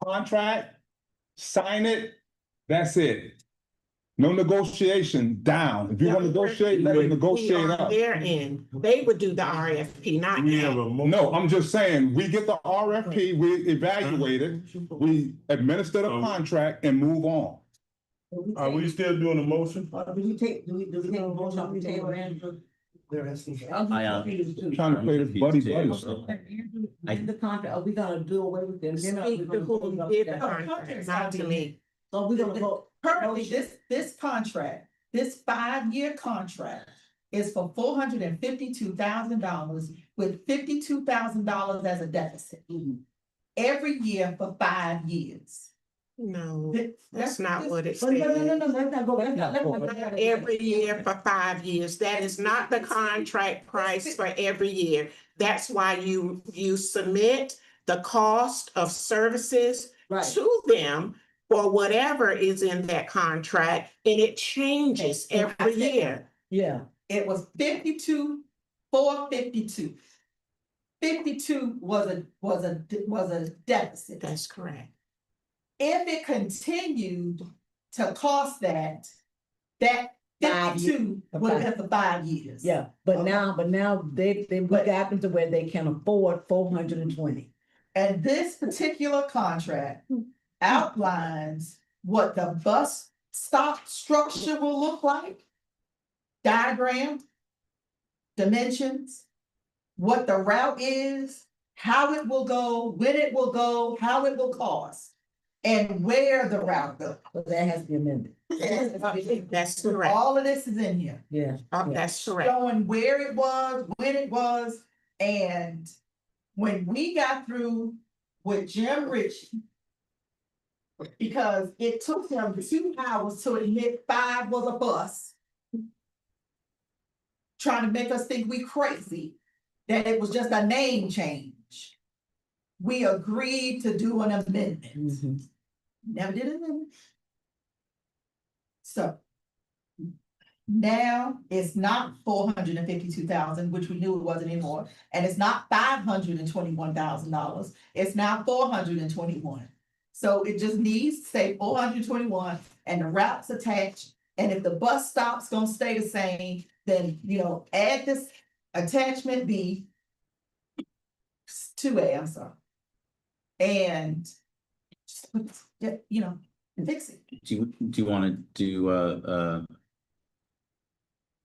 contract, sign it, that's it. No negotiation down. If you want to negotiate, let it negotiate We up. on their end, they would do the RFP, not We have that. a mo- No, I'm just saying, we get the RFP, we evaluate it, we administer the contract and move on. Are we still doing a motion? Do we take a motion off the table, Andrew? They're asking. Trying to play this buddy stuff. In the contract, are we gonna do away with them? Speak to who did the contract, not to me. So we're gonna vote. Currently, this contract, this 5-year contract is for $452,000 with $52,000 as a deficit. Every year for 5 years. No, that's not this- what it No, no, says. let's not go, let's not go. Every year for 5 years. That is not the contract price for every year. That's why you submit the cost of services Right. to them for whatever is in that contract, and it changes every year. Yeah. It was 52, 452. 52 was a deficit. That's correct. If it continued to cost that 52 would have been for 5 years. Yeah, but now we got to where they can afford 420. And this particular contract outlines what the bus stop structure will look like. Diagram, dimensions, what the route is, how it will go, when it will go, how it will cost, and where the route goes. But that has to be amended. That's correct. All of this is in here. Yeah. That's correct. Showing where it was, when it was, and when we got through with Jim Ritchie, because it took him 2 hours to admit 5 was a bus, trying to make us think we crazy, that it was just a name change. We agreed to do an amendment. Never did an amendment. So now it's not 452,000, which we knew it wasn't anymore, and it's not $521,000. It's now 421. So it just needs to say 421 and the routes attached. And if the bus stop's gonna stay the same, then, add this attachment B, 2A, I'm sorry. And, fix it. Do you want to do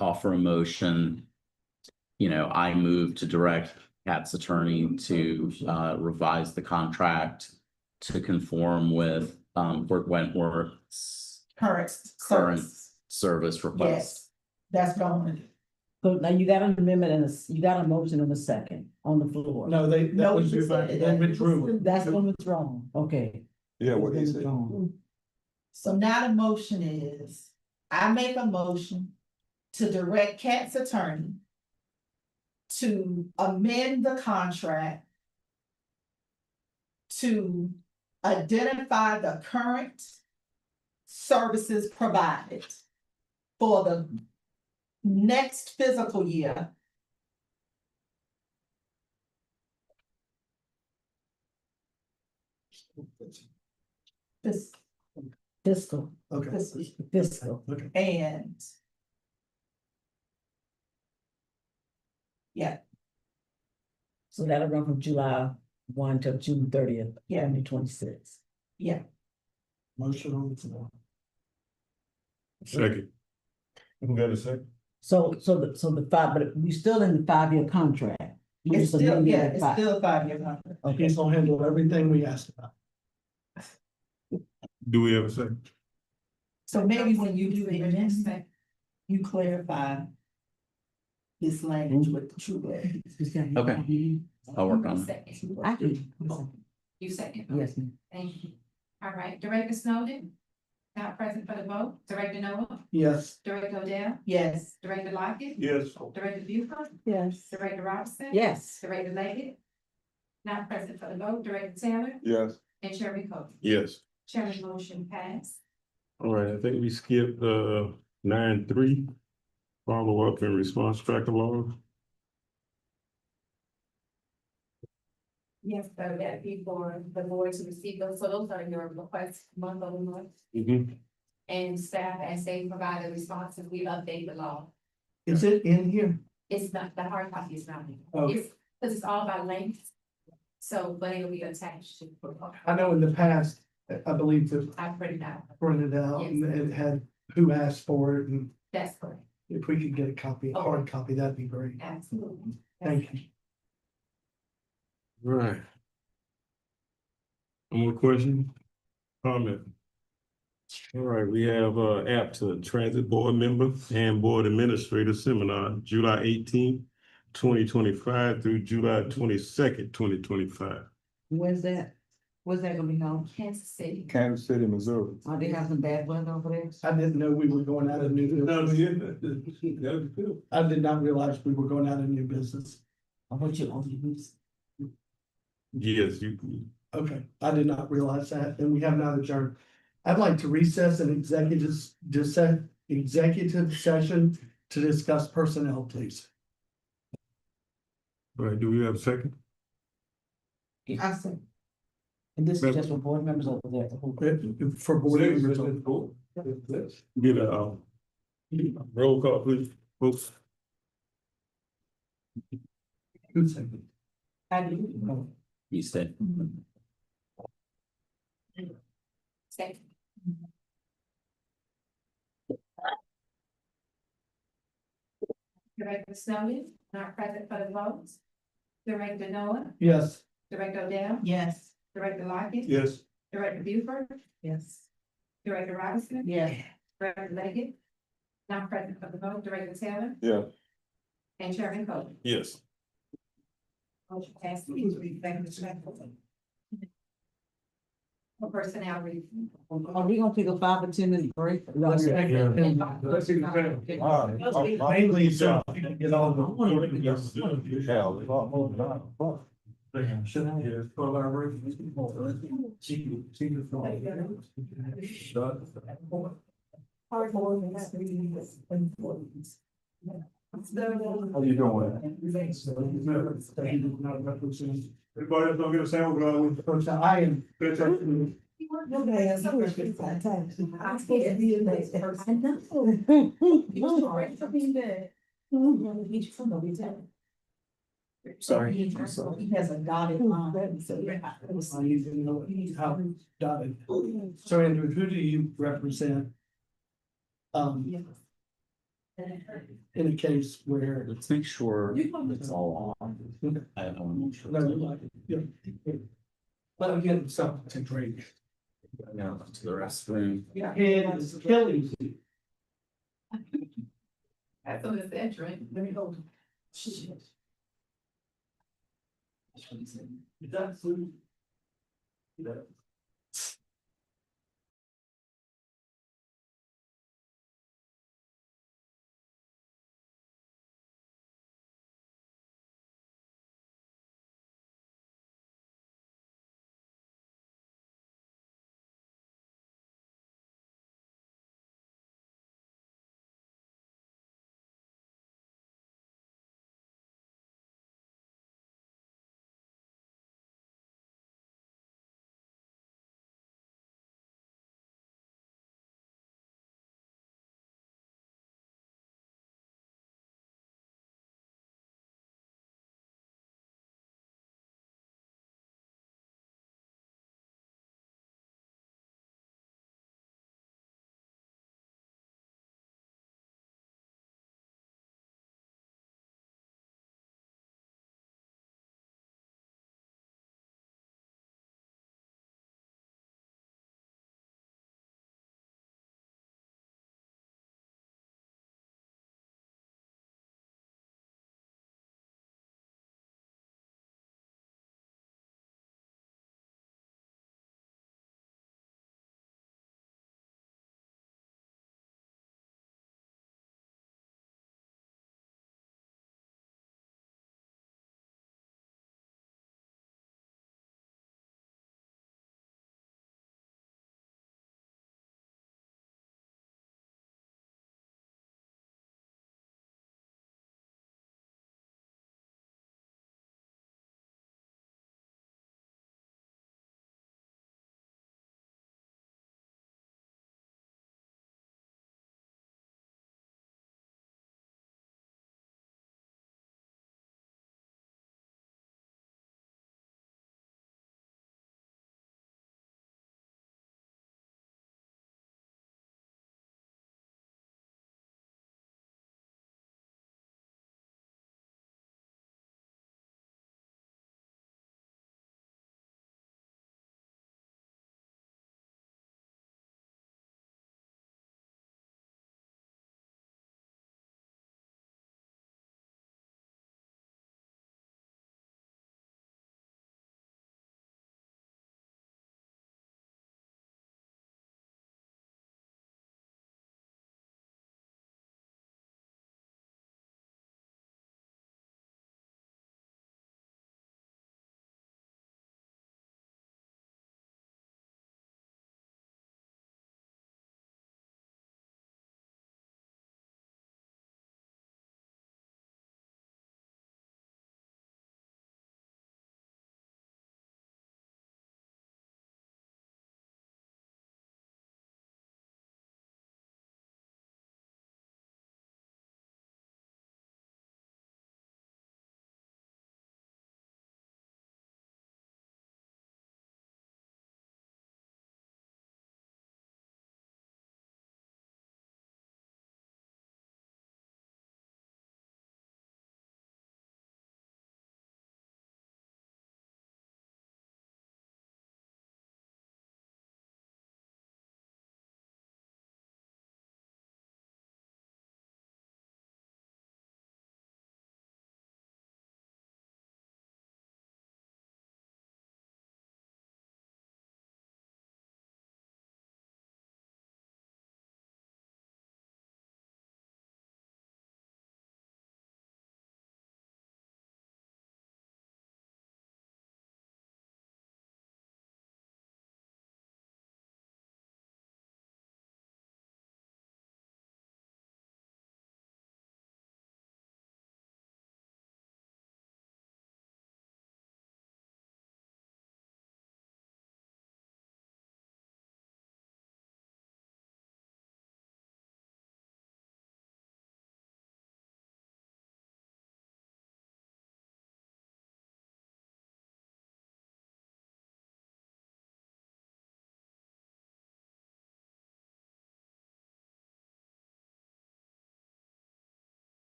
offer a motion? I move to direct Kat's attorney to revise the contract to conform with Fort Wentworth's Current current service. service request. Yes, that's what I want to do. So now you got an amendment and you got a motion in a second on the floor. No, that was, you said it. they withdrew. That's one withdrawn, okay. Yeah, what he It's said. withdrawn. So now the motion is, I make a motion to direct Kat's attorney to amend the contract to identify the current services provided for the next fiscal year. This, Fiscal, Okay. fiscal. Okay. and yeah, So that'll run from July 1 to June 30th, Yeah. 2026. yeah. Motion on the floor. Second. Who got a second? So the five, but we still in the 5-year contract. We It's just still, amended yeah, the it's five. still a 5-year contract. Okay, He's gonna handle everything we asked about. Do we have a second? So maybe when you do the amendment, you clarify this language with the true way. Okay. I'll work on it. Second. I can. You second? Yes, ma'am. Thank you. All right, Director Snowden? Not present for the vote, Director Noah, Yes. Director Odell, Yes. Director Lockett. Yes. Director Buford, Yes. Director Robinson. Yes. Director Leggett. Not present for the vote, Director Taylor Yes. and Chairman Coe. Yes. Chairman motion passed. All right, I think we skipped 9.3, follow up and response tracker law. Yes, so that be for the board to receive those, so those are your requests month over month. And staff, as they provide the responses, we update the law. Is it in here? It's not, the hard copy is not. Oh. It's, cause it's all about length. So, but it'll be attached to. I know in the past, I believe that I printed out, printed out and it had who asked for it, and that's correct, if we could get a copy, a hard copy, that'd be great. absolutely. Thank you. Right. One more question? Comment? All right, we have app to transit board member and board administrator seminar, July 18th, 2025 through July 22nd, 2025. Where's that? Where's that gonna be held? Kansas City. Kansas City, Missouri. Are they having bad weather over there? I didn't know we were going out of new business. I did not realize we were going out of new business. I want you on your Yes, you. Okay, I did not realize that, and we have not adjourned. I'd like to recess an executive session to discuss personnel, please. All right, do we have a second? I see. And this is just for board members over there. For board members. Get a roll call, please, folks. Who's second? I do. You said. Second. Director Snowden, not present for the votes. Director Noah, Yes. Director Odell, Yes. Director Lockett. Yes. Director Buford, Yes. Director Robinson. Yeah. Director Leggett. Not present for the vote, Director Taylor Yeah. and Chairman Coe. Yes. Motion passed. For personnel review. Are we gonna take a 5 or 10 minute break? Let's take it. Mainly so you can get all the. How you doing? Everybody else don't get a sandwich, I am. Sorry. He has a dotted line. I even know how dotted. So Andrew, who do you represent? In a case where. Let's make sure it's all on. I don't want to make sure. But again, something to drink. No, to the restroom. It is killing you. That's what it's entering. Let me hold. Is that food?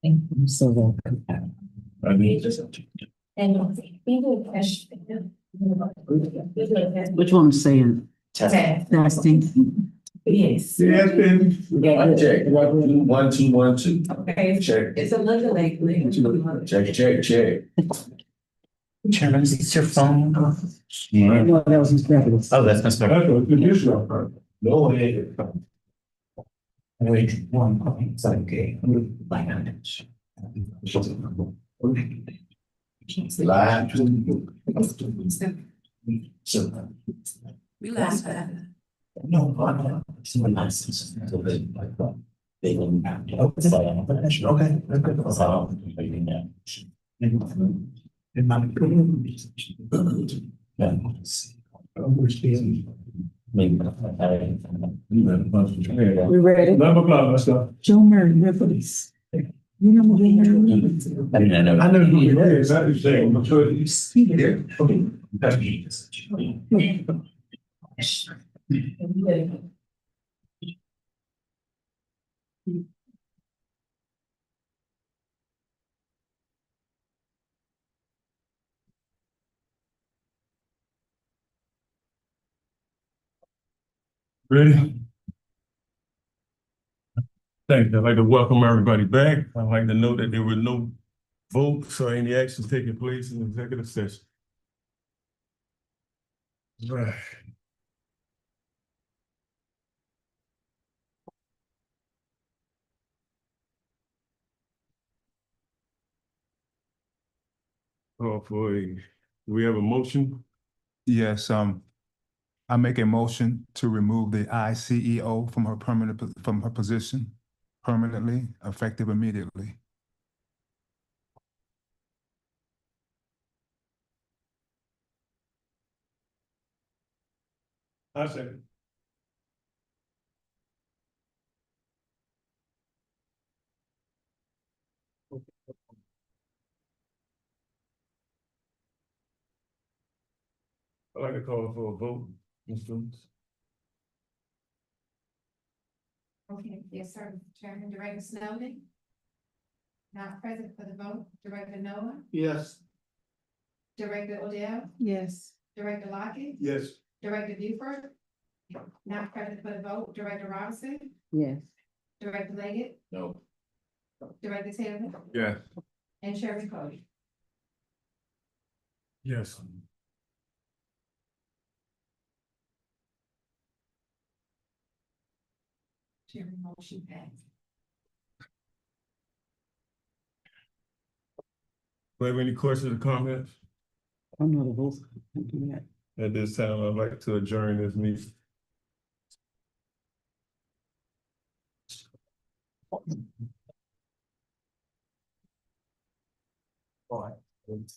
Thank you so welcome. I mean, Which one is saying? Testing. Yes. Yeah, it's been. Check, 1, 2, 1, 2. Okay. Check. It's a little late. Check. Chairman, is this your phone? No, that was Inspector. Oh, that's Mr. That's a conditional permit. No, it ain't. Wait, one, it's okay. Live. We last that. No, someone license. So they like, they will have to. Okay. In my. Maybe. We ready? 11 o'clock, let's go. Joe Murray, Rivers. You know Joe Murray? I mean, I know. I know who it is, I was saying, I'm sure he's. Yeah. Okay. Ready? Thank you. I'd like to welcome everybody back. I'd like to note that there were no votes or any actions taking place in executive session. Right. Oh, boy. Do we have a motion? Yes, I make a motion to remove the ICEO from from her position permanently, effective immediately. I second. I'd like to call for a vote, Ms. Jones. Okay, yes, sir. Chairman Director Snowden. Not present for the vote. Director Noah, Yes. Director Odell, Yes. Director Lockett, Yes. Director Buford. Not present for the vote. Director Robinson, Yes. Director Leggett, No. Director Taylor, Yes. and Chairman Cody. Yes. Chairman motion passed. Do you have any questions or comments? I know the vote. At this time, I'd like to adjourn this meeting. All right.